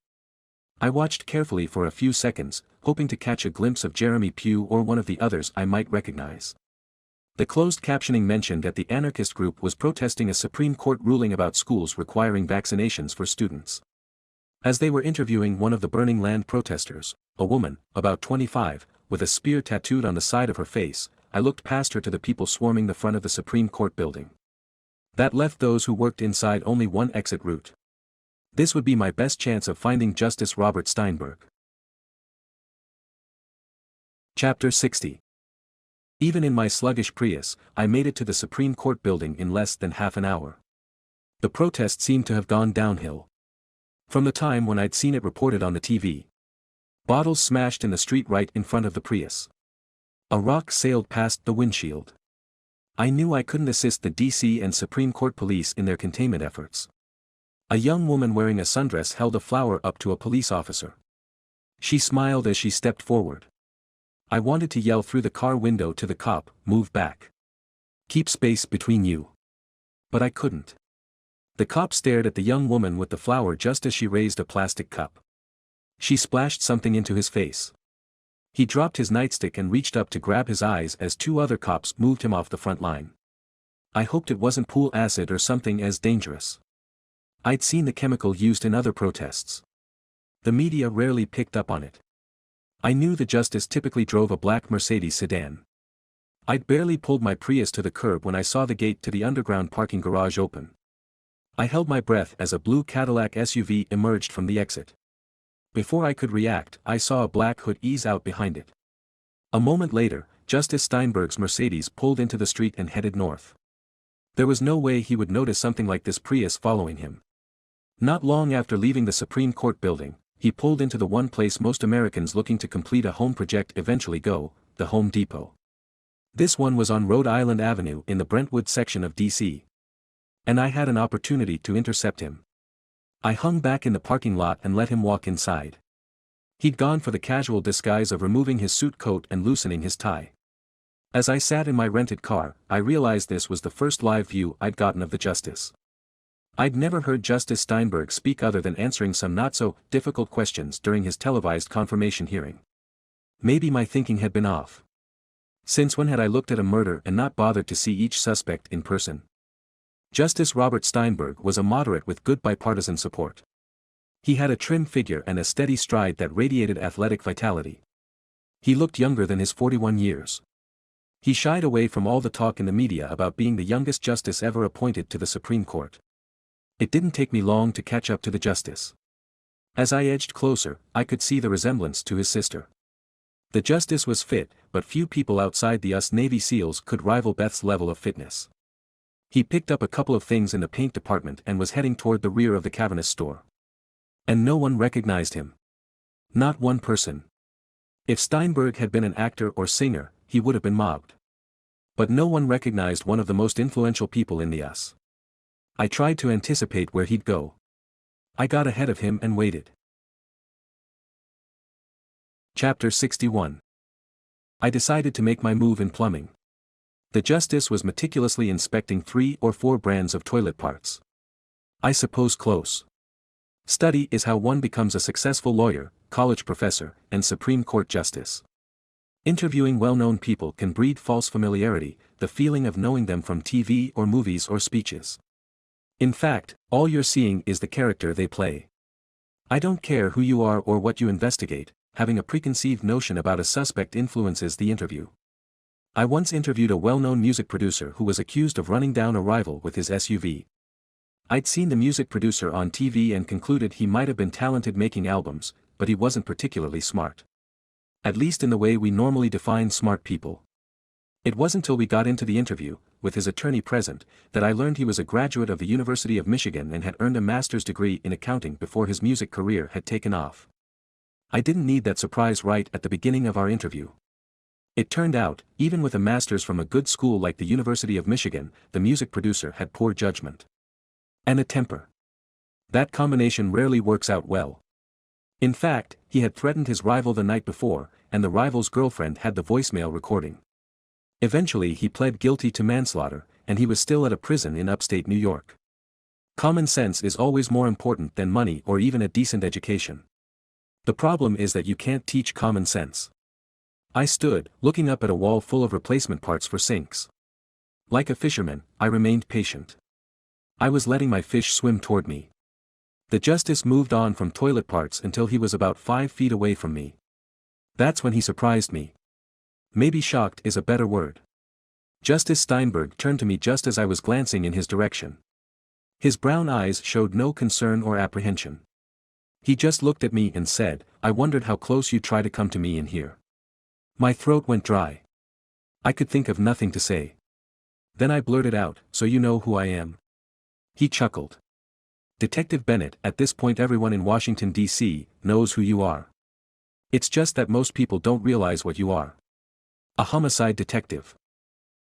I watched carefully for a few seconds, hoping to catch a glimpse of Jeremy Pugh or one of the others I might recognize. The closed captioning mentioned that the anarchist group was protesting a Supreme Court ruling about schools requiring vaccinations for students. As they were interviewing one of the Burning Land protesters, a woman, about 25, with a spear tattooed on the side of her face, I looked past her to the people swarming the front of the Supreme Court building. That left those who worked inside only one exit route. This would be my best chance of finding Justice Robert Steinberg. Chapter 60. Even in my sluggish Prius, I made it to the Supreme Court building in less than half an hour. The protest seemed to have gone downhill. From the time when I'd seen it reported on the TV. Bottles smashed in the street right in front of the Prius. A rock sailed past the windshield. I knew I couldn't assist the DC and Supreme Court police in their containment efforts. A young woman wearing a sundress held a flower up to a police officer. She smiled as she stepped forward. I wanted to yell through the car window to the cop, "Move back. Keep space between you." But I couldn't. The cop stared at the young woman with the flower just as she raised a plastic cup. She splashed something into his face. He dropped his nightstick and reached up to grab his eyes as two other cops moved him off the front line. I hoped it wasn't pool acid or something as dangerous. I'd seen the chemical used in other protests. The media rarely picked up on it. I knew the justice typically drove a black Mercedes sedan. I'd barely pulled my Prius to the curb when I saw the gate to the underground parking garage open. I held my breath as a blue Cadillac SUV emerged from the exit. Before I could react, I saw a black hood ease out behind it. A moment later, Justice Steinberg's Mercedes pulled into the street and headed north. There was no way he would notice something like this Prius following him. Not long after leaving the Supreme Court building, he pulled into the one place most Americans looking to complete a home project eventually go, the Home Depot. This one was on Rhode Island Avenue in the Brentwood section of DC. And I had an opportunity to intercept him. I hung back in the parking lot and let him walk inside. He'd gone for the casual disguise of removing his suit coat and loosening his tie. As I sat in my rented car, I realized this was the first live view I'd gotten of the justice. I'd never heard Justice Steinberg speak other than answering some not-so-difficult questions during his televised confirmation hearing. Maybe my thinking had been off. Since when had I looked at a murder and not bothered to see each suspect in person? Justice Robert Steinberg was a moderate with good bipartisan support. He had a trim figure and a steady stride that radiated athletic vitality. He looked younger than his 41 years. He shied away from all the talk in the media about being the youngest justice ever appointed to the Supreme Court. It didn't take me long to catch up to the justice. As I edged closer, I could see the resemblance to his sister. The justice was fit, but few people outside the US Navy SEALs could rival Beth's level of fitness. He picked up a couple of things in the paint department and was heading toward the rear of the Cavernous store. And no one recognized him. Not one person. If Steinberg had been an actor or singer, he would have been mobbed. But no one recognized one of the most influential people in the US. I tried to anticipate where he'd go. I got ahead of him and waited. Chapter 61. I decided to make my move in plumbing. The justice was meticulously inspecting 3 or 4 brands of toilet parts. I suppose close study is how one becomes a successful lawyer, college professor, and Supreme Court justice. Interviewing well-known people can breed false familiarity, the feeling of knowing them from TV or movies or speeches. In fact, all you're seeing is the character they play. I don't care who you are or what you investigate, having a preconceived notion about a suspect influences the interview. I once interviewed a well-known music producer who was accused of running down a rival with his SUV. I'd seen the music producer on TV and concluded he might have been talented making albums, but he wasn't particularly smart. At least in the way we normally define smart people. It wasn't until we got into the interview, with his attorney present, that I learned he was a graduate of the University of Michigan and had earned a master's degree in accounting before his music career had taken off. I didn't need that surprise right at the beginning of our interview. It turned out, even with a master's from a good school like the University of Michigan, the music producer had poor judgment. And a temper. That combination rarely works out well. In fact, he had threatened his rival the night before, and the rival's girlfriend had the voicemail recording. Eventually he pled guilty to manslaughter, and he was still at a prison in upstate New York. Common sense is always more important than money or even a decent education. The problem is that you can't teach common sense. I stood, looking up at a wall full of replacement parts for sinks. Like a fisherman, I remained patient. I was letting my fish swim toward me. The justice moved on from toilet parts until he was about 5 feet away from me. That's when he surprised me. Maybe shocked is a better word. Justice Steinberg turned to me just as I was glancing in his direction. His brown eyes showed no concern or apprehension. He just looked at me and said, "I wondered how close you'd try to come to me in here." My throat went dry. I could think of nothing to say. Then I blurted out, "So you know who I am?" He chuckled. "Detective Bennett, at this point everyone in Washington, D.C., knows who you are. It's just that most people don't realize what you are. A homicide detective."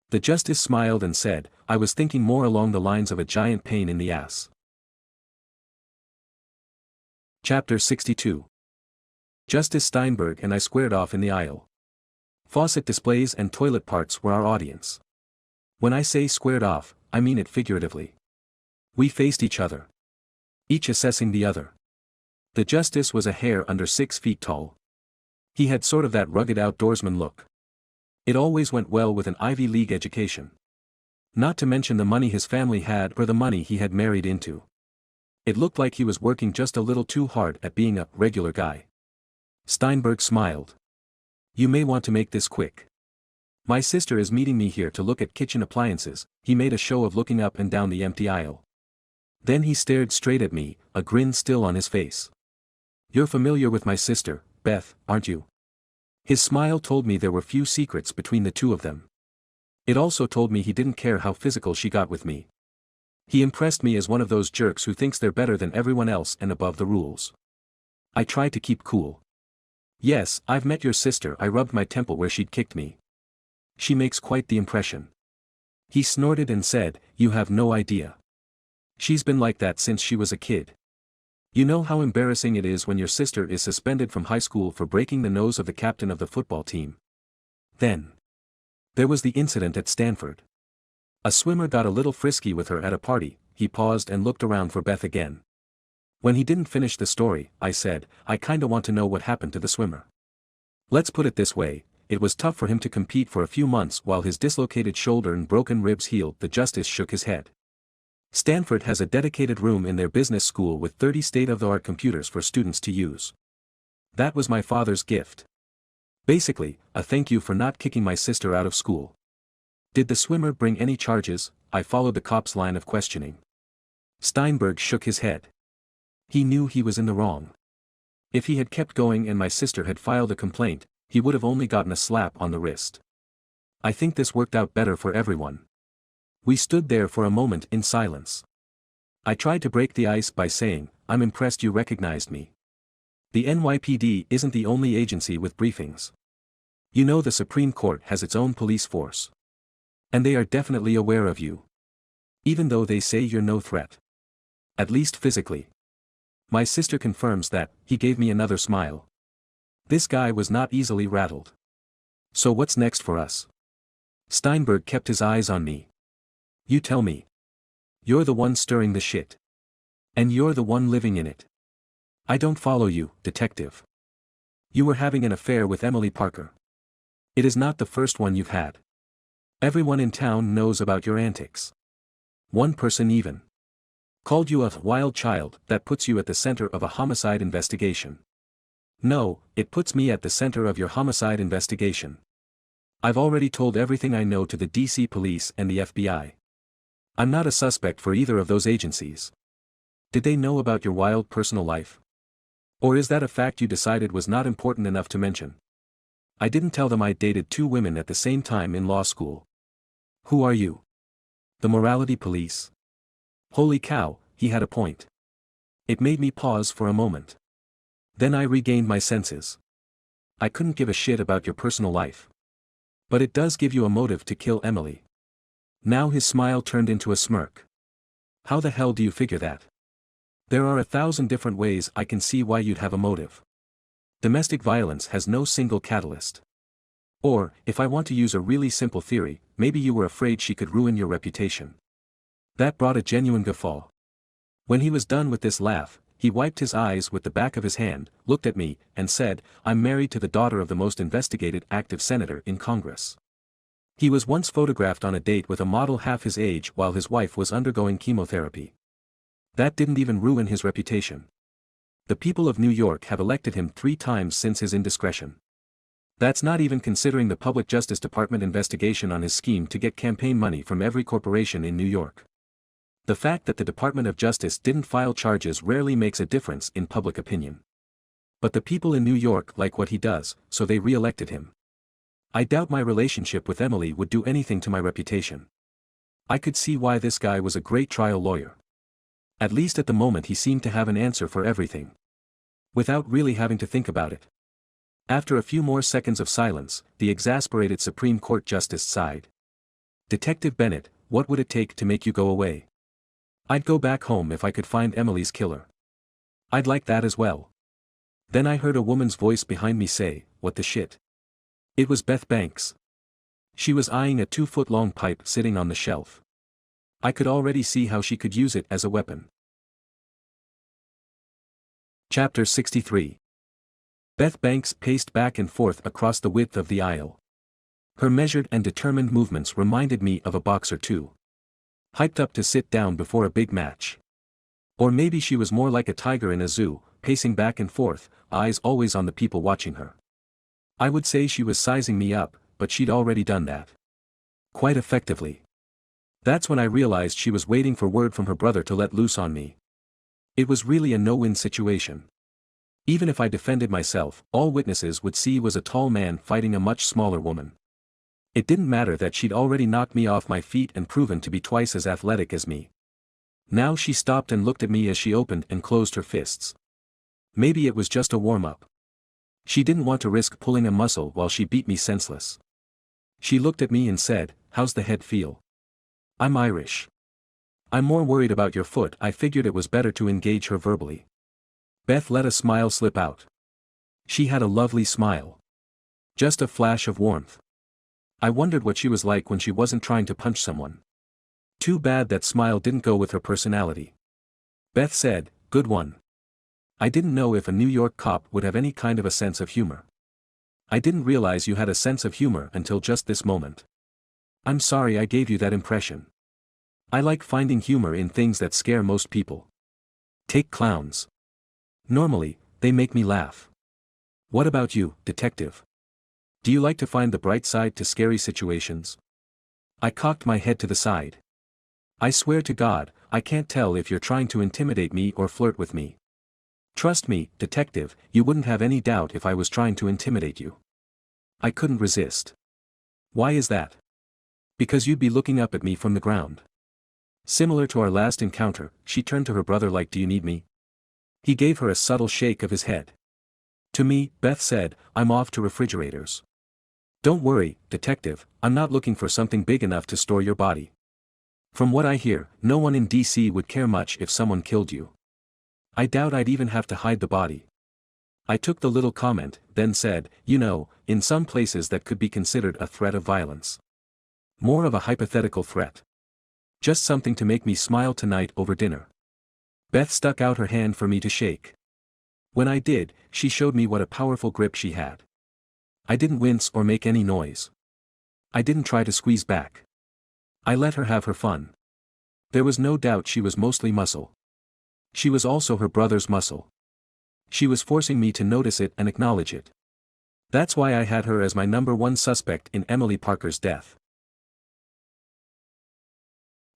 The justice smiled and said, "I was thinking more along the lines of a giant pain in the ass." Chapter 62. Justice Steinberg and I squared off in the aisle. Faucet displays and toilet parts were our audience. When I say squared off, I mean it figuratively. We faced each other, each assessing the other. The justice was a hair under 6 feet tall. He had sort of that rugged outdoorsman look. It always went well with an Ivy League education. Not to mention the money his family had or the money he had married into. It looked like he was working just a little too hard at being a regular guy. Steinberg smiled. "You may want to make this quick. My sister is meeting me here to look at kitchen appliances." He made a show of looking up and down the empty aisle. Then he stared straight at me, a grin still on his face. "You're familiar with my sister, Beth, aren't you?" His smile told me there were few secrets between the two of them. It also told me he didn't care how physical she got with me. He impressed me as one of those jerks who thinks they're better than everyone else and above the rules. I tried to keep cool. "Yes, I've met your sister." I rubbed my temple where she'd kicked me. "She makes quite the impression." He snorted and said, "You have no idea. She's been like that since she was a kid. You know how embarrassing it is when your sister is suspended from high school for breaking the nose of the captain of the football team. Then there was the incident at Stanford. A swimmer got a little frisky with her at a party." He paused and looked around for Beth again. When he didn't finish the story, I said, "I kinda want to know what happened to the swimmer. Let's put it this way, it was tough for him to compete for a few months while his dislocated shoulder and broken ribs healed." The justice shook his head. "Stanford has a dedicated room in their business school with 30 state-of-the-art computers for students to use. That was my father's gift. Basically, a thank you for not kicking my sister out of school." "Did the swimmer bring any charges?" I followed the cop's line of questioning. Steinberg shook his head. He knew he was in the wrong. If he had kept going and my sister had filed a complaint, he would have only gotten a slap on the wrist. I think this worked out better for everyone. We stood there for a moment in silence. I tried to break the ice by saying, "I'm impressed you recognized me. The NYPD isn't the only agency with briefings. You know the Supreme Court has its own police force. And they are definitely aware of you. Even though they say you're no threat. At least physically." My sister confirms that. He gave me another smile. This guy was not easily rattled. "So what's next for us?" Steinberg kept his eyes on me. "You tell me. You're the one stirring the shit. And you're the one living in it. I don't follow you, detective. You were having an affair with Emily Parker. It is not the first one you've had. Everyone in town knows about your antics. One person even called you a wild child. That puts you at the center of a homicide investigation." "No, it puts me at the center of your homicide investigation. I've already told everything I know to the DC police and the FBI. I'm not a suspect for either of those agencies." "Did they know about your wild personal life? Or is that a fact you decided was not important enough to mention?" "I didn't tell them I dated 2 women at the same time in law school." "Who are you? The morality police?" Holy cow, he had a point. It made me pause for a moment. Then I regained my senses. "I couldn't give a shit about your personal life. But it does give you a motive to kill Emily. Now his smile turned into a smirk. How the hell do you figure that? There are 1,000 different ways I can see why you'd have a motive. Domestic violence has no single catalyst. Or, if I want to use a really simple theory, maybe you were afraid she could ruin your reputation. That brought a genuine guffaw. When he was done with this laugh, he wiped his eyes with the back of his hand, looked at me, and said, "I'm married to the daughter of the most investigated active senator in Congress. He was once photographed on a date with a model half his age while his wife was undergoing chemotherapy. That didn't even ruin his reputation. The people of New York have elected him 3 times since his indiscretion. That's not even considering the Public Justice Department investigation on his scheme to get campaign money from every corporation in New York. The fact that the Department of Justice didn't file charges rarely makes a difference in public opinion. But the people in New York like what he does, so they re-elected him. I doubt my relationship with Emily would do anything to my reputation. I could see why this guy was a great trial lawyer. At least at the moment he seemed to have an answer for everything. Without really having to think about it. After a few more seconds of silence, the exasperated Supreme Court Justice sighed. "Detective Bennett, what would it take to make you go away?" "I'd go back home if I could find Emily's killer." "I'd like that as well." Then I heard a woman's voice behind me say, "What the shit?" It was Beth Banks. She was eyeing a 2-foot-long pipe sitting on the shelf. I could already see how she could use it as a weapon. Chapter 63. Beth Banks paced back and forth across the width of the aisle. Her measured and determined movements reminded me of a boxer too. Hyped up to sit down before a big match. Or maybe she was more like a tiger in a zoo, pacing back and forth, eyes always on the people watching her. I would say she was sizing me up, but she'd already done that. Quite effectively. That's when I realized she was waiting for word from her brother to let loose on me. It was really a no-win situation. Even if I defended myself, all witnesses would see was a tall man fighting a much smaller woman. It didn't matter that she'd already knocked me off my feet and proven to be twice as athletic as me. Now she stopped and looked at me as she opened and closed her fists. Maybe it was just a warm-up. She didn't want to risk pulling a muscle while she beat me senseless. She looked at me and said, "How's the head feel?" "I'm Irish." "I'm more worried about your foot." I figured it was better to engage her verbally. Beth let a smile slip out. She had a lovely smile. Just a flash of warmth. I wondered what she was like when she wasn't trying to punch someone. Too bad that smile didn't go with her personality. Beth said, "Good one." I didn't know if a New York cop would have any kind of a sense of humor. I didn't realize you had a sense of humor until just this moment. I'm sorry I gave you that impression. I like finding humor in things that scare most people. Take clowns. Normally, they make me laugh. What about you, detective? Do you like to find the bright side to scary situations? I cocked my head to the side. I swear to God, I can't tell if you're trying to intimidate me or flirt with me. Trust me, detective, you wouldn't have any doubt if I was trying to intimidate you. I couldn't resist. Why is that? Because you'd be looking up at me from the ground. Similar to our last encounter, she turned to her brother like, "Do you need me?" He gave her a subtle shake of his head. To me, Beth said, "I'm off to refrigerators." Don't worry, detective, I'm not looking for something big enough to store your body. From what I hear, no one in DC would care much if someone killed you. I doubt I'd even have to hide the body. I took the little comment, then said, "You know, in some places that could be considered a threat of violence. More of a hypothetical threat. Just something to make me smile tonight over dinner." Beth stuck out her hand for me to shake. When I did, she showed me what a powerful grip she had. I didn't wince or make any noise. I didn't try to squeeze back. I let her have her fun. There was no doubt she was mostly muscle. She was also her brother's muscle. She was forcing me to notice it and acknowledge it. That's why I had her as my #1 suspect in Emily Parker's death.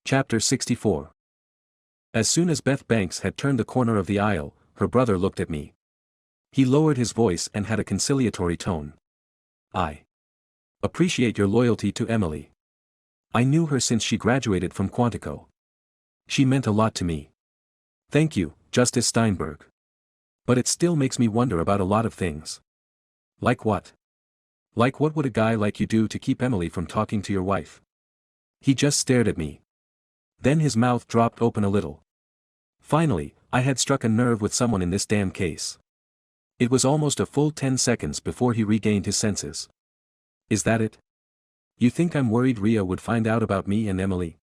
Chapter 64. As soon as Beth Banks had turned the corner of the aisle, her brother looked at me. He lowered his voice and had a conciliatory tone. "I appreciate your loyalty to Emily. I knew her since she graduated from Quantico. She meant a lot to me." "Thank you, Justice Steinberg. But it still makes me wonder about a lot of things." "Like what?" Like what would a guy like you do to keep Emily from talking to your wife? He just stared at me. Then his mouth dropped open a little. Finally, I had struck a nerve with someone in this damn case. It was almost a full 10 seconds before he regained his senses. Is that it? You think I'm worried Ria would find out about me and Emily?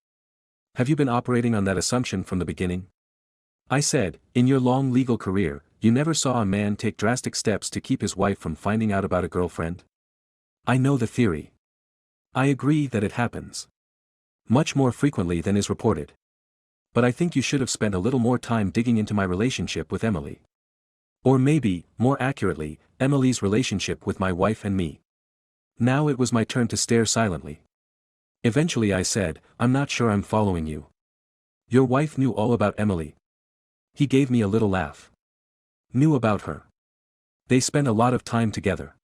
Have you been operating on that assumption from the beginning? I said, in your long legal career, you never saw a man take drastic steps to keep his wife from finding out about a girlfriend? I know the theory. I agree that it happens. Much more frequently than is reported. But I think you should have spent a little more time digging into my relationship with Emily. Or maybe, more accurately, Emily's relationship with my wife and me. Now it was my turn to stare silently. Eventually I said, I'm not sure I'm following you. Your wife knew all about Emily. He gave me a little laugh. Knew about her. They spent a lot of time together.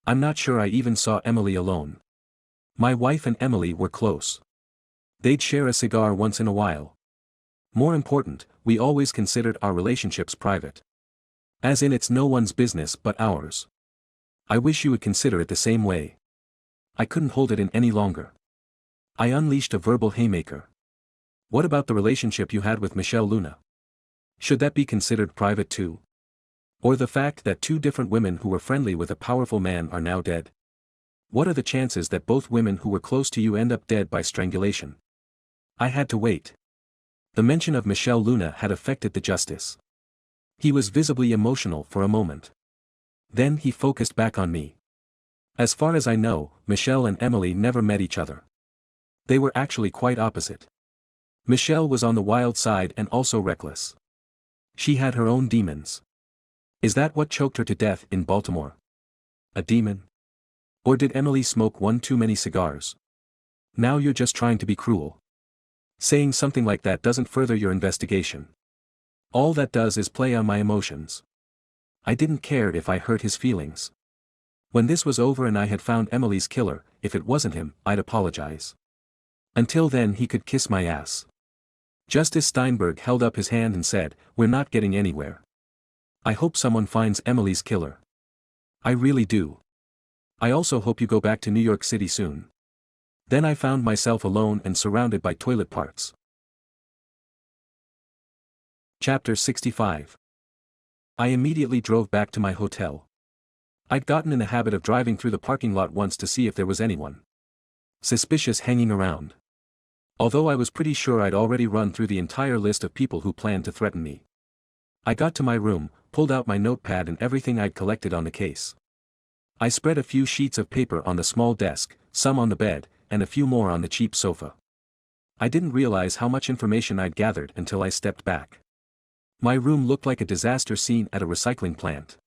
I'm not sure I even saw Emily alone. My wife and Emily were close. They'd share a cigar once in a while. More important, we always considered our relationships private. As in it's no one's business but ours. I wish you would consider it the same way. I couldn't hold it in any longer. I unleashed a verbal haymaker. What about the relationship you had with Michelle Luna? Should that be considered private too? Or the fact that two different women who were friendly with a powerful man are now dead? What are the chances that both women who were close to you end up dead by strangulation? I had to wait. The mention of Michelle Luna had affected the justice. He was visibly emotional for a moment. Then he focused back on me. As far as I know, Michelle and Emily never met each other. They were actually quite opposite. Michelle was on the wild side and also reckless. She had her own demons. Is that what choked her to death in Baltimore? A demon? Or did Emily smoke one too many cigars? Now you're just trying to be cruel. Saying something like that doesn't further your investigation. All that does is play on my emotions. I didn't care if I hurt his feelings. When this was over and I had found Emily's killer, if it wasn't him, I'd apologize. Until then he could kiss my ass. Justice Steinberg held up his hand and said, we're not getting anywhere. I hope someone finds Emily's killer. I really do. I also hope you go back to New York City soon. Then I found myself alone and surrounded by toilet parts. Chapter 65. I immediately drove back to my hotel. I'd gotten in the habit of driving through the parking lot once to see if there was anyone suspicious hanging around. Although I was pretty sure I'd already run through the entire list of people who planned to threaten me. I got to my room, pulled out my notepad and everything I'd collected on the case. I spread a few sheets of paper on the small desk, some on the bed, and a few more on the cheap sofa. I didn't realize how much information I'd gathered until I stepped back. My room looked like a disaster scene at a recycling plant.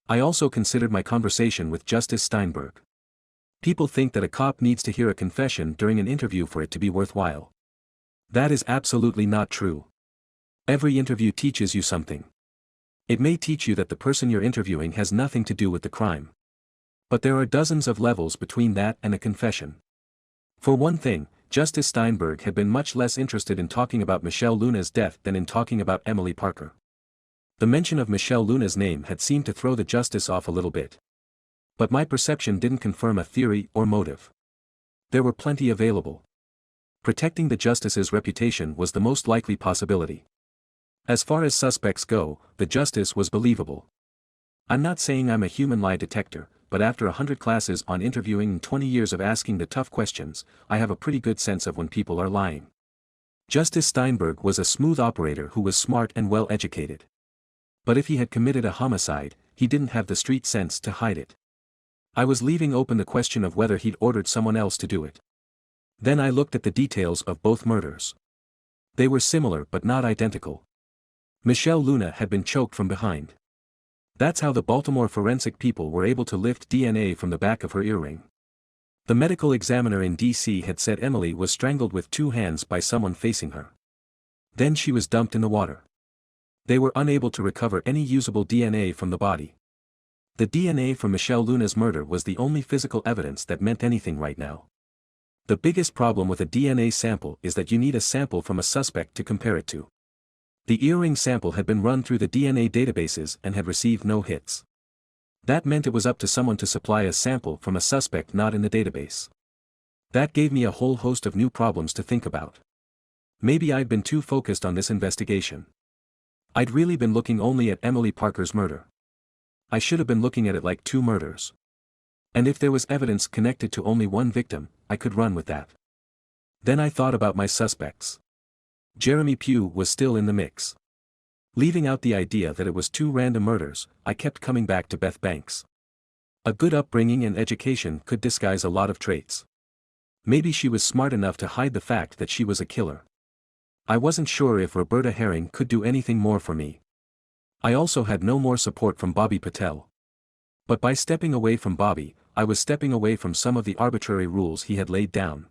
I also considered my conversation with Justice Steinberg. People think that a cop needs to hear a confession during an interview for it to be worthwhile. That is absolutely not true. Every interview teaches you something. It may teach you that the person you're interviewing has nothing to do with the crime. But there are dozens of levels between that and a confession. For one thing, Justice Steinberg had been much less interested in talking about Michelle Luna's death than in talking about Emily Parker. The mention of Michelle Luna's name had seemed to throw the justice off a little bit. But my perception didn't confirm a theory or motive. There were plenty available. Protecting the justice's reputation was the most likely possibility. As far as suspects go, the justice was believable. I'm not saying I'm a human lie detector, but after 100 classes on interviewing and 20 years of asking the tough questions, I have a pretty good sense of when people are lying. Justice Steinberg was a smooth operator who was smart and well educated. But if he had committed a homicide, he didn't have the street sense to hide it. I was leaving open the question of whether he'd ordered someone else to do it. Then I looked at the details of both murders. They were similar but not identical. Michelle Luna had been choked from behind. That's how the Baltimore forensic people were able to lift DNA from the back of her earring. The medical examiner in D.C. had said Emily was strangled with two hands by someone facing her. Then she was dumped in the water. They were unable to recover any usable DNA from the body. The DNA from Michelle Luna's murder was the only physical evidence that meant anything right now. The biggest problem with a DNA sample is that you need a sample from a suspect to compare it to. The earring sample had been run through the DNA databases and had received no hits. That meant it was up to someone to supply a sample from a suspect not in the database. That gave me a whole host of new problems to think about. Maybe I'd been too focused on this investigation. I'd really been looking only at Emily Parker's murder. I should have been looking at it like 2 murders. And if there was evidence connected to only one victim, I could run with that. Then I thought about my suspects. Jeremy Pugh was still in the mix. Leaving out the idea that it was 2 random murders, I kept coming back to Beth Banks. A good upbringing and education could disguise a lot of traits. Maybe she was smart enough to hide the fact that she was a killer. I wasn't sure if Roberta Herring could do anything more for me. I also had no more support from Bobby Patel. But by stepping away from Bobby, I was stepping away from some of the arbitrary rules he had laid down.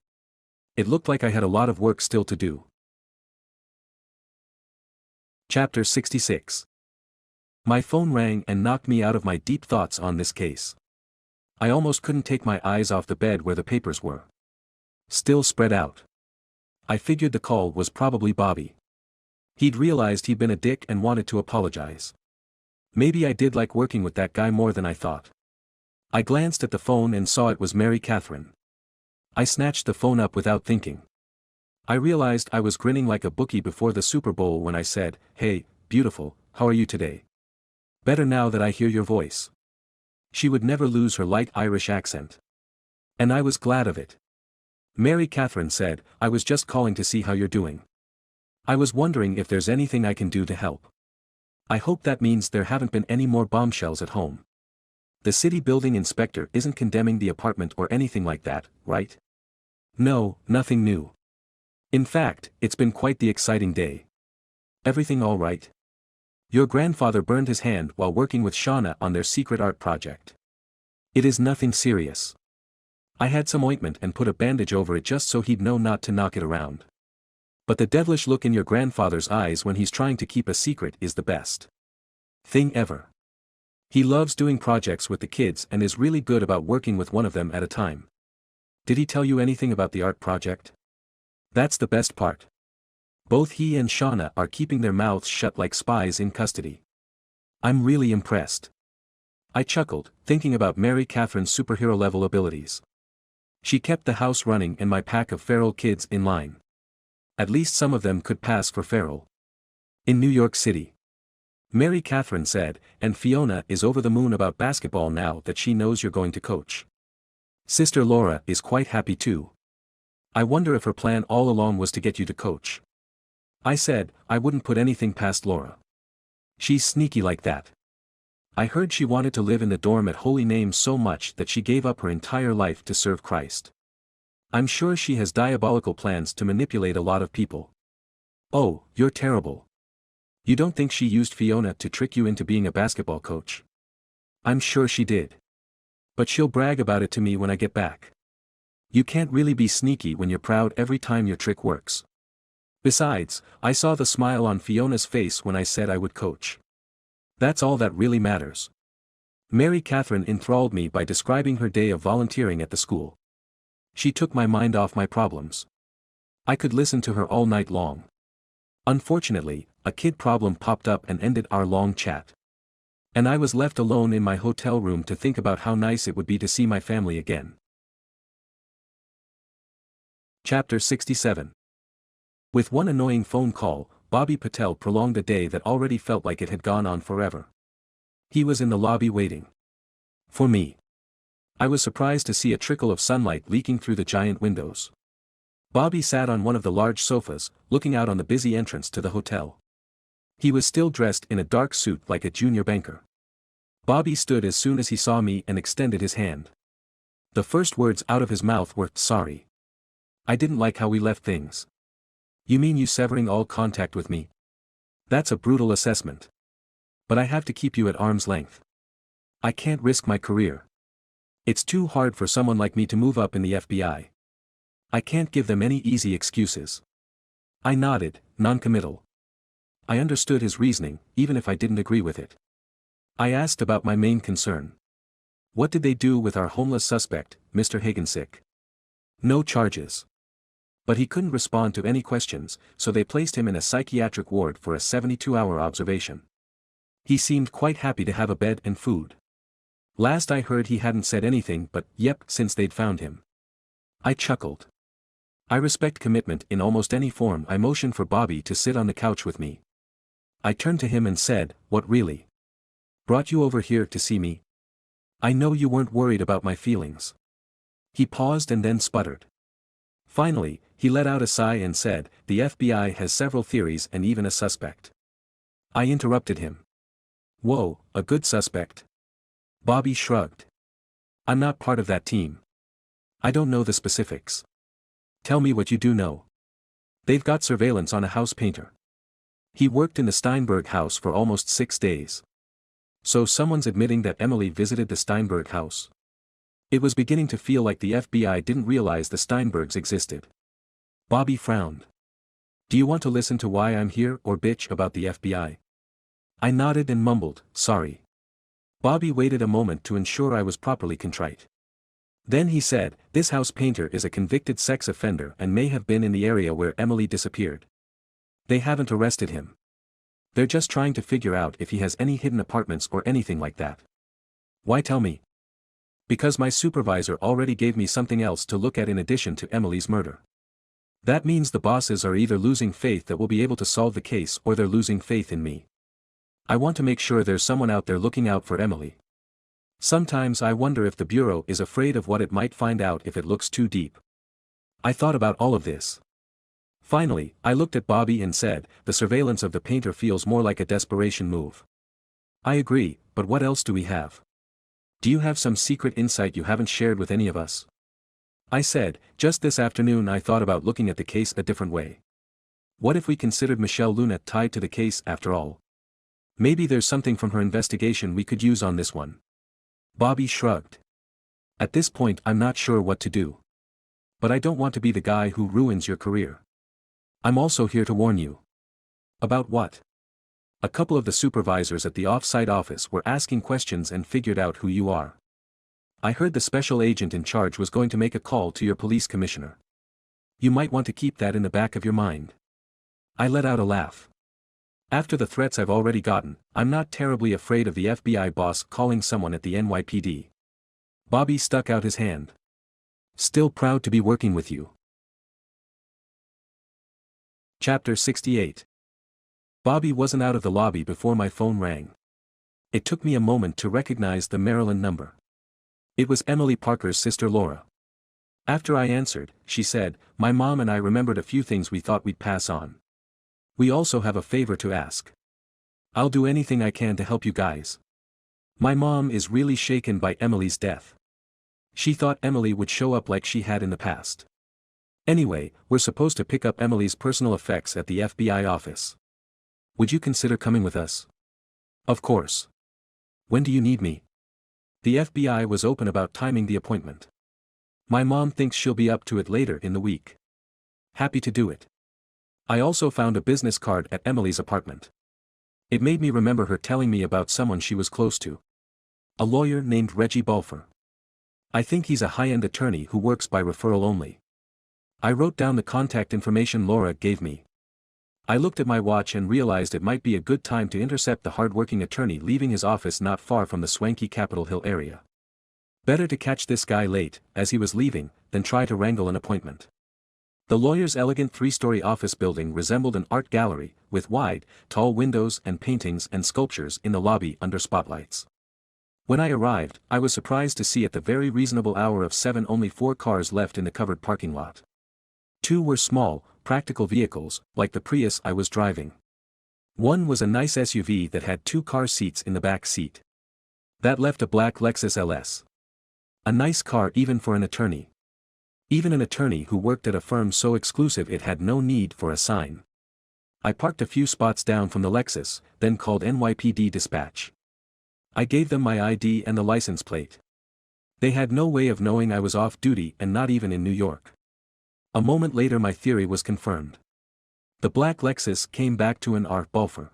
It looked like I had a lot of work still to do. Chapter 66. My phone rang and knocked me out of my deep thoughts on this case. I almost couldn't take my eyes off the bed where the papers were. Still spread out. I figured the call was probably Bobby. He'd realized he'd been a dick and wanted to apologize. Maybe I did like working with that guy more than I thought. I glanced at the phone and saw it was Mary Catherine. I snatched the phone up without thinking. I realized I was grinning like a bookie before the Super Bowl when I said, "Hey, beautiful, how are you today? Better now that I hear your voice." She would never lose her light Irish accent. And I was glad of it. Mary Catherine said, "I was just calling to see how you're doing. I was wondering if there's anything I can do to help. I hope that means there haven't been any more bombshells at home. The city building inspector isn't condemning the apartment or anything like that, right?" "No, nothing new. In fact, it's been quite the exciting day." "Everything all right? Your grandfather burned his hand while working with Shauna on their secret art project." "It is nothing serious. I had some ointment and put a bandage over it just so he'd know not to knock it around. But the devilish look in your grandfather's eyes when he's trying to keep a secret is the best thing ever. He loves doing projects with the kids and is really good about working with one of them at a time." "Did he tell you anything about the art project?" "That's the best part. Both he and Shauna are keeping their mouths shut like spies in custody. I'm really impressed." I chuckled, thinking about Mary Catherine's superhero-level abilities. She kept the house running and my pack of feral kids in line. At least some of them could pass for feral. "In New York City," Mary Catherine said, "and Fiona is over the moon about basketball now that she knows you're going to coach. Sister Laura is quite happy too. I wonder if her plan all along was to get you to coach." I said, I wouldn't put anything past Laura. She's sneaky like that. I heard she wanted to live in the dorm at Holy Names so much that she gave up her entire life to serve Christ. I'm sure she has diabolical plans to manipulate a lot of people. "Oh, you're terrible. You don't think she used Fiona to trick you into being a basketball coach?" "I'm sure she did. But she'll brag about it to me when I get back. You can't really be sneaky when you're proud every time your trick works. Besides, I saw the smile on Fiona's face when I said I would coach. That's all that really matters." Mary Catherine enthralled me by describing her day of volunteering at the school. She took my mind off my problems. I could listen to her all night long. Unfortunately, a kid problem popped up and ended our long chat. And I was left alone in my hotel room to think about how nice it would be to see my family again. Chapter 67. With one annoying phone call, Bobby Patel prolonged a day that already felt like it had gone on forever. He was in the lobby waiting for me. I was surprised to see a trickle of sunlight leaking through the giant windows. Bobby sat on one of the large sofas, looking out on the busy entrance to the hotel. He was still dressed in a dark suit like a junior banker. Bobby stood as soon as he saw me and extended his hand. The first words out of his mouth were, "Sorry. I didn't like how we left things." "You mean you severing all contact with me?" "That's a brutal assessment. But I have to keep you at arm's length. I can't risk my career. It's too hard for someone like me to move up in the FBI. I can't give them any easy excuses." I nodded, non-committal. I understood his reasoning, even if I didn't agree with it. I asked about my main concern. "What did they do with our homeless suspect, Mr. Hagensick?" "No charges." But he couldn't respond to any questions, so they placed him in a psychiatric ward for a 72-hour observation. He seemed quite happy to have a bed and food. Last I heard he hadn't said anything but, yep, since they'd found him. I chuckled. I respect commitment in almost any form. I motioned for Bobby to sit on the couch with me. I turned to him and said, "What really brought you over here to see me? I know you weren't worried about my feelings." He paused and then sputtered. Finally, he let out a sigh and said, "The FBI has several theories and even a suspect." I interrupted him. "Whoa, a good suspect?" Bobby shrugged. "I'm not part of that team. I don't know the specifics." "Tell me what you do know." "They've got surveillance on a house painter. He worked in the Steinberg house for almost 6 days. So someone's admitting that Emily visited the Steinberg house." It was beginning to feel like the FBI didn't realize the Steinbergs existed. Bobby frowned. "Do you want to listen to why I'm here or bitch about the FBI?" I nodded and mumbled, "Sorry." Bobby waited a moment to ensure I was properly contrite. Then he said, "This house painter is a convicted sex offender and may have been in the area where Emily disappeared. They haven't arrested him. They're just trying to figure out if he has any hidden apartments or anything like that." "Why tell me?" "Because my supervisor already gave me something else to look at in addition to Emily's murder. That means the bosses are either losing faith that we'll be able to solve the case or they're losing faith in me. I want to make sure there's someone out there looking out for Emily. Sometimes I wonder if the Bureau is afraid of what it might find out if it looks too deep." I thought about all of this. Finally, I looked at Bobby and said, "The surveillance of the painter feels more like a desperation move." "I agree, but what else do we have? Do you have some secret insight you haven't shared with any of us?" I said, "Just this afternoon I thought about looking at the case a different way. What if we considered Michelle Luna tied to the case after all? Maybe there's something from her investigation we could use on this one." Bobby shrugged. "At this point I'm not sure what to do. But I don't want to be the guy who ruins your career. I'm also here to warn you." "About what?" "A couple of the supervisors at the off-site office were asking questions and figured out who you are. I heard the special agent in charge was going to make a call to your police commissioner. You might want to keep that in the back of your mind." I let out a laugh. After the threats I've already gotten, I'm not terribly afraid of the FBI boss calling someone at the NYPD. Bobby stuck out his hand. "Still proud to be working with you." Chapter 68. Bobby wasn't out of the lobby before my phone rang. It took me a moment to recognize the Maryland number. It was Emily Parker's sister Laura. After I answered, she said, "My mom and I remembered a few things we thought we'd pass on. We also have a favor to ask. I'll do anything I can to help you guys. My mom is really shaken by Emily's death. She thought Emily would show up like she had in the past. Anyway, we're supposed to pick up Emily's personal effects at the FBI office. Would you consider coming with us?" "Of course. When do you need me?" The FBI was open about timing the appointment. "My mom thinks she'll be up to it later in the week." "Happy to do it." I also found a business card at Emily's apartment. It made me remember her telling me about someone she was close to. A lawyer named Reggie Balfour. I think he's a high-end attorney who works by referral only. I wrote down the contact information Laura gave me. I looked at my watch and realized it might be a good time to intercept the hard-working attorney leaving his office not far from the swanky Capitol Hill area. Better to catch this guy late, as he was leaving, than try to wrangle an appointment. The lawyer's elegant 3-story office building resembled an art gallery, with wide, tall windows and paintings and sculptures in the lobby under spotlights. When I arrived, I was surprised to see at the very reasonable hour of 7 only 4 cars left in the covered parking lot. 2 were small, practical vehicles, like the Prius I was driving. One was a nice SUV that had 2 car seats in the back seat. That left a black Lexus LS. A nice car even for an attorney. Even an attorney who worked at a firm so exclusive it had no need for a sign. I parked a few spots down from the Lexus, then called NYPD dispatch. I gave them my ID and the license plate. They had no way of knowing I was off duty and not even in New York. A moment later my theory was confirmed. The black Lexus came back to an R. Balfour.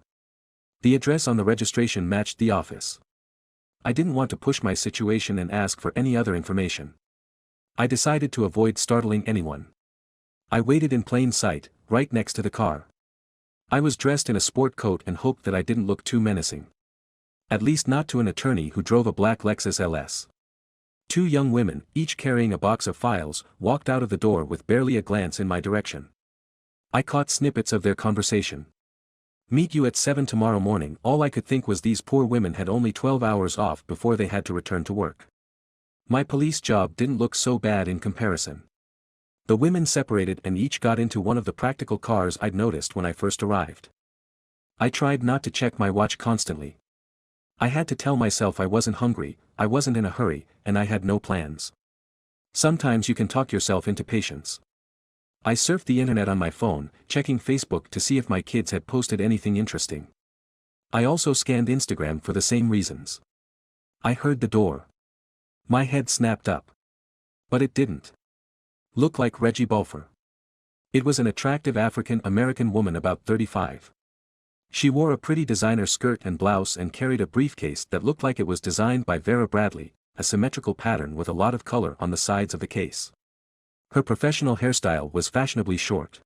The address on the registration matched the office. I didn't want to push my situation and ask for any other information. I decided to avoid startling anyone. I waited in plain sight, right next to the car. I was dressed in a sport coat and hoped that I didn't look too menacing. At least not to an attorney who drove a black Lexus LS. Two young women, each carrying a box of files, walked out of the door with barely a glance in my direction. I caught snippets of their conversation. "Meet you at 7 tomorrow morning." All I could think was these poor women had only 12 hours off before they had to return to work. My police job didn't look so bad in comparison. The women separated and each got into one of the practical cars I'd noticed when I first arrived. I tried not to check my watch constantly. I had to tell myself I wasn't hungry, I wasn't in a hurry, and I had no plans. Sometimes you can talk yourself into patience. I surfed the internet on my phone, checking Facebook to see if my kids had posted anything interesting. I also scanned Instagram for the same reasons. I heard the door. My head snapped up. But it didn't. Look like Reggie Balfour. It was an attractive African-American woman about 35. She wore a pretty designer skirt and blouse and carried a briefcase that looked like it was designed by Vera Bradley, a symmetrical pattern with a lot of color on the sides of the case. Her professional hairstyle was fashionably short.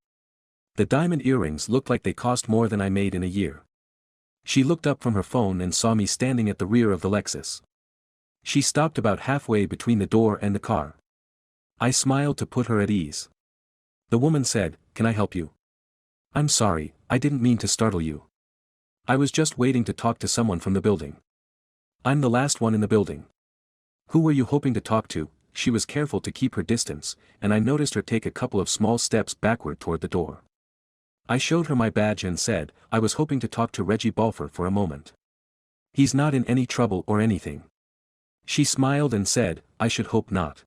The diamond earrings looked like they cost more than I made in a year. She looked up from her phone and saw me standing at the rear of the Lexus. She stopped about halfway between the door and the car. I smiled to put her at ease. The woman said, "Can I help you?" "I'm sorry, I didn't mean to startle you. I was just waiting to talk to someone from the building." "I'm the last one in the building." "Who were you hoping to talk to?" She was careful to keep her distance, and I noticed her take a couple of small steps backward toward the door. I showed her my badge and said, "I was hoping to talk to Reggie Balfour for a moment. He's not in any trouble or anything." She smiled and said, "I should hope not.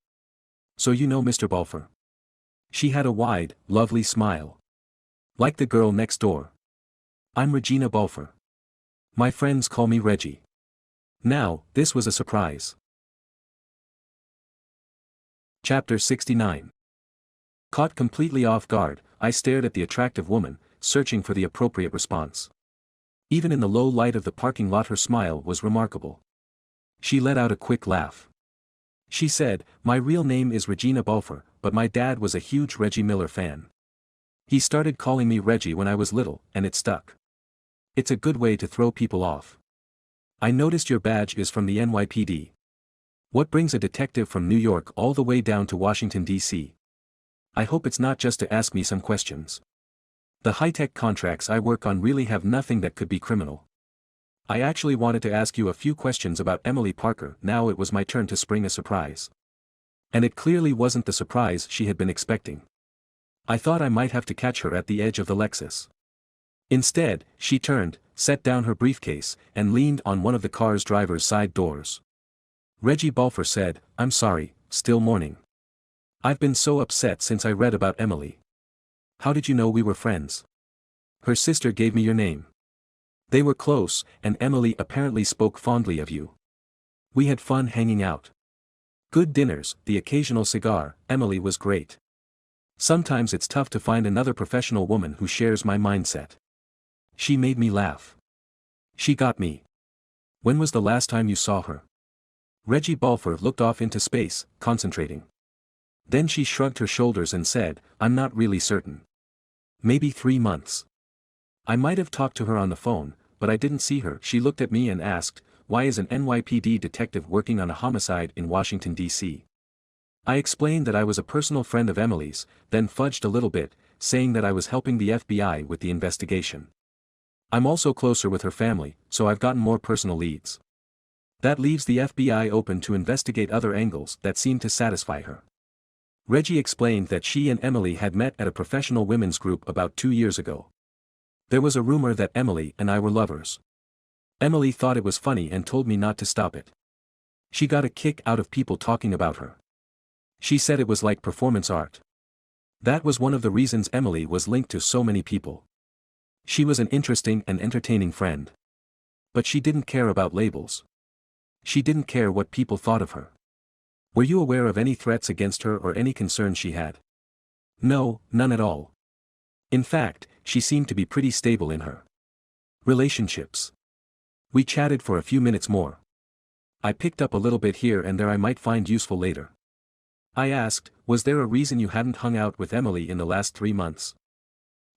So you know Mr. Balfour?" She had a wide, lovely smile. "Like the girl next door. I'm Regina Balfour. My friends call me Reggie." Now, this was a surprise. Chapter 69. Caught completely off guard, I stared at the attractive woman, searching for the appropriate response. Even in the low light of the parking lot her smile was remarkable. She let out a quick laugh. She said, "My real name is Regina Balfour, but my dad was a huge Reggie Miller fan. He started calling me Reggie when I was little, and it stuck. It's a good way to throw people off. I noticed your badge is from the NYPD. What brings a detective from New York all the way down to Washington, D.C.? I hope it's not just to ask me some questions. The high-tech contracts I work on really have nothing that could be criminal. I actually wanted to ask you a few questions about Emily Parker." Now it was my turn to spring a surprise. And it clearly wasn't the surprise she had been expecting. I thought I might have to catch her at the edge of the Lexus. Instead, she turned, set down her briefcase, and leaned on one of the car's driver's side doors. Reggie Balfour said, "I'm sorry, still mourning. I've been so upset since I read about Emily." "How did you know we were friends?" "Her sister gave me your name. They were close, and Emily apparently spoke fondly of you. We had fun hanging out. Good dinners, the occasional cigar." Emily was great. Sometimes it's tough to find another professional woman who shares my mindset. She made me laugh. She got me. "When was the last time you saw her?" Reggie Balfour looked off into space, concentrating. Then she shrugged her shoulders and said, "I'm not really certain. Maybe 3 months. I might have talked to her on the phone, but I didn't see her." She looked at me and asked, "Why is an NYPD detective working on a homicide in Washington, D.C.? I explained that I was a personal friend of Emily's, then fudged a little bit, saying that I was helping the FBI with the investigation. I'm also closer with her family, so I've gotten more personal leads. That leaves the FBI open to investigate other angles that seem to satisfy her." Reggie explained that she and Emily had met at a professional women's group about 2 years ago. There was a rumor that Emily and I were lovers. Emily thought it was funny and told me not to stop it. She got a kick out of people talking about her. She said it was like performance art. That was one of the reasons Emily was linked to so many people. She was an interesting and entertaining friend. But she didn't care about labels. She didn't care what people thought of her. "Were you aware of any threats against her or any concerns she had?" "No, none at all. In fact, she seemed to be pretty stable in her relationships." We chatted for a few minutes more. I picked up a little bit here and there I might find useful later. I asked, "Was there a reason you hadn't hung out with Emily in the last 3 months?"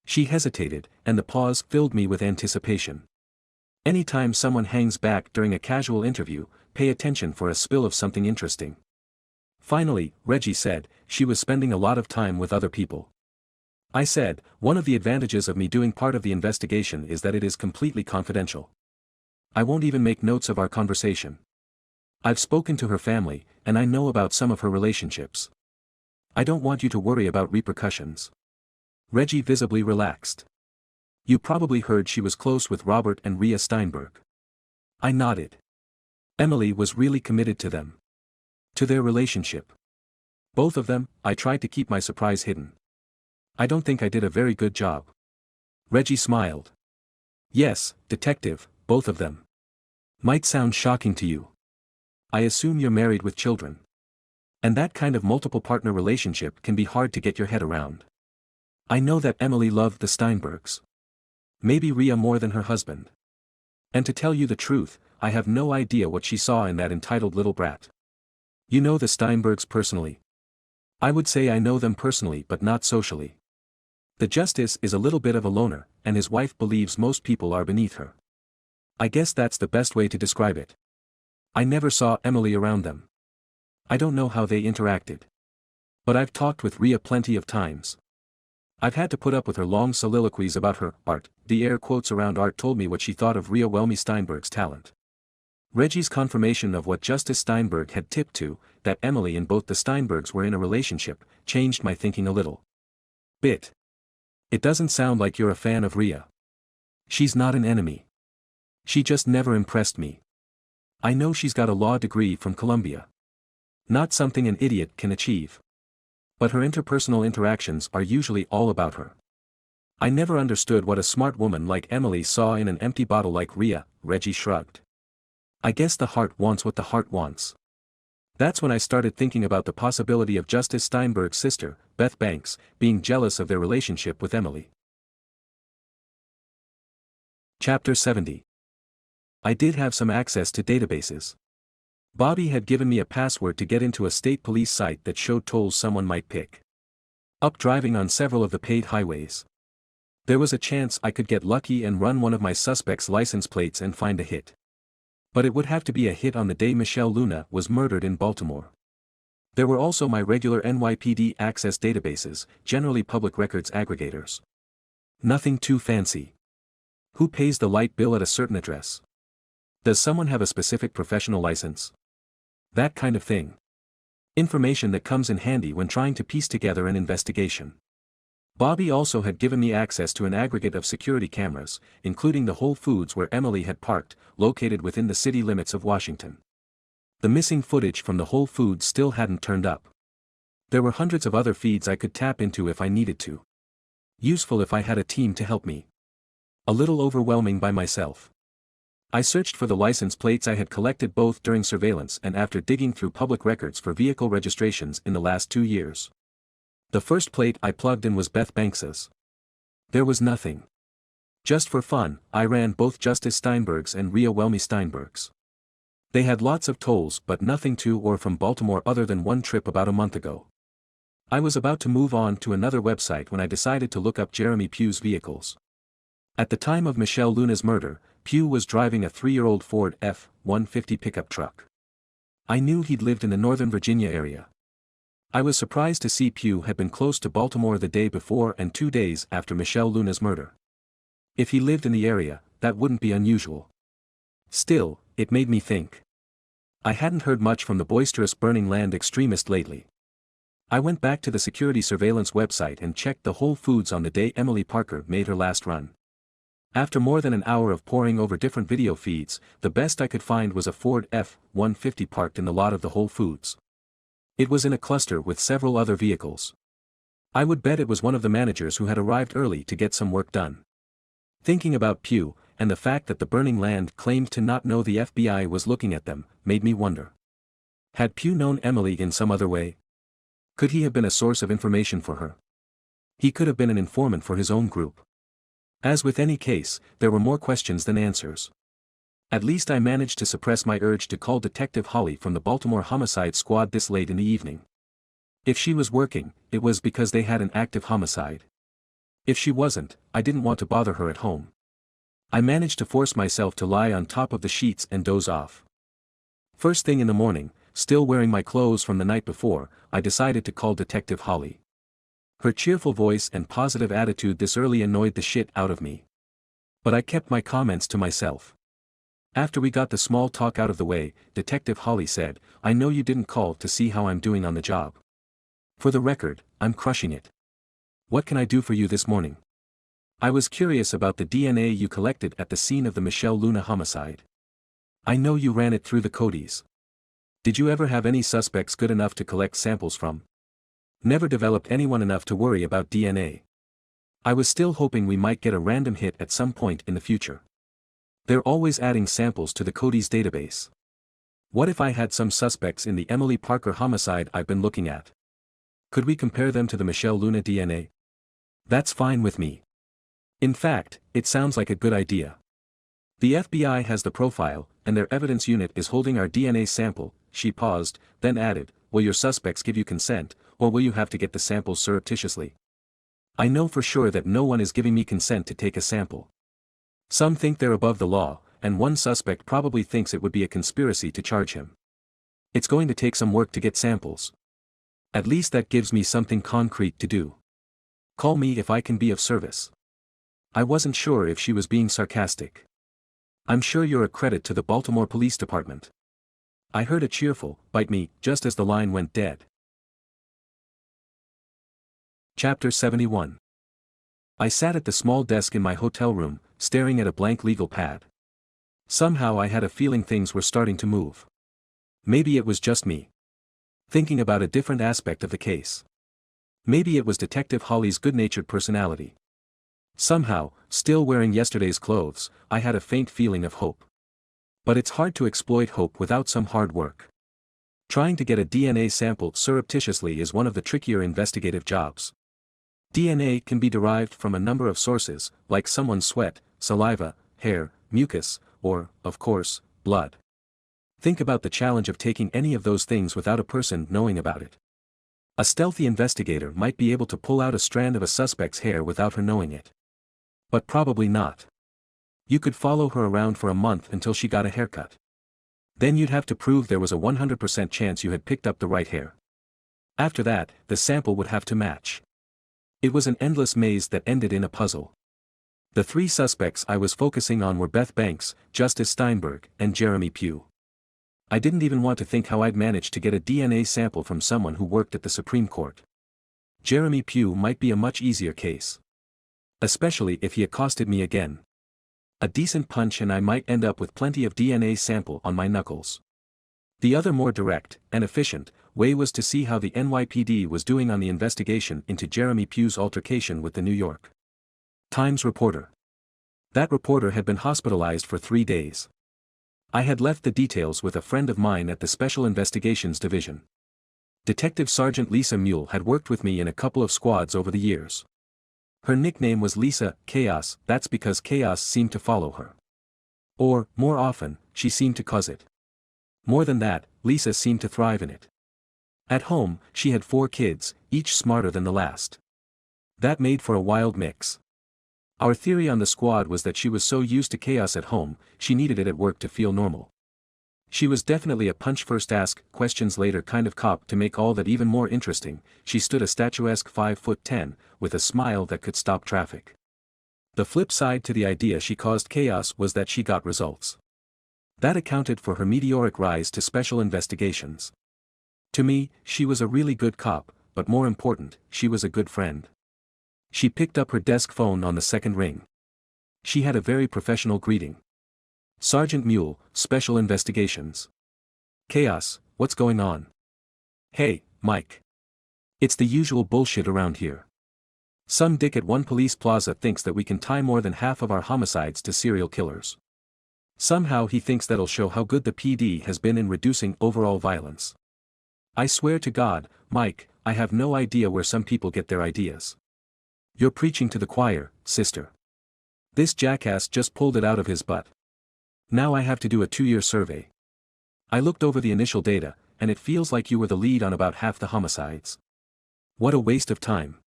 She hesitated, and the pause filled me with anticipation. Anytime someone hangs back during a casual interview, pay attention for a spill of something interesting. Finally, Reggie said, she was spending a lot of time with other people. I said, one of the advantages of me doing part of the investigation is that it is completely confidential. I won't even make notes of our conversation. I've spoken to her family, and I know about some of her relationships. I don't want you to worry about repercussions. Reggie visibly relaxed. You probably heard she was close with Robert and Rhea Steinberg. I nodded. Emily was really committed to them. To their relationship. Both of them, I tried to keep my surprise hidden. I don't think I did a very good job. Reggie smiled. Yes, detective, both of them. Might sound shocking to you. I assume you're married with children. And that kind of multiple partner relationship can be hard to get your head around. I know that Emily loved the Steinbergs. Maybe Rhea more than her husband. And to tell you the truth, I have no idea what she saw in that entitled little brat. You know the Steinbergs personally? I would say I know them personally but not socially. The justice is a little bit of a loner, and his wife believes most people are beneath her. I guess that's the best way to describe it. I never saw Emily around them. I don't know how they interacted. But I've talked with Rhea plenty of times. I've had to put up with her long soliloquies about her art. The air quotes around art told me what she thought of Rhea Steinberg's talent. Reggie's confirmation of what Justice Steinberg had tipped to, that Emily and both the Steinbergs were in a relationship, changed my thinking a little bit. It doesn't sound like you're a fan of Rhea. She's not an enemy. She just never impressed me. I know she's got a law degree from Columbia. Not something an idiot can achieve. But her interpersonal interactions are usually all about her. I never understood what a smart woman like Emily saw in an empty bottle like Rhea. Reggie shrugged. I guess the heart wants what the heart wants. That's when I started thinking about the possibility of Justice Steinberg's sister, Beth Banks, being jealous of their relationship with Emily. Chapter 70. I did have some access to databases. Bobby had given me a password to get into a state police site that showed tolls someone might pick up driving on several of the paid highways. There was a chance I could get lucky and run one of my suspects' license plates and find a hit. But it would have to be a hit on the day Michelle Luna was murdered in Baltimore. There were also my regular NYPD access databases, generally public records aggregators. Nothing too fancy. Who pays the light bill at a certain address? Does someone have a specific professional license? That kind of thing. Information that comes in handy when trying to piece together an investigation. Bobby also had given me access to an aggregate of security cameras, including the Whole Foods where Emily had parked, located within the city limits of Washington. The missing footage from the Whole Foods still hadn't turned up. There were hundreds of other feeds I could tap into if I needed to. Useful if I had a team to help me. A little overwhelming by myself. I searched for the license plates I had collected both during surveillance and after digging through public records for vehicle registrations in the last 2 years. The first plate I plugged in was Beth Banks's. There was nothing. Just for fun, I ran both Justice Steinberg's and Rhea Steinberg's. They had lots of tolls but nothing to or from Baltimore other than one trip about a month ago. I was about to move on to another website when I decided to look up Jeremy Pugh's vehicles. At the time of Michelle Luna's murder, Pugh was driving a 3-year-old Ford F-150 pickup truck. I knew he'd lived in the Northern Virginia area. I was surprised to see Pugh had been close to Baltimore the day before and 2 days after Michelle Luna's murder. If he lived in the area, that wouldn't be unusual. Still, it made me think. I hadn't heard much from the boisterous Burning Land extremist lately. I went back to the security surveillance website and checked the Whole Foods on the day Emily Parker made her last run. After more than an hour of poring over different video feeds, the best I could find was a Ford F-150 parked in the lot of the Whole Foods. It was in a cluster with several other vehicles. I would bet it was one of the managers who had arrived early to get some work done. Thinking about Pugh, and the fact that the Burning Land claimed to not know the FBI was looking at them, made me wonder. Had Pugh known Emily in some other way? Could he have been a source of information for her? He could have been an informant for his own group. As with any case, there were more questions than answers. At least I managed to suppress my urge to call Detective Holly from the Baltimore Homicide Squad this late in the evening. If she was working, it was because they had an active homicide. If she wasn't, I didn't want to bother her at home. I managed to force myself to lie on top of the sheets and doze off. First thing in the morning, still wearing my clothes from the night before, I decided to call Detective Holly. Her cheerful voice and positive attitude this early annoyed the shit out of me. But I kept my comments to myself. After we got the small talk out of the way, Detective Holly said, "I know you didn't call to see how I'm doing on the job. For the record, I'm crushing it. What can I do for you this morning?" I was curious about the DNA you collected at the scene of the Michelle Luna homicide. I know you ran it through the Codys. Did you ever have any suspects good enough to collect samples from? Never developed anyone enough to worry about DNA. I was still hoping we might get a random hit at some point in the future. They're always adding samples to the Codys database. What if I had some suspects in the Emily Parker homicide I've been looking at? Could we compare them to the Michelle Luna DNA? That's fine with me. In fact, it sounds like a good idea. The FBI has the profile, and their evidence unit is holding our DNA sample. She paused, then added, "Will your suspects give you consent, or will you have to get the samples surreptitiously?" I know for sure that no one is giving me consent to take a sample. Some think they're above the law, and one suspect probably thinks it would be a conspiracy to charge him. It's going to take some work to get samples. At least that gives me something concrete to do. Call me if I can be of service. I wasn't sure if she was being sarcastic. I'm sure you're a credit to the Baltimore Police Department. I heard a cheerful, "Bite me," just as the line went dead. Chapter 71. I sat at the small desk in my hotel room, staring at a blank legal pad. Somehow I had a feeling things were starting to move. Maybe it was just me. Thinking about a different aspect of the case. Maybe it was Detective Holly's good-natured personality. Somehow, still wearing yesterday's clothes, I had a faint feeling of hope. But it's hard to exploit hope without some hard work. Trying to get a DNA sample surreptitiously is one of the trickier investigative jobs. DNA can be derived from a number of sources, like someone's sweat, saliva, hair, mucus, or, of course, blood. Think about the challenge of taking any of those things without a person knowing about it. A stealthy investigator might be able to pull out a strand of a suspect's hair without her knowing it. But probably not. You could follow her around for a month until she got a haircut. Then you'd have to prove there was a 100% chance you had picked up the right hair. After that, the sample would have to match. It was an endless maze that ended in a puzzle. The three suspects I was focusing on were Beth Banks, Justice Steinberg, and Jeremy Pugh. I didn't even want to think how I'd manage to get a DNA sample from someone who worked at the Supreme Court. Jeremy Pugh might be a much easier case. Especially if he accosted me again. A decent punch and I might end up with plenty of DNA sample on my knuckles. The other more direct, and efficient, way was to see how the NYPD was doing on the investigation into Jeremy Pugh's altercation with the New York Times reporter. That reporter had been hospitalized for 3 days. I had left the details with a friend of mine at the Special Investigations Division. Detective Sergeant Lisa Mule had worked with me in a couple of squads over the years. Her nickname was Lisa Chaos. That's because chaos seemed to follow her. Or, more often, she seemed to cause it. More than that, Lisa seemed to thrive in it. At home, she had 4 kids, each smarter than the last. That made for a wild mix. Our theory on the squad was that she was so used to chaos at home, she needed it at work to feel normal. She was definitely a punch first ask questions later kind of cop. To make all that even more interesting, she stood a statuesque 5'10", with a smile that could stop traffic. The flip side to the idea she caused chaos was that she got results. That accounted for her meteoric rise to special investigations. To me, she was a really good cop, but more important, she was a good friend. She picked up her desk phone on the second ring. She had a very professional greeting. "Sergeant Mule, Special Investigations." "Chaos, what's going on?" "Hey, Mike. It's the usual bullshit around here. Some dick at one police plaza thinks that we can tie more than half of our homicides to serial killers. Somehow he thinks that'll show how good the PD has been in reducing overall violence. I swear to God, Mike, I have no idea where some people get their ideas. You're preaching to the choir, sister. This jackass just pulled it out of his butt. Now I have to do a 2-year survey. I looked over the initial data, and it feels like you were the lead on about half the homicides. What a waste of time.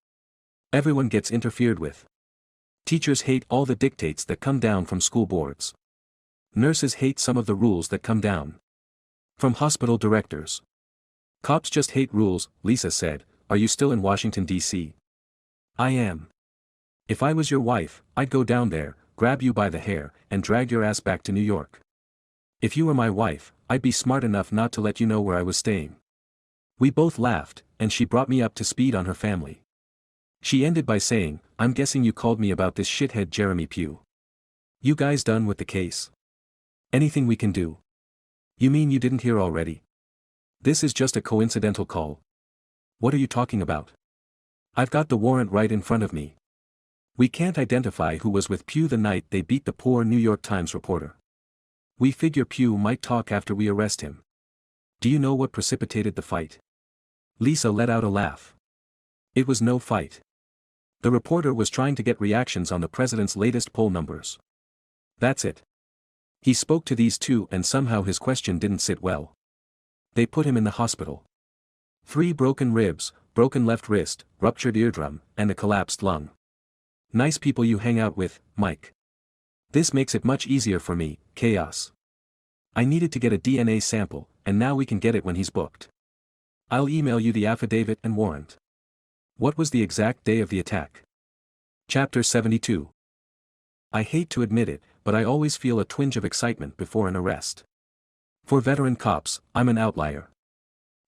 Everyone gets interfered with. Teachers hate all the dictates that come down from school boards. Nurses hate some of the rules that come down from hospital directors. Cops just hate rules, Lisa said. Are you still in Washington, D.C.? I am. If I was your wife, I'd go down there, grab you by the hair, and drag your ass back to New York. If you were my wife, I'd be smart enough not to let you know where I was staying. We both laughed, and she brought me up to speed on her family. She ended by saying, I'm guessing you called me about this shithead Jeremy Pugh. You guys done with the case? Anything we can do? You mean you didn't hear already? This is just a coincidental call. What are you talking about? I've got the warrant right in front of me. We can't identify who was with Pugh the night they beat the poor New York Times reporter. We figure Pugh might talk after we arrest him. Do you know what precipitated the fight? Lisa let out a laugh. It was no fight. The reporter was trying to get reactions on the president's latest poll numbers. That's it. He spoke to these two and somehow his question didn't sit well. They put him in the hospital. 3 broken ribs, broken left wrist, ruptured eardrum, and a collapsed lung. Nice people you hang out with, Mike. This makes it much easier for me, chaos. I needed to get a DNA sample, and now we can get it when he's booked. I'll email you the affidavit and warrant. What was the exact day of the attack? Chapter 72. I hate to admit it, but I always feel a twinge of excitement before an arrest. For veteran cops, I'm an outlier.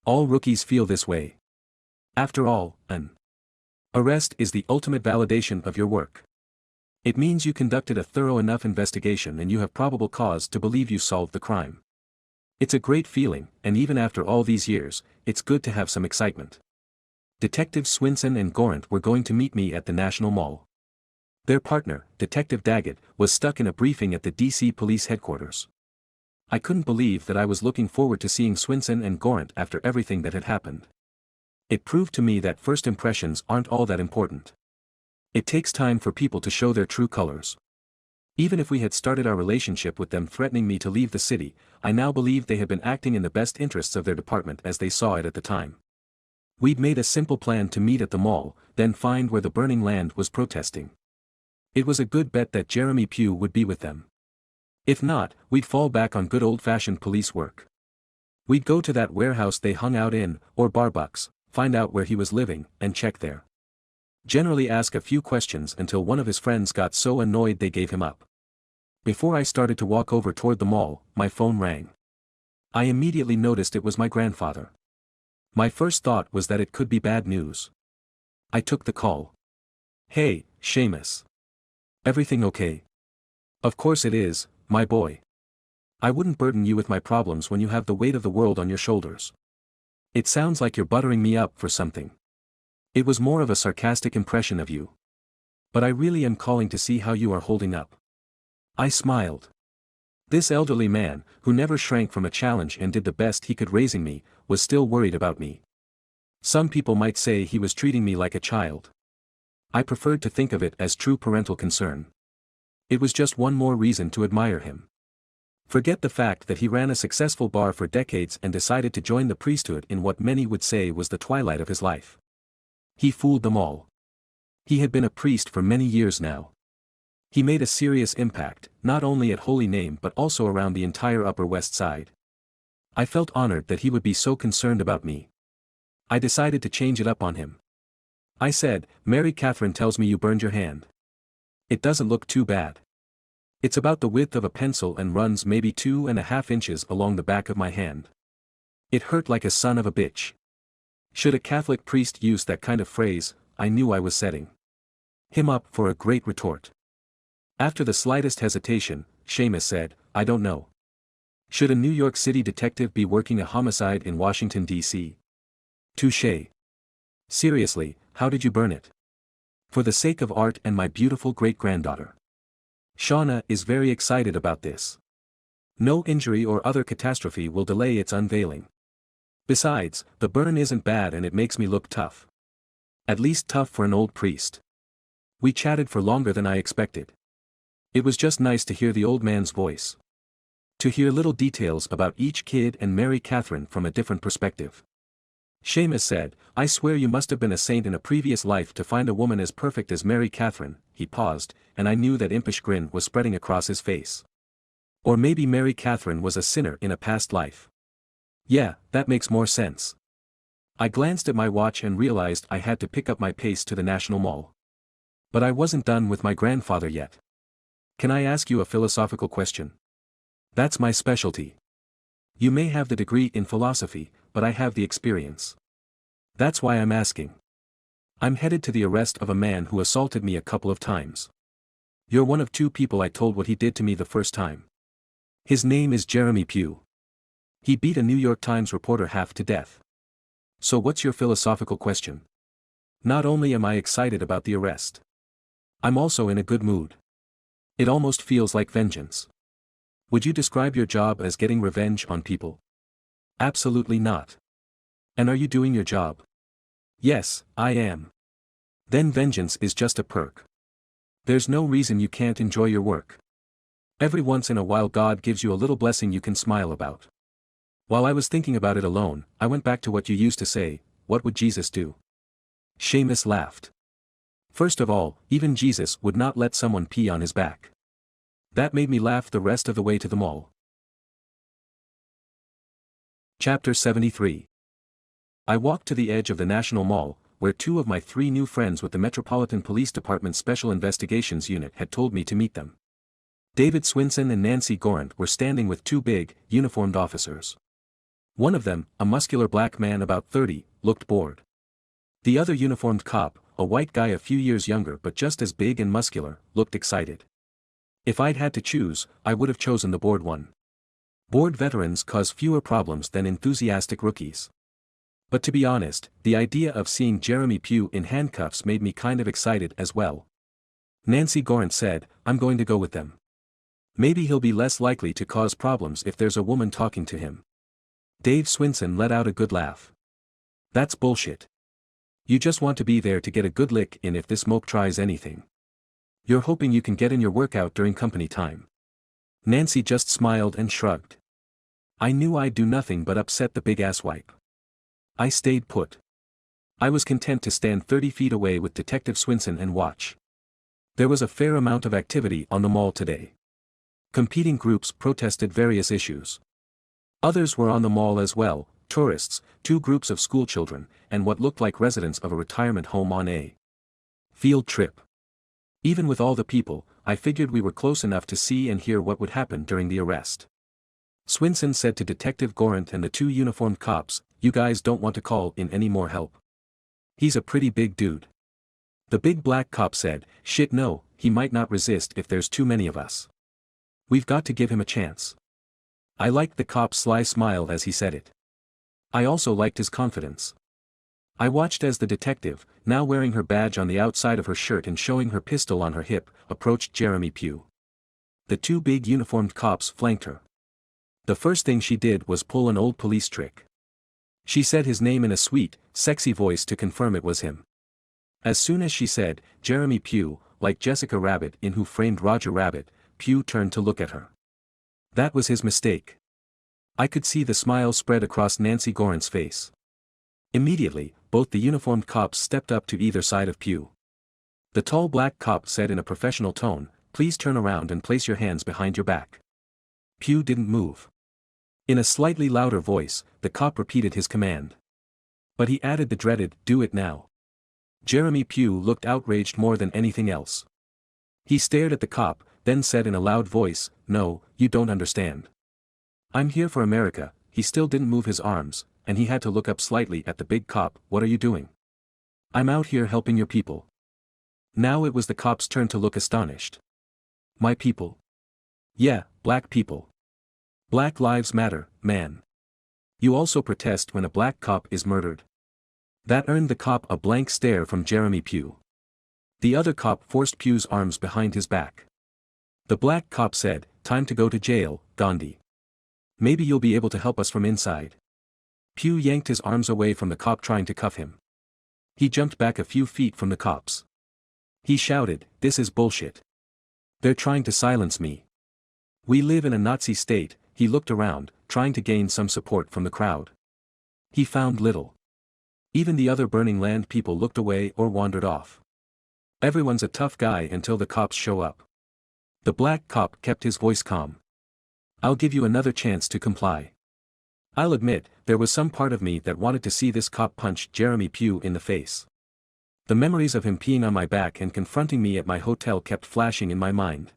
All rookies feel this way. After all, an arrest is the ultimate validation of your work. It means you conducted a thorough enough investigation and you have probable cause to believe you solved the crime. It's a great feeling, and even after all these years, it's good to have some excitement. Detectives Swinson and Gorant were going to meet me at the National Mall. Their partner, Detective Daggett, was stuck in a briefing at the D.C. Police Headquarters. I couldn't believe that I was looking forward to seeing Swinson and Gorant after everything that had happened. It proved to me that first impressions aren't all that important. It takes time for people to show their true colors. Even if we had started our relationship with them threatening me to leave the city, I now believed they had been acting in the best interests of their department as they saw it at the time. We'd made a simple plan to meet at the mall, then find where the burning land was protesting. It was a good bet that Jeremy Pugh would be with them. If not, we'd fall back on good old-fashioned police work. We'd go to that warehouse they hung out in, or Barbucks, find out where he was living, and check there. Generally ask a few questions until one of his friends got so annoyed they gave him up. Before I started to walk over toward the mall, my phone rang. I immediately noticed it was my grandfather. My first thought was that it could be bad news. I took the call. Hey, Seamus. Everything okay? Of course it is, my boy. I wouldn't burden you with my problems when you have the weight of the world on your shoulders. It sounds like you're buttering me up for something. It was more of a sarcastic impression of you. But I really am calling to see how you are holding up. I smiled. This elderly man, who never shrank from a challenge and did the best he could raising me, was still worried about me. Some people might say he was treating me like a child. I preferred to think of it as true parental concern. It was just one more reason to admire him. Forget the fact that he ran a successful bar for decades and decided to join the priesthood in what many would say was the twilight of his life. He fooled them all. He had been a priest for many years now. He made a serious impact, not only at Holy Name but also around the entire Upper West Side. I felt honored that he would be so concerned about me. I decided to change it up on him. I said, Mary Catherine tells me you burned your hand. It doesn't look too bad. It's about the width of a pencil and runs maybe 2.5 inches along the back of my hand. It hurt like a son of a bitch. Should a Catholic priest use that kind of phrase, I knew I was setting him up for a great retort. After the slightest hesitation, Seamus said, I don't know. Should a New York City detective be working a homicide in Washington, D.C.? Touché. Seriously, how did you burn it? For the sake of art and my beautiful great-granddaughter. Shauna is very excited about this. No injury or other catastrophe will delay its unveiling. Besides, the burn isn't bad and it makes me look tough. At least tough for an old priest. We chatted for longer than I expected. It was just nice to hear the old man's voice. To hear little details about each kid and Mary Catherine from a different perspective. Seamus said, I swear you must have been a saint in a previous life to find a woman as perfect as Mary Catherine. He paused, and I knew that impish grin was spreading across his face. Or maybe Mary Catherine was a sinner in a past life. Yeah, that makes more sense. I glanced at my watch and realized I had to pick up my pace to the National Mall. But I wasn't done with my grandfather yet. Can I ask you a philosophical question? That's my specialty. You may have the degree in philosophy, but I have the experience. That's why I'm asking. I'm headed to the arrest of a man who assaulted me a couple of times. You're one of two people I told what he did to me the first time. His name is Jeremy Pugh. He beat a New York Times reporter half to death. So what's your philosophical question? Not only am I excited about the arrest, I'm also in a good mood. It almost feels like vengeance. Would you describe your job as getting revenge on people? Absolutely not. And are you doing your job? Yes, I am. Then vengeance is just a perk. There's no reason you can't enjoy your work. Every once in a while God gives you a little blessing you can smile about. While I was thinking about it alone, I went back to what you used to say, what would Jesus do? Seamus laughed. First of all, even Jesus would not let someone pee on his back. That made me laugh the rest of the way to the mall. Chapter 73. I walked to the edge of the National Mall, where two of my three new friends with the Metropolitan Police Department's Special Investigations Unit had told me to meet them. David Swinson and Nancy Gorant were standing with two big, uniformed officers. One of them, a muscular black man about 30, looked bored. The other uniformed cop, a white guy a few years younger but just as big and muscular, looked excited. If I'd had to choose, I would have chosen the bored one. Bored veterans cause fewer problems than enthusiastic rookies. But to be honest, the idea of seeing Jeremy Pugh in handcuffs made me kind of excited as well. Nancy Gorant said, I'm going to go with them. Maybe he'll be less likely to cause problems if there's a woman talking to him. Dave Swinson let out a good laugh. That's bullshit. You just want to be there to get a good lick in if this moke tries anything. You're hoping you can get in your workout during company time. Nancy just smiled and shrugged. I knew I'd do nothing but upset the big asswipe. I stayed put. I was content to stand 30 feet away with Detective Swinson and watch. There was a fair amount of activity on the mall today. Competing groups protested various issues. Others were on the mall as well, tourists, two groups of schoolchildren, and what looked like residents of a retirement home on a field trip. Even with all the people, I figured we were close enough to see and hear what would happen during the arrest. Swinson said to Detective Gorant and the two uniformed cops, you guys don't want to call in any more help. He's a pretty big dude. The big black cop said, shit no, he might not resist if there's too many of us. We've got to give him a chance. I liked the cop's sly smile as he said it. I also liked his confidence. I watched as the detective, now wearing her badge on the outside of her shirt and showing her pistol on her hip, approached Jeremy Pugh. The two big uniformed cops flanked her. The first thing she did was pull an old police trick. She said his name in a sweet, sexy voice to confirm it was him. As soon as she said, Jeremy Pugh, like Jessica Rabbit in Who Framed Roger Rabbit, Pugh turned to look at her. That was his mistake. I could see the smile spread across Nancy Gorant's face. Immediately, both the uniformed cops stepped up to either side of Pugh. The tall black cop said in a professional tone, please turn around and place your hands behind your back. Pugh didn't move. In a slightly louder voice, the cop repeated his command. But he added the dreaded, do it now. Jeremy Pugh looked outraged more than anything else. He stared at the cop, then said in a loud voice, no, you don't understand. I'm here for America. He still didn't move his arms, and he had to look up slightly at the big cop. What are you doing? I'm out here helping your people. Now it was the cop's turn to look astonished. My people? Yeah, black people. Black lives matter, man. You also protest when a black cop is murdered. That earned the cop a blank stare from Jeremy Pugh. The other cop forced Pugh's arms behind his back. The black cop said, time to go to jail, Gandhi. Maybe you'll be able to help us from inside. Pugh yanked his arms away from the cop trying to cuff him. He jumped back a few feet from the cops. He shouted, this is bullshit. They're trying to silence me. We live in a Nazi state. He looked around, trying to gain some support from the crowd. He found little. Even the other Burning Land people looked away or wandered off. Everyone's a tough guy until the cops show up. The black cop kept his voice calm. I'll give you another chance to comply. I'll admit, there was some part of me that wanted to see this cop punch Jeremy Pugh in the face. The memories of him peeing on my back and confronting me at my hotel kept flashing in my mind.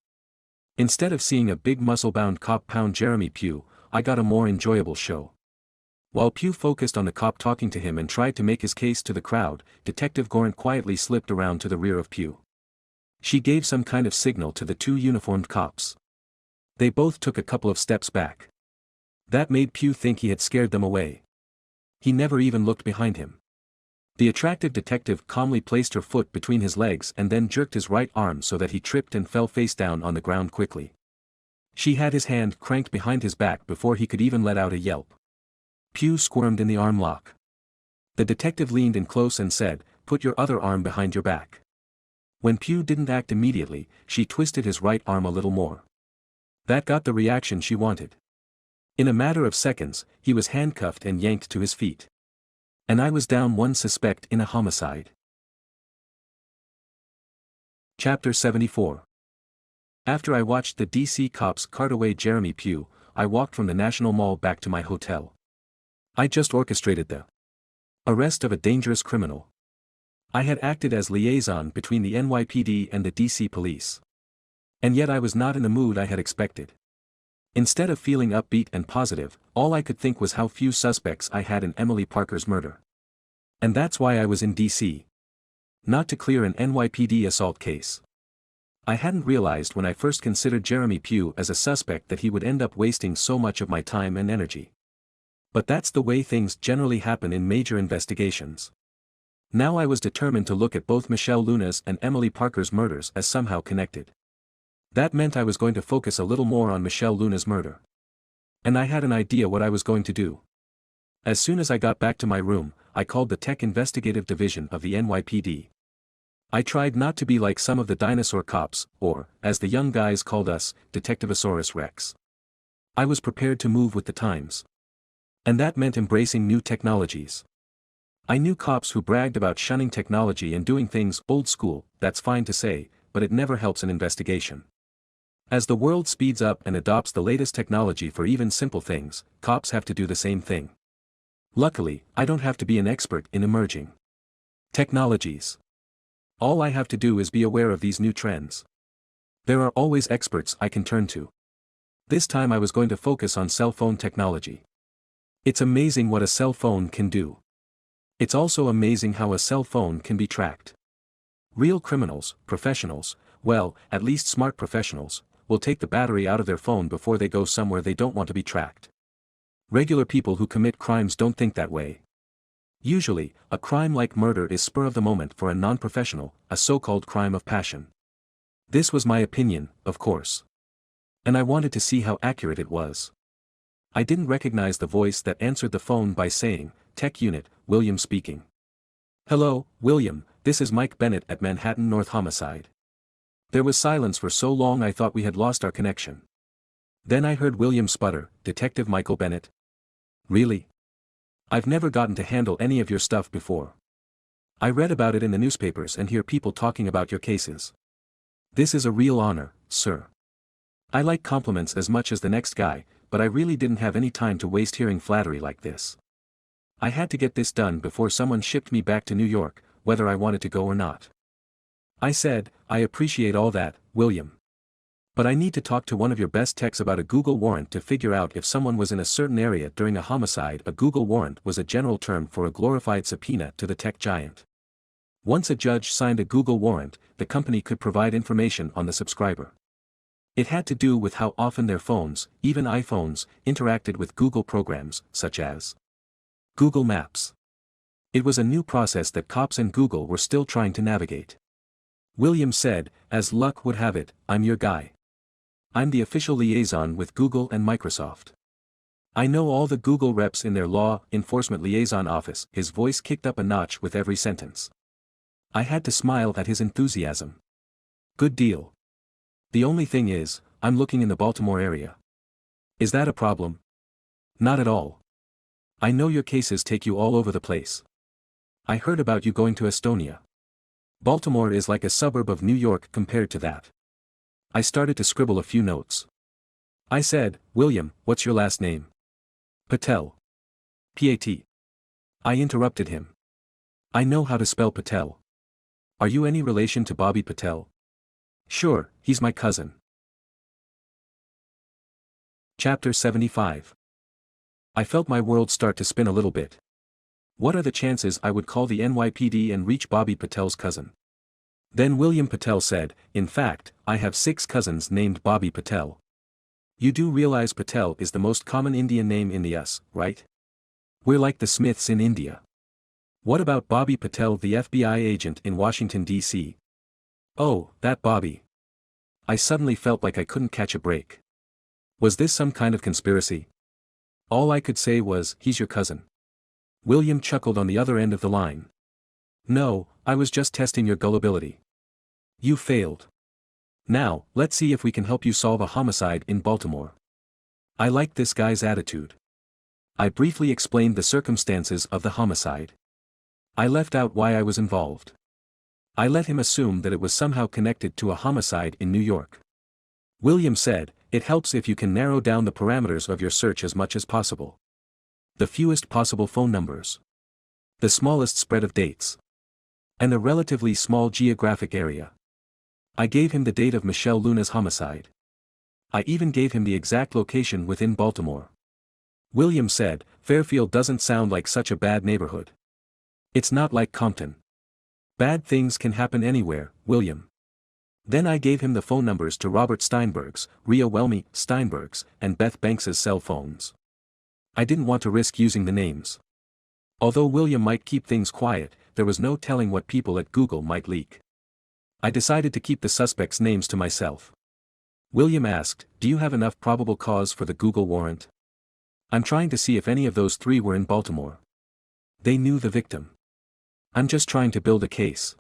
Instead of seeing a big muscle-bound cop pound Jeremy Pugh, I got a more enjoyable show. While Pugh focused on the cop talking to him and tried to make his case to the crowd, Detective Gorant quietly slipped around to the rear of Pugh. She gave some kind of signal to the two uniformed cops. They both took a couple of steps back. That made Pugh think he had scared them away. He never even looked behind him. The attractive detective calmly placed her foot between his legs and then jerked his right arm so that he tripped and fell face down on the ground quickly. She had his hand cranked behind his back before he could even let out a yelp. Pugh squirmed in the arm lock. The detective leaned in close and said, "Put your other arm behind your back." When Pugh didn't act immediately, she twisted his right arm a little more. That got the reaction she wanted. In a matter of seconds, he was handcuffed and yanked to his feet. And I was down one suspect in a homicide. Chapter 74. After I watched the DC cops cart away Jeremy Pugh, I walked from the National Mall back to my hotel. I just orchestrated the arrest of a dangerous criminal. I had acted as liaison between the NYPD and the DC police. And yet I was not in the mood I had expected. Instead of feeling upbeat and positive, all I could think was how few suspects I had in Emily Parker's murder. And that's why I was in DC. Not to clear an NYPD assault case. I hadn't realized when I first considered Jeremy Pugh as a suspect that he would end up wasting so much of my time and energy. But that's the way things generally happen in major investigations. Now I was determined to look at both Michelle Luna's and Emily Parker's murders as somehow connected. That meant I was going to focus a little more on Michelle Luna's murder. And I had an idea what I was going to do. As soon as I got back to my room, I called the Tech Investigative Division of the NYPD. I tried not to be like some of the dinosaur cops, or, as the young guys called us, Detectivosaurus Rex. I was prepared to move with the times. And that meant embracing new technologies. I knew cops who bragged about shunning technology and doing things old school. That's fine to say, but it never helps an investigation. As the world speeds up and adopts the latest technology for even simple things, cops have to do the same thing. Luckily, I don't have to be an expert in emerging technologies. All I have to do is be aware of these new trends. There are always experts I can turn to. This time I was going to focus on cell phone technology. It's amazing what a cell phone can do. It's also amazing how a cell phone can be tracked. Real criminals, professionals, well, at least smart professionals, will take the battery out of their phone before they go somewhere they don't want to be tracked. Regular people who commit crimes don't think that way. Usually, a crime like murder is spur of the moment for a non-professional, a so-called crime of passion. This was my opinion, of course. And I wanted to see how accurate it was. I didn't recognize the voice that answered the phone by saying, "Tech Unit, William speaking." "Hello, William, this is Mike Bennett at Manhattan North Homicide." There was silence for so long I thought we had lost our connection. Then I heard William sputter, "Detective Michael Bennett? Really? I've never gotten to handle any of your stuff before. I read about it in the newspapers and hear people talking about your cases. This is a real honor, sir. I like compliments as much as the next guy, but I really didn't have any time to waste hearing flattery like this. I had to get this done before someone shipped me back to New York, whether I wanted to go or not." I said, "I appreciate all that, William. But I need to talk to one of your best techs about a Google warrant to figure out if someone was in a certain area during a homicide." A Google warrant was a general term for a glorified subpoena to the tech giant. Once a judge signed a Google warrant, the company could provide information on the subscriber. It had to do with how often their phones, even iPhones, interacted with Google programs, such as Google Maps. It was a new process that cops and Google were still trying to navigate. William said, "As luck would have it, I'm your guy. I'm the official liaison with Google and Microsoft. I know all the Google reps in their law enforcement liaison office." His voice kicked up a notch with every sentence. I had to smile at his enthusiasm. "Good deal. The only thing is, I'm looking in the Baltimore area. Is that a problem?" "Not at all. I know your cases take you all over the place. I heard about you going to Estonia. Baltimore is like a suburb of New York compared to that. I started to scribble a few notes. I said, William, what's your last name? Patel. P-A-T. I interrupted him. I know how to spell Patel. Are you any relation to Bobby Patel? Sure, he's my cousin. Chapter 75. I felt my world start to spin a little bit. What are the chances I would call the NYPD and reach Bobby Patel's cousin? Then William Patel said, in fact, I have 6 cousins named Bobby Patel. You do realize Patel is the most common Indian name in the US, right? We're like the Smiths in India. What about Bobby Patel, the FBI agent in Washington, D.C.? Oh, that Bobby. I suddenly felt like I couldn't catch a break. Was this some kind of conspiracy? All I could say was, he's your cousin. William chuckled on the other end of the line. No, I was just testing your gullibility. You failed. Now, let's see if we can help you solve a homicide in Baltimore. I liked this guy's attitude. I briefly explained the circumstances of the homicide. I left out why I was involved. I let him assume that it was somehow connected to a homicide in New York. William said, it helps if you can narrow down the parameters of your search as much as possible. The fewest possible phone numbers. The smallest spread of dates. And a relatively small geographic area. I gave him the date of Michelle Luna's homicide. I even gave him the exact location within Baltimore. William said, Fairfield doesn't sound like such a bad neighborhood. It's not like Compton. Bad things can happen anywhere, William. Then I gave him the phone numbers to Robert Steinberg's, Rhea Welmy Steinberg's, and Beth Banks's cell phones. I didn't want to risk using the names. Although William might keep things quiet, there was no telling what people at Google might leak. I decided to keep the suspects' names to myself. William asked, do you have enough probable cause for the Google warrant? I'm trying to see if any of those 3 were in Baltimore. They knew the victim. I'm just trying to build a case.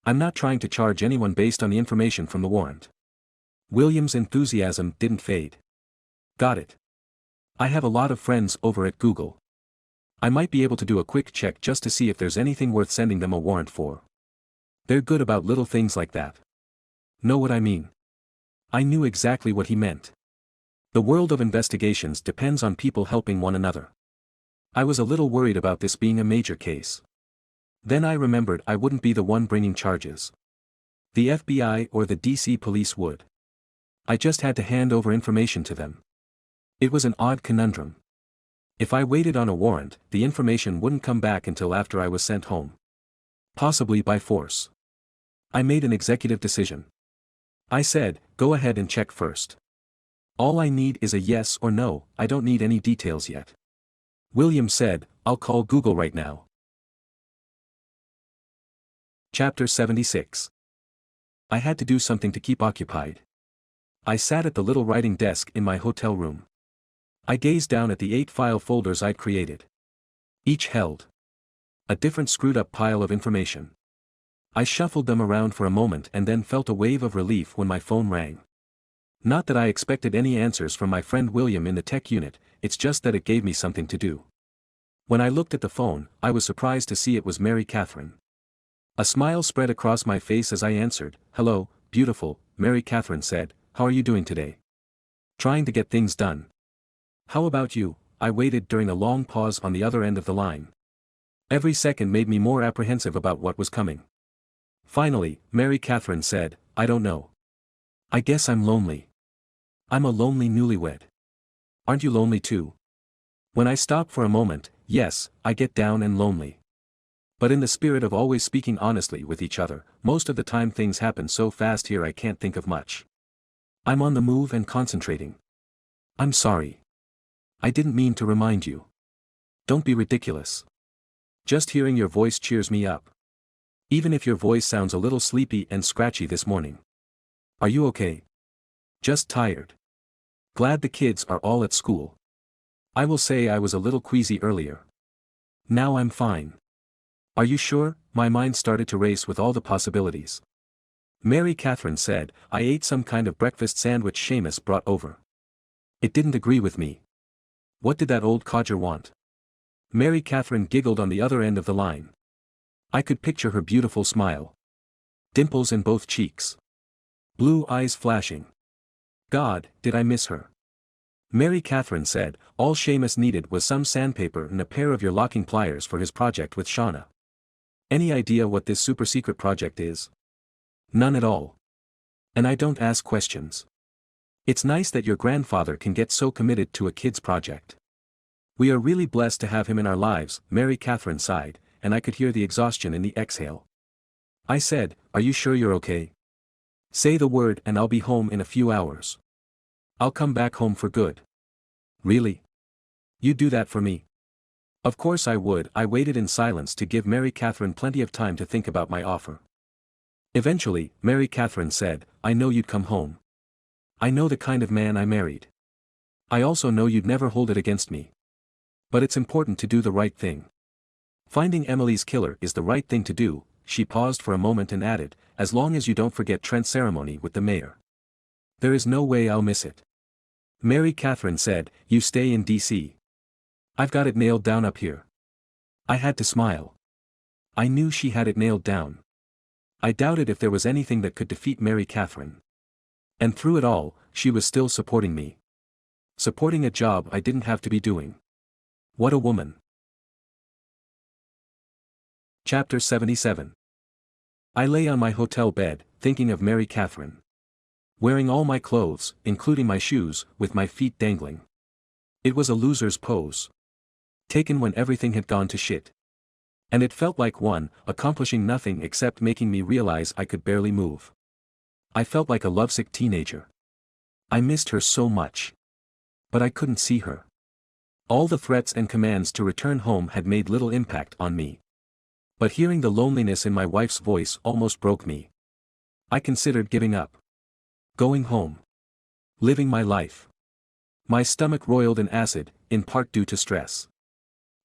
I'm not trying to charge anyone based on the information from the warrant. William's enthusiasm didn't fade. Got it. I have a lot of friends over at Google. I might be able to do a quick check just to see if there's anything worth sending them a warrant for. They're good about little things like that. Know what I mean? I knew exactly what he meant. The world of investigations depends on people helping one another. I was a little worried about this being a major case. Then I remembered I wouldn't be the one bringing charges. The FBI or the DC police would. I just had to hand over information to them. It was an odd conundrum. If I waited on a warrant, the information wouldn't come back until after I was sent home. Possibly by force. I made an executive decision. I said, go ahead and check first. All I need is a yes or no, I don't need any details yet. William said, I'll call Google right now. Chapter 76. I had to do something to keep occupied. I sat at the little writing desk in my hotel room. I gazed down at the 8 file folders I'd created. Each held a different screwed-up pile of information. I shuffled them around for a moment and then felt a wave of relief when my phone rang. Not that I expected any answers from my friend William in the tech unit, it's just that it gave me something to do. When I looked at the phone, I was surprised to see it was Mary Catherine. A smile spread across my face as I answered. Hello, beautiful, Mary Catherine said, how are you doing today? Trying to get things done. How about you? I waited during a long pause on the other end of the line. Every second made me more apprehensive about what was coming. Finally, Mary Catherine said, I don't know. I guess I'm lonely. I'm a lonely newlywed. Aren't you lonely too? When I stop for a moment, yes, I get down and lonely. But in the spirit of always speaking honestly with each other, most of the time things happen so fast here I can't think of much. I'm on the move and concentrating. I'm sorry. I didn't mean to remind you. Don't be ridiculous. Just hearing your voice cheers me up. Even if your voice sounds a little sleepy and scratchy this morning. Are you okay? Just tired. Glad the kids are all at school. I will say I was a little queasy earlier. Now I'm fine. Are you sure? My mind started to race with all the possibilities. Mary Catherine said, I ate some kind of breakfast sandwich Seamus brought over. It didn't agree with me. What did that old codger want? Mary Catherine giggled on the other end of the line. I could picture her beautiful smile. Dimples in both cheeks. Blue eyes flashing. God, did I miss her. Mary Catherine said, all Seamus needed was some sandpaper and a pair of your locking pliers for his project with Shauna. Any idea what this super secret project is? None at all. And I don't ask questions. It's nice that your grandfather can get so committed to a kid's project. We are really blessed to have him in our lives, Mary Catherine sighed, and I could hear the exhaustion in the exhale. I said, are you sure you're okay? Say the word and I'll be home in a few hours. I'll come back home for good. Really? You'd do that for me? Of course I would. I waited in silence to give Mary Catherine plenty of time to think about my offer. Eventually, Mary Catherine said, I know you'd come home. I know the kind of man I married. I also know you'd never hold it against me. But it's important to do the right thing. Finding Emily's killer is the right thing to do. She paused for a moment and added, as long as you don't forget Trent's ceremony with the mayor. There is no way I'll miss it. Mary Catherine said, you stay in D.C. I've got it nailed down up here. I had to smile. I knew she had it nailed down. I doubted if there was anything that could defeat Mary Catherine. And through it all, she was still supporting me. Supporting a job I didn't have to be doing. What a woman. Chapter 77. I lay on my hotel bed, thinking of Mary Catherine. Wearing all my clothes, including my shoes, with my feet dangling. It was a loser's pose. Taken when everything had gone to shit. And it felt like one, accomplishing nothing except making me realize I could barely move. I felt like a lovesick teenager. I missed her so much. But I couldn't see her. All the threats and commands to return home had made little impact on me. But hearing the loneliness in my wife's voice almost broke me. I considered giving up. Going home. Living my life. My stomach roiled in acid, in part due to stress.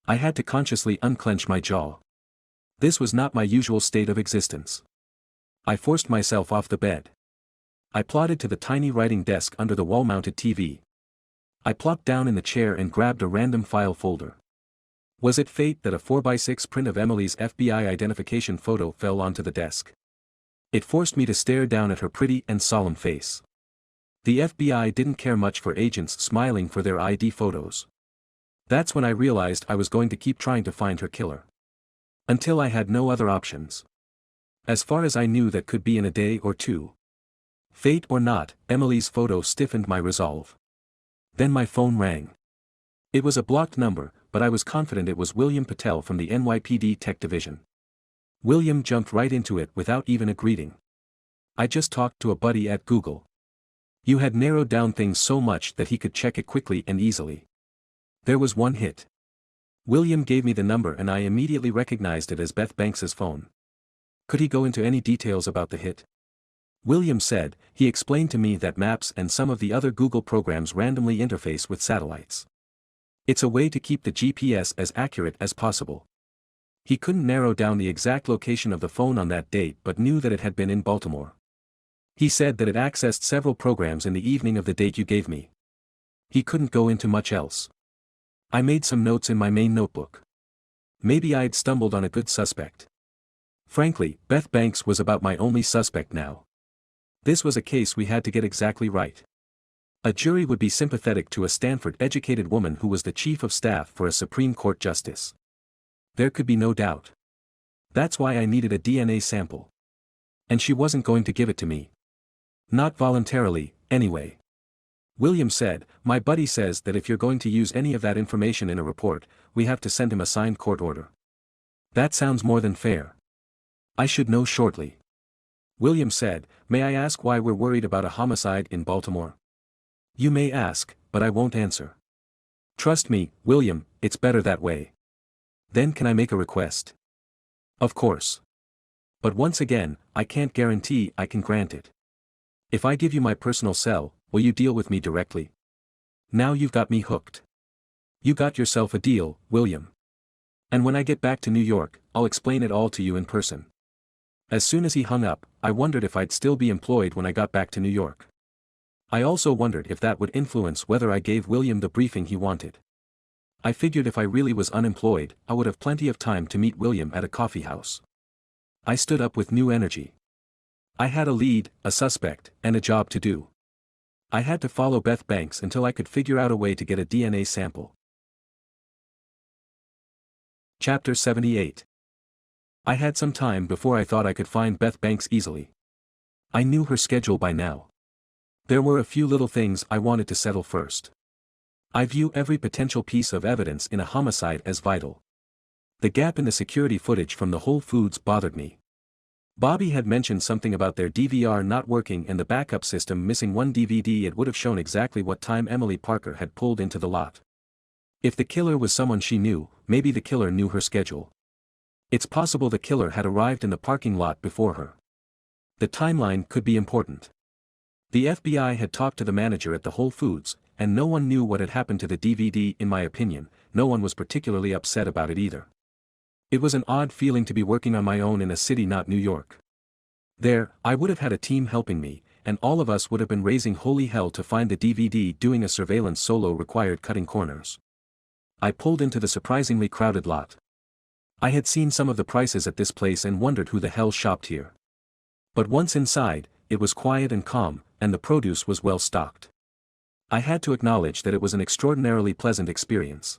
I had to consciously unclench my jaw. This was not my usual state of existence. I forced myself off the bed. I plodded to the tiny writing desk under the wall-mounted TV. I plopped down in the chair and grabbed a random file folder. Was it fate that a 4x6 print of Emily's FBI identification photo fell onto the desk? It forced me to stare down at her pretty and solemn face. The FBI didn't care much for agents smiling for their ID photos. That's when I realized I was going to keep trying to find her killer. Until I had no other options. As far as I knew, that could be in a day or two. Fate or not, Emily's photo stiffened my resolve. Then my phone rang. It was a blocked number, but I was confident it was William Patel from the NYPD Tech Division. William jumped right into it without even a greeting. I just talked to a buddy at Google. You had narrowed down things so much that he could check it quickly and easily. There was one hit. William gave me the number and I immediately recognized it as Beth Banks's phone. Could he go into any details about the hit? William said, he explained to me that Maps and some of the other Google programs randomly interface with satellites. It's a way to keep the GPS as accurate as possible. He couldn't narrow down the exact location of the phone on that date but knew that it had been in Baltimore. He said that it accessed several programs in the evening of the date you gave me. He couldn't go into much else. I made some notes in my main notebook. Maybe I'd stumbled on a good suspect. Frankly, Beth Banks was about my only suspect now. This was a case we had to get exactly right. A jury would be sympathetic to a Stanford-educated woman who was the chief of staff for a Supreme Court justice. There could be no doubt. That's why I needed a DNA sample. And she wasn't going to give it to me. Not voluntarily, anyway. William said, my buddy says that if you're going to use any of that information in a report, we have to send him a signed court order. That sounds more than fair. I should know shortly. William said, may I ask why we're worried about a homicide in Baltimore? You may ask, but I won't answer. Trust me, William, it's better that way. Then can I make a request? Of course. But once again, I can't guarantee I can grant it. If I give you my personal cell, will you deal with me directly? Now you've got me hooked. You got yourself a deal, William. And when I get back to New York, I'll explain it all to you in person. As soon as he hung up, I wondered if I'd still be employed when I got back to New York. I also wondered if that would influence whether I gave William the briefing he wanted. I figured if I really was unemployed, I would have plenty of time to meet William at a coffee house. I stood up with new energy. I had a lead, a suspect, and a job to do. I had to follow Beth Banks until I could figure out a way to get a DNA sample. Chapter 78. I had some time before I thought I could find Beth Banks easily. I knew her schedule by now. There were a few little things I wanted to settle first. I view every potential piece of evidence in a homicide as vital. The gap in the security footage from the Whole Foods bothered me. Bobby had mentioned something about their DVR not working and the backup system missing one DVD. It would have shown exactly what time Emily Parker had pulled into the lot. If the killer was someone she knew, maybe the killer knew her schedule. It's possible the killer had arrived in the parking lot before her. The timeline could be important. The FBI had talked to the manager at the Whole Foods, and no one knew what had happened to the DVD. In my opinion, no one was particularly upset about it either. It was an odd feeling to be working on my own in a city not New York. There, I would have had a team helping me, and all of us would have been raising holy hell to find the DVD. Doing a surveillance solo required cutting corners. I pulled into the surprisingly crowded lot. I had seen some of the prices at this place and wondered who the hell shopped here. But once inside, it was quiet and calm, and the produce was well stocked. I had to acknowledge that it was an extraordinarily pleasant experience.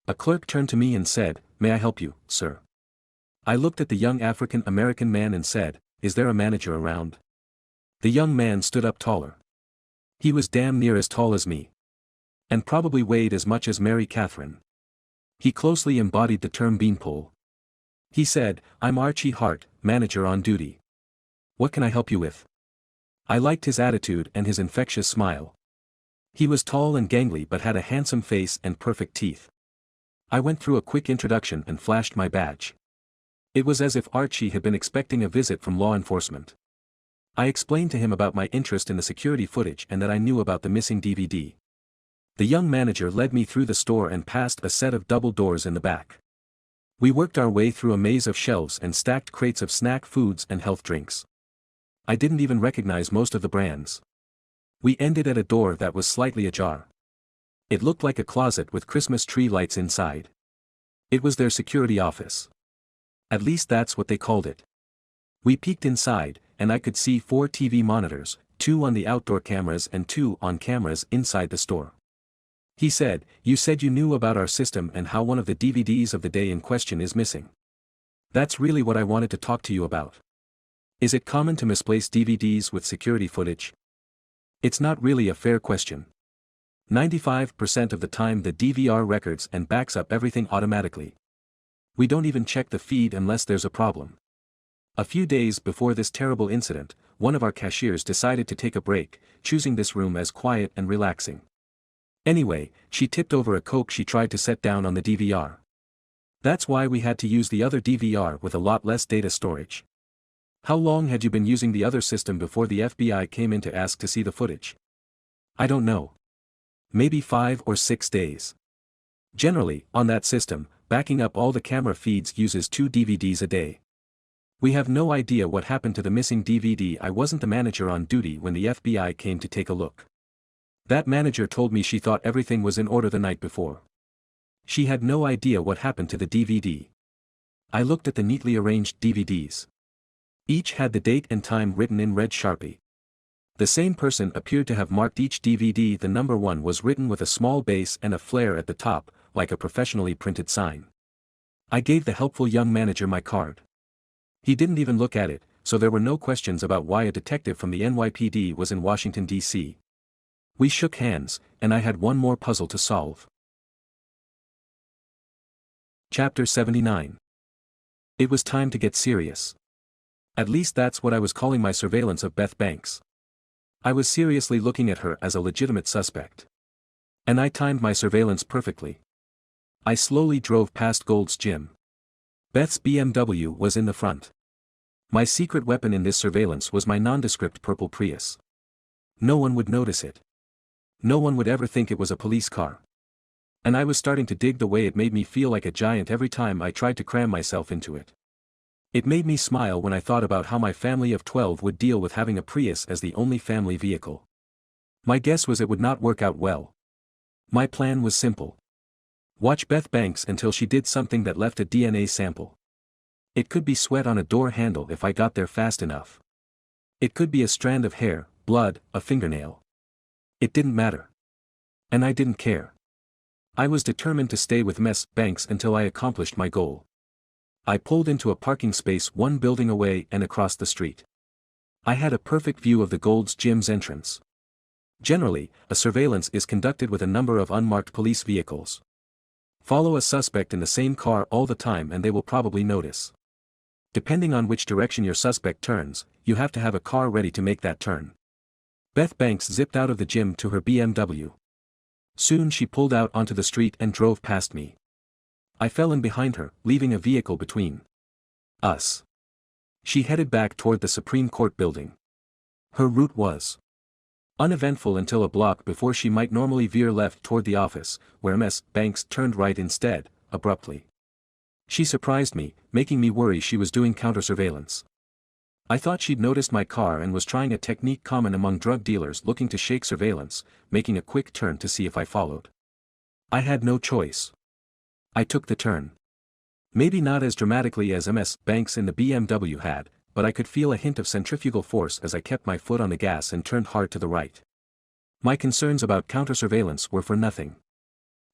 A clerk turned to me and said, "May I help you, sir?" I looked at the young African-American man and said, "Is there a manager around?" The young man stood up taller. He was damn near as tall as me. And probably weighed as much as Mary Catherine. He closely embodied the term beanpole. He said, "I'm Archie Hart, manager on duty. What can I help you with?" I liked his attitude and his infectious smile. He was tall and gangly but had a handsome face and perfect teeth. I went through a quick introduction and flashed my badge. It was as if Archie had been expecting a visit from law enforcement. I explained to him about my interest in the security footage and that I knew about the missing DVD. The young manager led me through the store and past a set of double doors in the back. We worked our way through a maze of shelves and stacked crates of snack foods and health drinks. I didn't even recognize most of the brands. We ended at a door that was slightly ajar. It looked like a closet with Christmas tree lights inside. It was their security office. At least that's what they called it. We peeked inside, and I could see 4 TV monitors, 2 on the outdoor cameras and 2 on cameras inside the store. He said, "You said you knew about our system and how one of the DVDs of the day in question is missing. That's really what I wanted to talk to you about. Is it common to misplace DVDs with security footage?" It's not really a fair question. 95% of the time the DVR records and backs up everything automatically. We don't even check the feed unless there's a problem. A few days before this terrible incident, one of our cashiers decided to take a break, choosing this room as quiet and relaxing. Anyway, she tipped over a Coke she tried to set down on the DVR. That's why we had to use the other DVR with a lot less data storage. How long had you been using the other system before the FBI came in to ask to see the footage? I don't know. Maybe 5 or 6 days. Generally, on that system, backing up all the camera feeds uses 2 DVDs a day. We have no idea what happened to the missing DVD. I wasn't the manager on duty when the FBI came to take a look. That manager told me she thought everything was in order the night before. She had no idea what happened to the DVD. I looked at the neatly arranged DVDs. Each had the date and time written in red Sharpie. The same person appeared to have marked each DVD. The number 1 was written with a small base and a flare at the top, like a professionally printed sign. I gave the helpful young manager my card. He didn't even look at it, so there were no questions about why a detective from the NYPD was in Washington, D.C. We shook hands, and I had one more puzzle to solve. Chapter 79. It was time to get serious. At least that's what I was calling my surveillance of Beth Banks. I was seriously looking at her as a legitimate suspect. And I timed my surveillance perfectly. I slowly drove past Gold's Gym. Beth's BMW was in the front. My secret weapon in this surveillance was my nondescript purple Prius. No one would notice it. No one would ever think it was a police car. And I was starting to dig the way it made me feel like a giant every time I tried to cram myself into it. It made me smile when I thought about how my family of 12 would deal with having a Prius as the only family vehicle. My guess was it would not work out well. My plan was simple. Watch Beth Banks until she did something that left a DNA sample. It could be sweat on a door handle if I got there fast enough. It could be a strand of hair, blood, a fingernail. It didn't matter. And I didn't care. I was determined to stay with Ms. Banks until I accomplished my goal. I pulled into a parking space one building away and across the street. I had a perfect view of the Gold's Gym's entrance. Generally, a surveillance is conducted with a number of unmarked police vehicles. Follow a suspect in the same car all the time and they will probably notice. Depending on which direction your suspect turns, you have to have a car ready to make that turn. Beth Banks zipped out of the gym to her BMW. Soon she pulled out onto the street and drove past me. I fell in behind her, leaving a vehicle between us. She headed back toward the Supreme Court building. Her route was uneventful until a block before she might normally veer left toward the office, where Ms. Banks turned right instead, abruptly. She surprised me, making me worry she was doing counter-surveillance. I thought she'd noticed my car and was trying a technique common among drug dealers looking to shake surveillance, making a quick turn to see if I followed. I had no choice. I took the turn. Maybe not as dramatically as Ms. Banks in the BMW had, but I could feel a hint of centrifugal force as I kept my foot on the gas and turned hard to the right. My concerns about counter-surveillance were for nothing.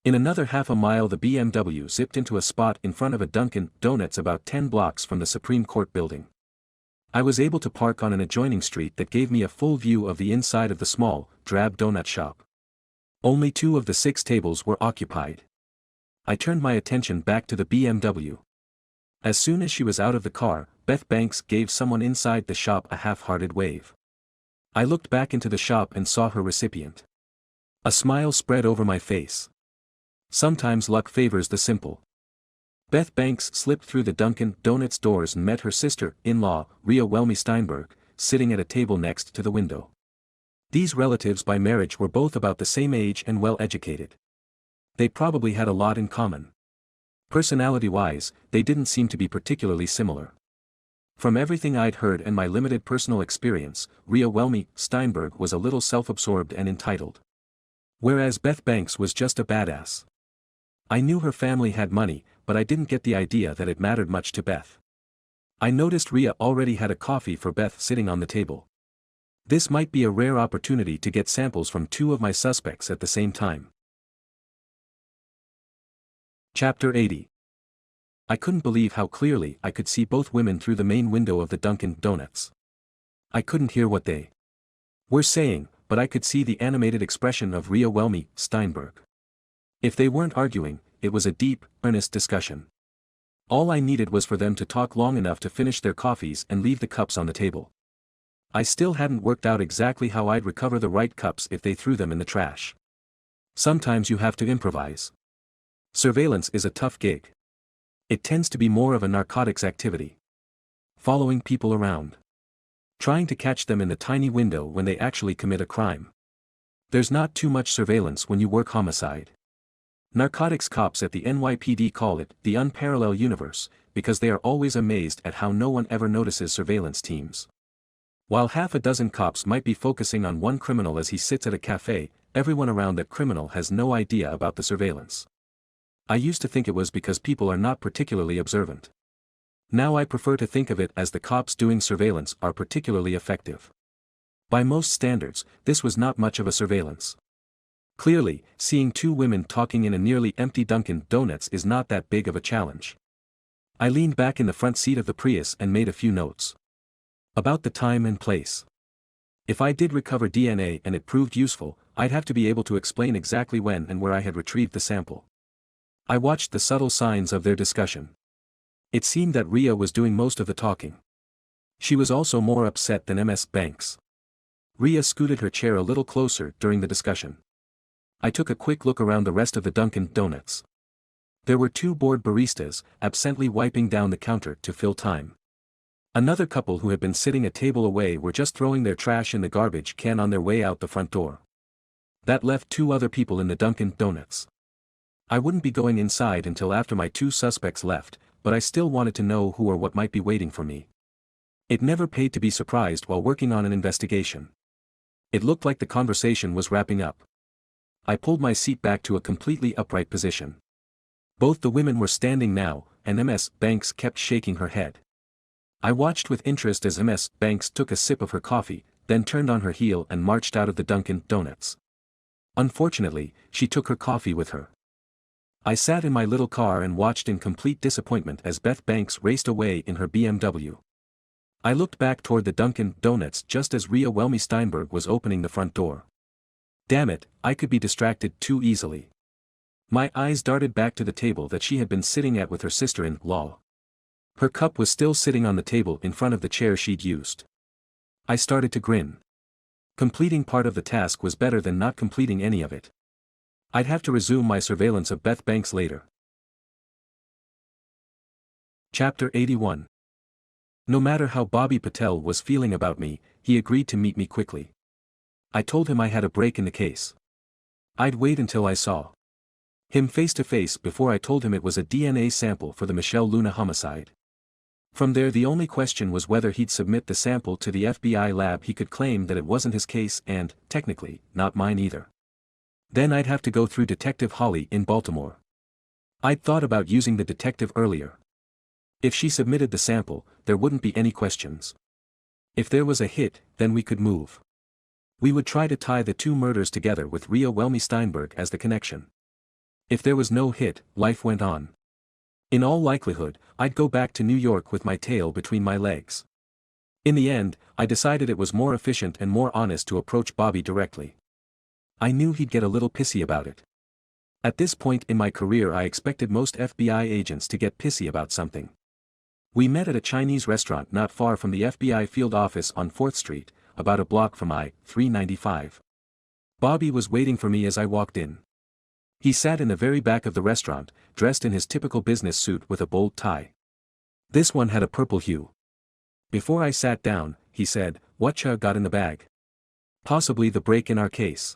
In another half a mile the BMW zipped into a spot in front of a Dunkin' Donuts about 10 blocks from the Supreme Court building. I was able to park on an adjoining street that gave me a full view of the inside of the small, drab donut shop. Only 2 of the 6 tables were occupied. I turned my attention back to the BMW. As soon as she was out of the car, Beth Banks gave someone inside the shop a half-hearted wave. I looked back into the shop and saw her recipient. A smile spread over my face. Sometimes luck favors the simple. Beth Banks slipped through the Dunkin' Donuts doors and met her sister-in-law, Rhea Welmy Steinberg, sitting at a table next to the window. These relatives by marriage were both about the same age and well-educated. They probably had a lot in common. Personality-wise, they didn't seem to be particularly similar. From everything I'd heard and my limited personal experience, Rhea Welmy Steinberg was a little self-absorbed and entitled. Whereas Beth Banks was just a badass. I knew her family had money, but I didn't get the idea that it mattered much to Beth. I noticed Rhea already had a coffee for Beth sitting on the table. This might be a rare opportunity to get samples from 2 of my suspects at the same time. Chapter 80. I couldn't believe how clearly I could see both women through the main window of the Dunkin' Donuts. I couldn't hear what they were saying, but I could see the animated expression of Rhea Welmy Steinberg. If they weren't arguing, it was a deep, earnest discussion. All I needed was for them to talk long enough to finish their coffees and leave the cups on the table. I still hadn't worked out exactly how I'd recover the right cups if they threw them in the trash. Sometimes you have to improvise. Surveillance is a tough gig. It tends to be more of a narcotics activity. Following people around. Trying to catch them in the tiny window when they actually commit a crime. There's not too much surveillance when you work homicide. Narcotics cops at the NYPD call it the unparalleled universe, because they are always amazed at how no one ever notices surveillance teams. While half a dozen cops might be focusing on one criminal as he sits at a cafe, everyone around that criminal has no idea about the surveillance. I used to think it was because people are not particularly observant. Now I prefer to think of it as the cops doing surveillance are particularly effective. By most standards, this was not much of a surveillance. Clearly, seeing 2 women talking in a nearly empty Dunkin' Donuts is not that big of a challenge. I leaned back in the front seat of the Prius and made a few notes. About the time and place. If I did recover DNA and it proved useful, I'd have to be able to explain exactly when and where I had retrieved the sample. I watched the subtle signs of their discussion. It seemed that Rhea was doing most of the talking. She was also more upset than Ms. Banks. Rhea scooted her chair a little closer during the discussion. I took a quick look around the rest of the Dunkin' Donuts. There were 2 bored baristas, absently wiping down the counter to fill time. Another couple who had been sitting a table away were just throwing their trash in the garbage can on their way out the front door. That left 2 other people in the Dunkin' Donuts. I wouldn't be going inside until after my 2 suspects left, but I still wanted to know who or what might be waiting for me. It never paid to be surprised while working on an investigation. It looked like the conversation was wrapping up. I pulled my seat back to a completely upright position. Both the women were standing now, and Ms. Banks kept shaking her head. I watched with interest as Ms. Banks took a sip of her coffee, then turned on her heel and marched out of the Dunkin' Donuts. Unfortunately, she took her coffee with her. I sat in my little car and watched in complete disappointment as Beth Banks raced away in her BMW. I looked back toward the Dunkin' Donuts just as Rhea Welmy Steinberg was opening the front door. Damn it, I could be distracted too easily. My eyes darted back to the table that she had been sitting at with her sister-in-law. Her cup was still sitting on the table in front of the chair she'd used. I started to grin. Completing part of the task was better than not completing any of it. I'd have to resume my surveillance of Beth Banks later. Chapter 81. No matter how Bobby Patel was feeling about me, he agreed to meet me quickly. I told him I had a break in the case. I'd wait until I saw him face to face before I told him it was a DNA sample for the Michelle Luna homicide. From there the only question was whether he'd submit the sample to the FBI lab. He could claim that it wasn't his case and, technically, not mine either. Then I'd have to go through Detective Holly in Baltimore. I'd thought about using the detective earlier. If she submitted the sample, there wouldn't be any questions. If there was a hit, then we could move. We would try to tie the two murders together with Rhea Welmy Steinberg as the connection. If there was no hit, life went on. In all likelihood, I'd go back to New York with my tail between my legs. In the end, I decided it was more efficient and more honest to approach Bobby directly. I knew he'd get a little pissy about it. At this point in my career I expected most FBI agents to get pissy about something. We met at a Chinese restaurant not far from the FBI field office on 4th Street, about a block from I-395. Bobby was waiting for me as I walked in. He sat in the very back of the restaurant, dressed in his typical business suit with a bold tie. This one had a purple hue. Before I sat down, he said, "Whatcha got in the bag?" "Possibly the break in our case."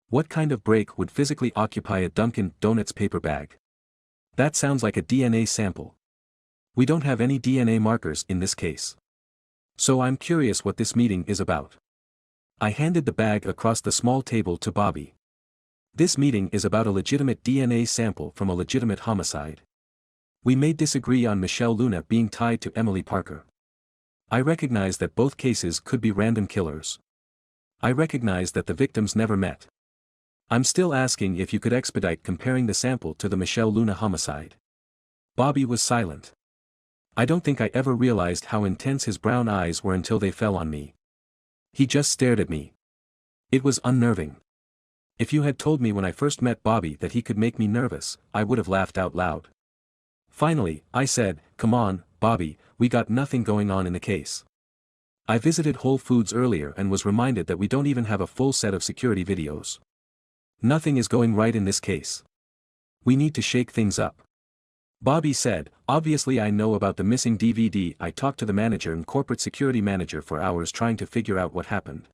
"What kind of break would physically occupy a Dunkin' Donuts paper bag?" "That sounds like a DNA sample." "We don't have any DNA markers in this case. So I'm curious what this meeting is about." I handed the bag across the small table to Bobby. "This meeting is about a legitimate DNA sample from a legitimate homicide. We may disagree on Michelle Luna being tied to Emily Parker. I recognize that both cases could be random killers. I recognize that the victims never met. I'm still asking if you could expedite comparing the sample to the Michelle Luna homicide." Bobby was silent. I don't think I ever realized how intense his brown eyes were until they fell on me. He just stared at me. It was unnerving. If you had told me when I first met Bobby that he could make me nervous, I would have laughed out loud. Finally, I said, "Come on, Bobby, we got nothing going on in the case. I visited Whole Foods earlier and was reminded that we don't even have a full set of security videos. Nothing is going right in this case. We need to shake things up." Bobby said, "Obviously I know about the missing DVD. I talked to the manager and corporate security manager for hours trying to figure out what happened.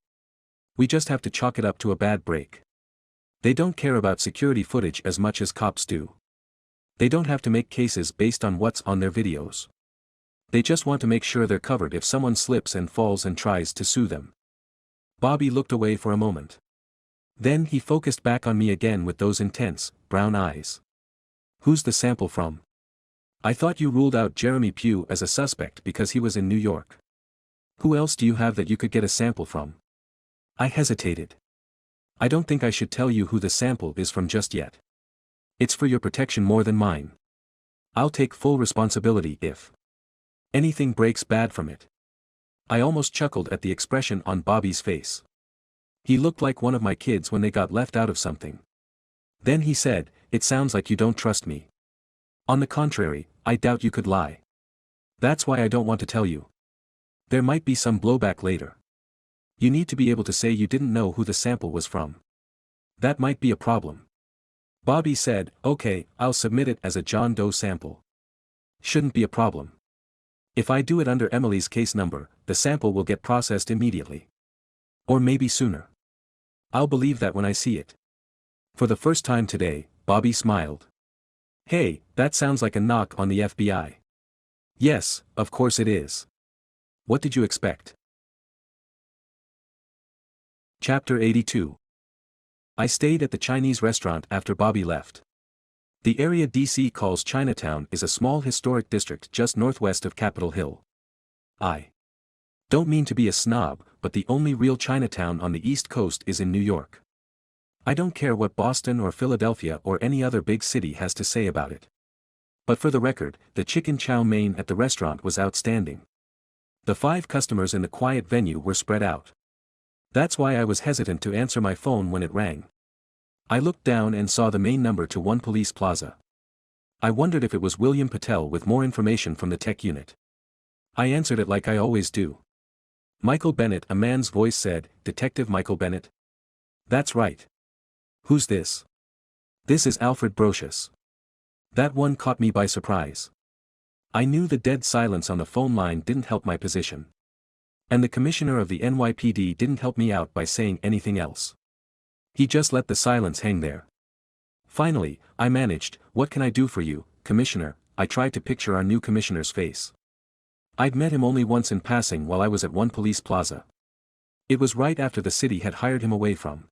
We just have to chalk it up to a bad break. They don't care about security footage as much as cops do. They don't have to make cases based on what's on their videos. They just want to make sure they're covered if someone slips and falls and tries to sue them." Bobby looked away for a moment. Then he focused back on me again with those intense, brown eyes. "Who's the sample from? I thought you ruled out Jeremy Pugh as a suspect because he was in New York. Who else do you have that you could get a sample from?" I hesitated. "I don't think I should tell you who the sample is from just yet. It's for your protection more than mine. I'll take full responsibility if anything breaks bad from it." I almost chuckled at the expression on Bobby's face. He looked like one of my kids when they got left out of something. Then he said, "It sounds like you don't trust me. On the contrary, I doubt you could lie. That's why I don't want to tell you. There might be some blowback later. You need to be able to say you didn't know who the sample was from. That might be a problem." Bobby said, "Okay, I'll submit it as a John Doe sample. Shouldn't be a problem. If I do it under Emily's case number, the sample will get processed immediately. Or maybe sooner. I'll believe that when I see it." For the first time today, Bobby smiled. "Hey, that sounds like a knock on the FBI." "Yes, of course it is. What did you expect?" Chapter 82. I stayed at the Chinese restaurant after Bobby left. The area DC calls Chinatown is a small historic district just northwest of Capitol Hill. I don't mean to be a snob, but the only real Chinatown on the East Coast is in New York. I don't care what Boston or Philadelphia or any other big city has to say about it. But for the record, the chicken chow mein at the restaurant was outstanding. The 5 customers in the quiet venue were spread out. That's why I was hesitant to answer my phone when it rang. I looked down and saw the main number to 1 Police Plaza. I wondered if it was William Patel with more information from the tech unit. I answered it like I always do. Michael Bennett, a man's voice said, "Detective Michael Bennett?" "That's right." "Who's this?" "This is Alfred Brocious." That one caught me by surprise. I knew the dead silence on the phone line didn't help my position. And the commissioner of the NYPD didn't help me out by saying anything else. He just let the silence hang there. Finally, I managed, "What can I do for you, Commissioner?" I tried to picture our new commissioner's face. I'd met him only once in passing while I was at 1 Police Plaza. It was right after the city had hired him away from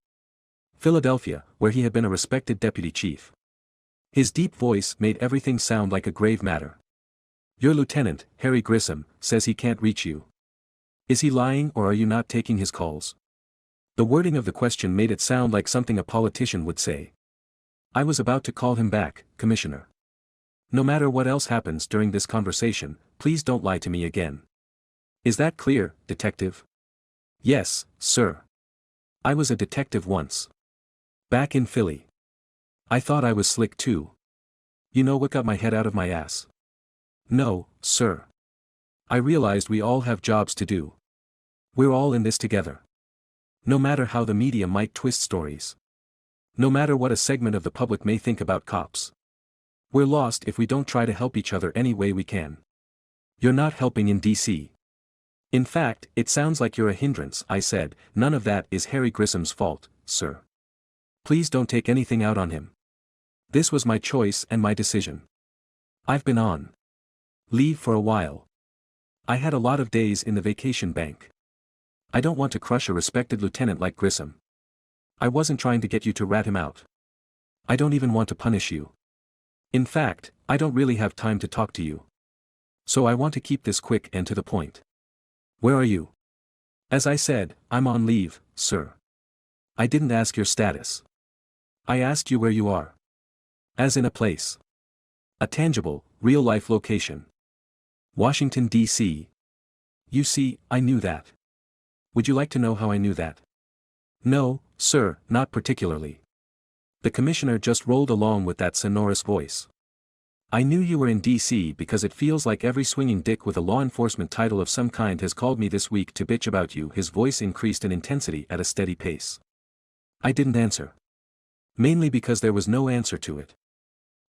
Philadelphia, where he had been a respected deputy chief. His deep voice made everything sound like a grave matter. "Your lieutenant, Harry Grissom, says he can't reach you. Is he lying or are you not taking his calls?" The wording of the question made it sound like something a politician would say. "I was about to call him back, Commissioner. No matter what else happens during this conversation, please don't lie to me again. Is that clear, Detective?" "Yes, sir. I was a detective once. Back in Philly. I thought I was slick too. You know what got my head out of my ass?" "No, sir. I realized we all have jobs to do. We're all in this together. No matter how the media might twist stories. No matter what a segment of the public may think about cops. We're lost if we don't try to help each other any way we can. You're not helping in DC. In fact, it sounds like you're a hindrance," I said. "None of that is Harry Grissom's fault, sir. Please don't take anything out on him. This was my choice and my decision. I've been on leave for a while. I had a lot of days in the vacation bank. I don't want to crush a respected lieutenant like Grissom. I wasn't trying to get you to rat him out. I don't even want to punish you. In fact, I don't really have time to talk to you. So I want to keep this quick and to the point. Where are you?" "As I said, I'm on leave, sir. I didn't ask your status. I asked you where you are. As in a place. A tangible, real-life location. Washington, D.C. You see, I knew that. Would you like to know how I knew that?" "No, sir, not particularly." The commissioner just rolled along with that sonorous voice. "I knew you were in D.C. because it feels like every swinging dick with a law enforcement title of some kind has called me this week to bitch about you." His voice increased in intensity at a steady pace. I didn't answer. Mainly because there was no answer to it.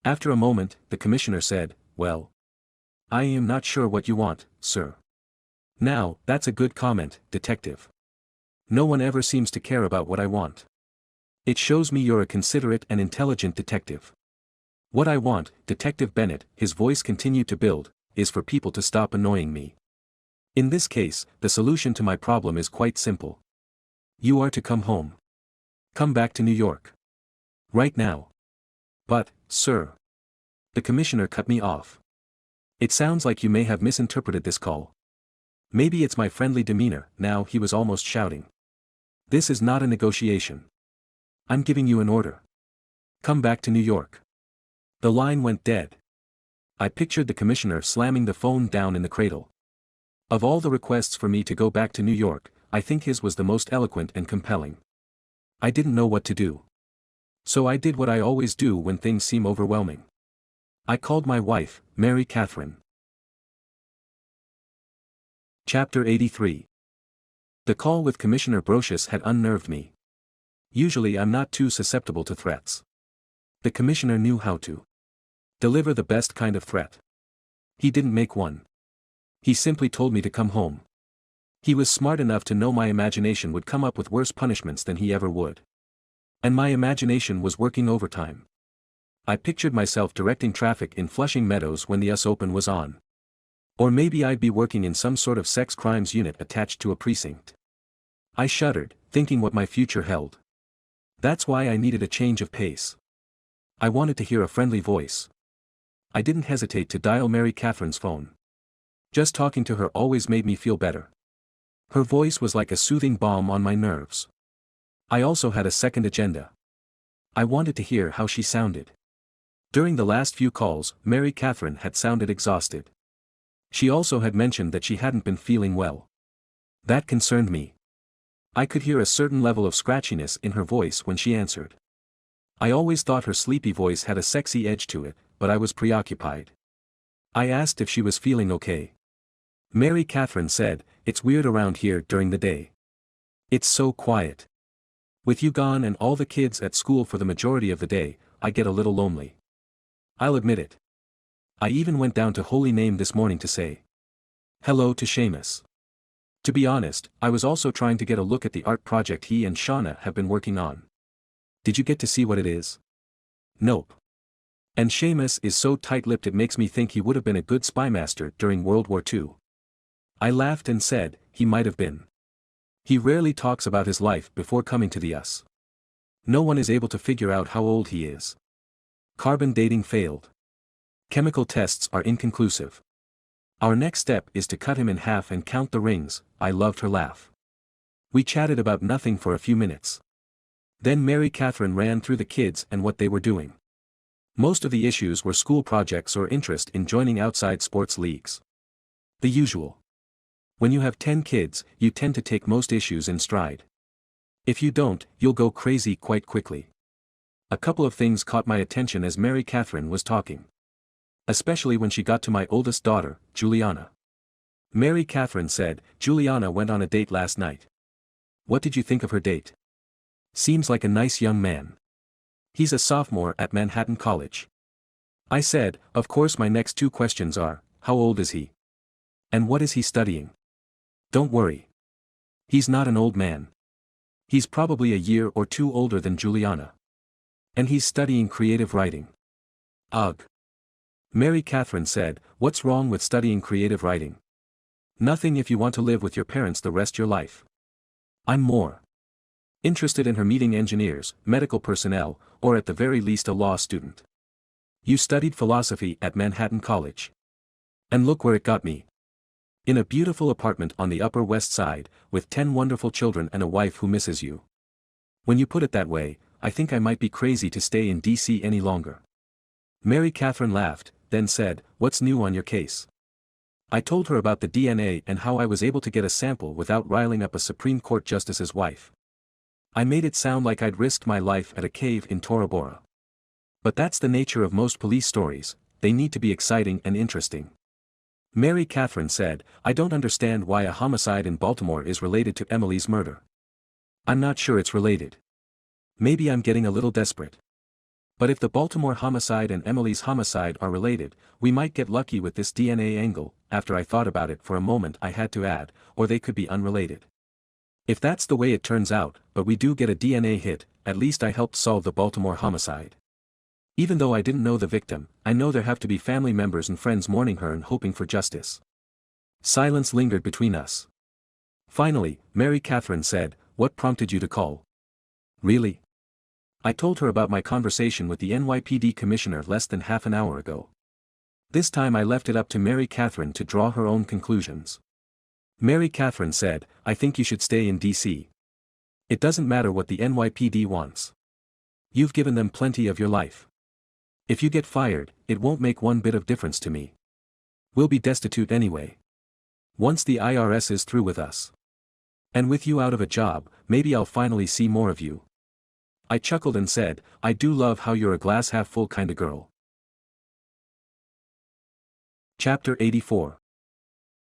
After a moment, the commissioner said, "Well, I am not sure what you want, sir." "Now, that's a good comment, Detective. No one ever seems to care about what I want. It shows me you're a considerate and intelligent detective. What I want, Detective Bennett," his voice continued to build, "is for people to stop annoying me. In this case, the solution to my problem is quite simple. You are to come home. Come back to New York. Right now." "But, sir." The commissioner cut me off. "It sounds like you may have misinterpreted this call. Maybe it's my friendly demeanor." Now he was almost shouting. "This is not a negotiation. I'm giving you an order. Come back to New York." The line went dead. I pictured the commissioner slamming the phone down in the cradle. Of all the requests for me to go back to New York, I think his was the most eloquent and compelling. I didn't know what to do. So I did what I always do when things seem overwhelming. I called my wife, Mary Catherine. Chapter 83. The call with Commissioner Brocious had unnerved me. Usually I'm not too susceptible to threats. The commissioner knew how to deliver the best kind of threat. He didn't make one. He simply told me to come home. He was smart enough to know my imagination would come up with worse punishments than he ever would. And my imagination was working overtime. I pictured myself directing traffic in Flushing Meadows when the US Open was on. Or maybe I'd be working in some sort of sex crimes unit attached to a precinct. I shuddered, thinking what my future held. That's why I needed a change of pace. I wanted to hear a friendly voice. I didn't hesitate to dial Mary Catherine's phone. Just talking to her always made me feel better. Her voice was like a soothing balm on my nerves. I also had a second agenda. I wanted to hear how she sounded. During the last few calls, Mary Catherine had sounded exhausted. She also had mentioned that she hadn't been feeling well. That concerned me. I could hear a certain level of scratchiness in her voice when she answered. I always thought her sleepy voice had a sexy edge to it, but I was preoccupied. I asked if she was feeling okay. Mary Catherine said, "It's weird around here during the day. It's so quiet. With you gone and all the kids at school for the majority of the day, I get a little lonely. I'll admit it. I even went down to Holy Name this morning to say hello to Seamus. To be honest, I was also trying to get a look at the art project he and Shauna have been working on. Did you get to see what it is?" "Nope. And Seamus is so tight-lipped it makes me think he would have been a good spymaster during World War II. I laughed and said, he might have been. He rarely talks about his life before coming to the US. No one is able to figure out how old he is. Carbon dating failed. Chemical tests are inconclusive. Our next step is to cut him in half and count the rings." I loved her laugh. We chatted about nothing for a few minutes. Then Mary Catherine ran through the kids and what they were doing. Most of the issues were school projects or interest in joining outside sports leagues. The usual. When you have 10 kids, you tend to take most issues in stride. If you don't, you'll go crazy quite quickly. A couple of things caught my attention as Mary Catherine was talking. Especially when she got to my oldest daughter, Juliana. Mary Catherine said, "Juliana went on a date last night. What did you think of her date? Seems like a nice young man. He's a sophomore at Manhattan College." I said, "Of course my next two questions are, how old is he? And what is he studying?" "Don't worry. He's not an old man. He's probably a year or two older than Juliana. And he's studying creative writing." "Ugh." Mary Catherine said, "What's wrong with studying creative writing? Nothing if you want to live with your parents the rest of your life." I'm more interested in her meeting engineers, medical personnel, or at the very least a law student. "You studied philosophy at Manhattan College. And look where it got me. In a beautiful apartment on the Upper West Side, with 10 wonderful children and a wife who misses you. When you put it that way, I think I might be crazy to stay in DC any longer." Mary Catherine laughed, then said, "What's new on your case?" I told her about the DNA and how I was able to get a sample without riling up a Supreme Court justice's wife. I made it sound like I'd risked my life at a cave in Tora Bora. But that's the nature of most police stories, they need to be exciting and interesting. Mary Catherine said, "I don't understand why a homicide in Baltimore is related to Emily's murder. I'm not sure it's related. Maybe I'm getting a little desperate. But if the Baltimore homicide and Emily's homicide are related, we might get lucky with this DNA angle." After I thought about it for a moment I had to add, or they could be unrelated. If that's the way it turns out, but we do get a DNA hit, at least I helped solve the Baltimore homicide. Even though I didn't know the victim, I know there have to be family members and friends mourning her and hoping for justice. Silence lingered between us. Finally, Mary Catherine said, "What prompted you to call?" "Really?" I told her about my conversation with the NYPD commissioner less than half an hour ago. This time I left it up to Mary Catherine to draw her own conclusions. Mary Catherine said, "I think you should stay in DC. It doesn't matter what the NYPD wants. You've given them plenty of your life. If you get fired, it won't make one bit of difference to me. We'll be destitute anyway. Once the IRS is through with us. And with you out of a job, maybe I'll finally see more of you." I chuckled and said, "I do love how you're a glass half full kind of girl." Chapter 84.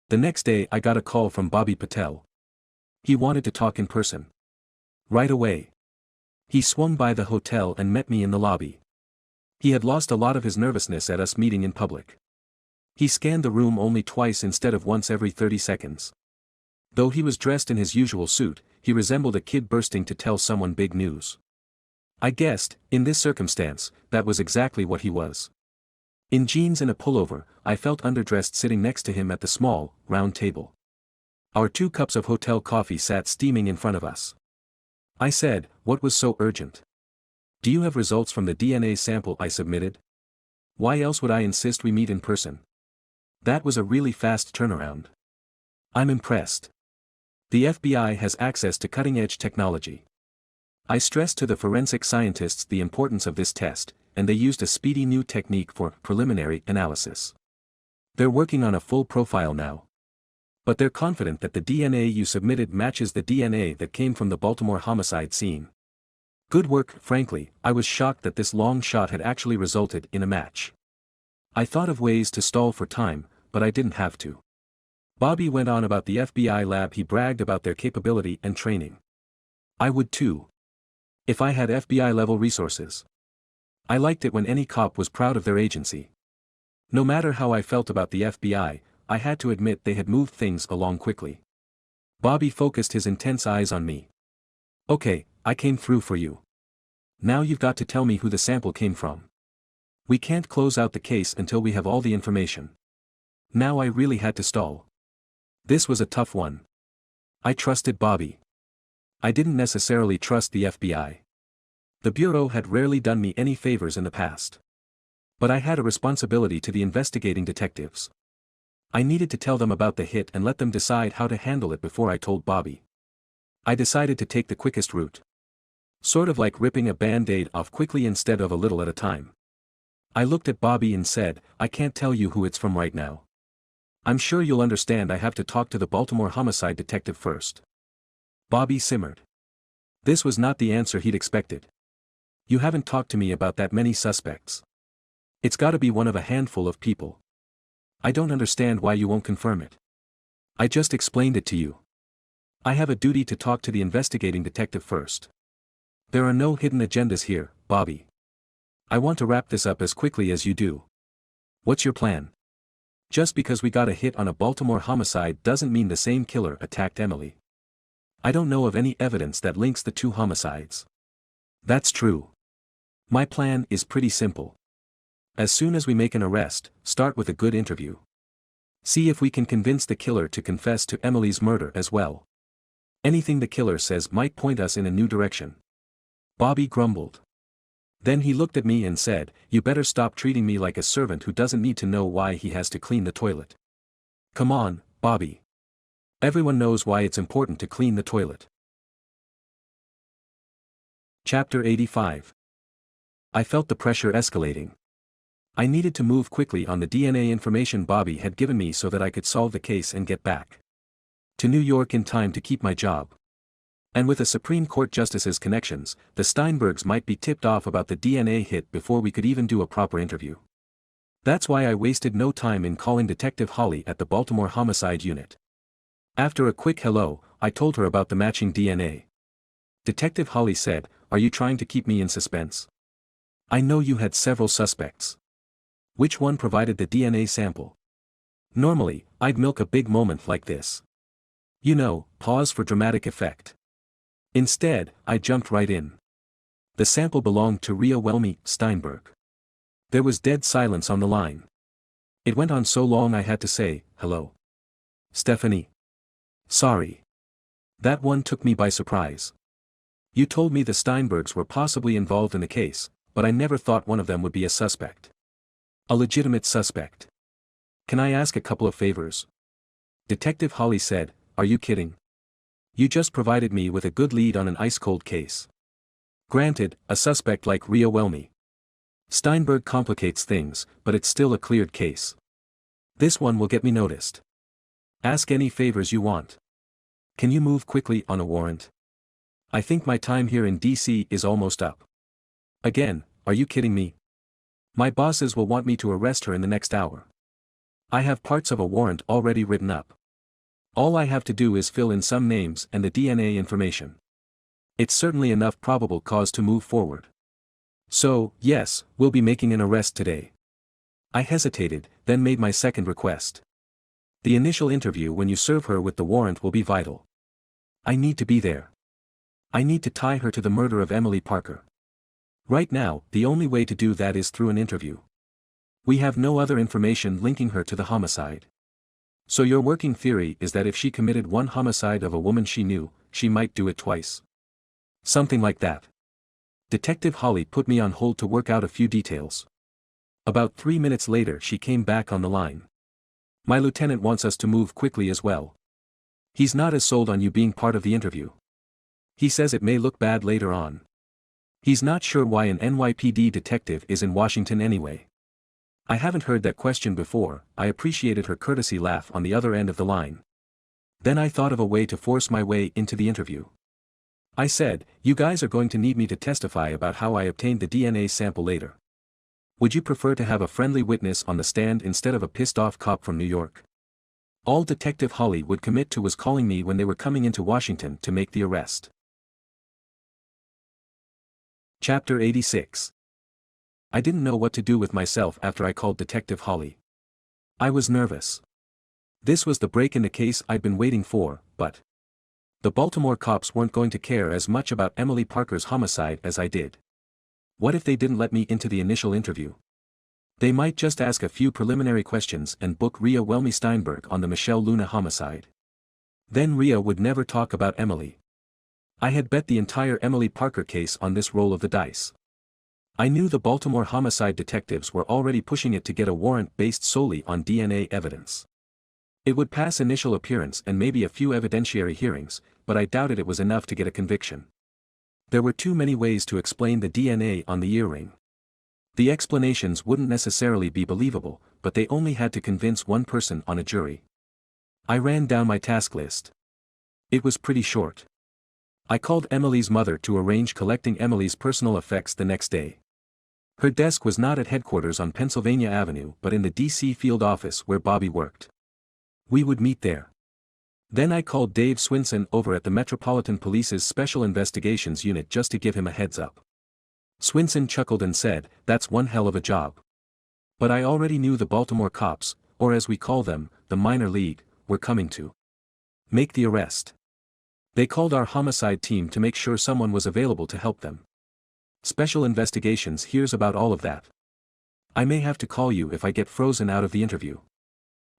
The next day I got a call from Bobby Patel. He wanted to talk in person. Right away. He swung by the hotel and met me in the lobby. He had lost a lot of his nervousness at us meeting in public. He scanned the room only twice instead of once every 30 seconds. Though he was dressed in his usual suit, he resembled a kid bursting to tell someone big news. I guessed, in this circumstance, that was exactly what he was. In jeans and a pullover, I felt underdressed sitting next to him at the small, round table. Our 2 cups of hotel coffee sat steaming in front of us. I said, "What was so urgent?" Do you have results from the DNA sample I submitted? Why else would I insist we meet in person? That was a really fast turnaround. I'm impressed. The FBI has access to cutting-edge technology. I stressed to the forensic scientists the importance of this test, and they used a speedy new technique for preliminary analysis. They're working on a full profile now. But they're confident that the DNA you submitted matches the DNA that came from the Baltimore homicide scene. Good work. Frankly, I was shocked that this long shot had actually resulted in a match. I thought of ways to stall for time, but I didn't have to. Bobby went on about the FBI lab. He bragged about their capability and training. I would too. If I had FBI-level resources. I liked it when any cop was proud of their agency. No matter how I felt about the FBI, I had to admit they had moved things along quickly. Bobby focused his intense eyes on me. Okay, I came through for you. Now you've got to tell me who the sample came from. We can't close out the case until we have all the information. Now I really had to stall. This was a tough one. I trusted Bobby. I didn't necessarily trust the FBI. The Bureau had rarely done me any favors in the past. But I had a responsibility to the investigating detectives. I needed to tell them about the hit and let them decide how to handle it before I told Bobby. I decided to take the quickest route. Sort of like ripping a band-aid off quickly instead of a little at a time. I looked at Bobby and said, I can't tell you who it's from right now. I'm sure you'll understand I have to talk to the Baltimore homicide detective first. Bobby simmered. This was not the answer he'd expected. You haven't talked to me about that many suspects. It's gotta be one of a handful of people. I don't understand why you won't confirm it. I just explained it to you. I have a duty to talk to the investigating detective first. There are no hidden agendas here, Bobby. I want to wrap this up as quickly as you do. What's your plan? Just because we got a hit on a Baltimore homicide doesn't mean the same killer attacked Emily. I don't know of any evidence that links the two homicides. That's true. My plan is pretty simple. As soon as we make an arrest, start with a good interview. See if we can convince the killer to confess to Emily's murder as well. Anything the killer says might point us in a new direction. Bobby grumbled. Then he looked at me and said, you better stop treating me like a servant who doesn't need to know why he has to clean the toilet. Come on, Bobby. Everyone knows why it's important to clean the toilet. Chapter 85. I felt the pressure escalating. I needed to move quickly on the DNA information Bobby had given me so that I could solve the case and get back to New York in time to keep my job. And with a Supreme Court justice's connections, the Steinbergs might be tipped off about the DNA hit before we could even do a proper interview. That's why I wasted no time in calling Detective Holly at the Baltimore Homicide Unit. After a quick hello, I told her about the matching DNA. Detective Holly said, are you trying to keep me in suspense? I know you had several suspects. Which one provided the DNA sample? Normally, I'd milk a big moment like this. You know, pause for dramatic effect. Instead, I jumped right in. The sample belonged to Rhea Welmy Steinberg. There was dead silence on the line. It went on so long I had to say, hello. Stephanie. Sorry. That one took me by surprise. You told me the Steinbergs were possibly involved in the case, but I never thought one of them would be a suspect. A legitimate suspect. Can I ask a couple of favors? Detective Holly said, are you kidding? You just provided me with a good lead on an ice-cold case. Granted, a suspect like Rhea Welmy Steinberg complicates things, but it's still a cleared case. This one will get me noticed. Ask any favors you want. Can you move quickly on a warrant? I think my time here in DC is almost up. Again, are you kidding me? My bosses will want me to arrest her in the next hour. I have parts of a warrant already written up. All I have to do is fill in some names and the DNA information. It's certainly enough probable cause to move forward. So, yes, we'll be making an arrest today. I hesitated, then made my second request. The initial interview when you serve her with the warrant will be vital. I need to be there. I need to tie her to the murder of Emily Parker. Right now, the only way to do that is through an interview. We have no other information linking her to the homicide. So your working theory is that if she committed one homicide of a woman she knew, she might do it twice. Something like that. Detective Holly put me on hold to work out a few details. About 3 minutes later she came back on the line. My lieutenant wants us to move quickly as well. He's not as sold on you being part of the interview. He says it may look bad later on. He's not sure why an NYPD detective is in Washington anyway. I haven't heard that question before. I appreciated her courtesy laugh on the other end of the line. Then I thought of a way to force my way into the interview. I said, you guys are going to need me to testify about how I obtained the DNA sample later. Would you prefer to have a friendly witness on the stand instead of a pissed-off cop from New York? All Detective Holly would commit to was calling me when they were coming into Washington to make the arrest. Chapter 86. I didn't know what to do with myself after I called Detective Holly. I was nervous. This was the break in the case I'd been waiting for, but the Baltimore cops weren't going to care as much about Emily Parker's homicide as I did. What if they didn't let me into the initial interview? They might just ask a few preliminary questions and book Rhea Welmy Steinberg on the Michelle Luna homicide. Then Rhea would never talk about Emily. I had bet the entire Emily Parker case on this roll of the dice. I knew the Baltimore homicide detectives were already pushing it to get a warrant based solely on DNA evidence. It would pass initial appearance and maybe a few evidentiary hearings, but I doubted it was enough to get a conviction. There were too many ways to explain the DNA on the earring. The explanations wouldn't necessarily be believable, but they only had to convince one person on a jury. I ran down my task list. It was pretty short. I called Emily's mother to arrange collecting Emily's personal effects the next day. Her desk was not at headquarters on Pennsylvania Avenue but in the D.C. field office where Bobby worked. We would meet there. Then I called Dave Swinson over at the Metropolitan Police's Special Investigations Unit just to give him a heads up. Swinson chuckled and said, "That's one hell of a job." But I already knew the Baltimore cops, or as we call them, the minor league, were coming to make the arrest. They called our homicide team to make sure someone was available to help them. Special Investigations hears about all of that. I may have to call you if I get frozen out of the interview.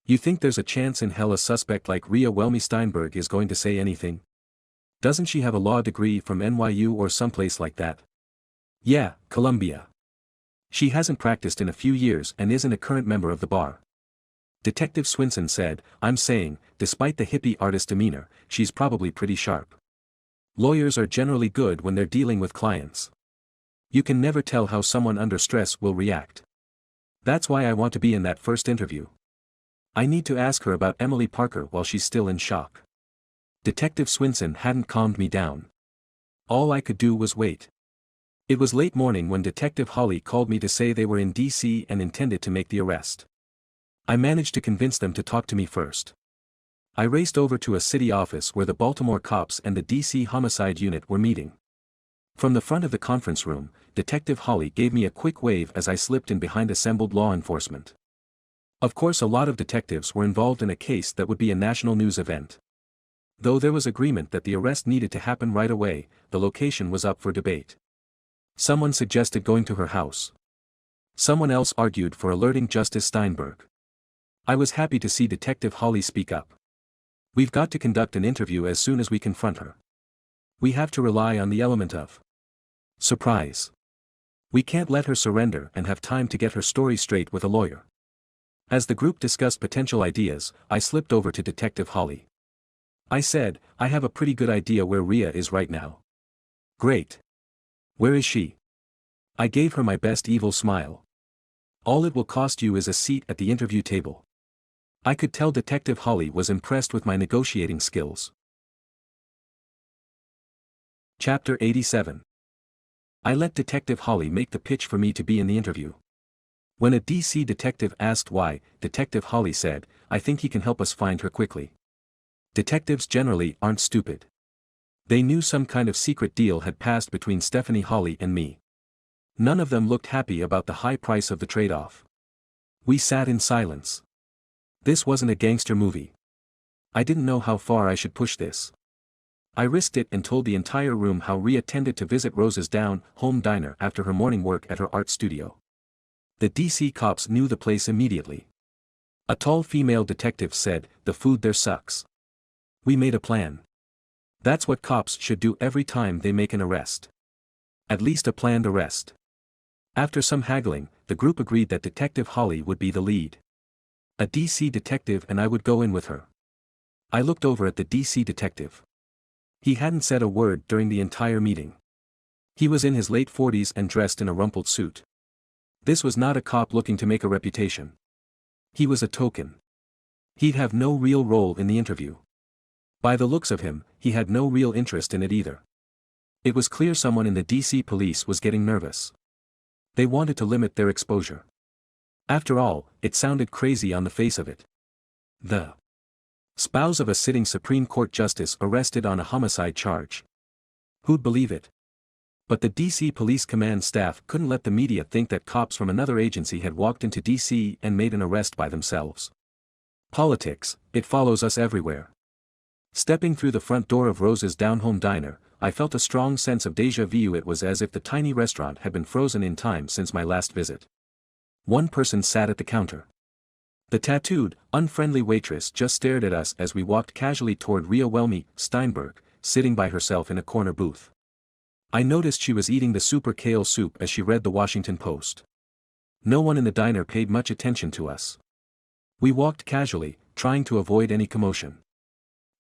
You think there's a chance in hell a suspect like Rhea Welmy Steinberg is going to say anything? Doesn't she have a law degree from NYU or someplace like that? Yeah, Columbia. She hasn't practiced in a few years and isn't a current member of the bar. Detective Swinson said, I'm saying, despite the hippie artist demeanor, she's probably pretty sharp. Lawyers are generally good when they're dealing with clients. You can never tell how someone under stress will react. That's why I want to be in that first interview. I need to ask her about Emily Parker while she's still in shock. Detective Swinson hadn't calmed me down. All I could do was wait. It was late morning when Detective Holly called me to say they were in D.C. and intended to make the arrest. I managed to convince them to talk to me first. I raced over to a city office where the Baltimore cops and the D.C. Homicide Unit were meeting. From the front of the conference room, Detective Holly gave me a quick wave as I slipped in behind assembled law enforcement. Of course, a lot of detectives were involved in a case that would be a national news event. Though there was agreement that the arrest needed to happen right away, the location was up for debate. Someone suggested going to her house. Someone else argued for alerting Justice Steinberg. I was happy to see Detective Holly speak up. We've got to conduct an interview as soon as we confront her. We have to rely on the element of surprise. We can't let her surrender and have time to get her story straight with a lawyer. As the group discussed potential ideas, I slipped over to Detective Holly. I said, I have a pretty good idea where Rhea is right now. Great. Where is she? I gave her my best evil smile. All it will cost you is a seat at the interview table. I could tell Detective Holly was impressed with my negotiating skills. Chapter 87. I let Detective Holly make the pitch for me to be in the interview. When a DC detective asked why, Detective Holly said, I think he can help us find her quickly. Detectives generally aren't stupid. They knew some kind of secret deal had passed between Stephanie Holly and me. None of them looked happy about the high price of the trade-off. We sat in silence. This wasn't a gangster movie. I didn't know how far I should push this. I risked it and told the entire room how Rhea tended to visit Rose's down-home diner after her morning work at her art studio. The DC cops knew the place immediately. A tall female detective said, the food there sucks. We made a plan. That's what cops should do every time they make an arrest. At least a planned arrest. After some haggling, the group agreed that Detective Holly would be the lead. A DC detective and I would go in with her. I looked over at the DC detective. He hadn't said a word during the entire meeting. He was in his late 40s and dressed in a rumpled suit. This was not a cop looking to make a reputation. He was a token. He'd have no real role in the interview. By the looks of him, he had no real interest in it either. It was clear someone in the DC police was getting nervous. They wanted to limit their exposure. After all, it sounded crazy on the face of it. The spouse of a sitting Supreme Court justice arrested on a homicide charge. Who'd believe it? But the DC Police Command staff couldn't let the media think that cops from another agency had walked into DC and made an arrest by themselves. Politics, it follows us everywhere. Stepping through the front door of Rose's down-home diner, I felt a strong sense of déjà vu. It was as if the tiny restaurant had been frozen in time since my last visit. One person sat at the counter. The tattooed, unfriendly waitress just stared at us as we walked casually toward Rhea Welmy Steinberg, sitting by herself in a corner booth. I noticed she was eating the super kale soup as she read the Washington Post. No one in the diner paid much attention to us. We walked casually, trying to avoid any commotion.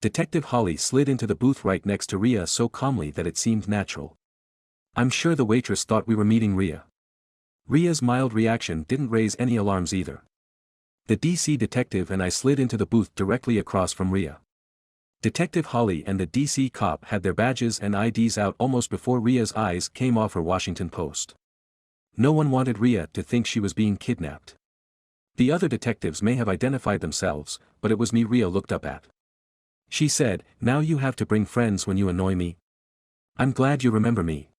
Detective Holly slid into the booth right next to Rhea so calmly that it seemed natural. I'm sure the waitress thought we were meeting Rhea. Rhea's mild reaction didn't raise any alarms either. The DC detective and I slid into the booth directly across from Rhea. Detective Holly and the DC cop had their badges and IDs out almost before Rhea's eyes came off her Washington Post. No one wanted Rhea to think she was being kidnapped. The other detectives may have identified themselves, but it was me Rhea looked up at. She said, "Now you have to bring friends when you annoy me. I'm glad you remember me."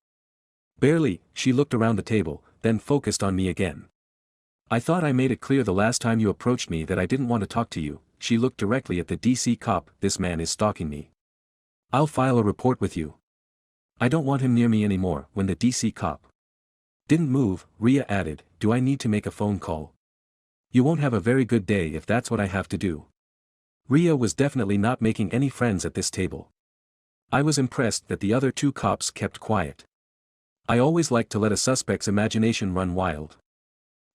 Barely, she looked around the table, then focused on me again. "I thought I made it clear the last time you approached me that I didn't want to talk to you." She looked directly at the DC cop. "This man is stalking me. I'll file a report with you. I don't want him near me anymore." When the DC cop didn't move, Rhea added, "Do I need to make a phone call? You won't have a very good day if that's what I have to do." Rhea was definitely not making any friends at this table. I was impressed that the other two cops kept quiet. I always like to let a suspect's imagination run wild.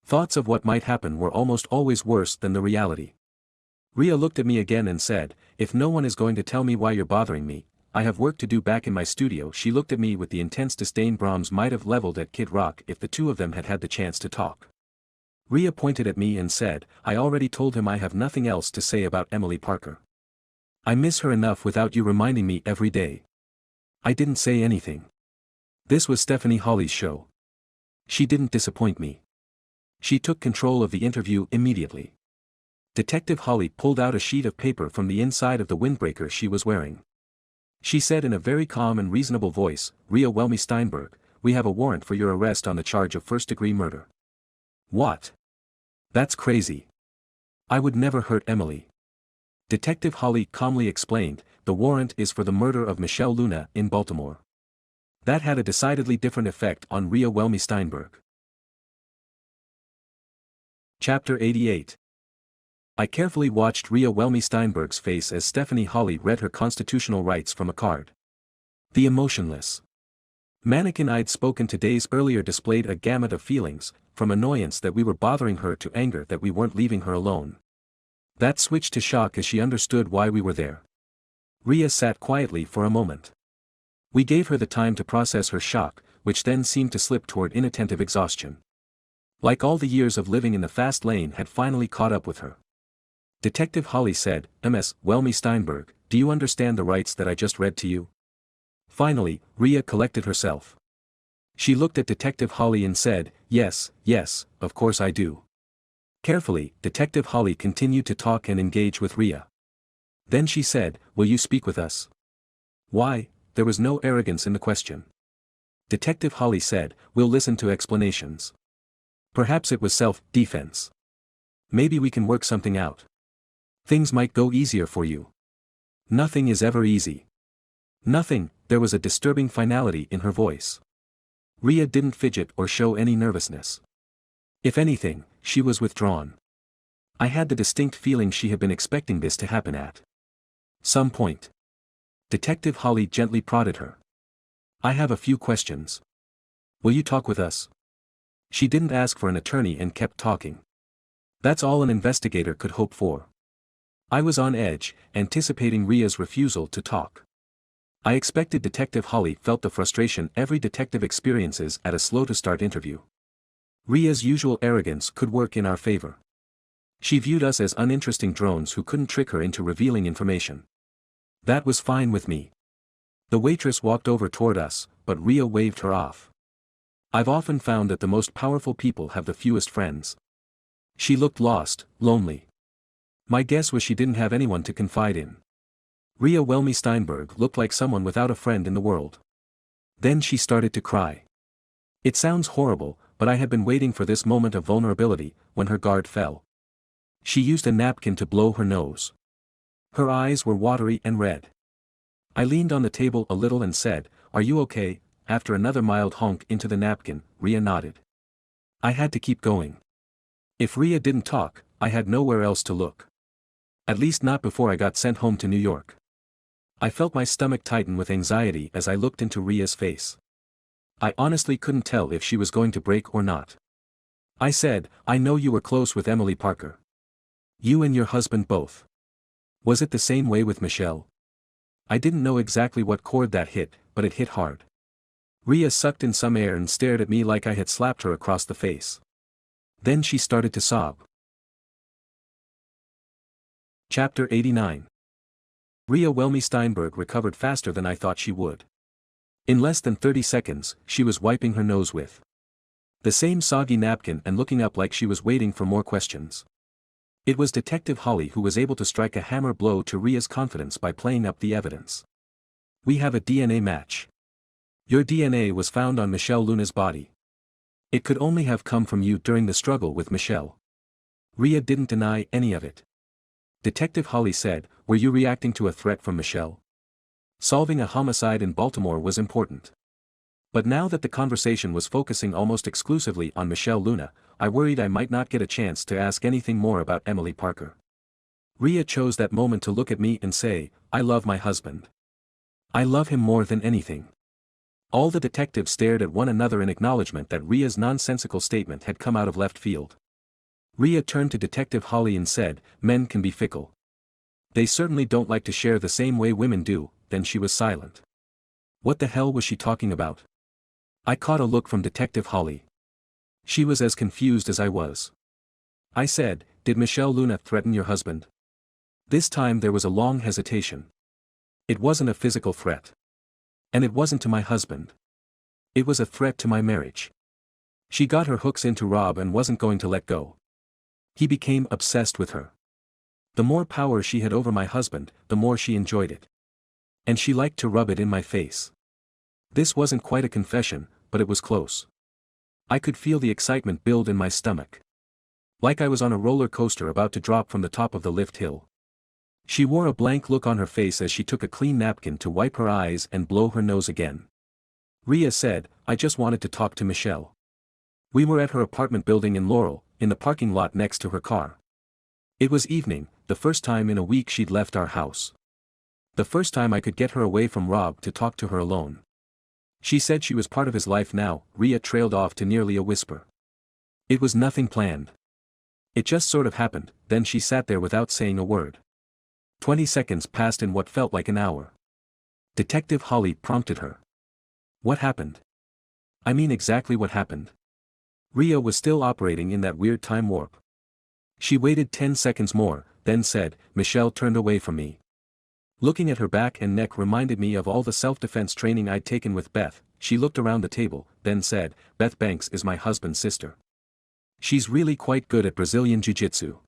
Thoughts of what might happen were almost always worse than the reality. Rhea looked at me again and said, "If no one is going to tell me why you're bothering me, I have work to do back in my studio." She looked at me with the intense disdain Brahms might have leveled at Kid Rock if the two of them had had the chance to talk. Rhea pointed at me and said, "I already told him I have nothing else to say about Emily Parker. I miss her enough without you reminding me every day." I didn't say anything. This was Stephanie Holly's show. She didn't disappoint me. She took control of the interview immediately. Detective Holly pulled out a sheet of paper from the inside of the windbreaker she was wearing. She said in a very calm and reasonable voice, "Rhea Welmy Steinberg, we have a warrant for your arrest on the charge of first-degree murder." "What? That's crazy. I would never hurt Emily." Detective Holly calmly explained, "The warrant is for the murder of Michelle Luna in Baltimore." That had a decidedly different effect on Rhea Welmy Steinberg. Chapter 88. I carefully watched Rhea Welmy Steinberg's face as Stephanie Holly read her constitutional rights from a card. The emotionless mannequin I'd spoken to days earlier displayed a gamut of feelings, from annoyance that we were bothering her to anger that we weren't leaving her alone. That switched to shock as she understood why we were there. Rhea sat quietly for a moment. We gave her the time to process her shock, which then seemed to slip toward inattentive exhaustion. Like all the years of living in the fast lane had finally caught up with her. Detective Holly said, "Ms. Welmy Steinberg, do you understand the rights that I just read to you?" Finally, Rhea collected herself. She looked at Detective Holly and said, yes, of course I do." Carefully, Detective Holly continued to talk and engage with Rhea. Then she said, "Will you speak with us?" "Why?" There was no arrogance in the question. Detective Holly said, "We'll listen to explanations. Perhaps it was self-defense. Maybe we can work something out. Things might go easier for you." "Nothing is ever easy." "Nothing." There was a disturbing finality in her voice. Rhea didn't fidget or show any nervousness. If anything, she was withdrawn. I had the distinct feeling she had been expecting this to happen at some point. Detective Holly gently prodded her. "I have a few questions." Will you talk with us? She didn't ask for an attorney and kept talking. That's all an investigator could hope for. I was on edge, anticipating Ria's refusal to talk. I expected Detective Holly felt the frustration every detective experiences at a slow-to-start interview. Ria's usual arrogance could work in our favor. She viewed us as uninteresting drones who couldn't trick her into revealing information. That was fine with me. The waitress walked over toward us, but Ria waved her off. I've often found that the most powerful people have the fewest friends. She looked lost, lonely. My guess was she didn't have anyone to confide in. Ria Welmy Steinberg looked like someone without a friend in the world. Then she started to cry. It sounds horrible, but I had been waiting for this moment of vulnerability, when her guard fell. She used a napkin to blow her nose. Her eyes were watery and red. I leaned on the table a little and said, "Are you okay?" After another mild honk into the napkin, Ria nodded. I had to keep going. If Ria didn't talk, I had nowhere else to look. At least not before I got sent home to New York. I felt my stomach tighten with anxiety as I looked into Ria's face. I honestly couldn't tell if she was going to break or not. I said, "I know you were close with Emily Parker. You and your husband both. Was it the same way with Michelle?" I didn't know exactly what chord that hit, but it hit hard. Ria sucked in some air and stared at me like I had slapped her across the face. Then she started to sob. Chapter 89. Ria Welmy Steinberg recovered faster than I thought she would. In less than 30 seconds, she was wiping her nose with the same soggy napkin and looking up like she was waiting for more questions. It was Detective Holly who was able to strike a hammer blow to Ria's confidence by playing up the evidence. "We have a DNA match. Your DNA was found on Michelle Luna's body. It could only have come from you during the struggle with Michelle." Ria didn't deny any of it. Detective Holly said, "Were you reacting to a threat from Michelle? Solving a homicide in Baltimore was important." But now that the conversation was focusing almost exclusively on Michelle Luna, I worried I might not get a chance to ask anything more about Emily Parker. Ria chose that moment to look at me and say, "I love my husband. I love him more than anything." All the detectives stared at one another in acknowledgement that Ria's nonsensical statement had come out of left field. Ria turned to Detective Holly and said, "Men can be fickle. They certainly don't like to share the same way women do." Then she was silent. What the hell was she talking about? I caught a look from Detective Holly. She was as confused as I was. I said, "Did Michelle Luna threaten your husband?" This time there was a long hesitation. It wasn't a physical threat. And it wasn't to my husband. It was a threat to my marriage. She got her hooks into Rob and wasn't going to let go. He became obsessed with her. The more power she had over my husband, the more she enjoyed it. And she liked to rub it in my face. This wasn't quite a confession, but it was close. I could feel the excitement build in my stomach. Like I was on a roller coaster about to drop from the top of the lift hill. She wore a blank look on her face as she took a clean napkin to wipe her eyes and blow her nose again. Ria said, "I just wanted to talk to Michelle. We were at her apartment building in Laurel, in the parking lot next to her car. It was evening, the first time in a week she'd left our house. The first time I could get her away from Rob to talk to her alone. She said she was part of his life now." Ria trailed off to nearly a whisper. "It was nothing planned. It just sort of happened." Then she sat there without saying a word. 20 seconds passed in what felt like an hour. Detective Holly prompted her. "What happened? I mean exactly what happened." Ria was still operating in that weird time warp. She waited 10 seconds more, then said, "Michelle turned away from me. Looking at her back and neck reminded me of all the self-defense training I'd taken with Beth." She looked around the table, then said, "Beth Banks is my husband's sister. She's really quite good at Brazilian Jiu-Jitsu."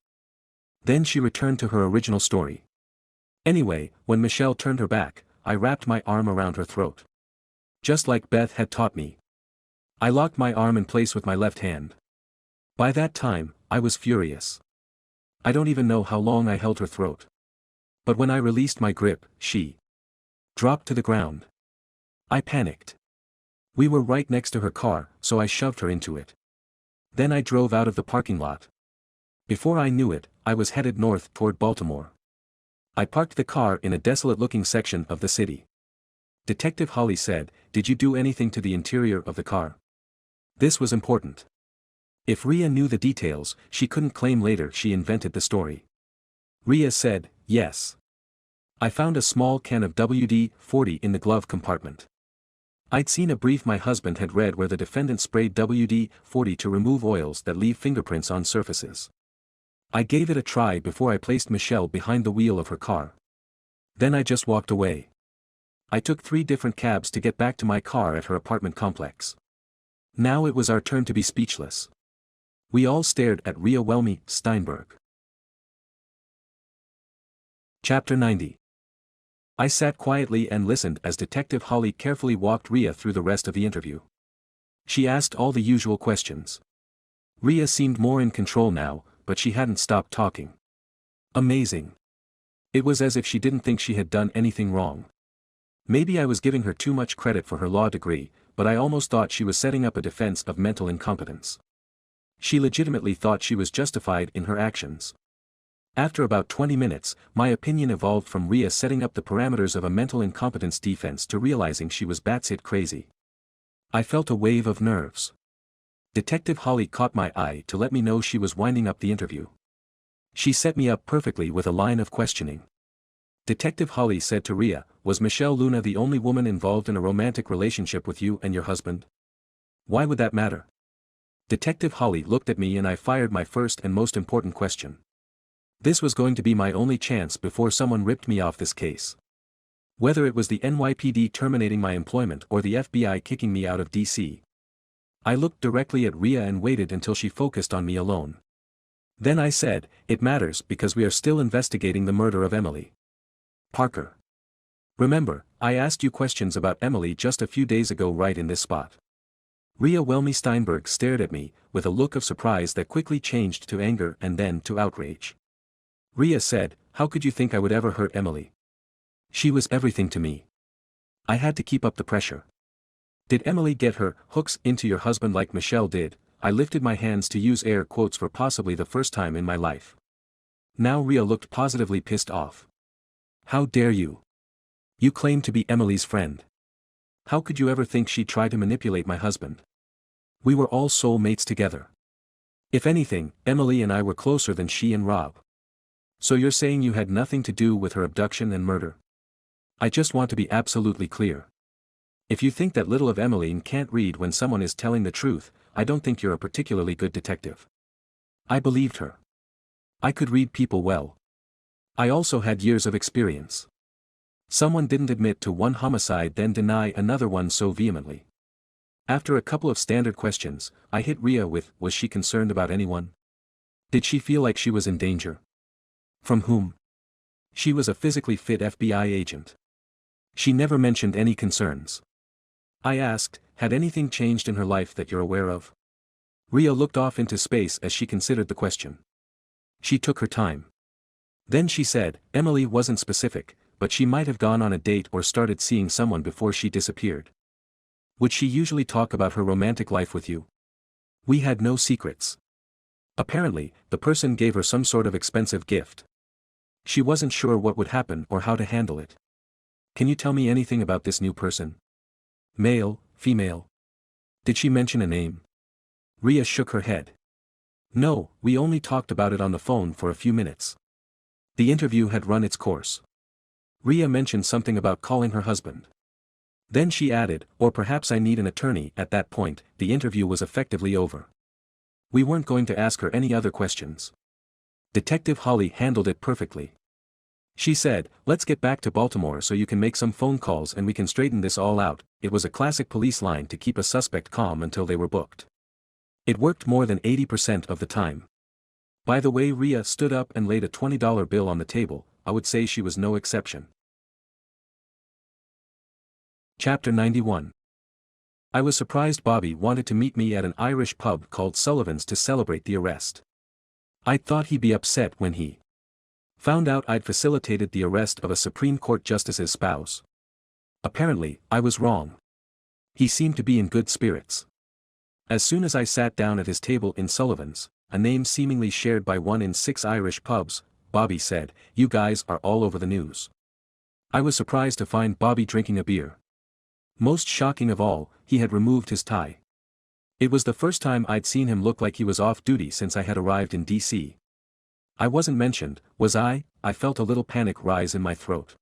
Then she returned to her original story. "Anyway, when Michelle turned her back, I wrapped my arm around her throat. Just like Beth had taught me. I locked my arm in place with my left hand. By that time, I was furious. I don't even know how long I held her throat. But when I released my grip, she dropped to the ground. I panicked. We were right next to her car, so I shoved her into it. Then I drove out of the parking lot. Before I knew it, I was headed north toward Baltimore. I parked the car in a desolate-looking section of the city." Detective Holly said, "Did you do anything to the interior of the car?" This was important. If Rhea knew the details, she couldn't claim later she invented the story. Rhea said, yes. I found a small can of WD-40 in the glove compartment. I'd seen a brief my husband had read where the defendant sprayed WD-40 to remove oils that leave fingerprints on surfaces. I gave it a try before I placed Michelle behind the wheel of her car. Then I just walked away. I took 3 different cabs to get back to my car at her apartment complex. Now it was our turn to be speechless. We all stared at Rhea Steinberg. Chapter 90. I sat quietly and listened as Detective Holly carefully walked Rhea through the rest of the interview. She asked all the usual questions. Rhea seemed more in control now, but she hadn't stopped talking. Amazing. It was as if she didn't think she had done anything wrong. Maybe I was giving her too much credit for her law degree, but I almost thought she was setting up a defense of mental incompetence. She legitimately thought she was justified in her actions. After about 20 minutes, my opinion evolved from Rhea setting up the parameters of a mental incompetence defense to realizing she was batshit crazy. I felt a wave of nerves. Detective Holly caught my eye to let me know she was winding up the interview. She set me up perfectly with a line of questioning. Detective Holly said to Rhea, "Was Michelle Luna the only woman involved in a romantic relationship with you and your husband? Why would that matter?" Detective Holly looked at me and I fired my first and most important question. This was going to be my only chance before someone ripped me off this case. Whether it was the NYPD terminating my employment or the FBI kicking me out of DC. I looked directly at Rhea and waited until she focused on me alone. Then I said, "It matters because we are still investigating the murder of Emily Parker. Remember, I asked you questions about Emily just a few days ago right in this spot." Rhea Steinberg stared at me, with a look of surprise that quickly changed to anger and then to outrage. Rhea said, "How could you think I would ever hurt Emily? She was everything to me. I had to keep up the pressure. Did Emily get her hooks into your husband like Michelle did?" I lifted my hands to use air quotes for possibly the first time in my life. Now Rhea looked positively pissed off. "How dare you? You claim to be Emily's friend. How could you ever think she'd try to manipulate my husband? We were all soul mates together. If anything, Emily and I were closer than she and Rob. So you're saying you had nothing to do with her abduction and murder? I just want to be absolutely clear. If you think that little of Emily and can't read when someone is telling the truth, I don't think you're a particularly good detective." I believed her. I could read people well. I also had years of experience. Someone didn't admit to one homicide then deny another one so vehemently. After a couple of standard questions, I hit Rhea with, "Was she concerned about anyone? Did she feel like she was in danger? From whom?" She was a physically fit FBI agent. She never mentioned any concerns. I asked, "Had anything changed in her life that you're aware of?" Rhea looked off into space as she considered the question. She took her time. Then she said, "Emily wasn't specific, but she might have gone on a date or started seeing someone before she disappeared." "Would she usually talk about her romantic life with you?" "We had no secrets. Apparently, the person gave her some sort of expensive gift. She wasn't sure what would happen or how to handle it." "Can you tell me anything about this new person? Male, female? Did she mention a name?" Rhea shook her head. "No, we only talked about it on the phone for a few minutes. The interview had run its course. Rhea mentioned something about calling her husband. Then she added, or perhaps I need an attorney. At that point, the interview was effectively over. We weren't going to ask her any other questions. Detective Holly handled it perfectly. She said, "Let's get back to Baltimore so you can make some phone calls and we can straighten this all out." It was a classic police line to keep a suspect calm until they were booked. It worked more than 80% of the time. By the way, Rhea stood up and laid a $20 bill on the table. I would say she was no exception. Chapter 91. I was surprised Bobby wanted to meet me at an Irish pub called Sullivan's to celebrate the arrest. I'd thought he'd be upset when he found out I'd facilitated the arrest of a Supreme Court justice's spouse. Apparently, I was wrong. He seemed to be in good spirits. As soon as I sat down at his table in Sullivan's, a name seemingly shared by 1 in 6 Irish pubs, Bobby said, "You guys are all over the news." I was surprised to find Bobby drinking a beer. Most shocking of all, he had removed his tie. It was the first time I'd seen him look like he was off duty since I had arrived in D.C. I wasn't mentioned, was I? I felt a little panic rise in my throat.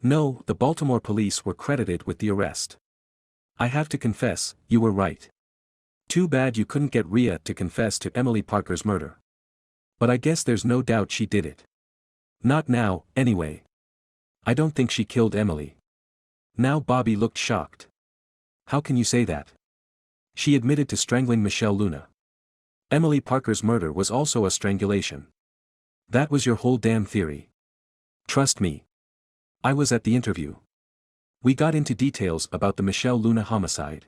No, the Baltimore police were credited with the arrest. I have to confess, you were right. Too bad you couldn't get Rhea to confess to Emily Parker's murder. But I guess there's no doubt she did it. Not now, anyway. I don't think she killed Emily. Now Bobby looked shocked. How can you say that? She admitted to strangling Michelle Luna. Emily Parker's murder was also a strangulation. That was your whole damn theory. Trust me. I was at the interview. We got into details about the Michelle Luna homicide.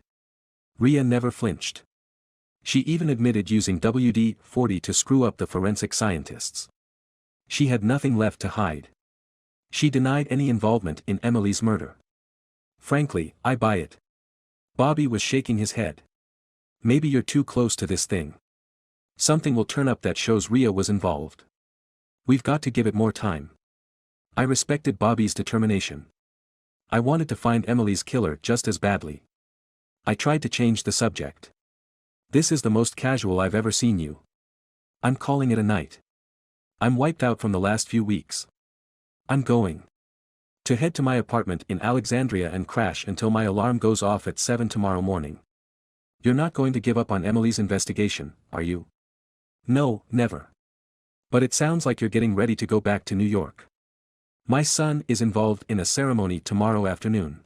Rhea never flinched. She even admitted using WD-40 to screw up the forensic scientists. She had nothing left to hide. She denied any involvement in Emily's murder. Frankly, I buy it. Bobby was shaking his head. Maybe you're too close to this thing. Something will turn up that shows Rhea was involved. We've got to give it more time. I respected Bobby's determination. I wanted to find Emily's killer just as badly. I tried to change the subject. This is the most casual I've ever seen you. I'm calling it a night. I'm wiped out from the last few weeks. I'm going to head to my apartment in Alexandria and crash until my alarm goes off at 7 tomorrow morning. You're not going to give up on Emily's investigation, are you? No, never. But it sounds like you're getting ready to go back to New York. My son is involved in a ceremony tomorrow afternoon.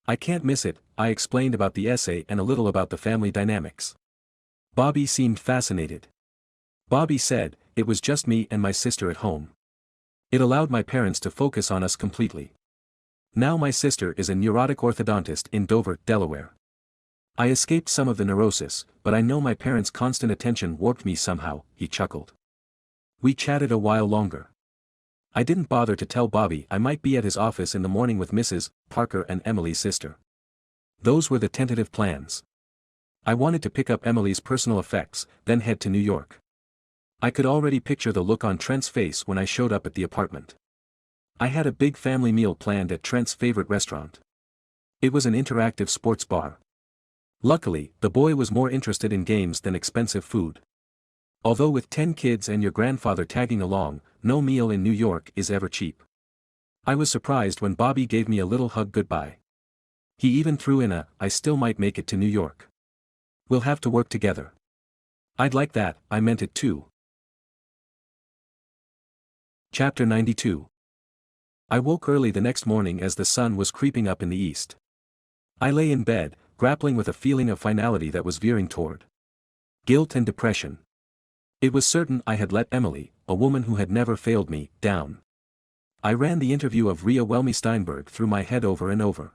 I can't miss it. I explained about the essay and a little about the family dynamics. Bobby seemed fascinated. Bobby said, it was just me and my sister at home. It allowed my parents to focus on us completely. Now my sister is a neurotic orthodontist in Dover, Delaware. I escaped some of the neurosis, but I know my parents' constant attention warped me somehow, he chuckled. We chatted a while longer. I didn't bother to tell Bobby I might be at his office in the morning with Mrs. Parker and Emily's sister. Those were the tentative plans. I wanted to pick up Emily's personal effects, then head to New York. I could already picture the look on Trent's face when I showed up at the apartment. I had a big family meal planned at Trent's favorite restaurant. It was an interactive sports bar. Luckily, the boy was more interested in games than expensive food. Although with 10 kids and your grandfather tagging along, no meal in New York is ever cheap. I was surprised when Bobby gave me a little hug goodbye. He even threw in I still might make it to New York. We'll have to work together. I'd like that, I meant it too. Chapter 92. I woke early the next morning as the sun was creeping up in the east. I lay in bed, grappling with a feeling of finality that was veering toward guilt and depression. It was certain I had let Emily, a woman who had never failed me, down. I ran the interview of Rhea Welmy-Steinberg through my head over and over.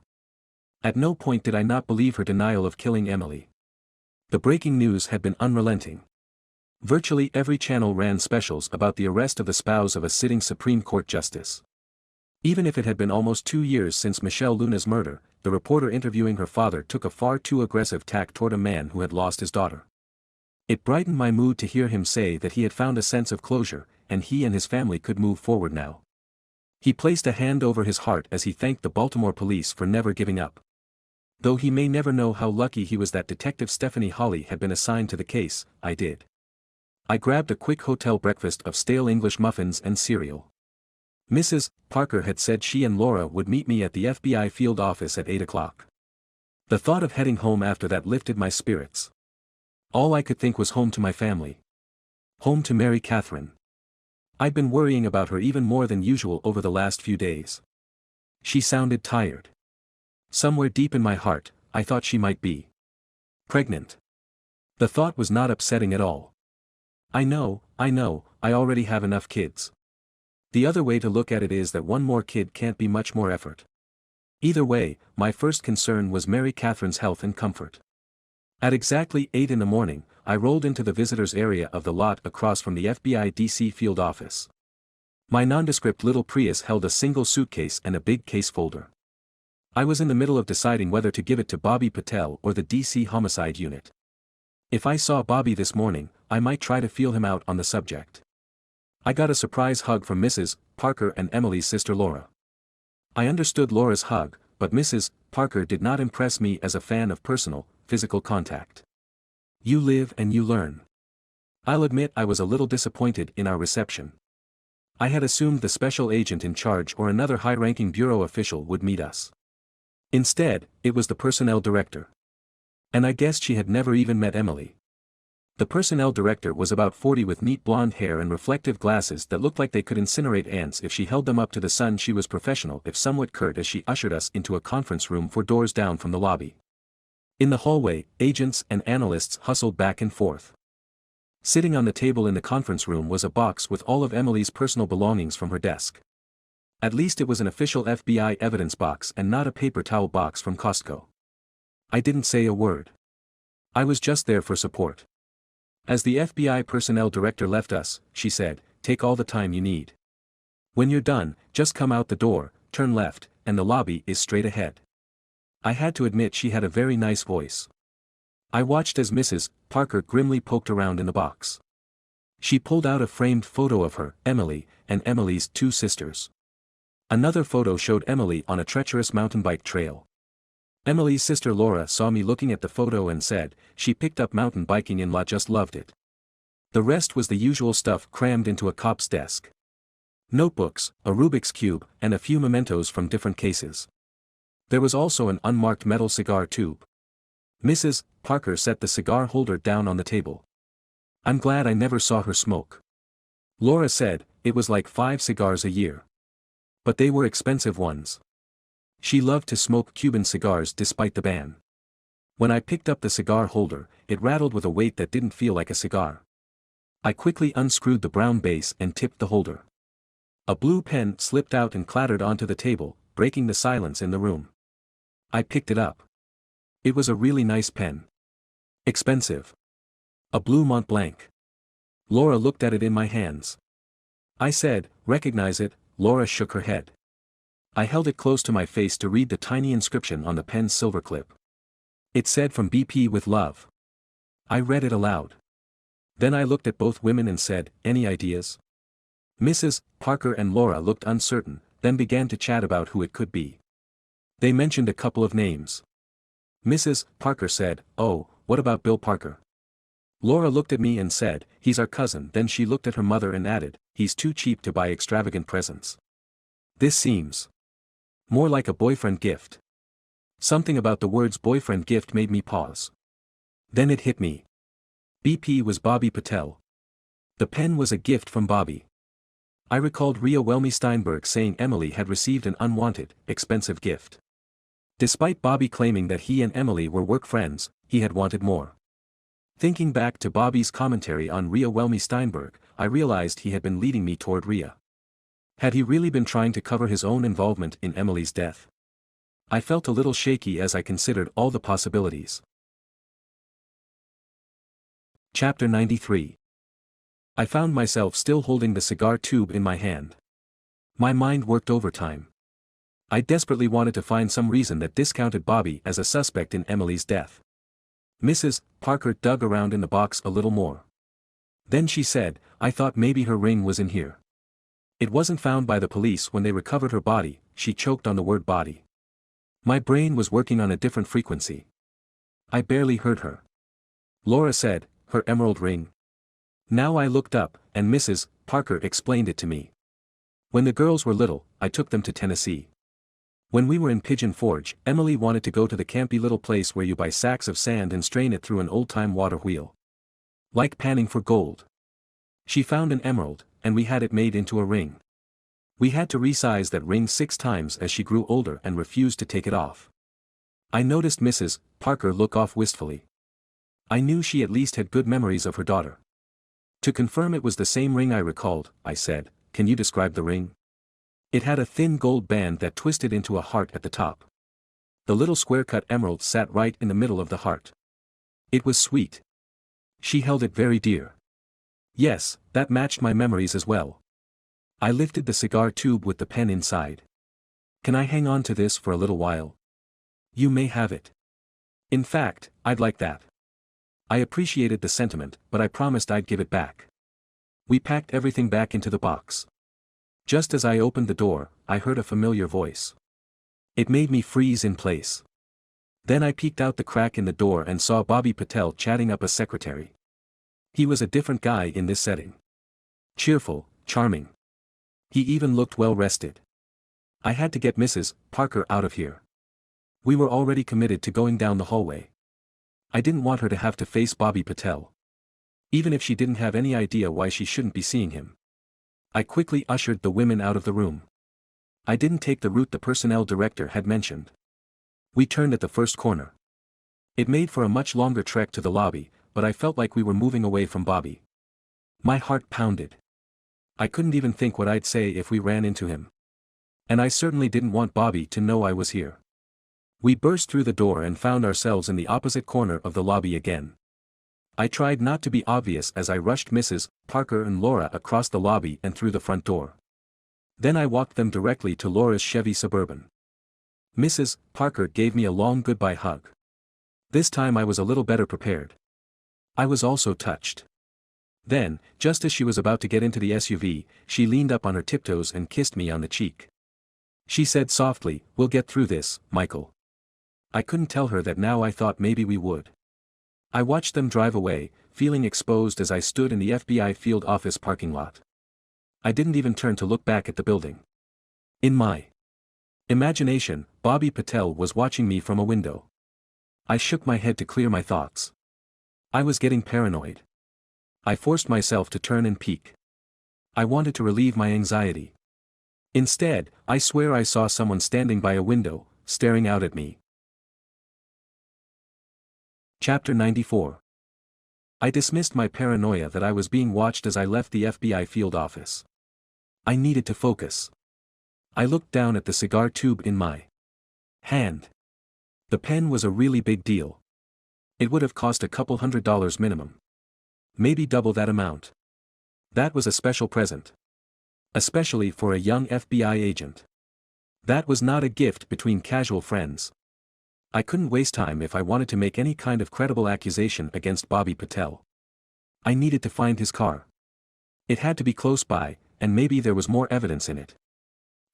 At no point did I not believe her denial of killing Emily. The breaking news had been unrelenting. Virtually every channel ran specials about the arrest of the spouse of a sitting Supreme Court justice. Even if it had been almost 2 years since Michelle Luna's murder, the reporter interviewing her father took a far too aggressive tack toward a man who had lost his daughter. It brightened my mood to hear him say that he had found a sense of closure, and he and his family could move forward now. He placed a hand over his heart as he thanked the Baltimore police for never giving up. Though he may never know how lucky he was that Detective Stephanie Hawley had been assigned to the case, I did. I grabbed a quick hotel breakfast of stale English muffins and cereal. Mrs. Parker had said she and Laura would meet me at the FBI field office at 8 o'clock. The thought of heading home after that lifted my spirits. All I could think was home to my family. Home to Mary Catherine. I'd been worrying about her even more than usual over the last few days. She sounded tired. Somewhere deep in my heart, I thought she might be pregnant. The thought was not upsetting at all. I know, I already have enough kids. The other way to look at it is that one more kid can't be much more effort. Either way, my first concern was Mary Catherine's health and comfort. At exactly 8 in the morning, I rolled into the visitors area of the lot across from the FBI DC field office. My nondescript little Prius held a single suitcase and a big case folder. I was in the middle of deciding whether to give it to Bobby Patel or the DC Homicide Unit. If I saw Bobby this morning, I might try to feel him out on the subject. I got a surprise hug from Mrs. Parker and Emily's sister Laura. I understood Laura's hug, but Mrs. Parker did not impress me as a fan of personal, physical contact. You live and you learn. I'll admit I was a little disappointed in our reception. I had assumed the special agent in charge or another high-ranking bureau official would meet us. Instead, it was the personnel director. And I guessed she had never even met Emily. The personnel director was about 40 with neat blonde hair and reflective glasses that looked like they could incinerate ants if she held them up to the sun. She was professional if somewhat curt as she ushered us into a conference room 4 doors down from the lobby. In the hallway, agents and analysts hustled back and forth. Sitting on the table in the conference room was a box with all of Emily's personal belongings from her desk. At least it was an official FBI evidence box and not a paper towel box from Costco. I didn't say a word. I was just there for support. As the FBI personnel director left us, she said, "Take all the time you need. When you're done, just come out the door, turn left, and the lobby is straight ahead." I had to admit she had a very nice voice. I watched as Mrs. Parker grimly poked around in the box. She pulled out a framed photo of her, Emily, and Emily's 2 sisters. Another photo showed Emily on a treacherous mountain bike trail. Emily's sister Laura saw me looking at the photo and said, she picked up mountain biking in La, just loved it. The rest was the usual stuff crammed into a cop's desk. Notebooks, a Rubik's Cube, and a few mementos from different cases. There was also an unmarked metal cigar tube. Mrs. Parker set the cigar holder down on the table. "I'm glad I never saw her smoke." Laura said, "It was like 5 cigars a year. But they were expensive ones. She loved to smoke Cuban cigars despite the ban." When I picked up the cigar holder, it rattled with a weight that didn't feel like a cigar. I quickly unscrewed the brown base and tipped the holder. A blue pen slipped out and clattered onto the table, breaking the silence in the room. I picked it up. It was a really nice pen. Expensive. A blue Mont Blanc. Laura looked at it in my hands. I said, "Recognize it?" Laura shook her head. I held it close to my face to read the tiny inscription on the pen's silver clip. It said, "From BP with love." I read it aloud. Then I looked at both women and said, "Any ideas?" Mrs. Parker and Laura looked uncertain, then began to chat about who it could be. They mentioned a couple of names. Mrs. Parker said, "Oh, what about Bill Parker?" Laura looked at me and said, "He's our cousin." Then she looked at her mother and added, "He's too cheap to buy extravagant presents. This seems more like a boyfriend gift." Something about the words boyfriend gift made me pause. Then it hit me. BP was Bobby Patel. The pen was a gift from Bobby. I recalled Rhea Welmy Steinberg saying Emily had received an unwanted, expensive gift. Despite Bobby claiming that he and Emily were work friends, he had wanted more. Thinking back to Bobby's commentary on Rhea Welmy Steinberg, I realized he had been leading me toward Rhea. Had he really been trying to cover his own involvement in Emily's death? I felt a little shaky as I considered all the possibilities. Chapter 93. I found myself still holding the cigar tube in my hand. My mind worked overtime. I desperately wanted to find some reason that discounted Bobby as a suspect in Emily's death. Mrs. Parker dug around in the box a little more. Then she said, "I thought maybe her ring was in here. It wasn't found by the police when they recovered her body." She choked on the word body. My brain was working on a different frequency. I barely heard her. Laura said, "Her emerald ring." Now I looked up, and Mrs. Parker explained it to me. When the girls were little, I took them to Tennessee. When we were in Pigeon Forge, Emily wanted to go to the campy little place where you buy sacks of sand and strain it through an old-time water wheel. Like panning for gold. She found an emerald, and we had it made into a ring. We had to resize that ring 6 times as she grew older and refused to take it off. I noticed Mrs. Parker look off wistfully. I knew she at least had good memories of her daughter. To confirm it was the same ring I recalled, I said, "Can you describe the ring?" It had a thin gold band that twisted into a heart at the top. The little square-cut emerald sat right in the middle of the heart. It was sweet. She held it very dear. Yes, that matched my memories as well. I lifted the cigar tube with the pen inside. "Can I hang on to this for a little while?" "You may have it. In fact, I'd like that." I appreciated the sentiment, but I promised I'd give it back. We packed everything back into the box. Just as I opened the door, I heard a familiar voice. It made me freeze in place. Then I peeked out the crack in the door and saw Bobby Patel chatting up a secretary. He was a different guy in this setting. Cheerful, charming. He even looked well rested. I had to get Mrs. Parker out of here. We were already committed to going down the hallway. I didn't want her to have to face Bobby Patel. Even if she didn't have any idea why she shouldn't be seeing him. I quickly ushered the women out of the room. I didn't take the route the personnel director had mentioned. We turned at the first corner. It made for a much longer trek to the lobby, but I felt like we were moving away from Bobby. My heart pounded. I couldn't even think what I'd say if we ran into him. And I certainly didn't want Bobby to know I was here. We burst through the door and found ourselves in the opposite corner of the lobby again. I tried not to be obvious as I rushed Mrs. Parker and Laura across the lobby and through the front door. Then I walked them directly to Laura's Chevy Suburban. Mrs. Parker gave me a long goodbye hug. This time I was a little better prepared. I was also touched. Then, just as she was about to get into the SUV, she leaned up on her tiptoes and kissed me on the cheek. She said softly, "We'll get through this, Michael." I couldn't tell her that now I thought maybe we would. I watched them drive away, feeling exposed as I stood in the FBI field office parking lot. I didn't even turn to look back at the building. In my imagination, Bobby Patel was watching me from a window. I shook my head to clear my thoughts. I was getting paranoid. I forced myself to turn and peek. I wanted to relieve my anxiety. Instead, I swear I saw someone standing by a window, staring out at me. Chapter 94. I dismissed my paranoia that I was being watched as I left the FBI field office. I needed to focus. I looked down at the cigar tube in my hand. The pen was a really big deal. It would have cost a couple $100 minimum. Maybe double that amount. That was a special present. Especially for a young FBI agent. That was not a gift between casual friends. I couldn't waste time if I wanted to make any kind of credible accusation against Bobby Patel. I needed to find his car. It had to be close by, and maybe there was more evidence in it.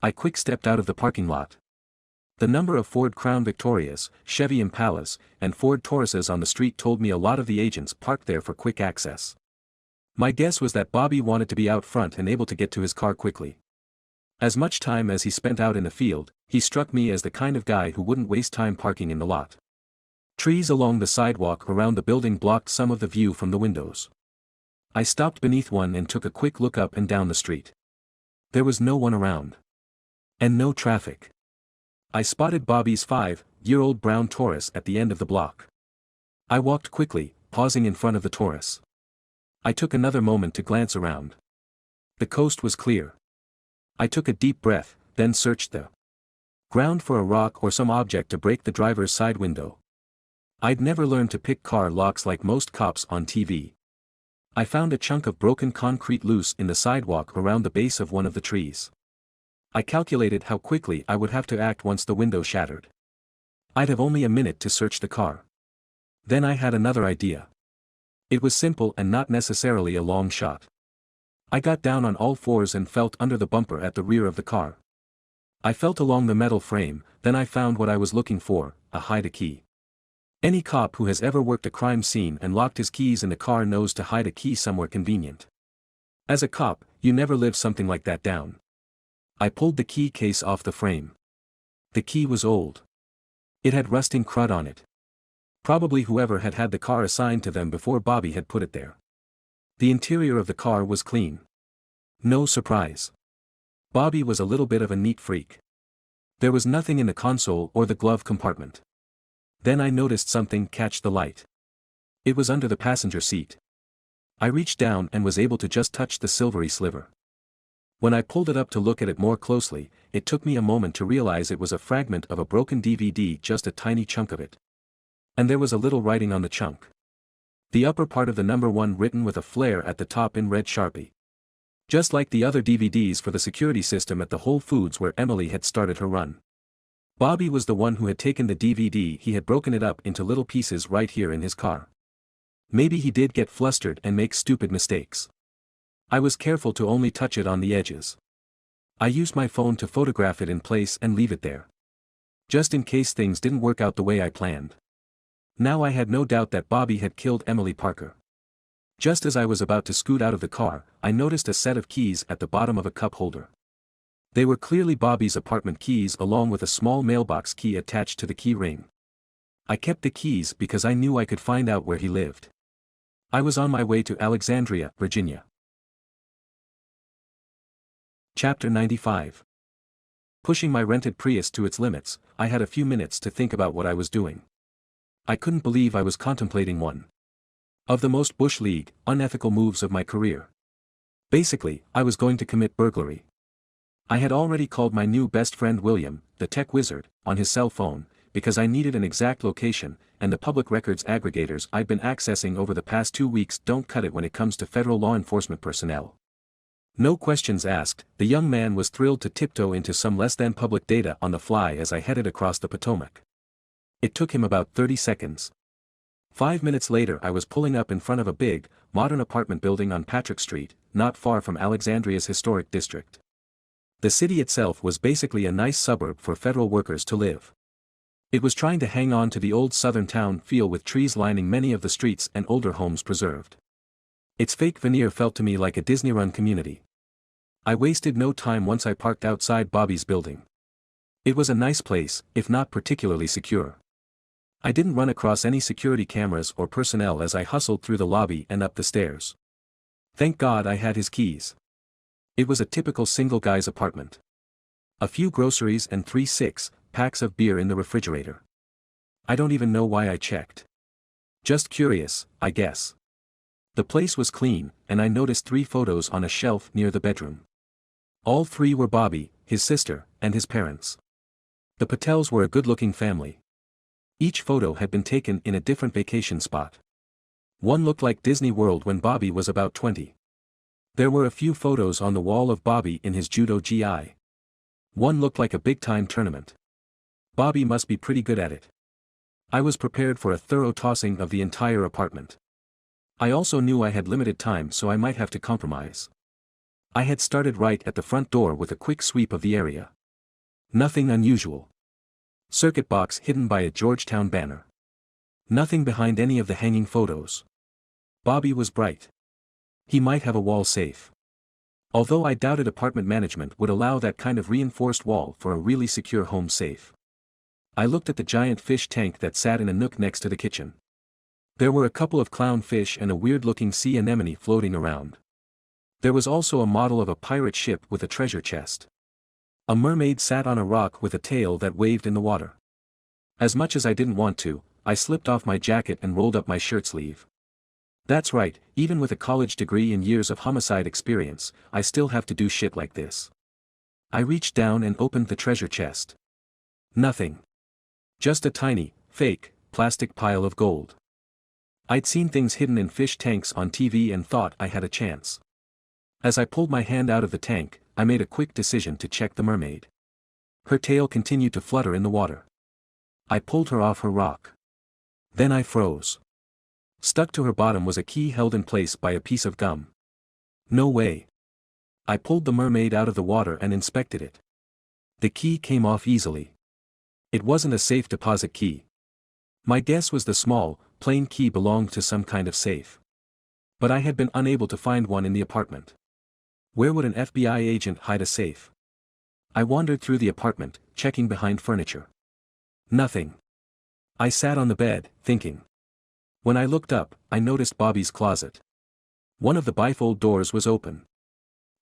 I quick-stepped out of the parking lot. The number of Ford Crown Victorias, Chevy Impalas, and Ford Tauruses on the street told me a lot of the agents parked there for quick access. My guess was that Bobby wanted to be out front and able to get to his car quickly. As much time as he spent out in the field, he struck me as the kind of guy who wouldn't waste time parking in the lot. Trees along the sidewalk around the building blocked some of the view from the windows. I stopped beneath one and took a quick look up and down the street. There was no one around. And no traffic. I spotted Bobby's 5-year-old brown Taurus at the end of the block. I walked quickly, pausing in front of the Taurus. I took another moment to glance around. The coast was clear. I took a deep breath, then searched the ground for a rock or some object to break the driver's side window. I'd never learned to pick car locks like most cops on TV. I found a chunk of broken concrete loose in the sidewalk around the base of one of the trees. I calculated how quickly I would have to act once the window shattered. I'd have only a minute to search the car. Then I had another idea. It was simple and not necessarily a long shot. I got down on all fours and felt under the bumper at the rear of the car. I felt along the metal frame, then I found what I was looking for, a hide a key. Any cop who has ever worked a crime scene and locked his keys in the car knows to hide a key somewhere convenient. As a cop, you never live something like that down. I pulled the key case off the frame. The key was old. It had rusting crud on it. Probably whoever had had the car assigned to them before Bobby had put it there. The interior of the car was clean. No surprise. Bobby was a little bit of a neat freak. There was nothing in the console or the glove compartment. Then I noticed something catch the light. It was under the passenger seat. I reached down and was able to just touch the silvery sliver. When I pulled it up to look at it more closely, it took me a moment to realize it was a fragment of a broken DVD, just a tiny chunk of it. And there was a little writing on the chunk. The upper part of the number 1 written with a flare at the top in red Sharpie. Just like the other DVDs for the security system at the Whole Foods where Emily had started her run. Bobby was the one who had taken the DVD. He had broken it up into little pieces right here in his car. Maybe he did get flustered and make stupid mistakes. I was careful to only touch it on the edges. I used my phone to photograph it in place and leave it there. just in case things didn't work out the way I planned. Now I had no doubt that Bobby had killed Emily Parker. Just as I was about to scoot out of the car, I noticed a set of keys at the bottom of a cup holder. They were clearly Bobby's apartment keys along with a small mailbox key attached to the key ring. I kept the keys because I knew I could find out where he lived. I was on my way to Alexandria, Virginia. Chapter 95. Pushing my rented Prius to its limits, I had a few minutes to think about what I was doing. I couldn't believe I was contemplating one of the most bush league, unethical moves of my career. Basically, I was going to commit burglary. I had already called my new best friend William, the tech wizard, on his cell phone, because I needed an exact location, and the public records aggregators I'd been accessing over the past 2 weeks don't cut it when it comes to federal law enforcement personnel. No questions asked, the young man was thrilled to tiptoe into some less-than-public data on the fly as I headed across the Potomac. It took him about 30 seconds. 5 minutes later I was pulling up in front of a big, modern apartment building on Patrick Street, not far from Alexandria's historic district. The city itself was basically a nice suburb for federal workers to live. It was trying to hang on to the old southern town feel with trees lining many of the streets and older homes preserved. Its fake veneer felt to me like a Disney-run community. I wasted no time once I parked outside Bobby's building. It was a nice place, if not particularly secure. I didn't run across any security cameras or personnel as I hustled through the lobby and up the stairs. Thank God I had his keys. It was a typical single guy's apartment. A few groceries and 3 6-packs of beer in the refrigerator. I don't even know why I checked. Just curious, I guess. The place was clean, and I noticed 3 photos on a shelf near the bedroom. All 3 were Bobby, his sister, and his parents. The Patels were a good-looking family. Each photo had been taken in a different vacation spot. One looked like Disney World when Bobby was about 20. There were a few photos on the wall of Bobby in his judo gi. One looked like a big-time tournament. Bobby must be pretty good at it. I was prepared for a thorough tossing of the entire apartment. I also knew I had limited time, so I might have to compromise. I had started right at the front door with a quick sweep of the area. Nothing unusual. Circuit box hidden by a Georgetown banner. Nothing behind any of the hanging photos. Bobby was bright. He might have a wall safe. Although I doubted apartment management would allow that kind of reinforced wall for a really secure home safe. I looked at the giant fish tank that sat in a nook next to the kitchen. There were a couple of clownfish and a weird-looking sea anemone floating around. There was also a model of a pirate ship with a treasure chest. A mermaid sat on a rock with a tail that waved in the water. As much as I didn't want to, I slipped off my jacket and rolled up my shirt sleeve. That's right, even with a college degree and years of homicide experience, I still have to do shit like this. I reached down and opened the treasure chest. Nothing. Just a tiny, fake, plastic pile of gold. I'd seen things hidden in fish tanks on TV and thought I had a chance. As I pulled my hand out of the tank, I made a quick decision to check the mermaid. Her tail continued to flutter in the water. I pulled her off her rock. Then I froze. Stuck to her bottom was a key held in place by a piece of gum. No way. I pulled the mermaid out of the water and inspected it. The key came off easily. It wasn't a safe deposit key. My guess was the small, plain key belonged to some kind of safe. But I had been unable to find one in the apartment. Where would an FBI agent hide a safe? I wandered through the apartment, checking behind furniture. Nothing. I sat on the bed, thinking. When I looked up, I noticed Bobby's closet. One of the bifold doors was open.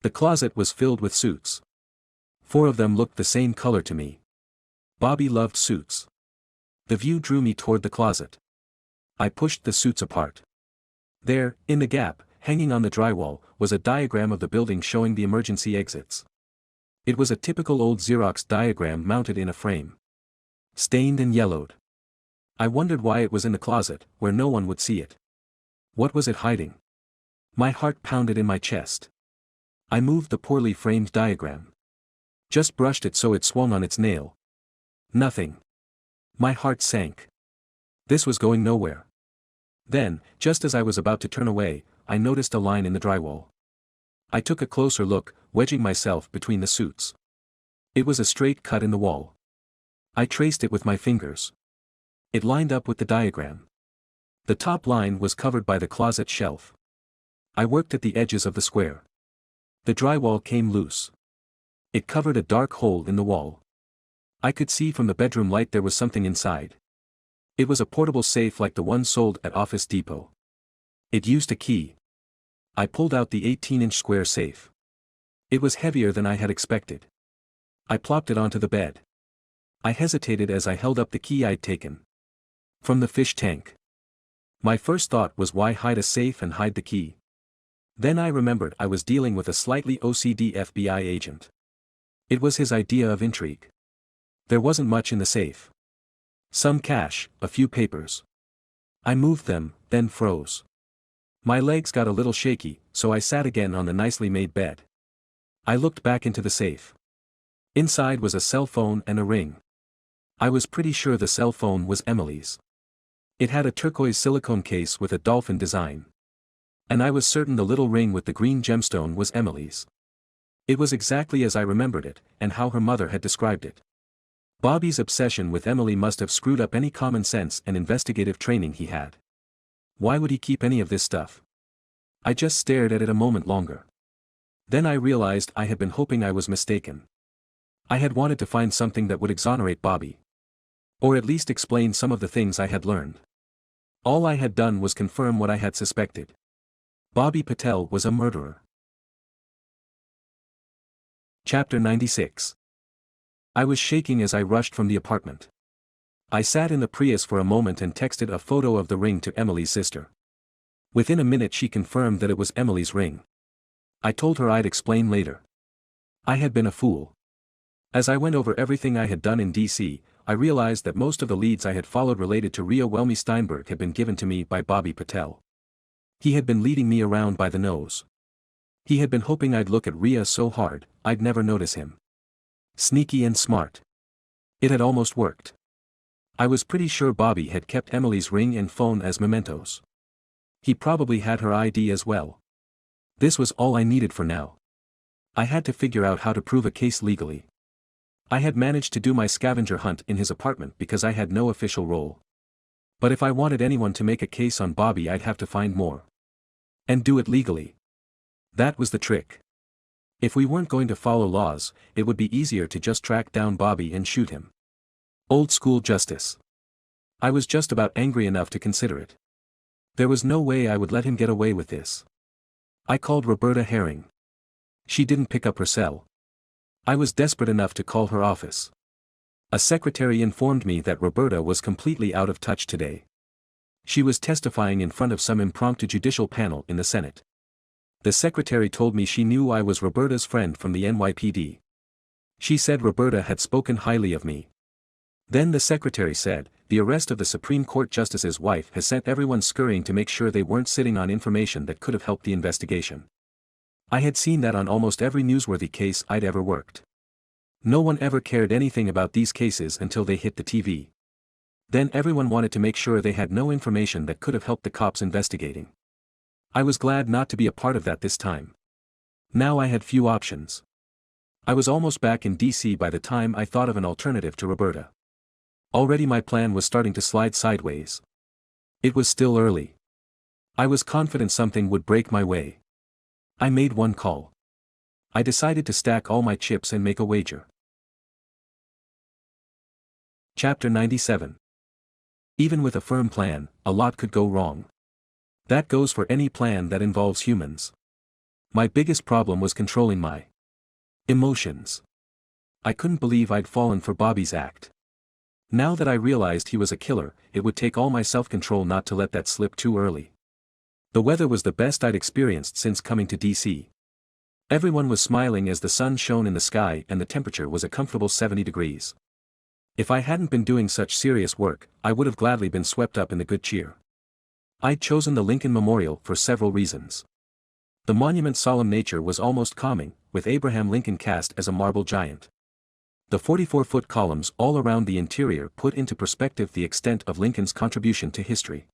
The closet was filled with suits. 4 of them looked the same color to me. Bobby loved suits. The view drew me toward the closet. I pushed the suits apart. There, in the gap, hanging on the drywall, was a diagram of the building showing the emergency exits. It was a typical old Xerox diagram mounted in a frame. Stained and yellowed. I wondered why it was in the closet, where no one would see it. What was it hiding? My heart pounded in my chest. I moved the poorly framed diagram. Just brushed it so it swung on its nail. Nothing. My heart sank. This was going nowhere. Then, just as I was about to turn away, I noticed a line in the drywall. I took a closer look, wedging myself between the suits. It was a straight cut in the wall. I traced it with my fingers. It lined up with the diagram. The top line was covered by the closet shelf. I worked at the edges of the square. The drywall came loose. It covered a dark hole in the wall. I could see from the bedroom light there was something inside. It was a portable safe like the one sold at Office Depot. It used a key. I pulled out the 18-inch square safe. It was heavier than I had expected. I plopped it onto the bed. I hesitated as I held up the key I'd taken from the fish tank. My first thought was, why hide a safe and hide the key? Then I remembered I was dealing with a slightly OCD FBI agent. It was his idea of intrigue. There wasn't much in the safe. Some cash, a few papers. I moved them, then froze. My legs got a little shaky, so I sat again on the nicely made bed. I looked back into the safe. Inside was a cell phone and a ring. I was pretty sure the cell phone was Emily's. It had a turquoise silicone case with a dolphin design. And I was certain the little ring with the green gemstone was Emily's. It was exactly as I remembered it, and how her mother had described it. Bobby's obsession with Emily must have screwed up any common sense and investigative training he had. Why would he keep any of this stuff? I just stared at it a moment longer. Then I realized I had been hoping I was mistaken. I had wanted to find something that would exonerate Bobby. Or at least explain some of the things I had learned. All I had done was confirm what I had suspected. Bobby Patel was a murderer. Chapter 96. I was shaking as I rushed from the apartment. I sat in the Prius for a moment and texted a photo of the ring to Emily's sister. Within a minute she confirmed that it was Emily's ring. I told her I'd explain later. I had been a fool. As I went over everything I had done in DC, I realized that most of the leads I had followed related to Rhea Welmy Steinberg had been given to me by Bobby Patel. He had been leading me around by the nose. He had been hoping I'd look at Rhea so hard, I'd never notice him. Sneaky and smart. It had almost worked. I was pretty sure Bobby had kept Emily's ring and phone as mementos. He probably had her ID as well. This was all I needed for now. I had to figure out how to prove a case legally. I had managed to do my scavenger hunt in his apartment because I had no official role. But if I wanted anyone to make a case on Bobby, I'd have to find more. And do it legally. That was the trick. If we weren't going to follow laws, it would be easier to just track down Bobby and shoot him. Old school justice. I was just about angry enough to consider it. There was no way I would let him get away with this. I called Roberta Herring. She didn't pick up her cell. I was desperate enough to call her office. A secretary informed me that Roberta was completely out of touch today. She was testifying in front of some impromptu judicial panel in the Senate. The secretary told me she knew I was Roberta's friend from the NYPD. She said Roberta had spoken highly of me. Then the secretary said, the arrest of the Supreme Court Justice's wife has sent everyone scurrying to make sure they weren't sitting on information that could have helped the investigation. I had seen that on almost every newsworthy case I'd ever worked. No one ever cared anything about these cases until they hit the TV. Then everyone wanted to make sure they had no information that could have helped the cops investigating. I was glad not to be a part of that this time. Now I had few options. I was almost back in DC by the time I thought of an alternative to Roberta. Already my plan was starting to slide sideways. It was still early. I was confident something would break my way. I made one call. I decided to stack all my chips and make a wager. Chapter 97. Even with a firm plan, a lot could go wrong. That goes for any plan that involves humans. My biggest problem was controlling my emotions. I couldn't believe I'd fallen for Bobby's act. Now that I realized he was a killer, it would take all my self-control not to let that slip too early. The weather was the best I'd experienced since coming to DC. Everyone was smiling as the sun shone in the sky and the temperature was a comfortable 70 degrees. If I hadn't been doing such serious work, I would have gladly been swept up in the good cheer. I'd chosen the Lincoln Memorial for several reasons. The monument's solemn nature was almost calming, with Abraham Lincoln cast as a marble giant. The 44-foot columns all around the interior put into perspective the extent of Lincoln's contribution to history.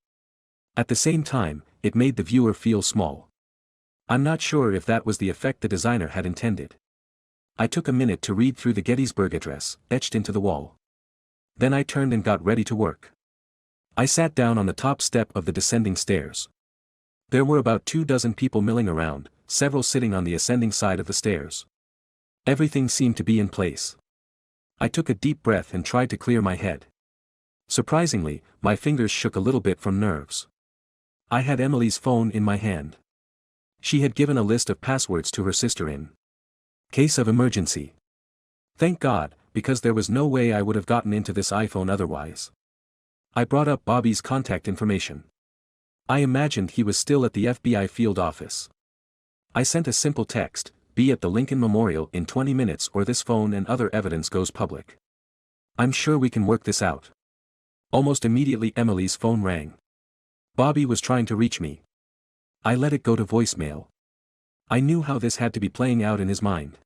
At the same time, it made the viewer feel small. I'm not sure if that was the effect the designer had intended. I took a minute to read through the Gettysburg Address, etched into the wall. Then I turned and got ready to work. I sat down on the top step of the descending stairs. There were about 24 people milling around, several sitting on the ascending side of the stairs. Everything seemed to be in place. I took a deep breath and tried to clear my head. Surprisingly, my fingers shook a little bit from nerves. I had Emily's phone in my hand. She had given a list of passwords to her sister in case of emergency. Thank God, because there was no way I would have gotten into this iPhone otherwise. I brought up Bobby's contact information. I imagined he was still at the FBI field office. I sent a simple text, "Be at the Lincoln Memorial in 20 minutes or this phone and other evidence goes public. I'm sure we can work this out." Almost immediately Emily's phone rang. Bobby was trying to reach me. I let it go to voicemail. I knew how this had to be playing out in his mind.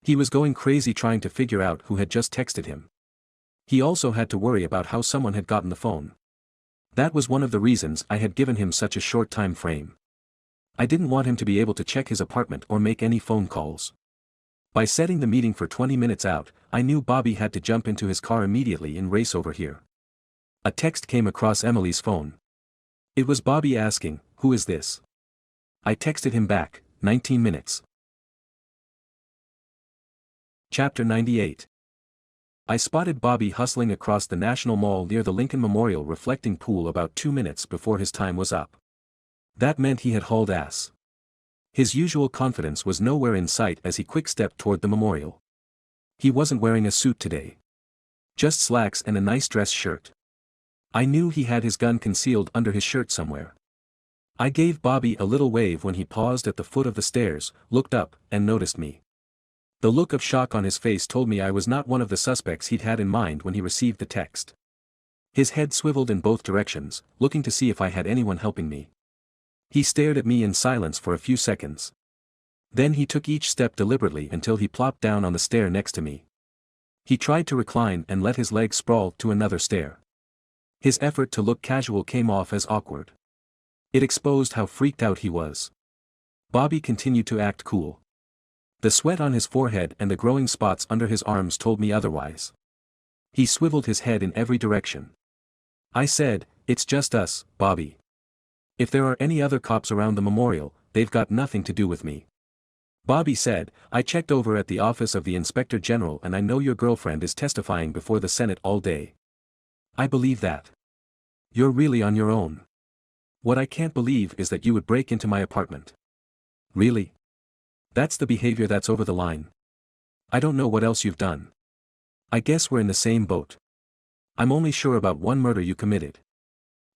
He was going crazy trying to figure out who had just texted him. He also had to worry about how someone had gotten the phone. That was one of the reasons I had given him such a short time frame. I didn't want him to be able to check his apartment or make any phone calls. By setting the meeting for 20 minutes out, I knew Bobby had to jump into his car immediately and race over here. A text came across Emily's phone. It was Bobby asking, "Who is this?" I texted him back, 19 minutes. Chapter 98. I spotted Bobby hustling across the National Mall near the Lincoln Memorial reflecting pool about 2 minutes before his time was up. That meant he had hauled ass. His usual confidence was nowhere in sight as he quick-stepped toward the memorial. He wasn't wearing a suit today. Just slacks and a nice dress shirt. I knew he had his gun concealed under his shirt somewhere. I gave Bobby a little wave when he paused at the foot of the stairs, looked up, and noticed me. The look of shock on his face told me I was not one of the suspects he'd had in mind when he received the text. His head swiveled in both directions, looking to see if I had anyone helping me. He stared at me in silence for a few seconds. Then he took each step deliberately until he plopped down on the stair next to me. He tried to recline and let his legs sprawl to another stair. His effort to look casual came off as awkward. It exposed how freaked out he was. Bobby continued to act cool. The sweat on his forehead and the growing spots under his arms told me otherwise. He swiveled his head in every direction. I said, "It's just us, Bobby. If there are any other cops around the memorial, they've got nothing to do with me." Bobby said, "I checked over at the office of the Inspector General and I know your girlfriend is testifying before the Senate all day. I believe that. You're really on your own. What I can't believe is that you would break into my apartment. Really? That's the behavior that's over the line. I don't know what else you've done. I guess we're in the same boat. I'm only sure about one murder you committed.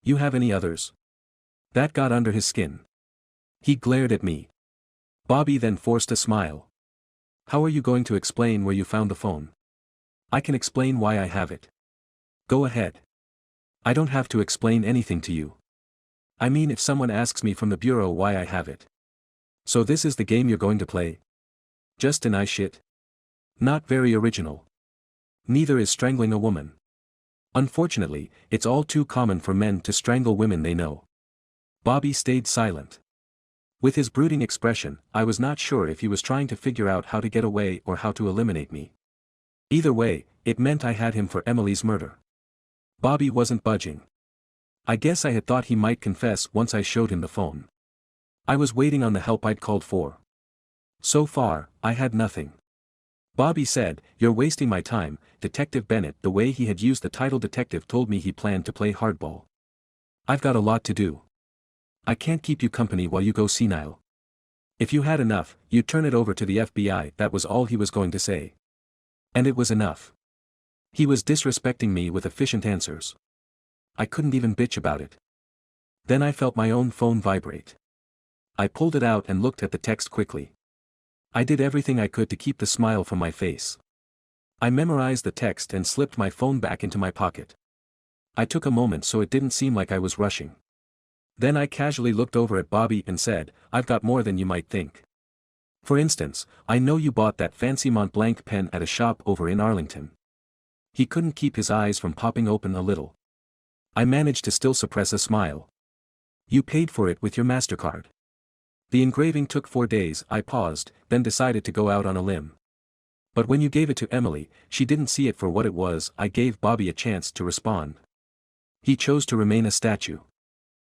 You have any others?" That got under his skin. He glared at me. Bobby then forced a smile. "How are you going to explain where you found the phone?" "I can explain why I have it." "Go ahead." "I don't have to explain anything to you. I mean if someone asks me from the bureau why I have it. So this is the game you're going to play? Just deny shit? Not very original. Neither is strangling a woman. Unfortunately, it's all too common for men to strangle women they know." Bobby stayed silent. With his brooding expression, I was not sure if he was trying to figure out how to get away or how to eliminate me. Either way, it meant I had him for Emily's murder. Bobby wasn't budging. I guess I had thought he might confess once I showed him the phone. I was waiting on the help I'd called for. So far, I had nothing. Bobby said, "You're wasting my time." Detective Bennett, the way he had used the title detective, told me he planned to play hardball. "I've got a lot to do. I can't keep you company while you go senile. If you had enough, you'd turn it over to the FBI." That was all he was going to say. And it was enough. He was disrespecting me with efficient answers. I couldn't even bitch about it. Then I felt my own phone vibrate. I pulled it out and looked at the text quickly. I did everything I could to keep the smile from my face. I memorized the text and slipped my phone back into my pocket. I took a moment so it didn't seem like I was rushing. Then I casually looked over at Bobby and said, "I've got more than you might think. For instance, I know you bought that fancy Mont Blanc pen at a shop over in Arlington." He couldn't keep his eyes from popping open a little. I managed to still suppress a smile. "You paid for it with your MasterCard." "The engraving took 4 days." I paused, then decided to go out on a limb. But when you gave it to Emily, she didn't see it for what it was. I gave Bobby a chance to respond. He chose to remain a statue.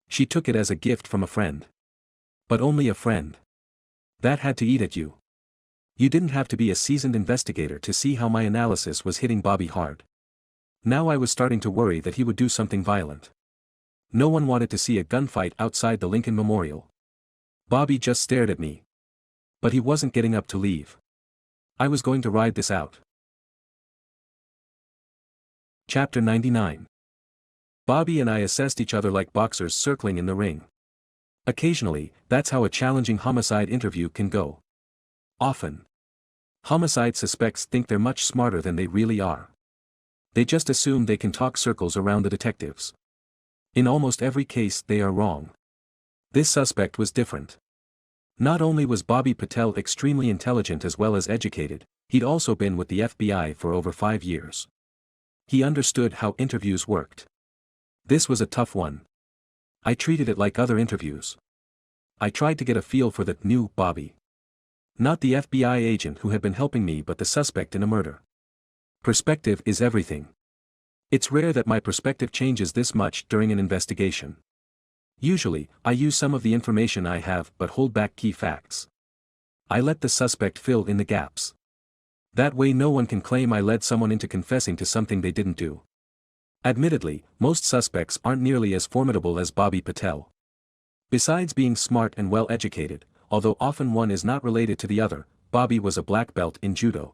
She took it as a gift from a friend. But only a friend. That had to eat at you. You didn't have to be a seasoned investigator to see how my analysis was hitting Bobby hard. Now I was starting to worry that he would do something violent. No one wanted to see a gunfight outside the Lincoln Memorial. Bobby just stared at me. But he wasn't getting up to leave. I was going to ride this out. Chapter 99. Bobby and I assessed each other like boxers circling in the ring. Occasionally, that's how a challenging homicide interview can go. Often, homicide suspects think they're much smarter than they really are. They just assume they can talk circles around the detectives. In almost every case they are wrong. This suspect was different. Not only was Bobby Patel extremely intelligent as well as educated, he'd also been with the FBI for over 5 years. He understood how interviews worked. This was a tough one. I treated it like other interviews. I tried to get a feel for the new Bobby. Not the FBI agent who had been helping me, but the suspect in a murder. Perspective is everything. It's rare that my perspective changes this much during an investigation. Usually, I use some of the information I have but hold back key facts. I let the suspect fill in the gaps. That way no one can claim I led someone into confessing to something they didn't do. Admittedly, most suspects aren't nearly as formidable as Bobby Patel. Besides being smart and well-educated, although often one is not related to the other, Bobby was a black belt in judo.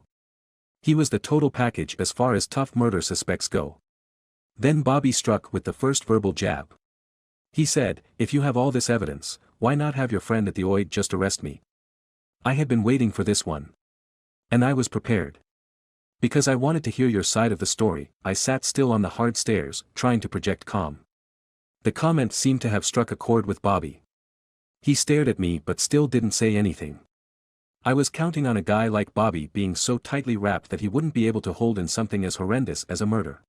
He was the total package as far as tough murder suspects go. Then Bobby struck with the first verbal jab. He said, "If you have all this evidence, why not have your friend at the OID just arrest me?" I had been waiting for this one. And I was prepared. Because I wanted to hear your side of the story, I sat still on the hard stairs, trying to project calm. The comment seemed to have struck a chord with Bobby. He stared at me but still didn't say anything. I was counting on a guy like Bobby being so tightly wrapped that he wouldn't be able to hold in something as horrendous as a murder.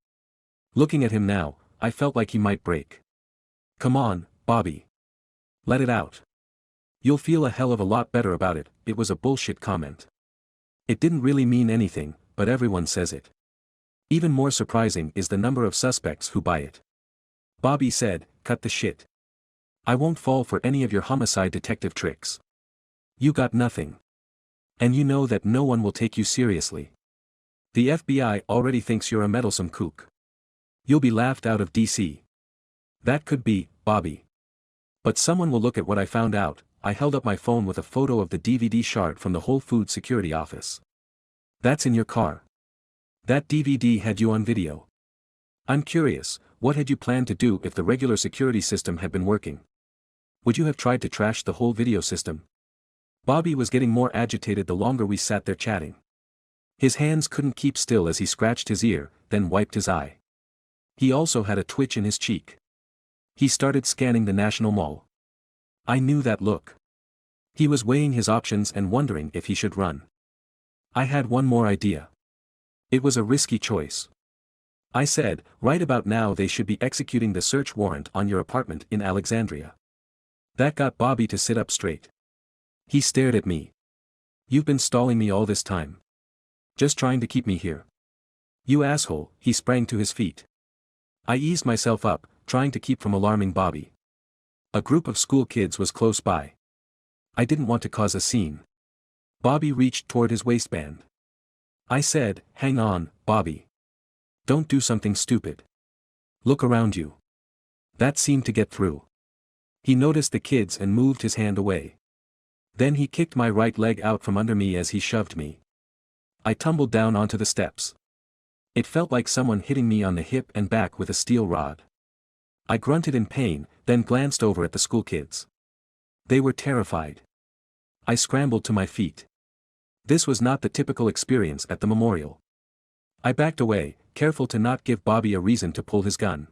Looking at him now, I felt like he might break. "Come on, Bobby. Let it out. You'll feel a hell of a lot better about it." It was a bullshit comment. It didn't really mean anything, but everyone says it. Even more surprising is the number of suspects who buy it. Bobby said, "Cut the shit. I won't fall for any of your homicide detective tricks. You got nothing. And you know that no one will take you seriously. The FBI already thinks you're a meddlesome kook. You'll be laughed out of DC. That could be, Bobby. But someone will look at what I found out." I held up my phone with a photo of the DVD shard from the Whole Foods security office. "That's in your car. That DVD had you on video. I'm curious, what had you planned to do if the regular security system had been working? Would you have tried to trash the whole video system?" Bobby was getting more agitated the longer we sat there chatting. His hands couldn't keep still as he scratched his ear, then wiped his eye. He also had a twitch in his cheek. He started scanning the National Mall. I knew that look. He was weighing his options and wondering if he should run. I had one more idea. It was a risky choice. I said, "Right about now they should be executing the search warrant on your apartment in Alexandria." That got Bobby to sit up straight. He stared at me. "You've been stalling me all this time. Just trying to keep me here." "You asshole," he sprang to his feet. I eased myself up, trying to keep from alarming Bobby. A group of school kids was close by. I didn't want to cause a scene. Bobby reached toward his waistband. I said, "Hang on, Bobby. Don't do something stupid. Look around you." That seemed to get through. He noticed the kids and moved his hand away. Then he kicked my right leg out from under me as he shoved me. I tumbled down onto the steps. It felt like someone hitting me on the hip and back with a steel rod. I grunted in pain, then glanced over at the school kids. They were terrified. I scrambled to my feet. This was not the typical experience at the memorial. I backed away, careful to not give Bobby a reason to pull his gun.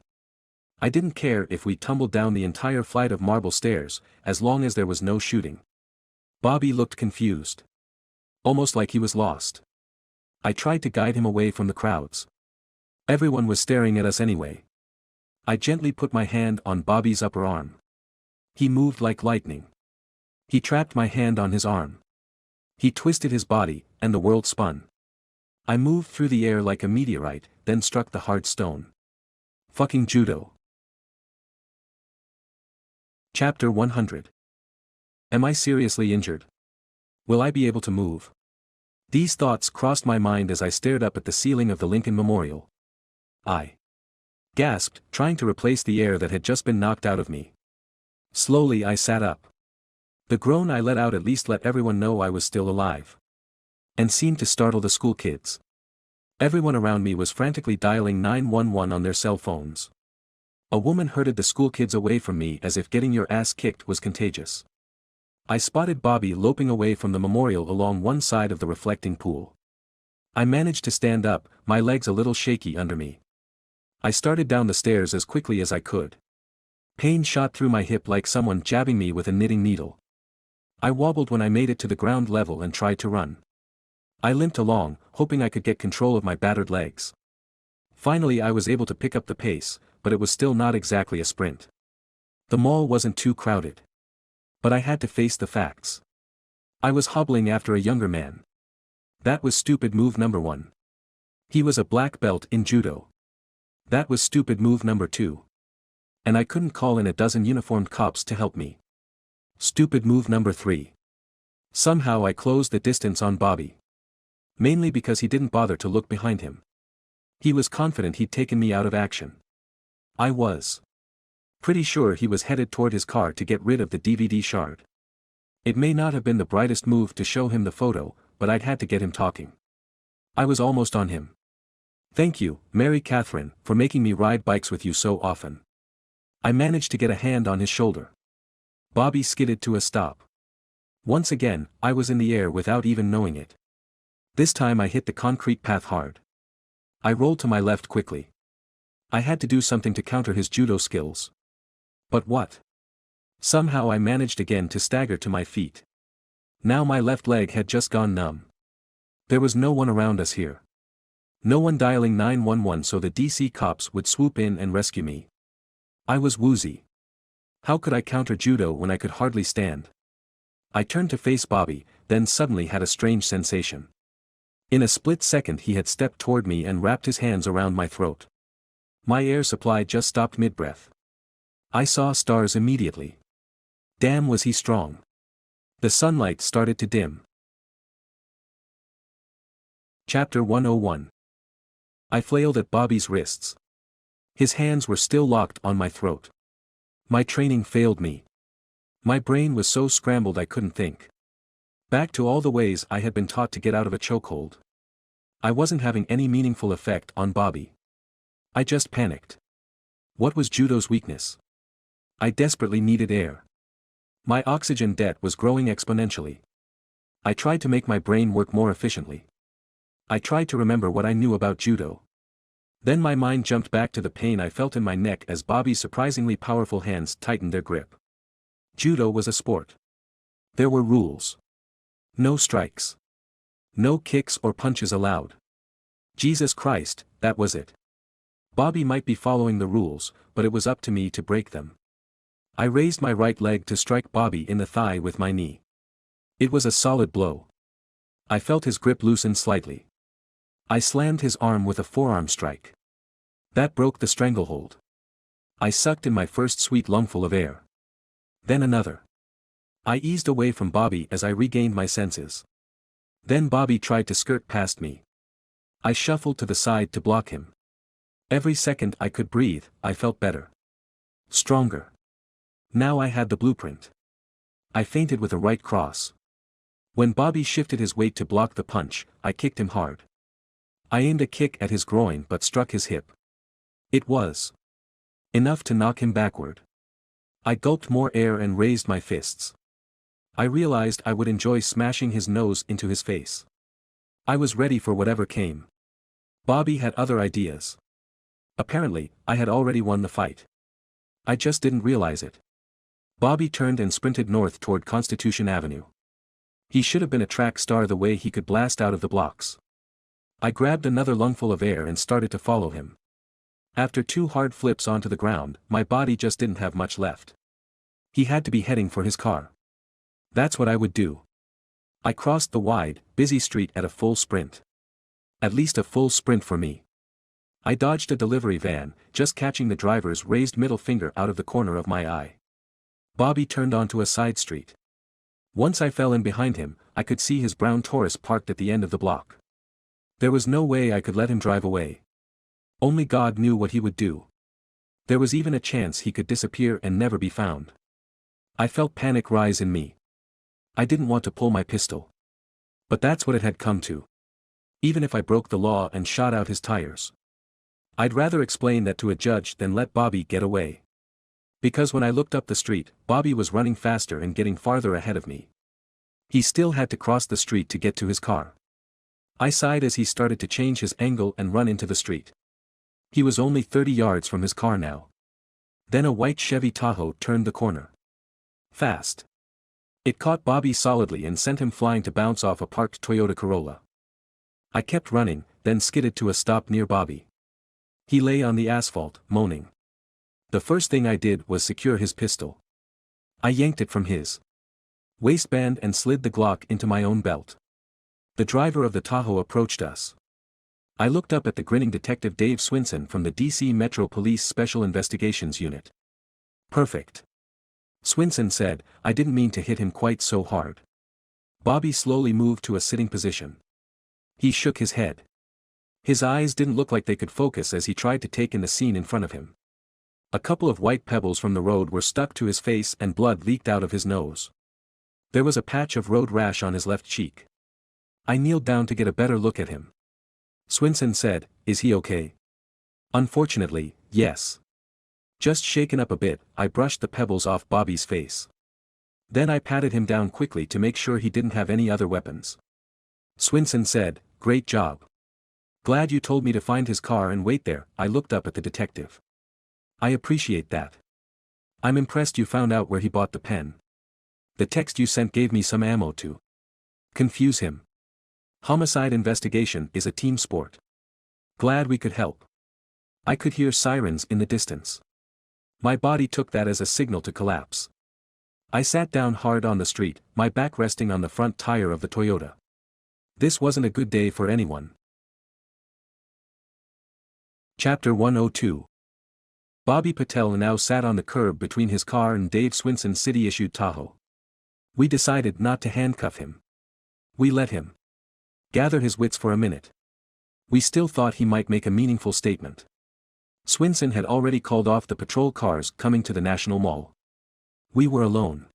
I didn't care if we tumbled down the entire flight of marble stairs, as long as there was no shooting. Bobby looked confused. Almost like he was lost. I tried to guide him away from the crowds. Everyone was staring at us anyway. I gently put my hand on Bobby's upper arm. He moved like lightning. He trapped my hand on his arm. He twisted his body, and the world spun. I moved through the air like a meteorite, then struck the hard stone. Fucking judo. Chapter 100. Am I seriously injured? Will I be able to move? These thoughts crossed my mind as I stared up at the ceiling of the Lincoln Memorial. I gasped, trying to replace the air that had just been knocked out of me. Slowly I sat up. The groan I let out at least let everyone know I was still alive. And seemed to startle the school kids. Everyone around me was frantically dialing 911 on their cell phones. A woman herded the school kids away from me as if getting your ass kicked was contagious. I spotted Bobby loping away from the memorial along one side of the reflecting pool. I managed to stand up, my legs a little shaky under me. I started down the stairs as quickly as I could. Pain shot through my hip like someone jabbing me with a knitting needle. I wobbled when I made it to the ground level and tried to run. I limped along, hoping I could get control of my battered legs. Finally I was able to pick up the pace, but it was still not exactly a sprint. The mall wasn't too crowded. But I had to face the facts. I was hobbling after a younger man. That was stupid move number 1. He was a black belt in judo. That was stupid move number 2. And I couldn't call in a dozen uniformed cops to help me. Stupid move number 3. Somehow I closed the distance on Bobby. Mainly because he didn't bother to look behind him. He was confident he'd taken me out of action. I was pretty sure he was headed toward his car to get rid of the DVD shard. It may not have been the brightest move to show him the photo, but I'd had to get him talking. I was almost on him. Thank you, Mary Catherine, for making me ride bikes with you so often. I managed to get a hand on his shoulder. Bobby skidded to a stop. Once again, I was in the air without even knowing it. This time I hit the concrete path hard. I rolled to my left quickly. I had to do something to counter his judo skills. But what? Somehow I managed again to stagger to my feet. Now my left leg had just gone numb. There was no one around us here. No one dialing 911 so the DC cops would swoop in and rescue me. I was woozy. How could I counter judo when I could hardly stand? I turned to face Bobby, then suddenly had a strange sensation. In a split second he had stepped toward me and wrapped his hands around my throat. My air supply just stopped mid-breath. I saw stars immediately. Damn was he strong. The sunlight started to dim. Chapter 101. I flailed at Bobby's wrists. His hands were still locked on my throat. My training failed me. My brain was so scrambled I couldn't think. Back to all the ways I had been taught to get out of a chokehold. I wasn't having any meaningful effect on Bobby. I just panicked. What was judo's weakness? I desperately needed air. My oxygen debt was growing exponentially. I tried to make my brain work more efficiently. I tried to remember what I knew about judo. Then my mind jumped back to the pain I felt in my neck as Bobby's surprisingly powerful hands tightened their grip. Judo was a sport. There were rules. No strikes. No kicks or punches allowed. Jesus Christ, that was it. Bobby might be following the rules, but it was up to me to break them. I raised my right leg to strike Bobby in the thigh with my knee. It was a solid blow. I felt his grip loosen slightly. I slammed his arm with a forearm strike. That broke the stranglehold. I sucked in my first sweet lungful of air. Then another. I eased away from Bobby as I regained my senses. Then Bobby tried to skirt past me. I shuffled to the side to block him. Every second I could breathe, I felt better. Stronger. Now I had the blueprint. I feinted with a right cross. When Bobby shifted his weight to block the punch, I kicked him hard. I aimed a kick at his groin but struck his hip. It was enough to knock him backward. I gulped more air and raised my fists. I realized I would enjoy smashing his nose into his face. I was ready for whatever came. Bobby had other ideas. Apparently, I had already won the fight. I just didn't realize it. Bobby turned and sprinted north toward Constitution Avenue. He should have been a track star the way he could blast out of the blocks. I grabbed another lungful of air and started to follow him. After 2 hard flips onto the ground, my body just didn't have much left. He had to be heading for his car. That's what I would do. I crossed the wide, busy street at a full sprint. At least a full sprint for me. I dodged a delivery van, just catching the driver's raised middle finger out of the corner of my eye. Bobby turned onto a side street. Once I fell in behind him, I could see his brown Taurus parked at the end of the block. There was no way I could let him drive away. Only God knew what he would do. There was even a chance he could disappear and never be found. I felt panic rise in me. I didn't want to pull my pistol. But that's what it had come to. Even if I broke the law and shot out his tires, I'd rather explain that to a judge than let Bobby get away. Because when I looked up the street, Bobby was running faster and getting farther ahead of me. He still had to cross the street to get to his car. I sighed as he started to change his angle and run into the street. He was only 30 yards from his car now. Then a white Chevy Tahoe turned the corner. Fast. It caught Bobby solidly and sent him flying to bounce off a parked Toyota Corolla. I kept running, then skidded to a stop near Bobby. He lay on the asphalt, moaning. The first thing I did was secure his pistol. I yanked it from his waistband and slid the Glock into my own belt. The driver of the Tahoe approached us. I looked up at the grinning Detective Dave Swinson from the D.C. Metro Police Special Investigations Unit. Perfect. Swinson said, I didn't mean to hit him quite so hard. Bobby slowly moved to a sitting position. He shook his head. His eyes didn't look like they could focus as he tried to take in the scene in front of him. A couple of white pebbles from the road were stuck to his face and blood leaked out of his nose. There was a patch of road rash on his left cheek. I kneeled down to get a better look at him. Swinson said, Is he okay? Unfortunately, yes. Just shaken up a bit, I brushed the pebbles off Bobby's face. Then I patted him down quickly to make sure he didn't have any other weapons. Swinson said, Great job. Glad you told me to find his car and wait there. I looked up at the detective. I appreciate that. I'm impressed you found out where he bought the pen. The text you sent gave me some ammo to confuse him. Homicide investigation is a team sport. Glad we could help. I could hear sirens in the distance. My body took that as a signal to collapse. I sat down hard on the street, my back resting on the front tire of the Toyota. This wasn't a good day for anyone. Chapter 102. Bobby Patel now sat on the curb between his car and Dave Swinson's city-issued Tahoe. We decided not to handcuff him. We let him gather his wits for a minute. We still thought he might make a meaningful statement. Swinson had already called off the patrol cars coming to the National Mall. We were alone.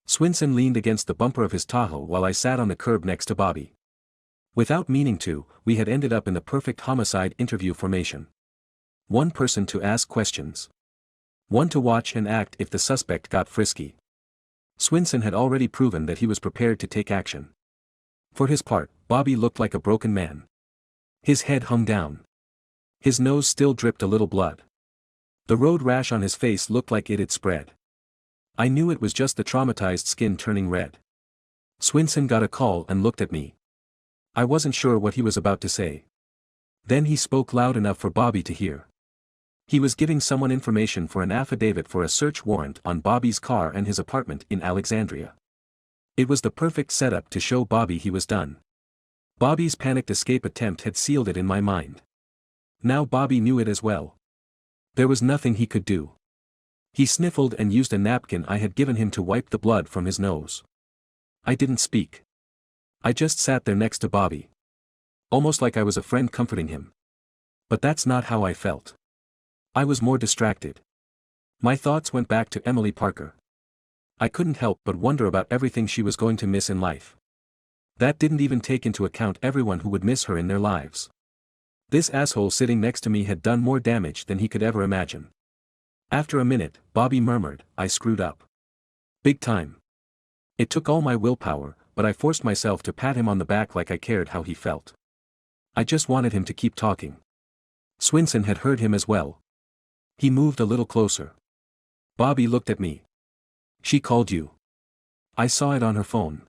Swinson leaned against the bumper of his Tahoe while I sat on the curb next to Bobby. Without meaning to, we had ended up in the perfect homicide interview formation. One person to ask questions. One to watch and act if the suspect got frisky. Swinson had already proven that he was prepared to take action. For his part, Bobby looked like a broken man. His head hung down. His nose still dripped a little blood. The road rash on his face looked like it had spread. I knew it was just the traumatized skin turning red. Swinson got a call and looked at me. I wasn't sure what he was about to say. Then he spoke loud enough for Bobby to hear. He was giving someone information for an affidavit for a search warrant on Bobby's car and his apartment in Alexandria. It was the perfect setup to show Bobby he was done. Bobby's panicked escape attempt had sealed it in my mind. Now Bobby knew it as well. There was nothing he could do. He sniffled and used a napkin I had given him to wipe the blood from his nose. I didn't speak. I just sat there next to Bobby. Almost like I was a friend comforting him. But that's not how I felt. I was more distracted. My thoughts went back to Emily Parker. I couldn't help but wonder about everything she was going to miss in life. That didn't even take into account everyone who would miss her in their lives. This asshole sitting next to me had done more damage than he could ever imagine. After a minute, Bobby murmured, I screwed up. Big time. It took all my willpower, but I forced myself to pat him on the back like I cared how he felt. I just wanted him to keep talking. Swinson had heard him as well. He moved a little closer. Bobby looked at me. She called you. I saw it on her phone.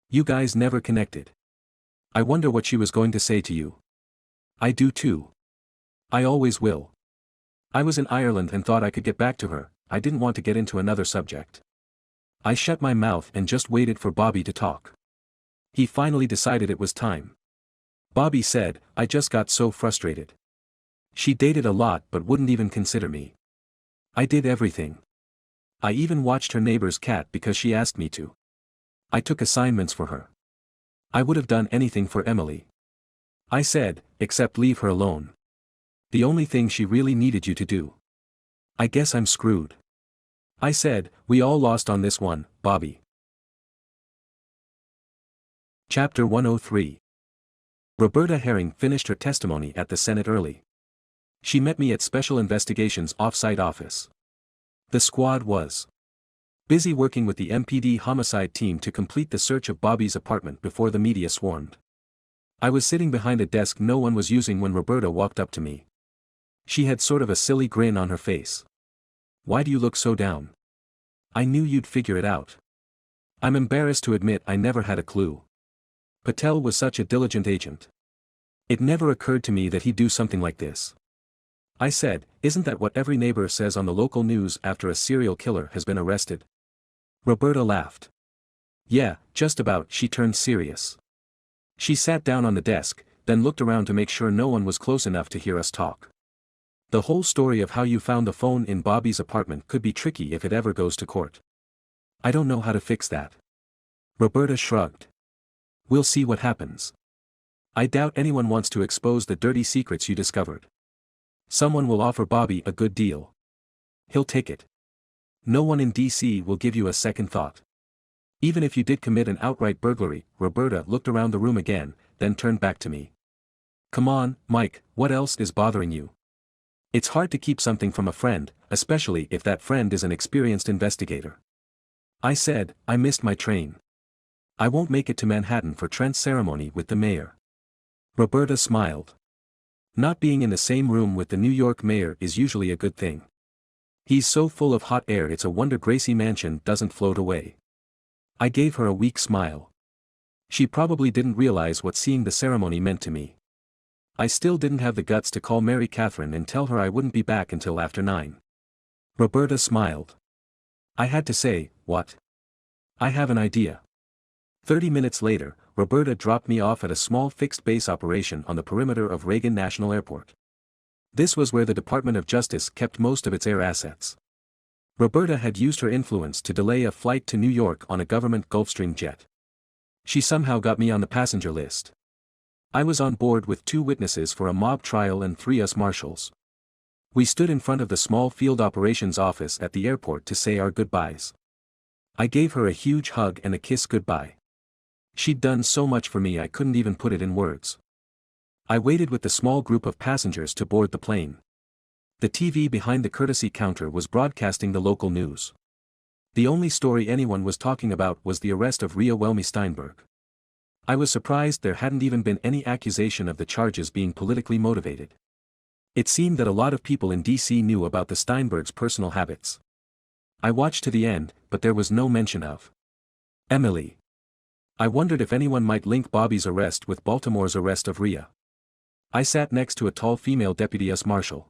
You guys never connected. I wonder what she was going to say to you. I do too. I always will. I was in Ireland and thought I could get back to her. I didn't want to get into another subject. I shut my mouth and just waited for Bobby to talk. He finally decided it was time. Bobby said, I just got so frustrated. She dated a lot but wouldn't even consider me. I did everything. I even watched her neighbor's cat because she asked me to. I took assignments for her. I would have done anything for Emily. I said, except leave her alone. The only thing she really needed you to do. I guess I'm screwed. I said, we all lost on this one, Bobby. Chapter 103. Roberta Herring finished her testimony at the Senate early. She met me at Special Investigations Off-Site office. The squad was busy working with the MPD homicide team to complete the search of Bobby's apartment before the media swarmed. I was sitting behind a desk no one was using when Roberta walked up to me. She had sort of a silly grin on her face. Why do you look so down? I knew you'd figure it out. I'm embarrassed to admit I never had a clue. Patel was such a diligent agent. It never occurred to me that he'd do something like this. I said, isn't that what every neighbor says on the local news after a serial killer has been arrested? Roberta laughed. Yeah, just about. She turned serious. She sat down on the desk, then looked around to make sure no one was close enough to hear us talk. The whole story of how you found the phone in Bobby's apartment could be tricky if it ever goes to court. I don't know how to fix that. Roberta shrugged. We'll see what happens. I doubt anyone wants to expose the dirty secrets you discovered. Someone will offer Bobby a good deal. He'll take it. No one in D.C. will give you a second thought. Even if you did commit an outright burglary. Roberta looked around the room again, then turned back to me. Come on, Mike, what else is bothering you? It's hard to keep something from a friend, especially if that friend is an experienced investigator. I said, I missed my train. I won't make it to Manhattan for Trent's ceremony with the mayor. Roberta smiled. Not being in the same room with the New York mayor is usually a good thing. He's so full of hot air it's a wonder Gracie Mansion doesn't float away. I gave her a weak smile. She probably didn't realize what seeing the ceremony meant to me. I still didn't have the guts to call Mary Catherine and tell her I wouldn't be back until after 9. Roberta smiled. I had to say, what? I have an idea. 30 minutes later, Roberta dropped me off at a small fixed base operation on the perimeter of Reagan National Airport. This was where the Department of Justice kept most of its air assets. Roberta had used her influence to delay a flight to New York on a government Gulfstream jet. She somehow got me on the passenger list. I was on board with 2 witnesses for a mob trial and 3 US Marshals. We stood in front of the small field operations office at the airport to say our goodbyes. I gave her a huge hug and a kiss goodbye. She'd done so much for me I couldn't even put it in words. I waited with the small group of passengers to board the plane. The TV behind the courtesy counter was broadcasting the local news. The only story anyone was talking about was the arrest of Rhea Welmy Steinberg. I was surprised there hadn't even been any accusation of the charges being politically motivated. It seemed that a lot of people in D.C. knew about the Steinbergs' personal habits. I watched to the end, but there was no mention of Emily. I wondered if anyone might link Bobby's arrest with Baltimore's arrest of Rhea. I sat next to a tall female deputy US Marshal.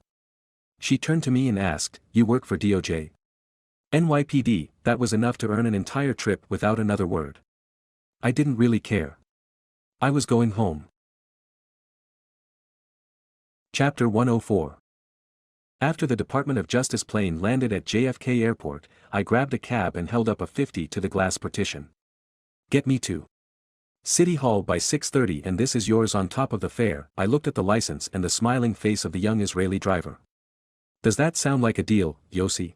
She turned to me and asked, "You work for DOJ?" "NYPD," that was enough to earn an entire trip without another word. I didn't really care. I was going home. Chapter 104. After the Department of Justice plane landed at JFK Airport, I grabbed a cab and held up a 50 to the glass partition. "Get me to City Hall by 6:30 and this is yours on top of the fare." I looked at the license and the smiling face of the young Israeli driver. "Does that sound like a deal, Yossi?"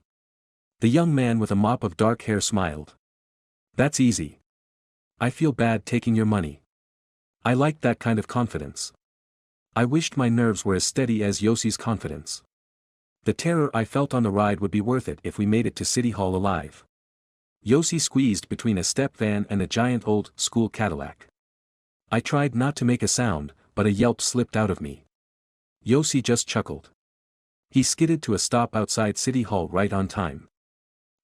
The young man with a mop of dark hair smiled. "That's easy. I feel bad taking your money." I liked that kind of confidence. I wished my nerves were as steady as Yossi's confidence. The terror I felt on the ride would be worth it if we made it to City Hall alive. Yossi squeezed between a step van and a giant old school Cadillac. I tried not to make a sound, but a yelp slipped out of me. Yossi just chuckled. He skidded to a stop outside City Hall right on time.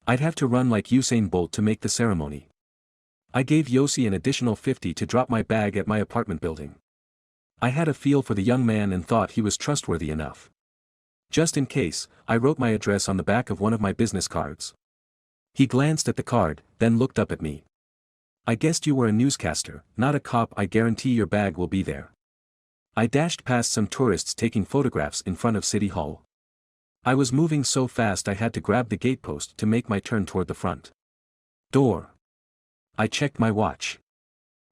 I'd have to run like Usain Bolt to make the ceremony. I gave Yossi an additional 50 to drop my bag at my apartment building. I had a feel for the young man and thought he was trustworthy enough. Just in case, I wrote my address on the back of one of my business cards. He glanced at the card, then looked up at me. "I guessed you were a newscaster, not a cop. I guarantee your bag will be there." I dashed past some tourists taking photographs in front of City Hall. I was moving so fast I had to grab the gatepost to make my turn toward the front door. I checked my watch.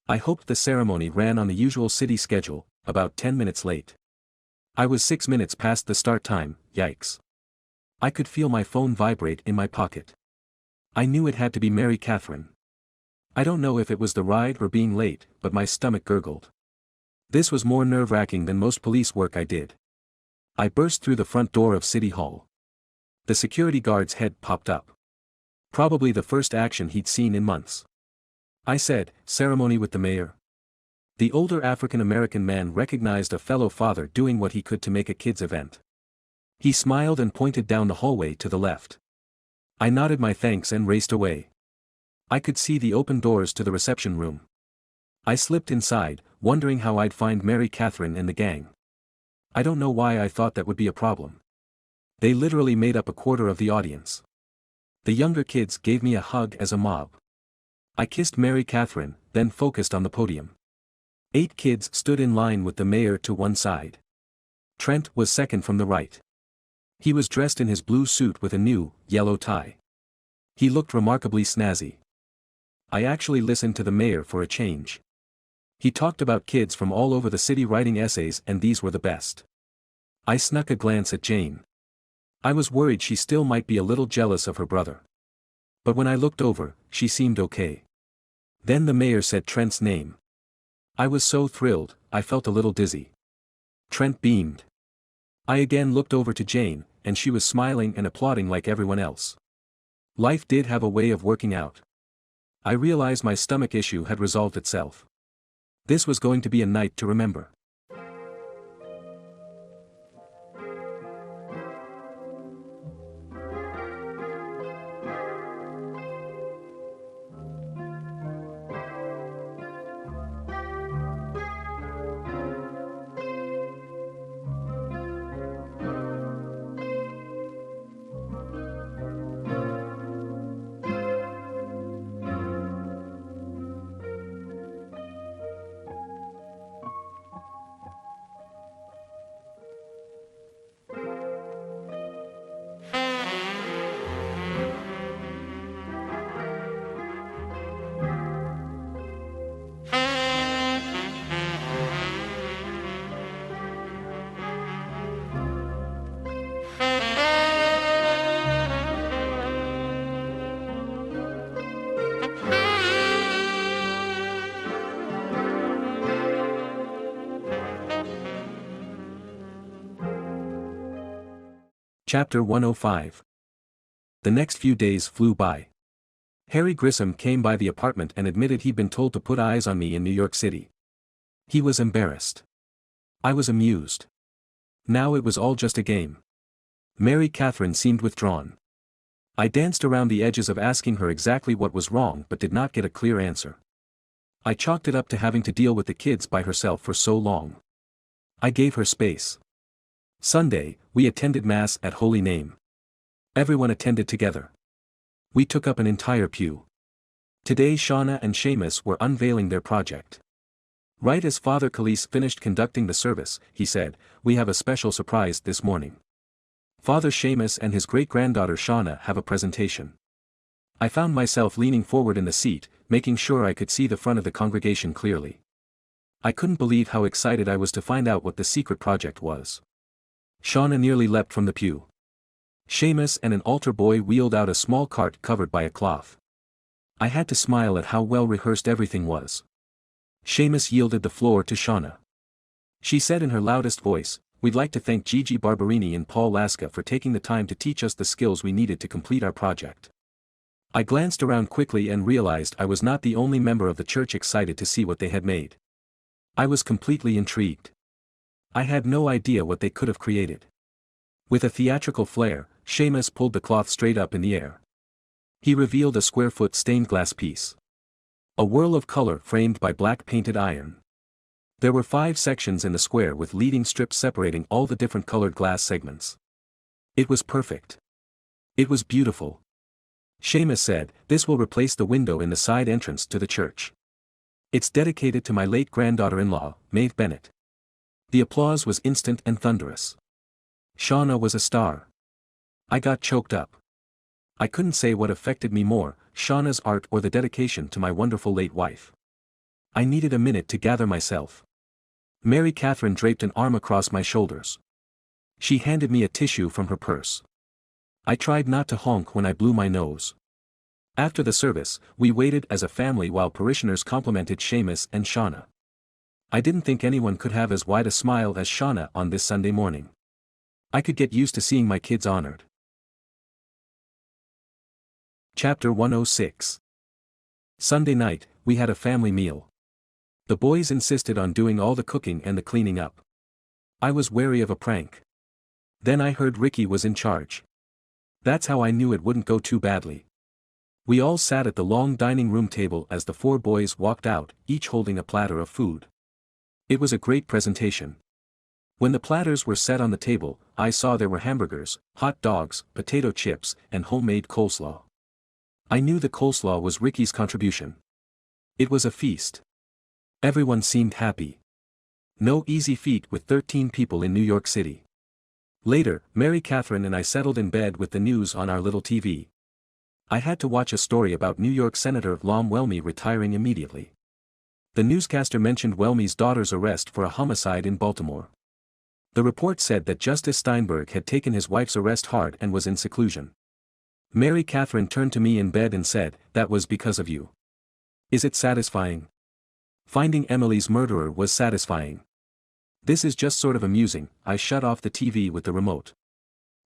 I hoped the ceremony ran on the usual city schedule, about 10 minutes late. I was 6 minutes past the start time, yikes. I could feel my phone vibrate in my pocket. I knew it had to be Mary Catherine. I don't know if it was the ride or being late, but my stomach gurgled. This was more nerve-wracking than most police work I did. I burst through the front door of City Hall. The security guard's head popped up. Probably the first action he'd seen in months. I said, "Ceremony with the mayor." The older African-American man recognized a fellow father doing what he could to make a kid's event. He smiled and pointed down the hallway to the left. I nodded my thanks and raced away. I could see the open doors to the reception room. I slipped inside, wondering how I'd find Mary Catherine and the gang. I don't know why I thought that would be a problem. They literally made up a quarter of the audience. The younger kids gave me a hug as a mob. I kissed Mary Catherine, then focused on the podium. 8 kids stood in line with the mayor to one side. Trent was second from the right. He was dressed in his blue suit with a new, yellow tie. He looked remarkably snazzy. I actually listened to the mayor for a change. He talked about kids from all over the city writing essays, and these were the best. I snuck a glance at Jane. I was worried she still might be a little jealous of her brother. But when I looked over, she seemed okay. Then the mayor said Trent's name. I was so thrilled, I felt a little dizzy. Trent beamed. I again looked over to Jane, and she was smiling and applauding like everyone else. Life did have a way of working out. I realized my stomach issue had resolved itself. This was going to be a night to remember. Chapter 105. The next few days flew by. Harry Grissom came by the apartment and admitted he'd been told to put eyes on me in New York City. He was embarrassed. I was amused. Now it was all just a game. Mary Catherine seemed withdrawn. I danced around the edges of asking her exactly what was wrong but did not get a clear answer. I chalked it up to having to deal with the kids by herself for so long. I gave her space. Sunday, we attended Mass at Holy Name. Everyone attended together. We took up an entire pew. Today Shauna and Seamus were unveiling their project. Right as Father Calise finished conducting the service, he said, "We have a special surprise this morning. Father Seamus and his great-granddaughter Shauna have a presentation." I found myself leaning forward in the seat, making sure I could see the front of the congregation clearly. I couldn't believe how excited I was to find out what the secret project was. Shauna nearly leapt from the pew. Seamus and an altar boy wheeled out a small cart covered by a cloth. I had to smile at how well rehearsed everything was. Seamus yielded the floor to Shauna. She said in her loudest voice, "We'd like to thank Gigi Barberini and Paul Laska for taking the time to teach us the skills we needed to complete our project." I glanced around quickly and realized I was not the only member of the church excited to see what they had made. I was completely intrigued. I had no idea what they could have created. With a theatrical flair, Seamus pulled the cloth straight up in the air. He revealed a square-foot stained glass piece. A whirl of color framed by black painted iron. There were 5 sections in the square with leading strips separating all the different colored glass segments. It was perfect. It was beautiful. Seamus said, "This will replace the window in the side entrance to the church. It's dedicated to my late granddaughter-in-law, Maeve Bennett." The applause was instant and thunderous. Shauna was a star. I got choked up. I couldn't say what affected me more, Shauna's art or the dedication to my wonderful late wife. I needed a minute to gather myself. Mary Catherine draped an arm across my shoulders. She handed me a tissue from her purse. I tried not to honk when I blew my nose. After the service, we waited as a family while parishioners complimented Seamus and Shauna. I didn't think anyone could have as wide a smile as Shauna on this Sunday morning. I could get used to seeing my kids honored. Chapter 106. Sunday night, we had a family meal. The boys insisted on doing all the cooking and the cleaning up. I was wary of a prank. Then I heard Ricky was in charge. That's how I knew it wouldn't go too badly. We all sat at the long dining room table as the 4 boys walked out, each holding a platter of food. It was a great presentation. When the platters were set on the table, I saw there were hamburgers, hot dogs, potato chips, and homemade coleslaw. I knew the coleslaw was Ricky's contribution. It was a feast. Everyone seemed happy. No easy feat with 13 people in New York City. Later, Mary Catherine and I settled in bed with the news on our little TV. I had to watch a story about New York Senator Lom Welmy retiring immediately. The newscaster mentioned Welmy's daughter's arrest for a homicide in Baltimore. The report said that Justice Steinberg had taken his wife's arrest hard and was in seclusion. Mary Catherine turned to me in bed and said, "That was because of you." Is it satisfying? Finding Emily's murderer was satisfying. This is just sort of amusing. I shut off the TV with the remote.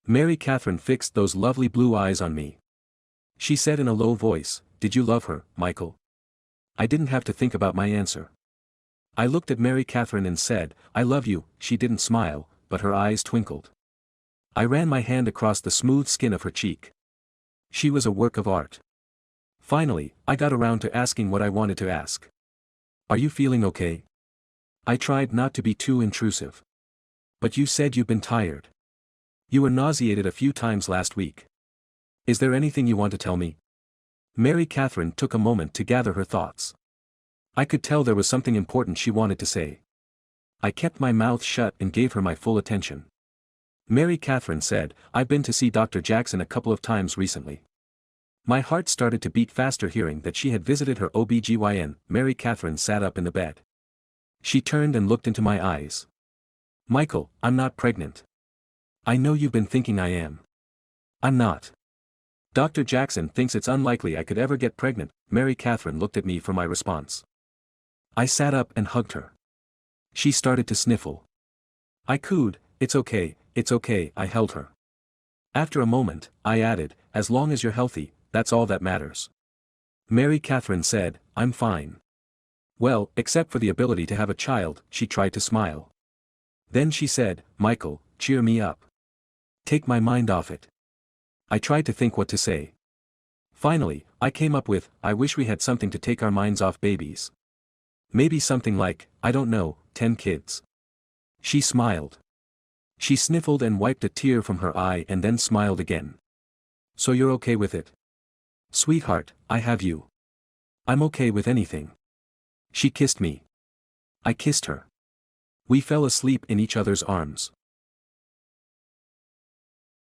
Mary Catherine fixed those lovely blue eyes on me. She said in a low voice, "Did you love her, Michael?" I didn't have to think about my answer. I looked at Mary Catherine and said, "I love you." She didn't smile, but her eyes twinkled. I ran my hand across the smooth skin of her cheek. She was a work of art. Finally, I got around to asking what I wanted to ask. "Are you feeling okay?" I tried not to be too intrusive. "But you said you've been tired. You were nauseated a few times last week. Is there anything you want to tell me?" Mary Catherine took a moment to gather her thoughts. I could tell there was something important she wanted to say. I kept my mouth shut and gave her my full attention. Mary Catherine said, "I've been to see Dr. Jackson a couple of times recently." My heart started to beat faster hearing that she had visited her OB/GYN. Mary Catherine sat up in the bed. She turned and looked into my eyes. "Michael, I'm not pregnant. I know you've been thinking I am. I'm not. Dr. Jackson thinks it's unlikely I could ever get pregnant." Mary Catherine looked at me for my response. I sat up and hugged her. She started to sniffle. I cooed, it's okay," I held her. After a moment, I added, "As long as you're healthy, that's all that matters." Mary Catherine said, "I'm fine." "Well, except for the ability to have a child," she tried to smile. Then she said, "Michael, cheer me up. Take my mind off it." I tried to think what to say. Finally, I came up with, "I wish we had something to take our minds off babies. Maybe something like, I don't know, 10 kids." She smiled. She sniffled and wiped a tear from her eye and then smiled again. "So you're okay with it?" "Sweetheart, I have you. I'm okay with anything." She kissed me. I kissed her. We fell asleep in each other's arms.